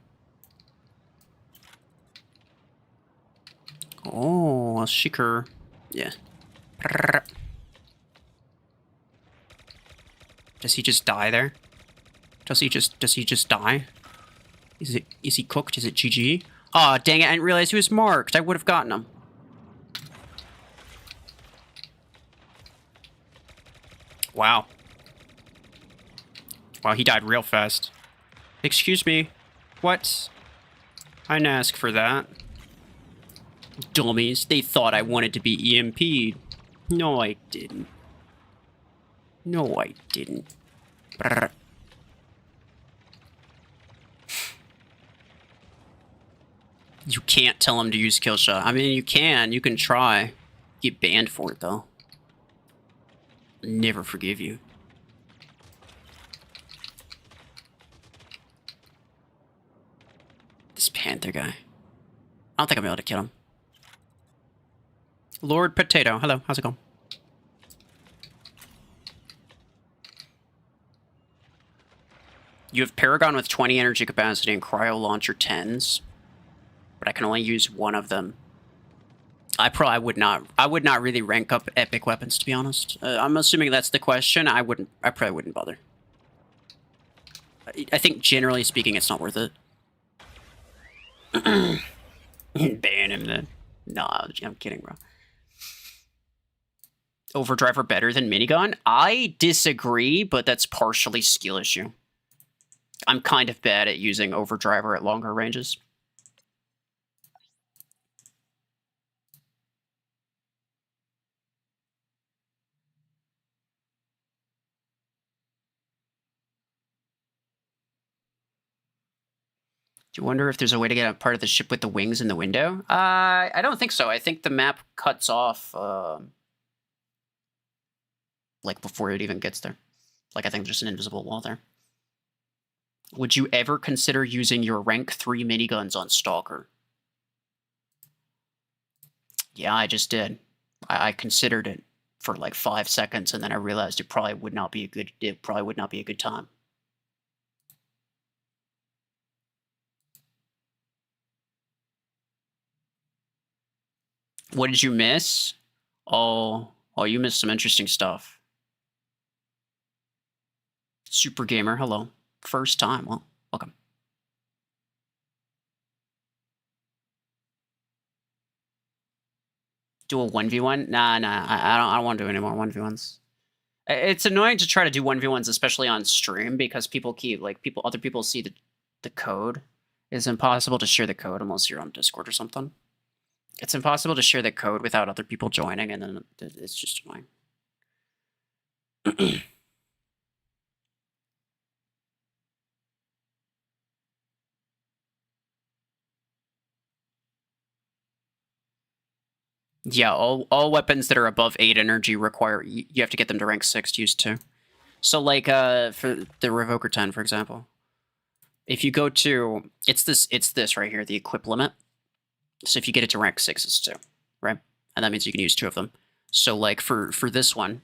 Oh, a Shiker. Yeah. Does he just die there? Does he just die? Is he cooked? Is it GG? Aw, oh, dang it, I didn't realize he was marked. I would have gotten him. Wow. Wow, he died real fast. Excuse me. What? I didn't ask for that. Dummies. They thought I wanted to be EMP'd. No, I didn't. No, I didn't. Brrr. You can't tell him to use kill shot. I mean, you can. You can try. Get banned for it, though. Never forgive you. This Panther guy. I don't think I'm able to kill him. Lord Potato. Hello, how's it going? You have Paragon with 20 energy capacity and Cryo Launcher 10s. But I can only use one of them. I would not really rank up epic weapons, to be honest. I'm assuming that's the question. I probably wouldn't bother. I think generally speaking, it's not worth it. Ban him then. Nah, I'm kidding, bro. Overdriver better than minigun? I disagree, but that's partially skill issue. I'm kind of bad at using overdriver at longer ranges. Do you wonder if there's a way to get a part of the ship with the wings in the window? I don't think so. I think the map cuts off, like, before it even gets there. Like, I think there's an invisible wall there. Would you ever consider using your rank 3 miniguns on Stalker? Yeah, I just did. I considered it for like 5 seconds, and then I realized it probably would not be a good time. What did you miss? Oh, you missed some interesting stuff. Super Gamer, hello. First time, well, welcome. Do a 1v1? Nah, I don't want to do any more 1v1s. It's annoying to try to do 1v1s, especially on stream, because other people see the code. It's impossible to share the code unless you're on Discord or something. It's impossible to share the code without other people joining, and then it's just annoying. Yeah, all weapons that are above 8 energy require you have to get them to rank 6 to use 2. So like for the Revoker 10, for example, if you go to it's this right here, the equip limit. So if you get it to rank 6, it's 2, right? And that means you can use 2 of them. So like for this one,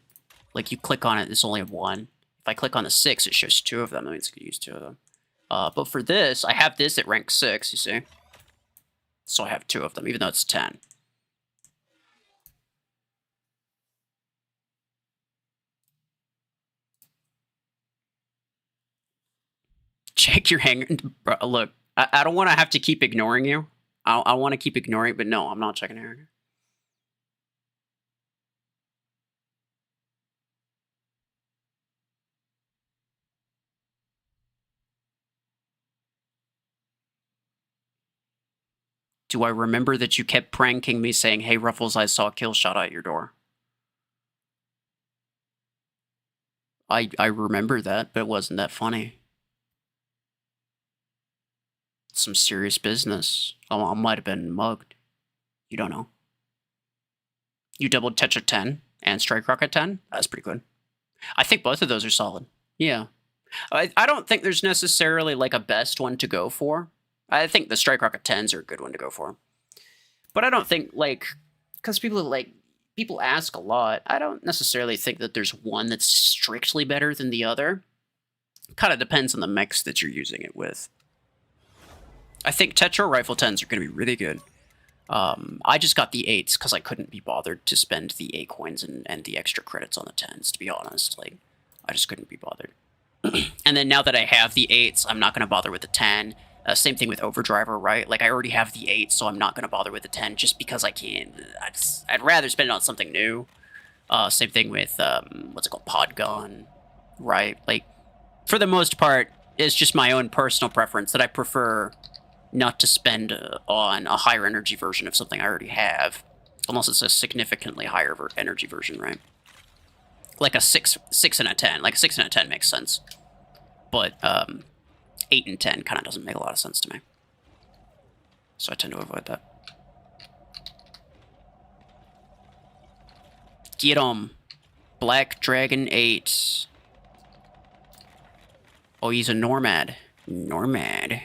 like you click on it, it's only 1. If I click on the 6, it shows 2 of them. That means you can use 2 of them. But for this, I have this at rank 6, you see? So I have 2 of them, even though it's 10. Check your hanger. Bro, look, I don't want to have to keep ignoring you. I want to keep ignoring, but no, I'm not checking hanger. Do I remember that you kept pranking me saying, hey, RuFFles, I saw a kill shot at your door? I remember that, but it wasn't that funny. Some serious business. I might have been mugged. You don't know. You doubled Tetra 10 and Strike Rocket 10? That's pretty good. I think both of those are solid. Yeah. I don't think there's necessarily like a best one to go for. I think the Strike Rocket 10s are a good one to go for. But I don't think, like, because people ask a lot, I don't necessarily think that there's one that's strictly better than the other. Kind of depends on the mechs that you're using it with. I think Tetra Rifle 10s are going to be really good. I just got the 8s because I couldn't be bothered to spend the A coins and the extra credits on the 10s, to be honest. Like, I just couldn't be bothered. And then now that I have the 8s, I'm not going to bother with the 10. Same thing with Overdriver, right? Like, I already have the 8, so I'm not going to bother with the 10 just because I can. I'd rather spend it on something new. Same thing with, what's it called, Podgun, right? Like, for the most part, it's just my own personal preference that I prefer not to spend on a higher energy version of something I already have, unless it's a significantly higher energy version, right? Like a 6 and a 10. Like a 6 and a 10 makes sense. But 8 and 10 kind of doesn't make a lot of sense to me. So I tend to avoid that. Get 'em. Black Dragon 8. Oh, he's a Normad. Normad.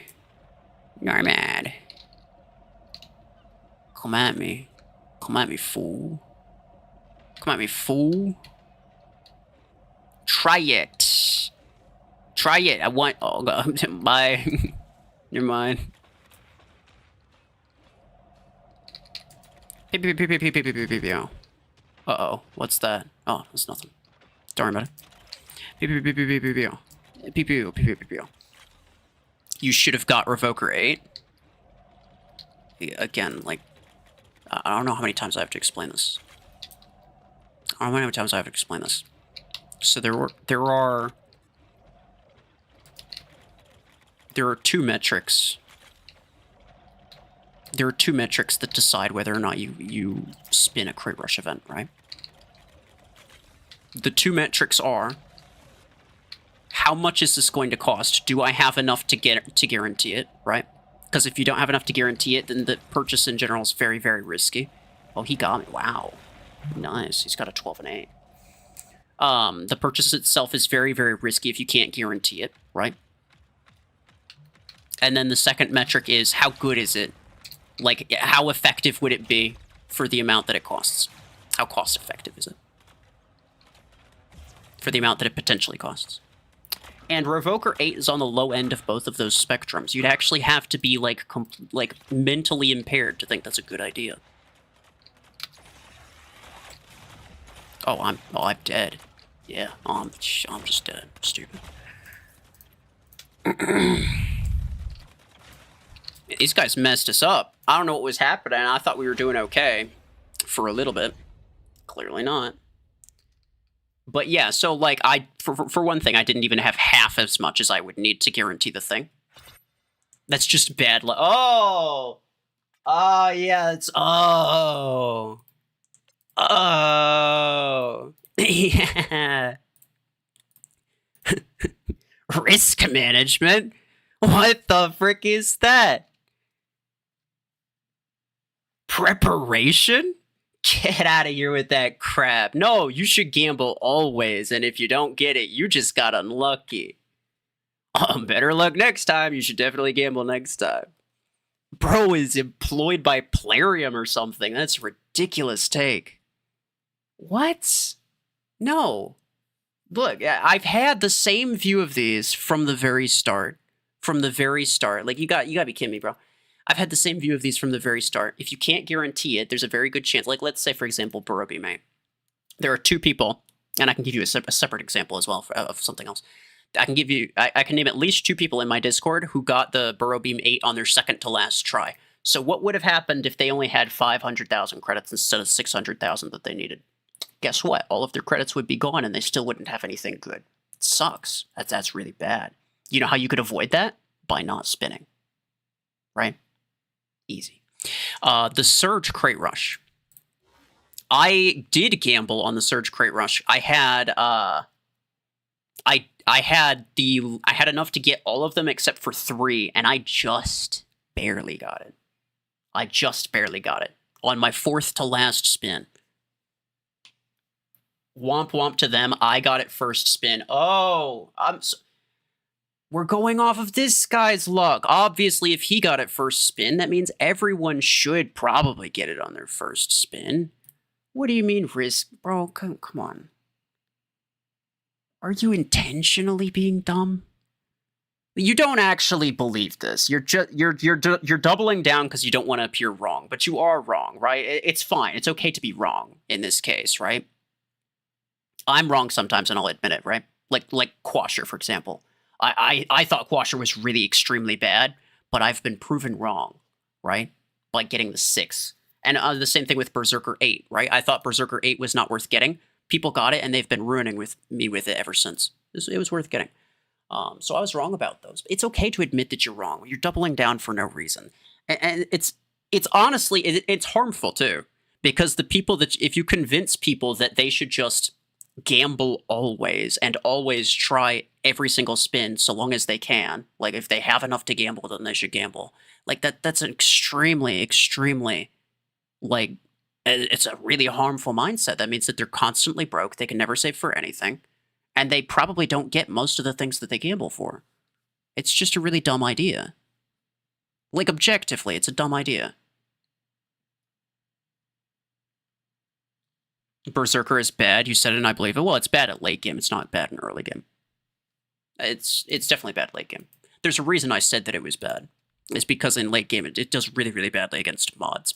Come at me. Come at me, fool. Come at me, fool. Try it. Try it. I want... Oh, God. Bye. Never mind. Uh-oh. What's that? Oh, it's nothing. Don't worry about it. You should have got Revoker 8. Again, like... I don't know how many times I have to explain this. I don't know how many times I have to explain this. So there are 2 metrics. There are 2 metrics that decide whether or not you spin a Crate Rush event, right? The 2 metrics are: how much is this going to cost? Do I have enough to guarantee it, right? Because if you don't have enough to guarantee it, then the purchase in general is very, very risky. Oh, he got me. Wow. Nice. He's got a 12 and 8. The purchase itself is very, very risky if you can't guarantee it, right? And then the second metric is how good is it? Like, how effective would it be for the amount that it costs? How cost effective is it? For the amount that it potentially costs. And Revoker 8 is on the low end of both of those spectrums. You'd actually have to be, like mentally impaired to think that's a good idea. Oh, I'm dead. Yeah, I'm just dead. Stupid. These guys messed us up. I don't know what was happening. I thought we were doing okay for a little bit. Clearly not. But yeah, so like for one thing, I didn't even have half as much as I would need to guarantee the thing. That's just bad luck. Oh! Oh, yeah, it's... Oh! Oh! Yeah! Risk management? What the frick is that? Preparation? Get out of here with that crap. No, you should gamble always, and if you don't get it, you just got unlucky. Better luck next time. You should definitely gamble next time. Bro is employed by Plarium or something. That's a ridiculous take. What? No. Look, I've had the same view of these from the very start. From the very start. Like, you gotta be kidding me, bro. I've had the same view of these from the very start. If you can't guarantee it, there's a very good chance. Like, let's say, for example, Burrow Beam 8. There are two people, and I can give you a separate example as well of something else. I can name at least two people in my Discord who got the Burrow Beam 8 on their second to last try. So what would have happened if they only had 500,000 credits instead of 600,000 that they needed? Guess what? All of their credits would be gone, and they still wouldn't have anything good. It sucks. That's really bad. You know how you could avoid that? By not spinning. Right? Easy. The Surge Crate Rush. I did gamble on the Surge Crate Rush. I had I had enough to get all of them except for 3, and I just barely got it. I just barely got it on my fourth to last spin. Womp womp to them. I got it first spin. Oh, we're going off of this guy's luck. Obviously, if he got it first spin, that means everyone should probably get it on their first spin. What do you mean risk? Bro, come on. Are you intentionally being dumb? You don't actually believe this. You're doubling down because you don't want to appear wrong, but you are wrong, right? It's fine. It's okay to be wrong in this case, right? I'm wrong sometimes, and I'll admit it, right? Like Quasher, for example. I thought Quasher was really extremely bad, but I've been proven wrong, right? By getting the 6. And the same thing with Berserker 8, right? I thought Berserker 8 was not worth getting. People got it, and they've been ruining me with it ever since. It was worth getting. So I was wrong about those. It's okay to admit that you're wrong. You're doubling down for no reason. And it's honestly, it's harmful, too. Because the people that, if you convince people that they should just gamble always and always try every single spin so long as they can, like if they have enough to gamble, then they should gamble. Like that's an extremely, like, it's a really harmful mindset. That means that they're constantly broke. They can never save for anything. And they probably don't get most of the things that they gamble for. It's just a really dumb idea. Like, objectively, it's a dumb idea. Berserker is bad. You said it and I believe it. Well, it's bad at late game. It's not bad in early game. It's definitely bad late game. There's a reason I said that it was bad. It's because in late game, it does really, really badly against mods.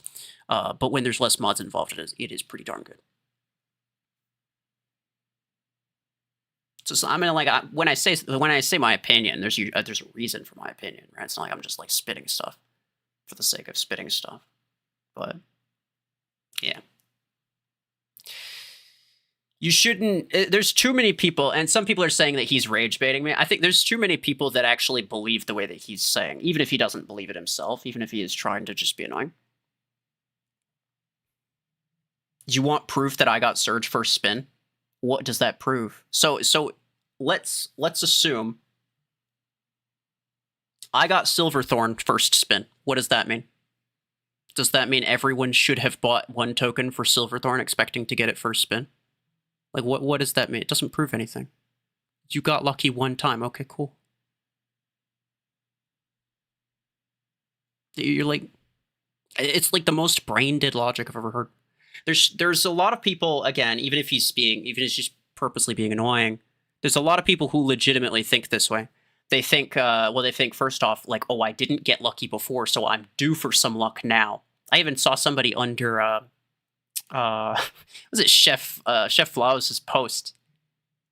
But when there's less mods involved, it is pretty darn good. So I mean, like, when I say my opinion, there's a reason for my opinion, right? It's not like I'm just like spitting stuff for the sake of spitting stuff. But yeah. You shouldn't... There's too many people, and some people are saying that he's rage baiting me. I think there's too many people that actually believe the way that he's saying, even if he doesn't believe it himself, even if he is trying to just be annoying. Do you want proof that I got Surge first spin? What does that prove? So let's assume I got Silverthorn first spin. What does that mean? Does that mean everyone should have bought 1 token for Silverthorn expecting to get it first spin? Like, what does that mean? It doesn't prove anything. You got lucky 1 time. Okay, cool. You're like... It's like the most brain-dead logic I've ever heard. There's a lot of people, again, even if he's just purposely being annoying, there's a lot of people who legitimately think this way. They think, they think first off, like, oh, I didn't get lucky before, so I'm due for some luck now. I even saw somebody under, was it Chef Flowers' post?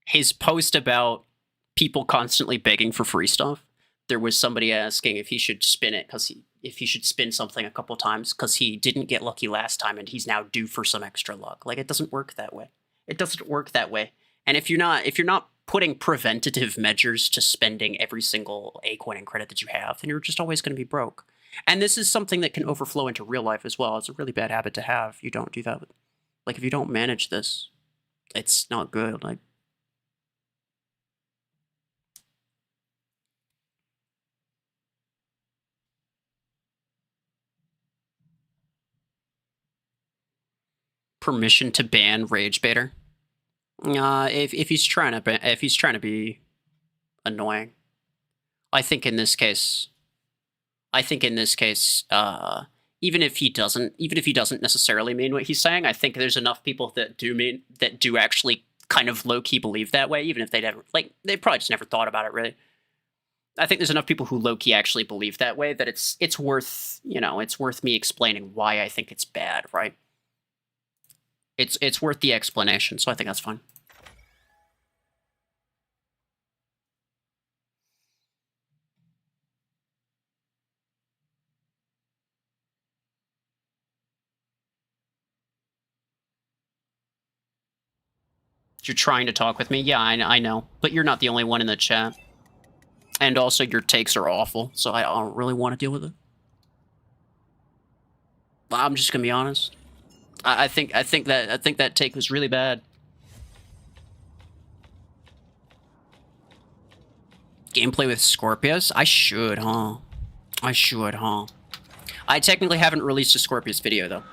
His post about people constantly begging for free stuff. There was somebody asking if he should spin it if he should spin something a couple times because he didn't get lucky last time and he's now due for some extra luck. Like, it doesn't work that way. It doesn't work that way. And if you're not putting preventative measures to spending every single A coin and credit that you have, then you're just always going to be broke. And this is something that can overflow into real life as well. It's a really bad habit to have. You don't do that. Like, if you don't manage this, it's not good. Like, permission to ban Rage Baiter. If he's trying to be annoying, I think in this case, even if he doesn't necessarily mean what he's saying, I think there's enough people that do actually kind of low key believe that way, even if they probably just never thought about it really. I think there's enough people who low key actually believe that way that it's worth me explaining why I think it's bad, right? It's worth the explanation, so I think that's fine. You're trying to talk with me? Yeah, I know. But you're not the only one in the chat. And also, your takes are awful, so I don't really want to deal with it. I'm just gonna be honest. I think that take was really bad. Gameplay with Scorpius? I should, huh? I technically haven't released a Scorpius video though,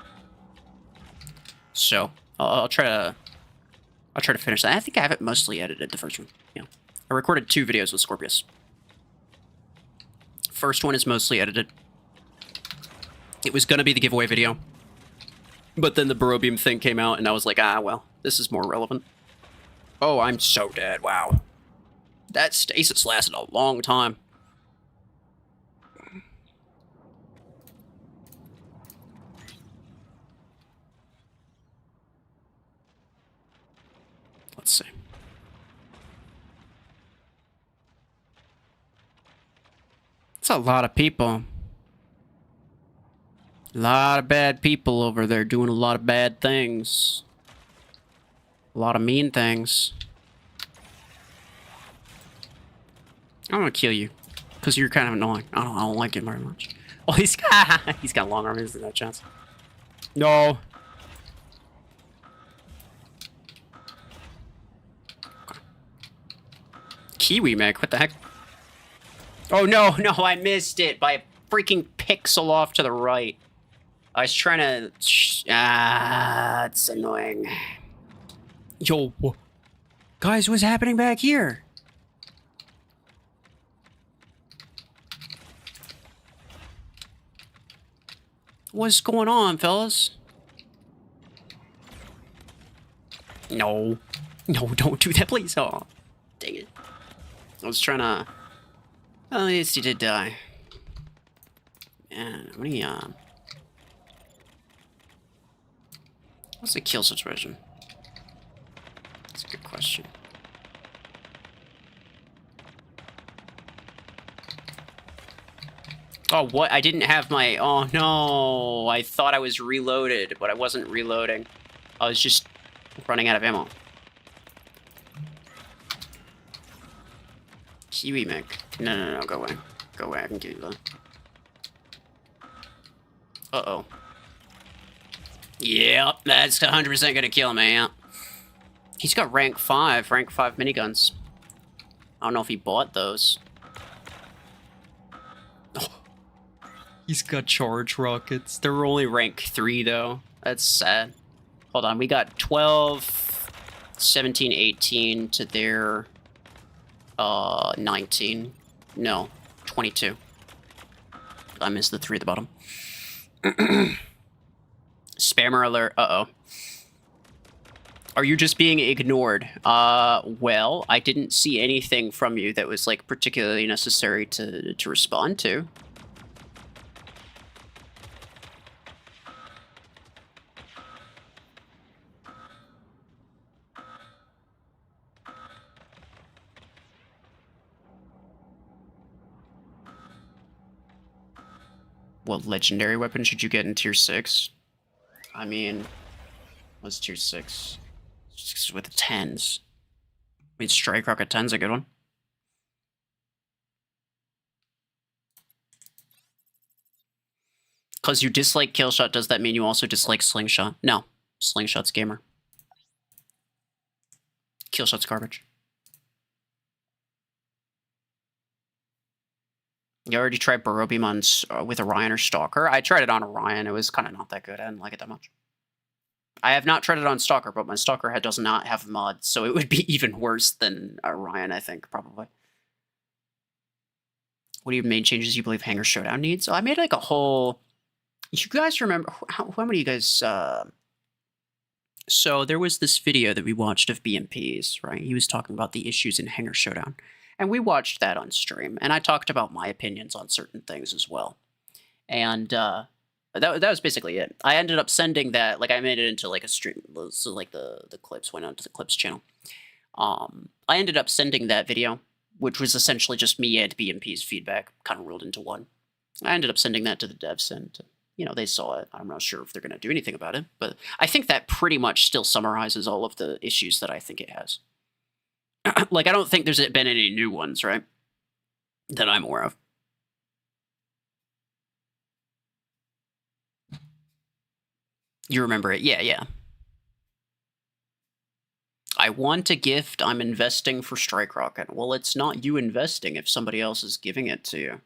so I'll try to finish that. I think I have it mostly edited, the first one. Yeah, I recorded 2 videos with Scorpius. First one is mostly edited. It was gonna be the giveaway video, but then the Barobium thing came out, and I was like, well, this is more relevant. Oh, I'm so dead. Wow, that stasis lasted a long time. Let's see. It's a lot of people. A lot of bad people over there doing a lot of bad things. A lot of mean things. I'm gonna kill you, because you're kind of annoying. I don't like it very much. Oh, he's got long arms, there's no chance. No. Kiwi Mech, what the heck? Oh no, I missed it by a freaking pixel off to the right. I was trying to... it's annoying. Yo, guys, what's happening back here? What's going on, fellas? No, don't do that, please. Oh, dang it. I was trying to... Well, at least he did die. Man, what do you, what's the kill situation? That's a good question. Oh, what? I didn't have my... Oh, no. I thought I was reloaded, but I wasn't reloading. I was just running out of ammo. Kiwi Mech. No, go away. Go away, I can give you that. Uh-oh. Yep, that's 100% gonna kill me, yeah. He's got rank 5 miniguns. I don't know if he bought those. He's got charge rockets. They're only rank 3, though. That's sad. Hold on, we got 12, 17, 18 to their 19. No, 22. I missed the 3 at the bottom. Spammer alert. Uh-oh. Are you just being ignored? Well, I didn't see anything from you that was, like, particularly necessary to respond to. What legendary weapon should you get in tier 6? I mean, what's tier 6? With the 10s. I mean, Strike Rocket 10's a good one. Because you dislike Killshot, does that mean you also dislike Slingshot? No. Slingshot's gamer. Killshot's garbage. You already tried Burrow Beam on, with Orion or Stalker? I tried it on Orion. It was kind of not that good. I didn't like it that much. I have not tried it on Stalker, but my Stalker head does not have mods, so it would be even worse than Orion, I think, probably. What are your main changes you believe Hangar Showdown needs? I made like a whole... You guys remember... How many of you guys... So there was this video that we watched of BMPs, right? He was talking about the issues in Hangar Showdown. And we watched that on stream, and I talked about my opinions on certain things as well. And that was basically it. I ended up sending that, like I made it into like a stream, so like the clips went onto the clips channel. I ended up sending that video, which was essentially just me and BMP's feedback kind of rolled into one. I ended up sending that to the devs, and you know, they saw it. I'm not sure if they're going to do anything about it, but I think that pretty much still summarizes all of the issues that I think it has. Like, I don't think there's been any new ones, right? That I'm aware of. You remember it? Yeah, yeah. I want a gift. I'm investing for Strike Rocket. Well, it's not you investing if somebody else is giving it to you.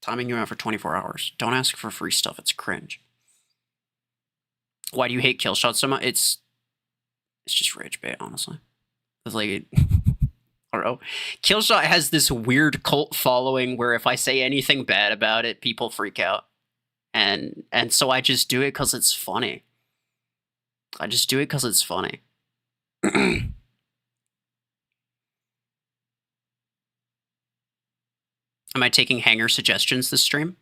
Timing you out for 24 hours. Don't ask for free stuff. It's cringe. Why do you hate Killshot so much? It's just rage bait, honestly. It's like... I don't know. Killshot has this weird cult following where if I say anything bad about it, people freak out. And so I just do it because it's funny. I just do it because it's funny. Am I taking hanger suggestions this stream?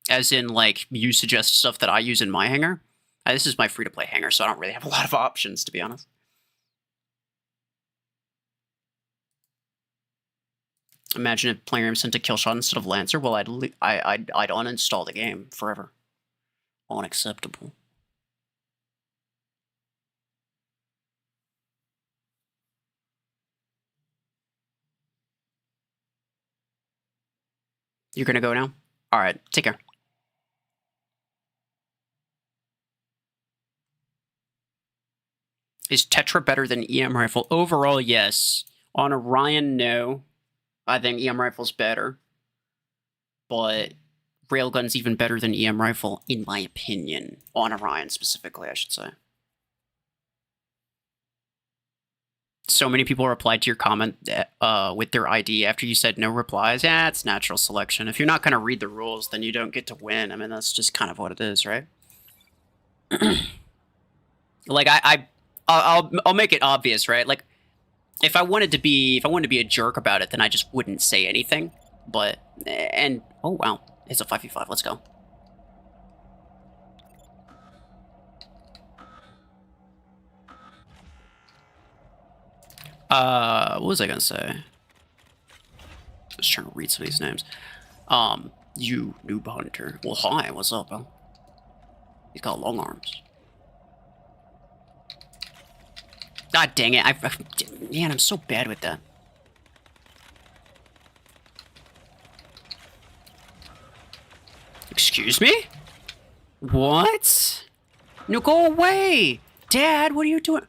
As in, like, you suggest stuff that I use in my hanger? This is my free-to-play hanger, so I don't really have a lot of options, to be honest. Imagine if Plarium sent a Killshot instead of Lancer. Well, I'd uninstall the game forever. Unacceptable. You're gonna go now? Alright, take care. Is Tetra better than EM Rifle? Overall, yes. On Orion, no. I think EM Rifle's better. But Railgun's even better than EM Rifle, in my opinion. On Orion, specifically, I should say. So many people replied to your comment with their ID after you said no replies. Yeah, it's natural selection. If you're not going to read the rules, then you don't get to win. I mean, that's just kind of what it is, right? Like, I'll make it obvious, right? Like, if I wanted to be a jerk about it, then I just wouldn't say anything. But, and, oh wow, it's a 5v5, let's go. What was I gonna say? Just trying to read some of these names. You noob hunter. Well, hi, what's up, bro? He's got long arms. God dang it, man, I'm so bad with that. Excuse me? What? No, go away! Dad, what are you doing?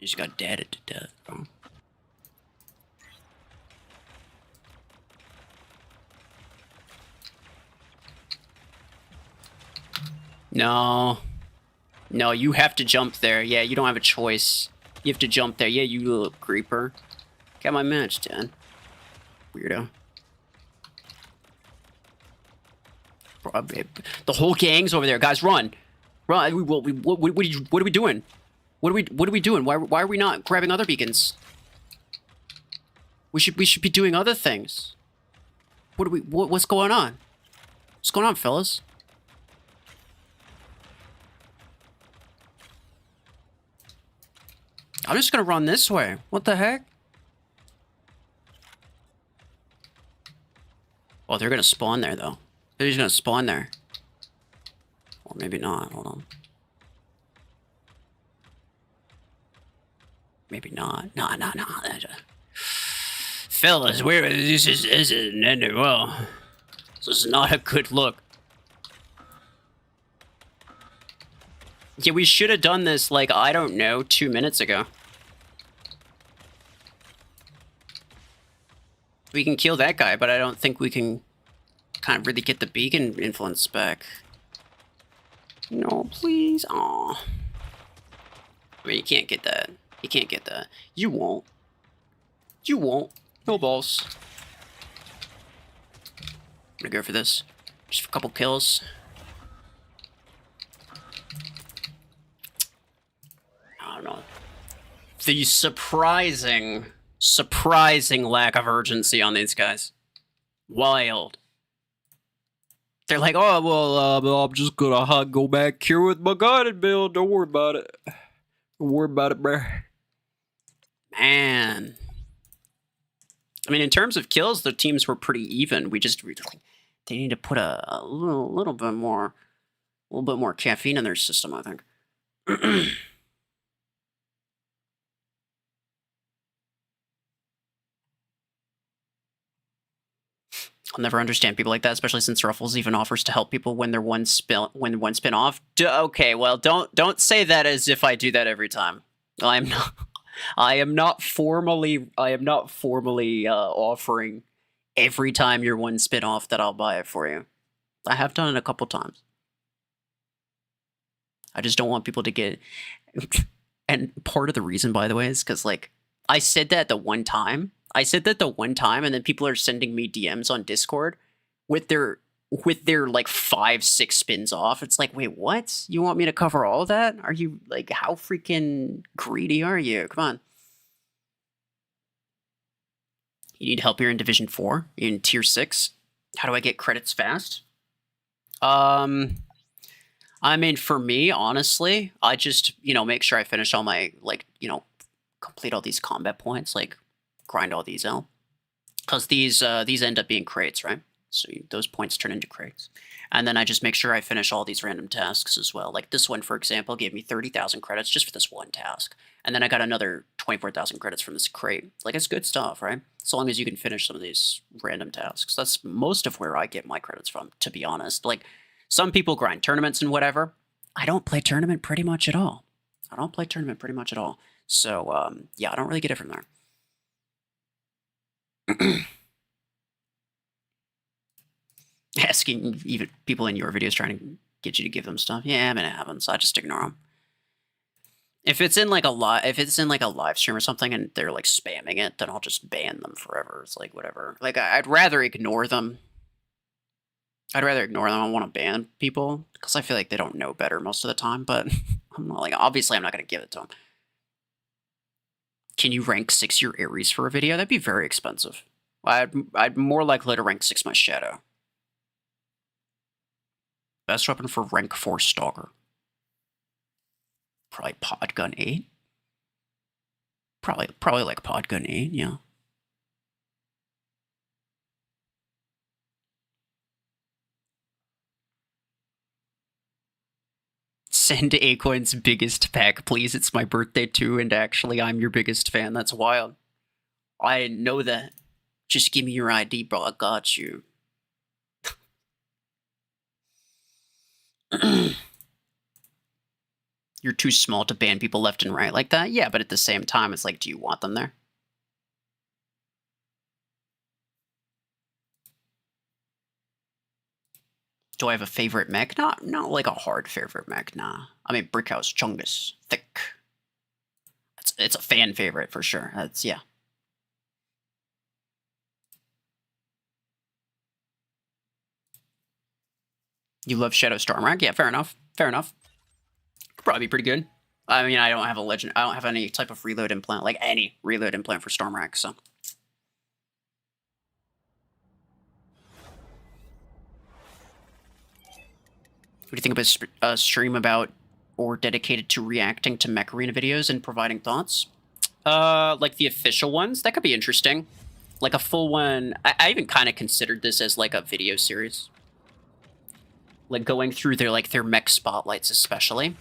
You just got dadded to death, bro. No. No, you have to jump there. Yeah, you don't have a choice. You have to jump there. Yeah, you little creeper. Got my match, Dan. Weirdo. The whole gang's over there. Guys, run. Run. What are we doing? What are we doing? Why are we not grabbing other beacons? We should be doing other things. What's going on? What's going on, fellas? I'm just gonna run this way. What the heck? Oh, they're gonna spawn there, though. They're just gonna spawn there. Or maybe not. Hold on. Maybe not. No. Fellas, this isn't ending well. This is not a good look. Yeah, we should have done this, like, I don't know, 2 minutes ago. We can kill that guy, but I don't think we can kind of really get the beacon influence back. No, please. Aw. I mean, you can't get that. You can't get that. You won't. You won't. No balls. I'm gonna go for this. Just for a couple kills. I don't know. The surprising lack of urgency on these guys. Wild. They're like, oh, well, I'm just gonna go back here with my guided build. Don't worry about it. Don't worry about it, bruh. Man. I mean, in terms of kills, the teams were pretty even. We just really, they need to put a little bit more caffeine in their system, I think. I'll never understand people like that, especially since RuFFles even offers to help people when they're one spin off. Okay, well, don't say that as if I do that every time. I am not formally offering every time you're one spin off that I'll buy it for you. I have done it a couple times. I just don't want people to get. And part of the reason, by the way, is because, like, I said that the one time, and then people are sending me DMs on Discord with their like 5-6 spins off. It's like, wait, what? You want me to cover all of that? Are you, like, how freaking greedy are you? Come on. You need help here in Division 4, in Tier 6. How do I get credits fast? I mean, for me, honestly, I just, make sure I finish all my, like, complete all these combat points, like, grind all these out. Because these end up being crates, right? So those points turn into crates. And then I just make sure I finish all these random tasks as well. Like this one, for example, gave me 30,000 credits just for this one task. And then I got another 24,000 credits from this crate. Like, it's good stuff, right? So long as you can finish some of these random tasks. That's most of where I get my credits from, to be honest. Like, some people grind tournaments and whatever. I don't play tournament pretty much at all. So, yeah, I don't really get it from there. Asking even people in your videos trying to get you to give them stuff. Yeah, I mean, it happens. I just ignore them. If it's in like a live stream or something and they're like spamming it, then I'll just ban them forever. It's like, whatever. Like, I'd rather ignore them. I want to ban people because I feel like they don't know better most of the time, but I'm not, like, obviously I'm not going to give it to them. Can you rank 6 your Ares for a video? That'd be very expensive. I'd more likely to rank 6 my Shadow. Best weapon for rank 4 Stalker. Probably Podgun 8. Probably like Podgun 8, yeah. Send Acoin's biggest pack, please. It's my birthday too, and actually I'm your biggest fan. That's wild. I didn't know that. Just give me your ID, bro. I got you. You're too small to ban people left and right like that? Yeah, but at the same time, it's like, do you want them there? Do I have a favorite mech? Not like a hard favorite mech, nah. I mean, Brickhouse, Chungus, thick. It's a fan favorite for sure. That's, yeah. You love Shadow Stormrack? Yeah, fair enough. Fair enough. Could probably be pretty good. I mean, I don't have a legend. I don't have any type of reload implant, like any reload implant for Stormrack, so. What do you think of a stream about or dedicated to reacting to Mech Arena videos and providing thoughts? Like the official ones? That could be interesting. Like a full one. I even kind of considered this as like a video series. Like going through their mech spotlights especially.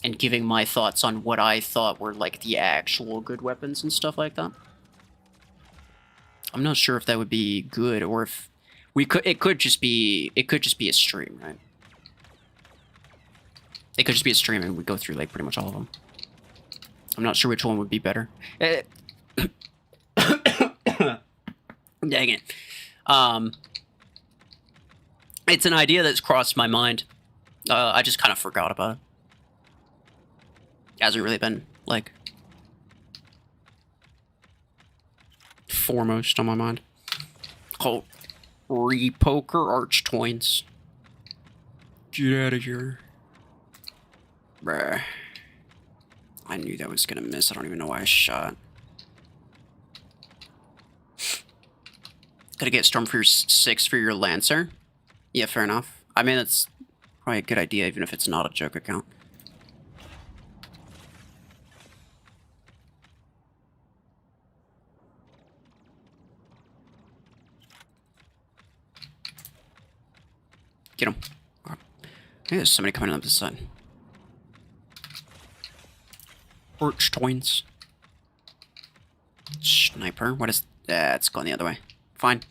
And giving my thoughts on what I thought were like the actual good weapons and stuff like that. I'm not sure if that would be good or if it could just be a stream, right? It could just be a stream and we go through like pretty much all of them. I'm not sure which one would be better. Dang it. It's an idea that's crossed my mind. I just kind of forgot about it. Hasn't really been, like, foremost on my mind. Oh, Repoker Arch Toins. Get out of here. Bruh. I knew that was gonna miss. I don't even know why I shot. Gotta get Stormfear 6 for your Lancer? Yeah, fair enough. I mean, that's probably a good idea, even if it's not a joke account. Get him. Okay. Hey, there's somebody coming up this side. Arch Toins. Sniper. What is... it's going the other way. Fine.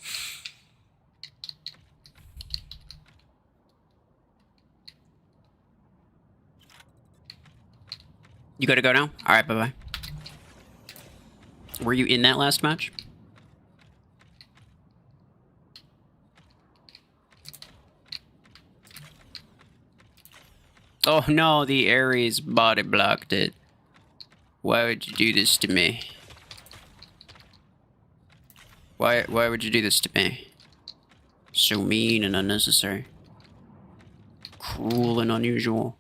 You gotta go now? Alright, bye-bye. Were you in that last match? Oh no, the Ares body blocked it. Why would you do this to me? Why would you do this to me? So mean and unnecessary. Cruel and unusual.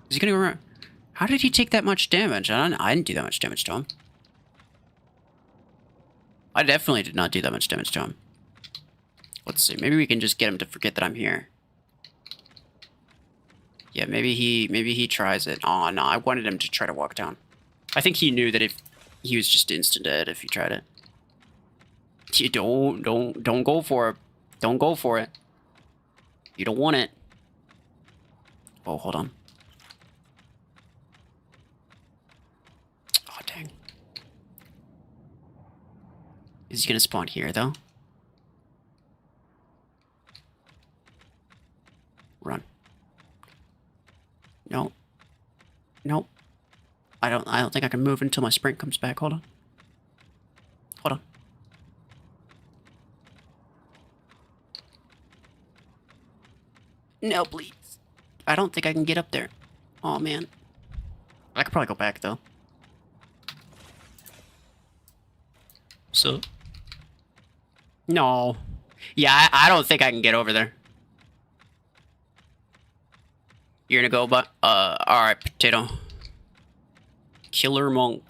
Is he gonna go around? How did he take that much damage? I didn't do that much damage to him. I definitely did not do that much damage to him. Let's see. Maybe we can just get him to forget that I'm here. Yeah, maybe he tries it. Oh no, I wanted him to try to walk down. I think he knew that if he was just instant dead if he tried it. You don't go for it. Don't go for it. You don't want it. Oh, hold on. Oh, dang. Is he gonna spawn here though? Run. No. Nope. I don't think I can move until my sprint comes back. Hold on. Hold on. No, please. I don't think I can get up there. Oh man. I could probably go back though. So? No. Yeah, I don't think I can get over there. You're gonna go, but alright, potato. Killer monk.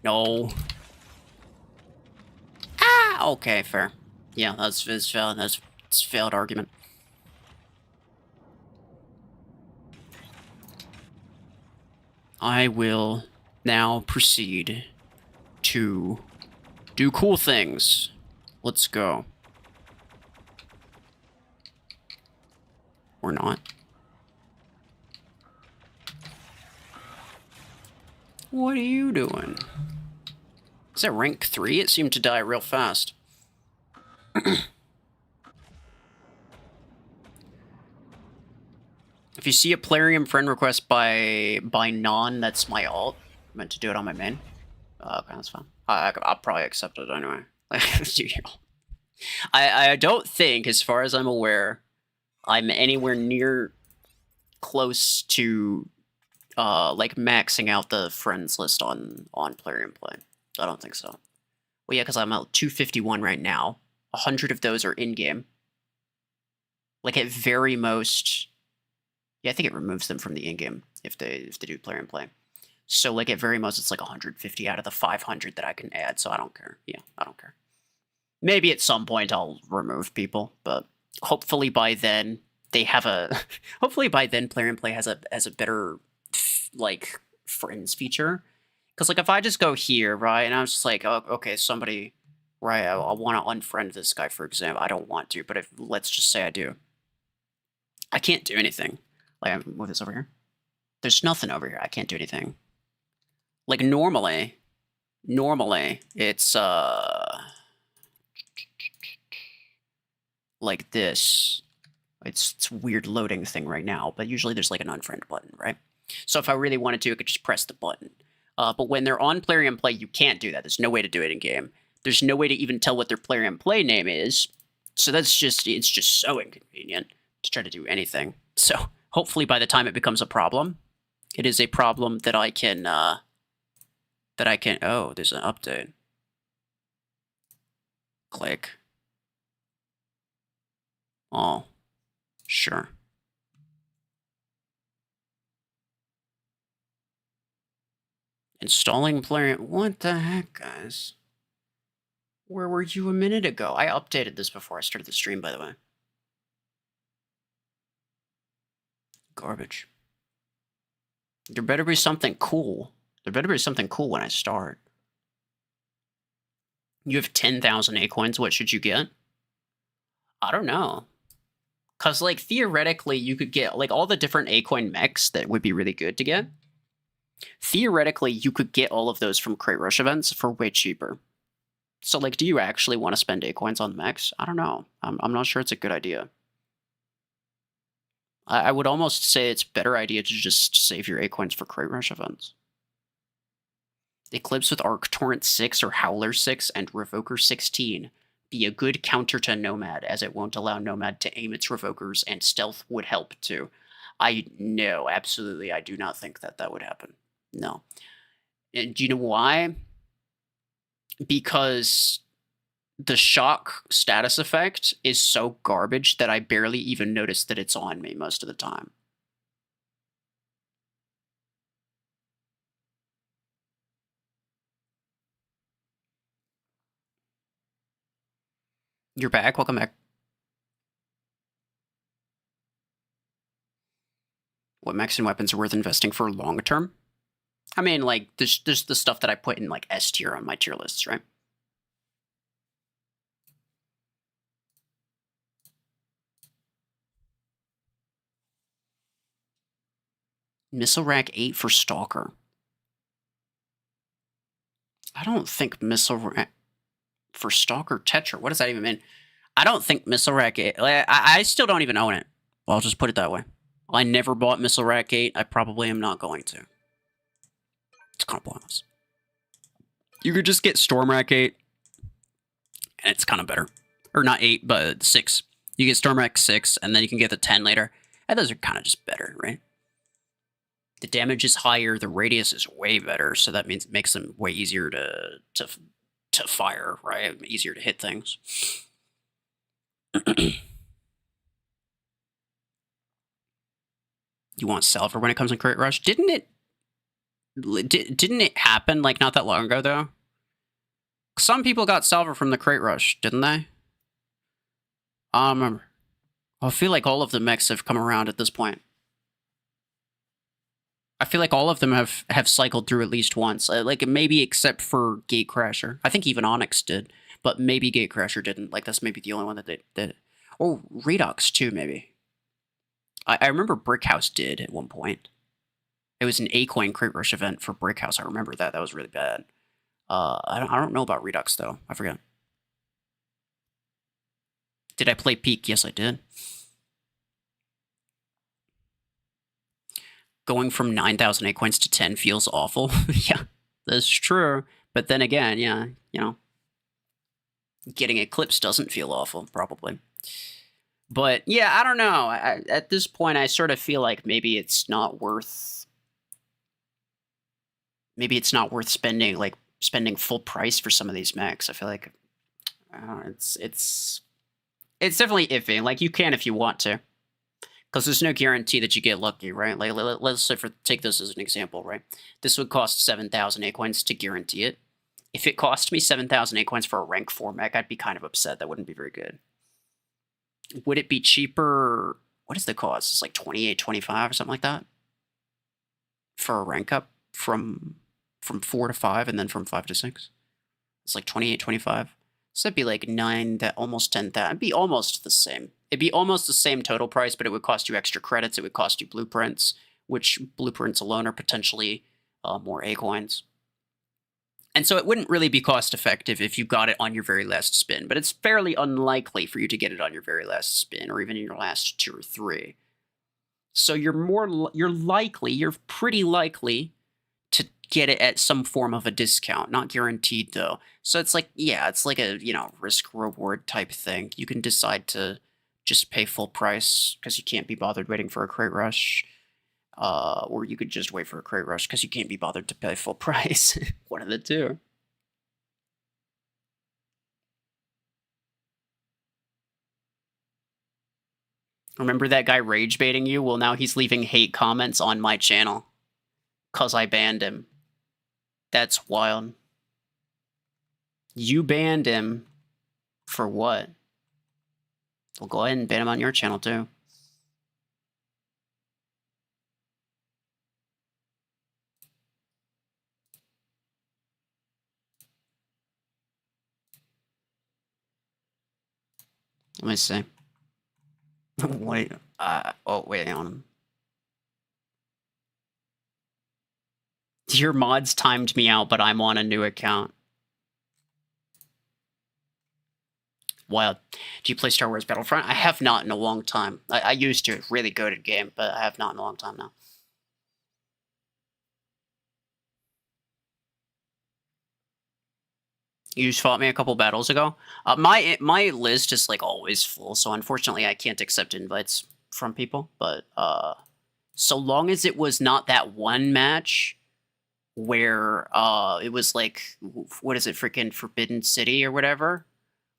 No. Ah, okay, fair. Yeah, that's valid. That's a failed argument. I will now proceed to do cool things. Let's go. Or not. What are you doing? Is that rank 3? It seemed to die real fast. If you see a Plarium friend request by non, that's my alt. I meant to do it on my main. Okay, that's fine. I'll probably accept it anyway. I don't think, as far as I'm aware, I'm anywhere near close to like maxing out the friends list on Plarium Play. I don't think so. Well, yeah, because I'm at 251 right now. 100 of those are in game. Like at very most, yeah, I think it removes them from the in game if they do Plarium Play. So like at very most, it's like 150 out of the 500 that I can add. So I don't care. Yeah, I don't care. Maybe at some point I'll remove people, but hopefully by then they have a. Hopefully by then Plarium Play has a better like friends feature. Because like if I just go here, right, and I'm just like, oh, okay, somebody, right, I want to unfriend this guy, for example. I don't want to, but if let's just say I do, I can't do anything. Like I move this over here. There's nothing over here. I can't do anything. Like normally it's like this. It's a weird loading thing right now, but usually there's like an unfriend button, right? So if I really wanted to, I could just press the button. But when they're on Plarium Play, you can't do that. There's no way to do it in game. There's no way to even tell what their Plarium Play name is. So it's just so inconvenient to try to do anything. So hopefully by the time it becomes a problem, it is a problem that I can, oh, there's an update. Click. Oh, sure. Installing Plarium. What the heck, guys? Where were you a minute ago? I updated this before I started the stream, by the way. Garbage. There better be something cool. There better be something cool when I start. You have 10,000 A-coins. What should you get? I don't know. Because, like, theoretically, you could get, like, all the different A-coin mechs that would be really good to get. Theoretically, you could get all of those from Crate Rush events for way cheaper. So, like, do you actually want to spend A-coins on mechs? I don't know. I'm not sure it's a good idea. I would almost say it's a better idea to just save your A-coins for Crate Rush events. Eclipse with Arc Torrent 6 or Howler 6 and Revoker 16. Be a good counter to Nomad, as it won't allow Nomad to aim its Revokers, and Stealth would help too. No, absolutely, I do not think that would happen. No. And do you know why? Because the shock status effect is so garbage that I barely even notice that it's on me most of the time. You're back. Welcome back. What mechs and weapons are worth investing for long term? I mean, like, there's the stuff that I put in, like, S tier on my tier lists, right? Missile Rack 8 for Stalker. I don't think Missile Rack for Stalker Tetra. What does that even mean? I don't think Missile Rack 8. I still don't even own it. I'll just put it that way. I never bought Missile Rack 8. I probably am not going to. It's kind of pointless. You could just get Storm Rack 8, and it's kind of better. Or not 8, but 6. You get Storm Rack 6, and then you can get the 10 later. And those are kind of just better, right? The damage is higher, the radius is way better, so that means it makes them way easier to fire, right? Easier to hit things. You want Salver when it comes in Crate Rush? Didn't it happen, like, not that long ago, though? Some people got Salver from the Crate Rush, didn't they? I remember. I feel like all of the mechs have come around at this point. I feel like all of them have cycled through at least once. Like, maybe except for Gatecrasher. I think even Onyx did, but maybe Gatecrasher didn't. Like, that's maybe the only one that they did. Oh, Redox, too, maybe. I remember Brickhouse did at one point. It was an A-coin Crate Rush event for Brickhouse. I remember that. That was really bad. I don't know about Redux, though. I forget. Did I play Peak? Yes, I did. Going from 9,000 A-coins to 10 feels awful. Yeah, that's true. But then again, yeah, you know, getting Eclipse doesn't feel awful, probably. But yeah, I don't know. At this point, I sort of feel like maybe it's not worth. Maybe it's not worth spending full price for some of these mechs. I feel like it's definitely iffy. Like you can if you want to, because there's no guarantee that you get lucky, right? Like let's say take this as an example, right? This would cost 7,000 Acoins to guarantee it. If it cost me 7,000 Acoins for a rank 4 mech, I'd be kind of upset. That wouldn't be very good. Would it be cheaper? What is the cost? It's like 28, 25 or something like that for a rank up from 4 to 5 and then from 5 to 6. It's like 28, 25. So that'd be like 9, that almost 10,000. It'd be almost the same. It'd be almost the same total price, but it would cost you extra credits. It would cost you blueprints, which blueprints alone are potentially more Acoins. And so it wouldn't really be cost effective if you got it on your very last spin, but it's fairly unlikely for you to get it on your very last spin or even in your last 2 or 3. So you're pretty likely to get it at some form of a discount, not guaranteed though. So it's like, yeah, it's like a, risk reward type thing. You can decide to just pay full price because you can't be bothered waiting for a crate rush. Or you could just wait for a crate rush because you can't be bothered to pay full price. One of the two. Remember that guy rage baiting you? Well, now he's leaving hate comments on my channel because I banned him. That's wild. You banned him for what? Well, go ahead and ban him on your channel too. Let me see. Wait. Oh, wait on him. Your mods timed me out, but I'm on a new account. Wild. Do you play Star Wars Battlefront? I have not in a long time. I used to. Really good at game, but I have not in a long time now. You just fought me a couple battles ago. My list is like always full, so unfortunately I can't accept invites from people. But so long as it was not that one match where it was like, what is it, freaking Forbidden City or whatever,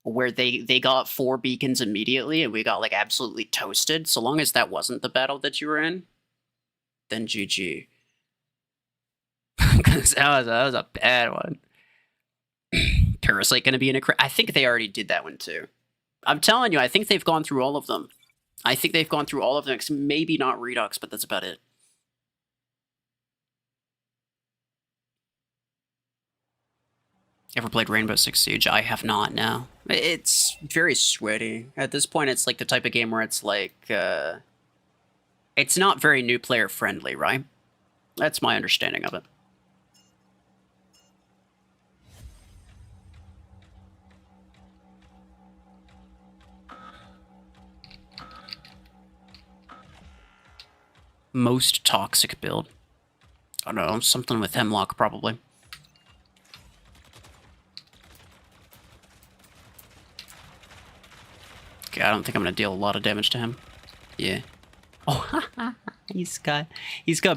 where they got 4 beacons immediately and we got like absolutely toasted. So long as that wasn't the battle that you were in, then GG. Because that was a bad one. Parasite gonna be in a crate? I think they already did that one too. I'm telling you, I think they've gone through all of them. I think they've gone through all of them. Maybe not Redux, but that's about it. Ever played Rainbow Six Siege? I have not, no. It's very sweaty. At this point, it's like the type of game where it's like, it's not very new player friendly, right? That's my understanding of it. Most toxic build. I don't know, something with Hemlock, probably. Okay, I don't think I'm gonna deal a lot of damage to him. Yeah. Oh, he's got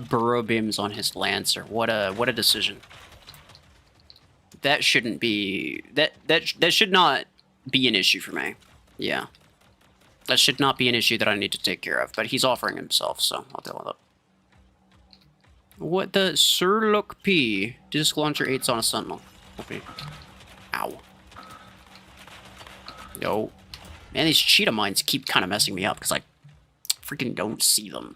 burrow beams on his Lancer. What a decision. That shouldn't be that should not be an issue for me. Yeah. That should not be an issue that I need to take care of, but he's offering himself, so I'll deal with it. What the Surlook P? Disc launcher 8's on a Sentinel. Okay. Ow. No. Man, these cheetah mines keep kind of messing me up because I freaking don't see them.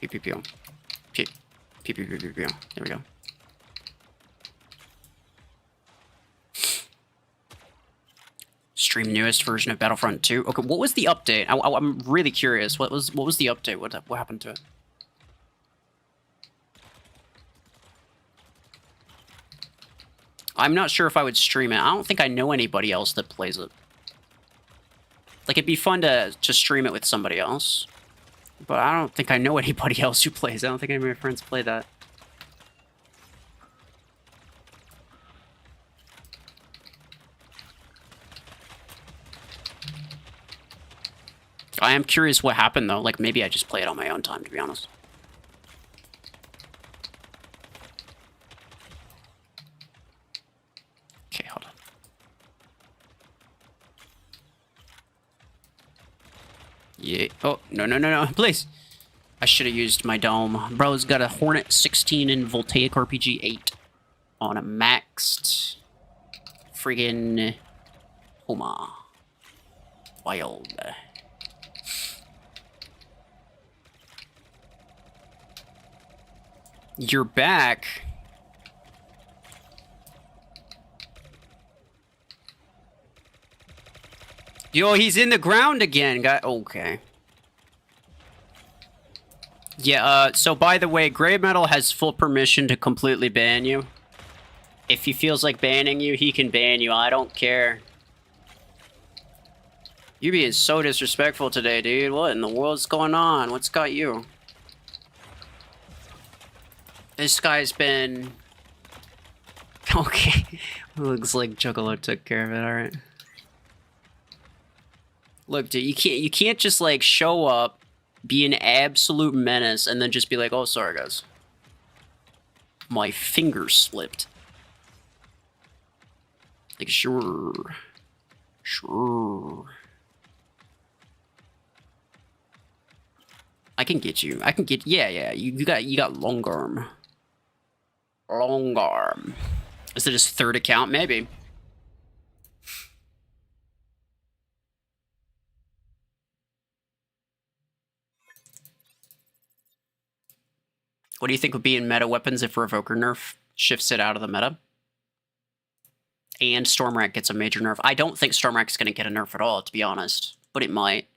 Pew pew pew. Pew pew pew pew pew pew. There we go. Stream newest version of Battlefront 2. Okay, what was the update? I'm really curious. What was the update? What happened to it? I'm not sure if I would stream it. I don't think I know anybody else that plays it. Like, it'd be fun to stream it with somebody else. But I don't think I know anybody else who plays. I don't think any of my friends play that. I am curious what happened, though. Like, maybe I just play it on my own time, to be honest. Okay, hold on. Yeah. Oh, no. Please. I should have used my dome. Bro's got a Hornet 16 and Voltaic RPG 8 on a maxed friggin' Homa. Wild. You're back. Yo, he's in the ground again. Okay. Yeah, so by the way, Grey Metal has full permission to completely ban you. If he feels like banning you, he can ban you. I don't care. You're being so disrespectful today, dude. What in the world's going on? What's got you? This guy's been... Okay. Looks like Juggalo took care of it, alright. Look, dude, you can't just, like, show up, be an absolute menace, and then just be like, oh, sorry, guys. My finger slipped. Like, sure. I can get you. Yeah. You got long arm. Long arm. Is it his third account? Maybe. What do you think would be in meta weapons if Revoker nerf shifts it out of the meta? And Stormrack gets a major nerf. I don't think Stormrack is going to get a nerf at all, to be honest. But it might.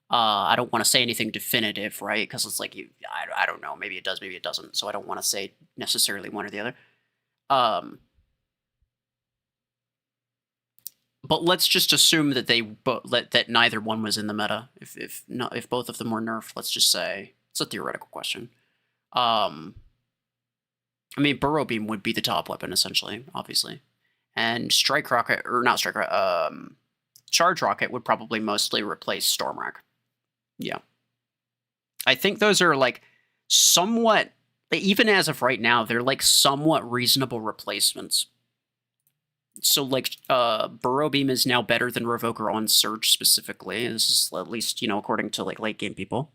I don't want to say anything definitive, right? Because it's like, I don't know. Maybe it does, maybe it doesn't. So I don't want to say necessarily one or the other. But let's just assume that that neither one was in the meta. If both of them were nerfed, let's just say it's a theoretical question. I mean, Burrow Beam would be the top weapon essentially, obviously, and Strike Rocket or not Strike Rocket, Charge Rocket would probably mostly replace Stormrack. Yeah, I think those are like somewhat, even as of right now, they're like somewhat reasonable replacements. So, like, Burrow Beam is now better than Revoker on Surge specifically. This is at least, according to, like, late-game people.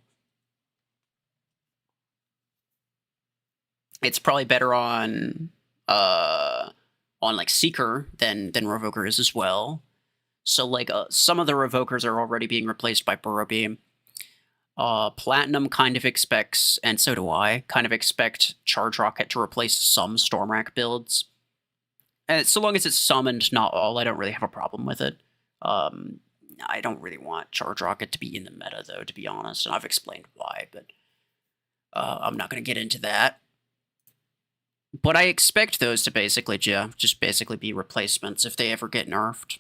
It's probably better on like, Seeker than Revoker is as well. So, like, some of the Revokers are already being replaced by Burrow Beam. Platinum kind of expects, and so do I, kind of expect Charge Rocket to replace some Stormrack builds. And so long as it's summoned, not all, I don't really have a problem with it. I don't really want Charge Rocket to be in the meta, though, to be honest. And I've explained why, but I'm not going to get into that. But I expect those to basically, just basically be replacements if they ever get nerfed.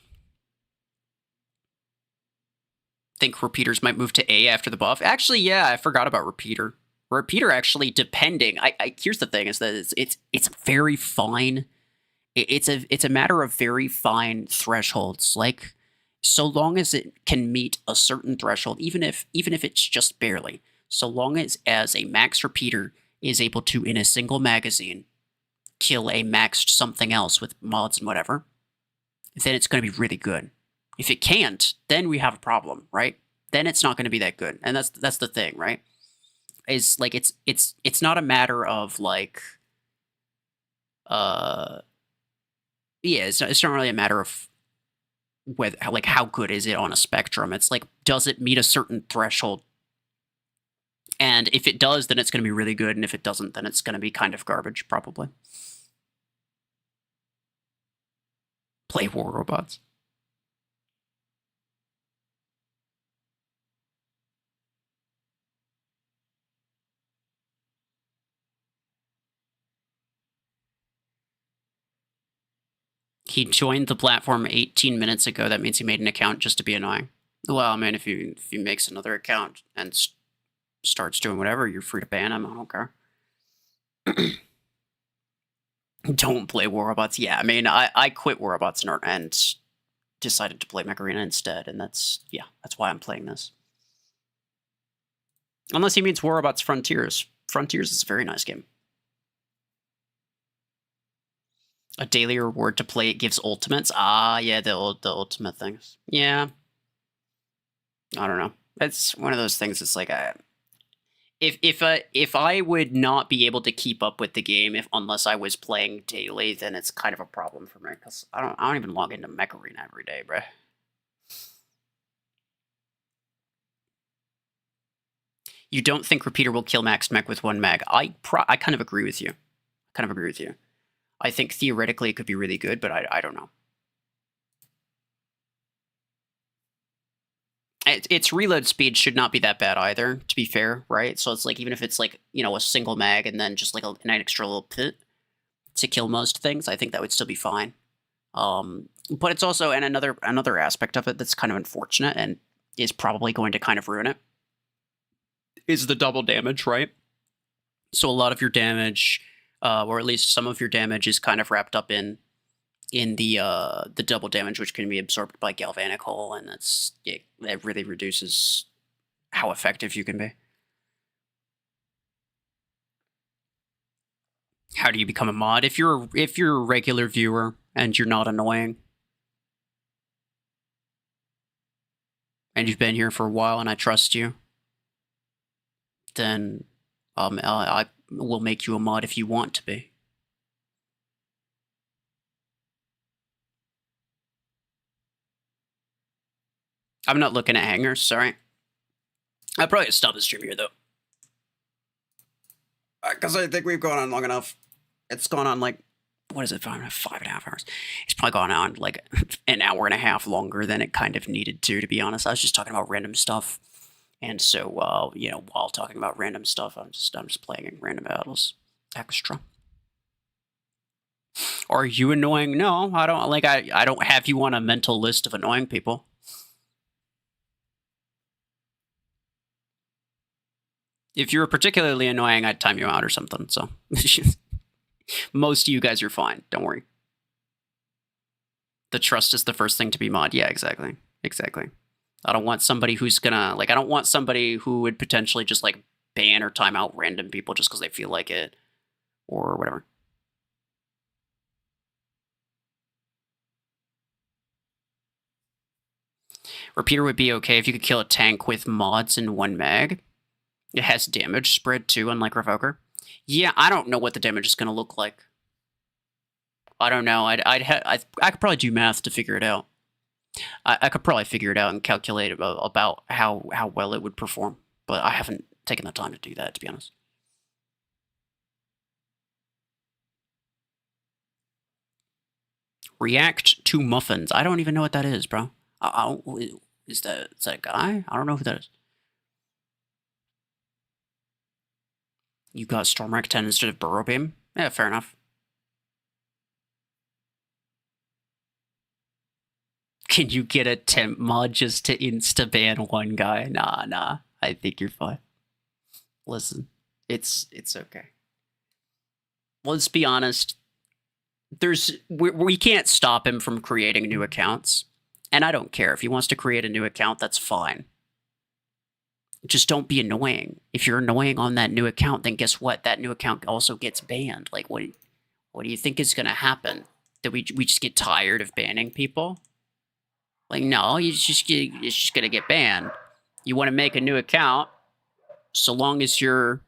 Think Repeaters might move to A after the buff. Actually, yeah, I forgot about Repeater. Repeater actually, depending... here's the thing, is that it's very fine... It's a matter of very fine thresholds. Like, so long as it can meet a certain threshold, even if it's just barely, so long as a max repeater is able to, in a single magazine, kill a maxed something else with mods and whatever, then it's going to be really good. If it can't, then we have a problem, right? Then it's not going to be that good, and that's the thing, right? Is like it's not a matter of like, yeah, it's not really a matter of whether, like, how good is it on a spectrum. It's like, does it meet a certain threshold? And if it does, then it's going to be really good, and if it doesn't, then it's going to be kind of garbage, probably. Play War Robots. He joined the platform 18 minutes ago. That means he made an account just to be annoying. Well, I mean, if he makes another account and starts doing whatever, you're free to ban him. I don't care. Don't play War Robots. Yeah, I mean, I quit War Robots and decided to play Mech Arena instead, and that's why I'm playing this. Unless he means War Robots Frontiers. Frontiers is a very nice game. A daily reward to play it gives ultimates. Ah, yeah, the ultimate things. Yeah. I don't know. It's one of those things. It's like if I would not be able to keep up with the game unless I was playing daily, then it's kind of a problem for me because I don't even log into Mech Arena every day, bruh. You don't think Repeater will kill Max Mech with one mag? I kind of agree with you. I think theoretically it could be really good, but I don't know. Its reload speed should not be that bad either, to be fair, right? So it's like, even if it's like, you know, a single mag and then just like an extra little pit to kill most things, I think that would still be fine. But it's also, and another aspect of it that's kind of unfortunate and is probably going to kind of ruin it, is the double damage, right? So a lot of your damage, or at least some of your damage, is kind of wrapped up in the double damage, which can be absorbed by Galvanic Hull, and that really reduces how effective you can be. How do you become a mod? If you're a regular viewer and you're not annoying, and you've been here for a while, and I trust you, then I will make you a mod if you want to be. I'm not looking at hangers, sorry. I'll probably stop the stream here, though. Because I think we've gone on long enough. It's gone on like, what is it, 5.5 hours? It's probably gone on like an hour and a half longer than it kind of needed to be honest. I was just talking about random stuff. And so, you know, while talking about random stuff, I'm just playing random battles extra. Are you annoying? No, I don't. Like, I don't have you on a mental list of annoying people. If you were particularly annoying, I'd time you out or something. So most of you guys are fine. Don't worry. The trust is the first thing to be mod. Yeah, exactly. Exactly. I don't want somebody who's gonna, like, I don't want somebody who would potentially just, like, ban or time out random people just because they feel like it or whatever. Repeater would be okay if you could kill a tank with mods in one mag. It has damage spread too, unlike Revoker. Yeah, I don't know what the damage is going to look like. I don't know. I could probably do math to figure it out. I could probably figure it out and calculate about how well it would perform, but I haven't taken the time to do that, to be honest. React to muffins. I don't even know what that is, bro. Is that a guy? I don't know who that is. You got Stormwreck 10 instead of Burrow Beam? Yeah, fair enough. Can you get a temp mod just to insta-ban one guy? Nah. I think you're fine. Listen, it's okay. Let's be honest. We can't stop him from creating new accounts. And I don't care. If he wants to create a new account, that's fine. Just don't be annoying. If you're annoying on that new account, then guess what? That new account also gets banned. Like, what do you think is going to happen? That we just get tired of banning people? Like, no, it's just going to get banned. You want to make a new account, so long as you're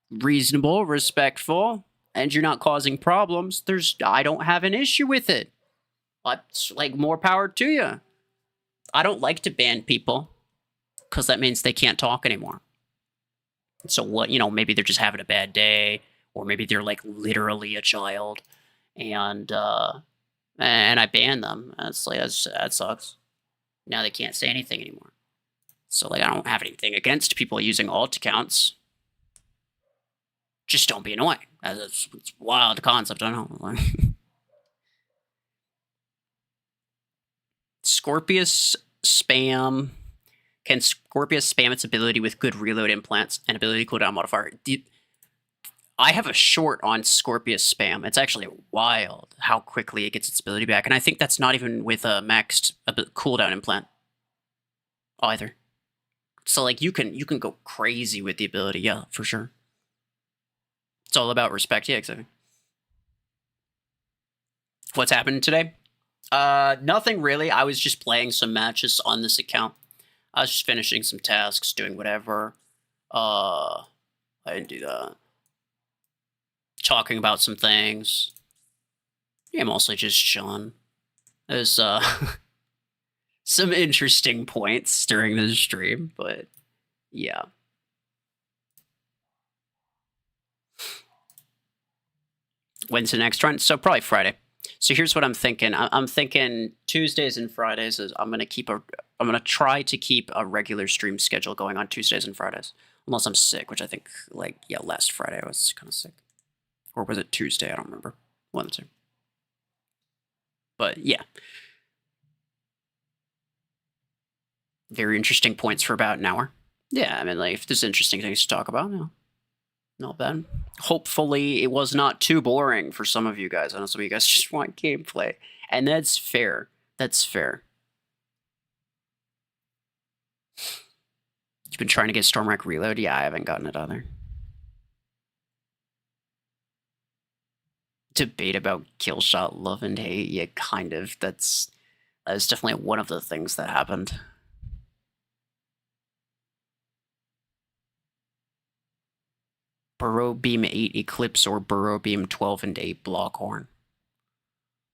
reasonable, respectful, and you're not causing problems, I don't have an issue with it. But, like, more power to you. I don't like to ban people, because that means they can't talk anymore. So what, you know, maybe they're just having a bad day, or maybe they're, like, literally a child, and I ban them. That's like, that sucks. Now they can't say anything anymore. So, like, I don't have anything against people using alt accounts. Just don't be annoying. It's a wild concept, I know. Scorpius spam. Can Scorpius spam its ability with good reload implants and ability cooldown modifier? I have a short on Scorpius spam. It's actually wild how quickly it gets its ability back. And I think that's not even with a maxed cooldown implant either. So like you can go crazy with the ability, yeah, for sure. It's all about respect, yeah, exactly. What's happening today? Nothing really. I was just playing some matches on this account. I was just finishing some tasks, doing whatever. I didn't do that. Talking about some things. Yeah, mostly just chilling. There's some interesting points during the stream, but yeah. When's the next run? So probably Friday. So here's what I'm thinking. I'm thinking Tuesdays and Fridays is I'm gonna try to keep a regular stream schedule going on Tuesdays and Fridays, unless I'm sick, which I think like yeah last Friday I was kind of sick, or was it Tuesday? I don't remember. One of the two. But yeah, very interesting points for about an hour. Yeah, I mean like if there's interesting things to talk about, no, not bad. Hopefully it was not too boring for some of you guys. I know some of you guys just want gameplay, and that's fair. That's fair. You've been trying to get Stormwreck Reload? Yeah, I haven't gotten it either. Debate about Killshot love and hate? Yeah, kind of. That's definitely one of the things that happened. Burrow Beam 8 Eclipse or Burrow Beam 12 and 8 Blockhorn?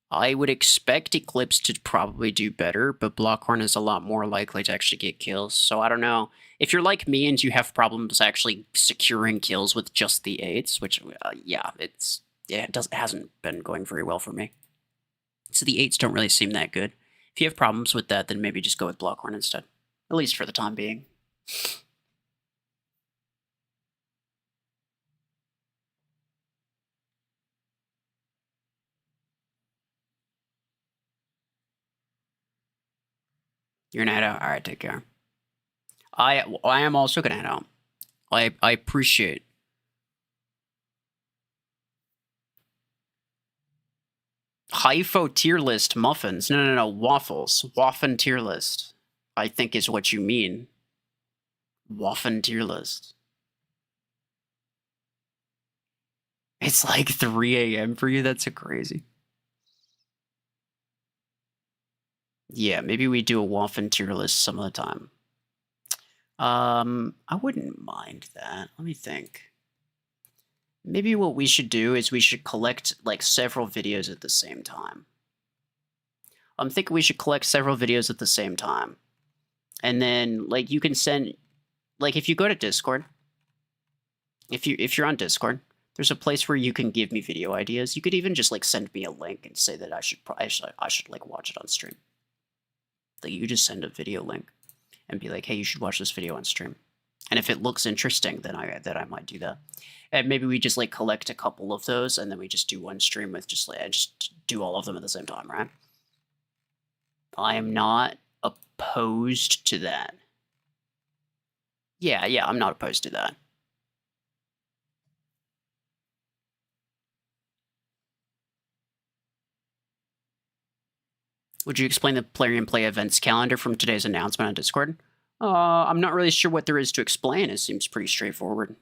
I would expect Eclipse to probably do better, but Blockhorn is a lot more likely to actually get kills. So I don't know. If you're like me and you have problems actually securing kills with just the 8s, which, yeah, it hasn't been going very well for me. So the 8s don't really seem that good. If you have problems with that, then maybe just go with Blockhorn instead. At least for the time being. You're gonna head out? Alright, take care. I am also gonna head out. I appreciate. Hypho tier list muffins. No, waffles. Waffen tier list, I think is what you mean. Waffen tier list. It's like 3 a.m. for you? That's so crazy. Yeah, maybe we do a Waffen tier list some of the time. I wouldn't mind that. Let me think. Maybe what we should do is we should collect like several videos at the same time. I'm thinking we should collect several videos at the same time. And then like you can send like if you go to Discord, if you're on Discord, there's a place where you can give me video ideas. You could even just like send me a link and say that I should like watch it on stream. Like you just send a video link and be like, hey, you should watch this video on stream. And if it looks interesting, then I might do that. And maybe we just like collect a couple of those, and then we just do one stream with just do all of them at the same time, right? I am not opposed to that. Yeah, I'm not opposed to that. Would you explain the Plarium Play events calendar from today's announcement on Discord? I'm not really sure what there is to explain. It seems pretty straightforward.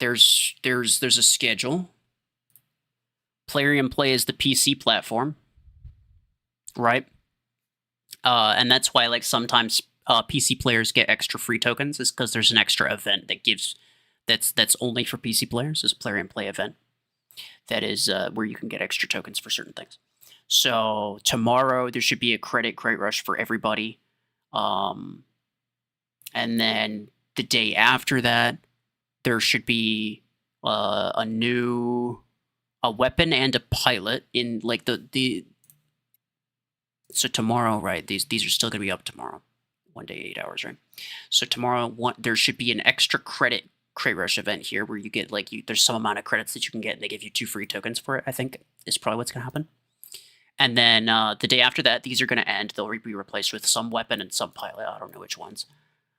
There's a schedule. Plarium Play is the PC platform, right? And that's why like sometimes PC players get extra free tokens, is because there's an extra event that gives that's only for PC players. Is a Plarium Play event that is where you can get extra tokens for certain things. So tomorrow there should be a crate rush for everybody. And then the day after that, there should be a weapon and a pilot in like the. So tomorrow, right? These are still gonna be up tomorrow. 1 day, 8 hours, right? So tomorrow, there should be an extra crate rush event here where you get like there's some amount of credits that you can get, and they give you 2 free tokens for it. I think is probably what's gonna happen. And then the day after that, these are going to end. They'll be replaced with some weapon and some pilot. I don't know which ones.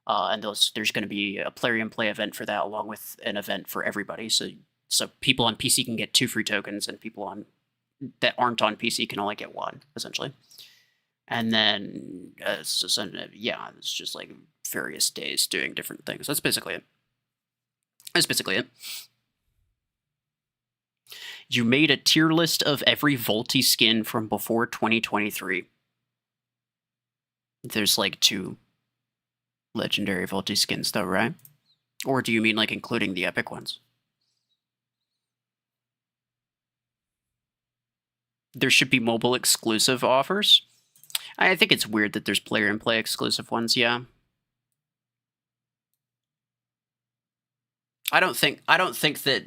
And there's going to be a Plarium Play event for that, along with an event for everybody. So people on PC can get 2 free tokens, and people that aren't on PC can only get 1, essentially. And then, it's just like various days doing different things. That's basically it. That's basically it. You made a tier list of every Volty skin from before 2023. There's like 2 legendary Volty skins though, right? Or do you mean like including the epic ones? There should be mobile exclusive offers. I think it's weird that there's player and play exclusive ones, yeah. I don't think that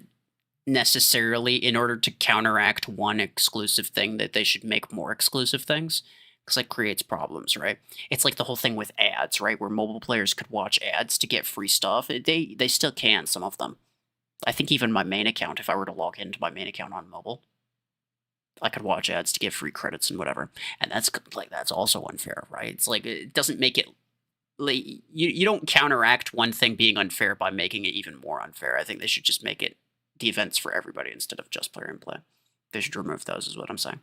necessarily in order to counteract one exclusive thing that they should make more exclusive things, because it creates problems, right? It's like the whole thing with ads, right? Where mobile players could watch ads to get free stuff. They still can, some of them. I think even my main account, if I were to log into my main account on mobile, I could watch ads to get free credits and whatever. And that's like, that's also unfair, right? It's like, it doesn't make it, like, you don't counteract one thing being unfair by making it even more unfair. I think they should just make it the events for everybody instead of just player and play. They should remove those, is what I'm saying.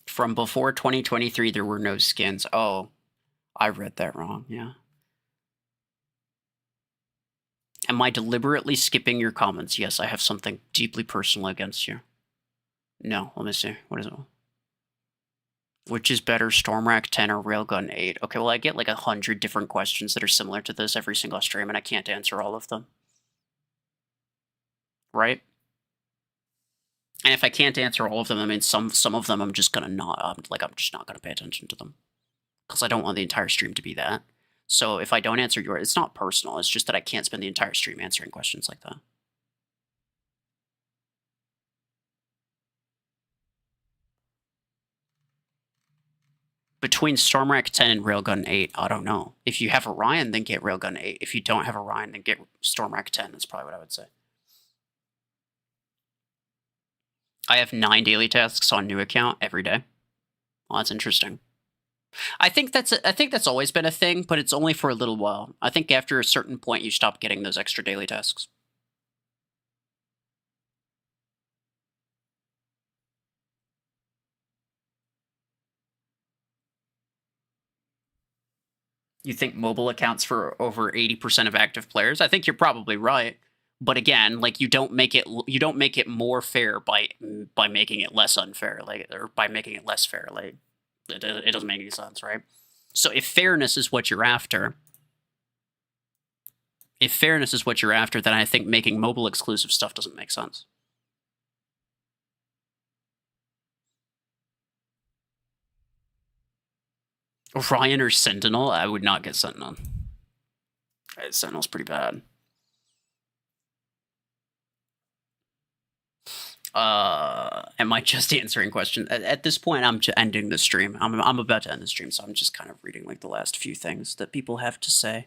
From before 2023, there were no skins. Oh, I read that wrong, yeah. Am I deliberately skipping your comments? Yes, I have something deeply personal against you. No, let me see. What is it? Which is better, Stormrack 10 or Railgun 8? Okay, well, I get like 100 different questions that are similar to this every single stream, and I can't answer all of them. Right? And if I can't answer all of them, I mean, some of them I'm just gonna not, I'm just not gonna pay attention to them. Because I don't want the entire stream to be that. So if I don't answer yours, it's not personal, it's just that I can't spend the entire stream answering questions like that. Between Stormrack 10 and Railgun 8, I don't know. If you have Orion, then get Railgun 8. If you don't have Orion, then get Stormrack 10. That's probably what I would say. I have 9 daily tasks on new account every day. Well, that's interesting. I think that's always been a thing, but it's only for a little while. I think after a certain point, you stop getting those extra daily tasks. You think mobile accounts for over 80% of active players? I think you're probably right. But again, like, you don't make it more fair by making it less unfair, like, or by making it less fair. Like, it doesn't make any sense, right? So if fairness is what you're after, then I think making mobile exclusive stuff doesn't make sense. Orion or Sentinel? I would not get Sentinel. Sentinel's pretty bad. Am I just answering questions? At this point, I'm just ending the stream. I'm about to end the stream, so I'm just kind of reading like the last few things that people have to say.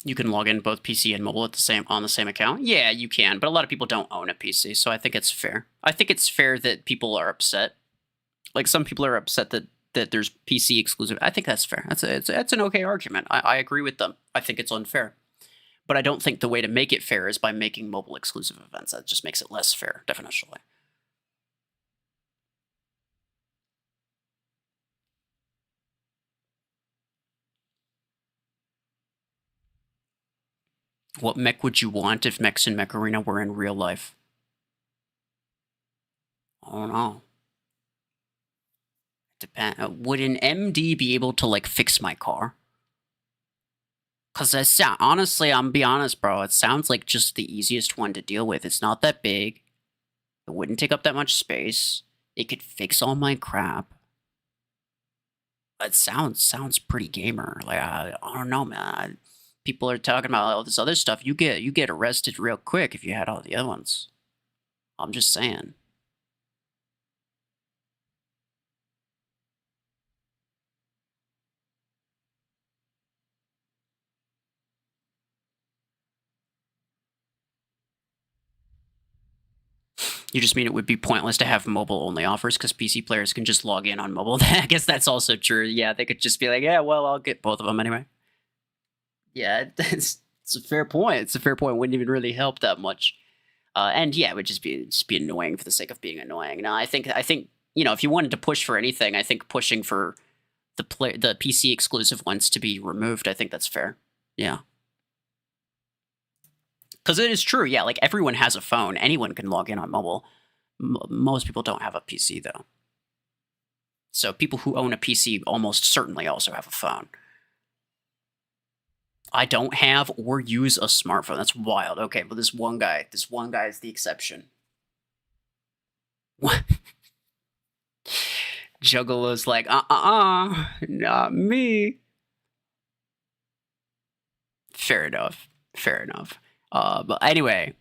You can log in both PC and mobile on the same account. Yeah, you can, but a lot of people don't own a PC, so I think it's fair. I think it's fair that people are upset. Like, some people are upset that there's PC exclusive. I think that's fair. That's an okay argument. I agree with them. I think it's unfair. But I don't think the way to make it fair is by making mobile exclusive events. That just makes it less fair, definitionally. What mech would you want if mechs in Mech Arena were in real life? I don't know. Would an MD be able to, like, fix my car? Because honestly, I'm gonna be honest, bro, it sounds like just the easiest one to deal with. It's not that big. It wouldn't take up that much space. It could fix all my crap. It sounds pretty gamer. Like, I don't know, man. People are talking about all this other stuff. You get arrested real quick if you had all the other ones. I'm just saying. You just mean it would be pointless to have mobile-only offers because PC players can just log in on mobile? I guess that's also true. Yeah, they could just be like, yeah, well, I'll get both of them anyway. Yeah, it's a fair point. It's a fair point. It wouldn't even really help that much. And yeah, it would just be annoying for the sake of being annoying. Now, I think if you wanted to push for anything, I think pushing for the PC exclusive ones to be removed, I think that's fair. Yeah. Because it is true, yeah, like everyone has a phone. Anyone can log in on mobile. Most people don't have a PC, though. So people who own a PC almost certainly also have a phone. I don't have or use a smartphone. That's wild. Okay, but this one guy is the exception. What? Juggalo's like, not me. Fair enough. But anyway,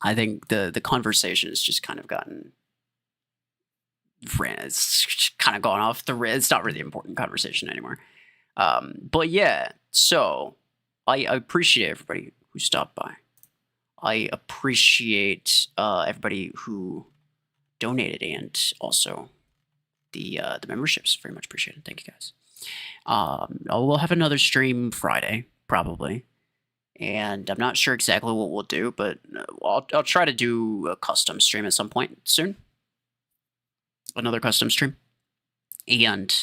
I think the conversation has just kind of gotten, it's kind of gone off the rails. It's not really an important conversation anymore. But yeah, so I appreciate everybody who stopped by. I appreciate everybody who donated and also the memberships. Very much appreciated. Thank you guys. We'll have another stream Friday, probably. And I'm not sure exactly what we'll do, but I'll try to do a custom stream at some point soon. Another custom stream. And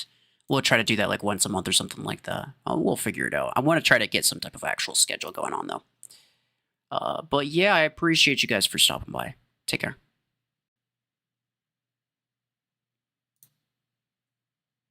we'll try to do that like once a month or something like that. We'll figure it out. I want to try to get some type of actual schedule going on, though. But yeah, I appreciate you guys for stopping by. Take care.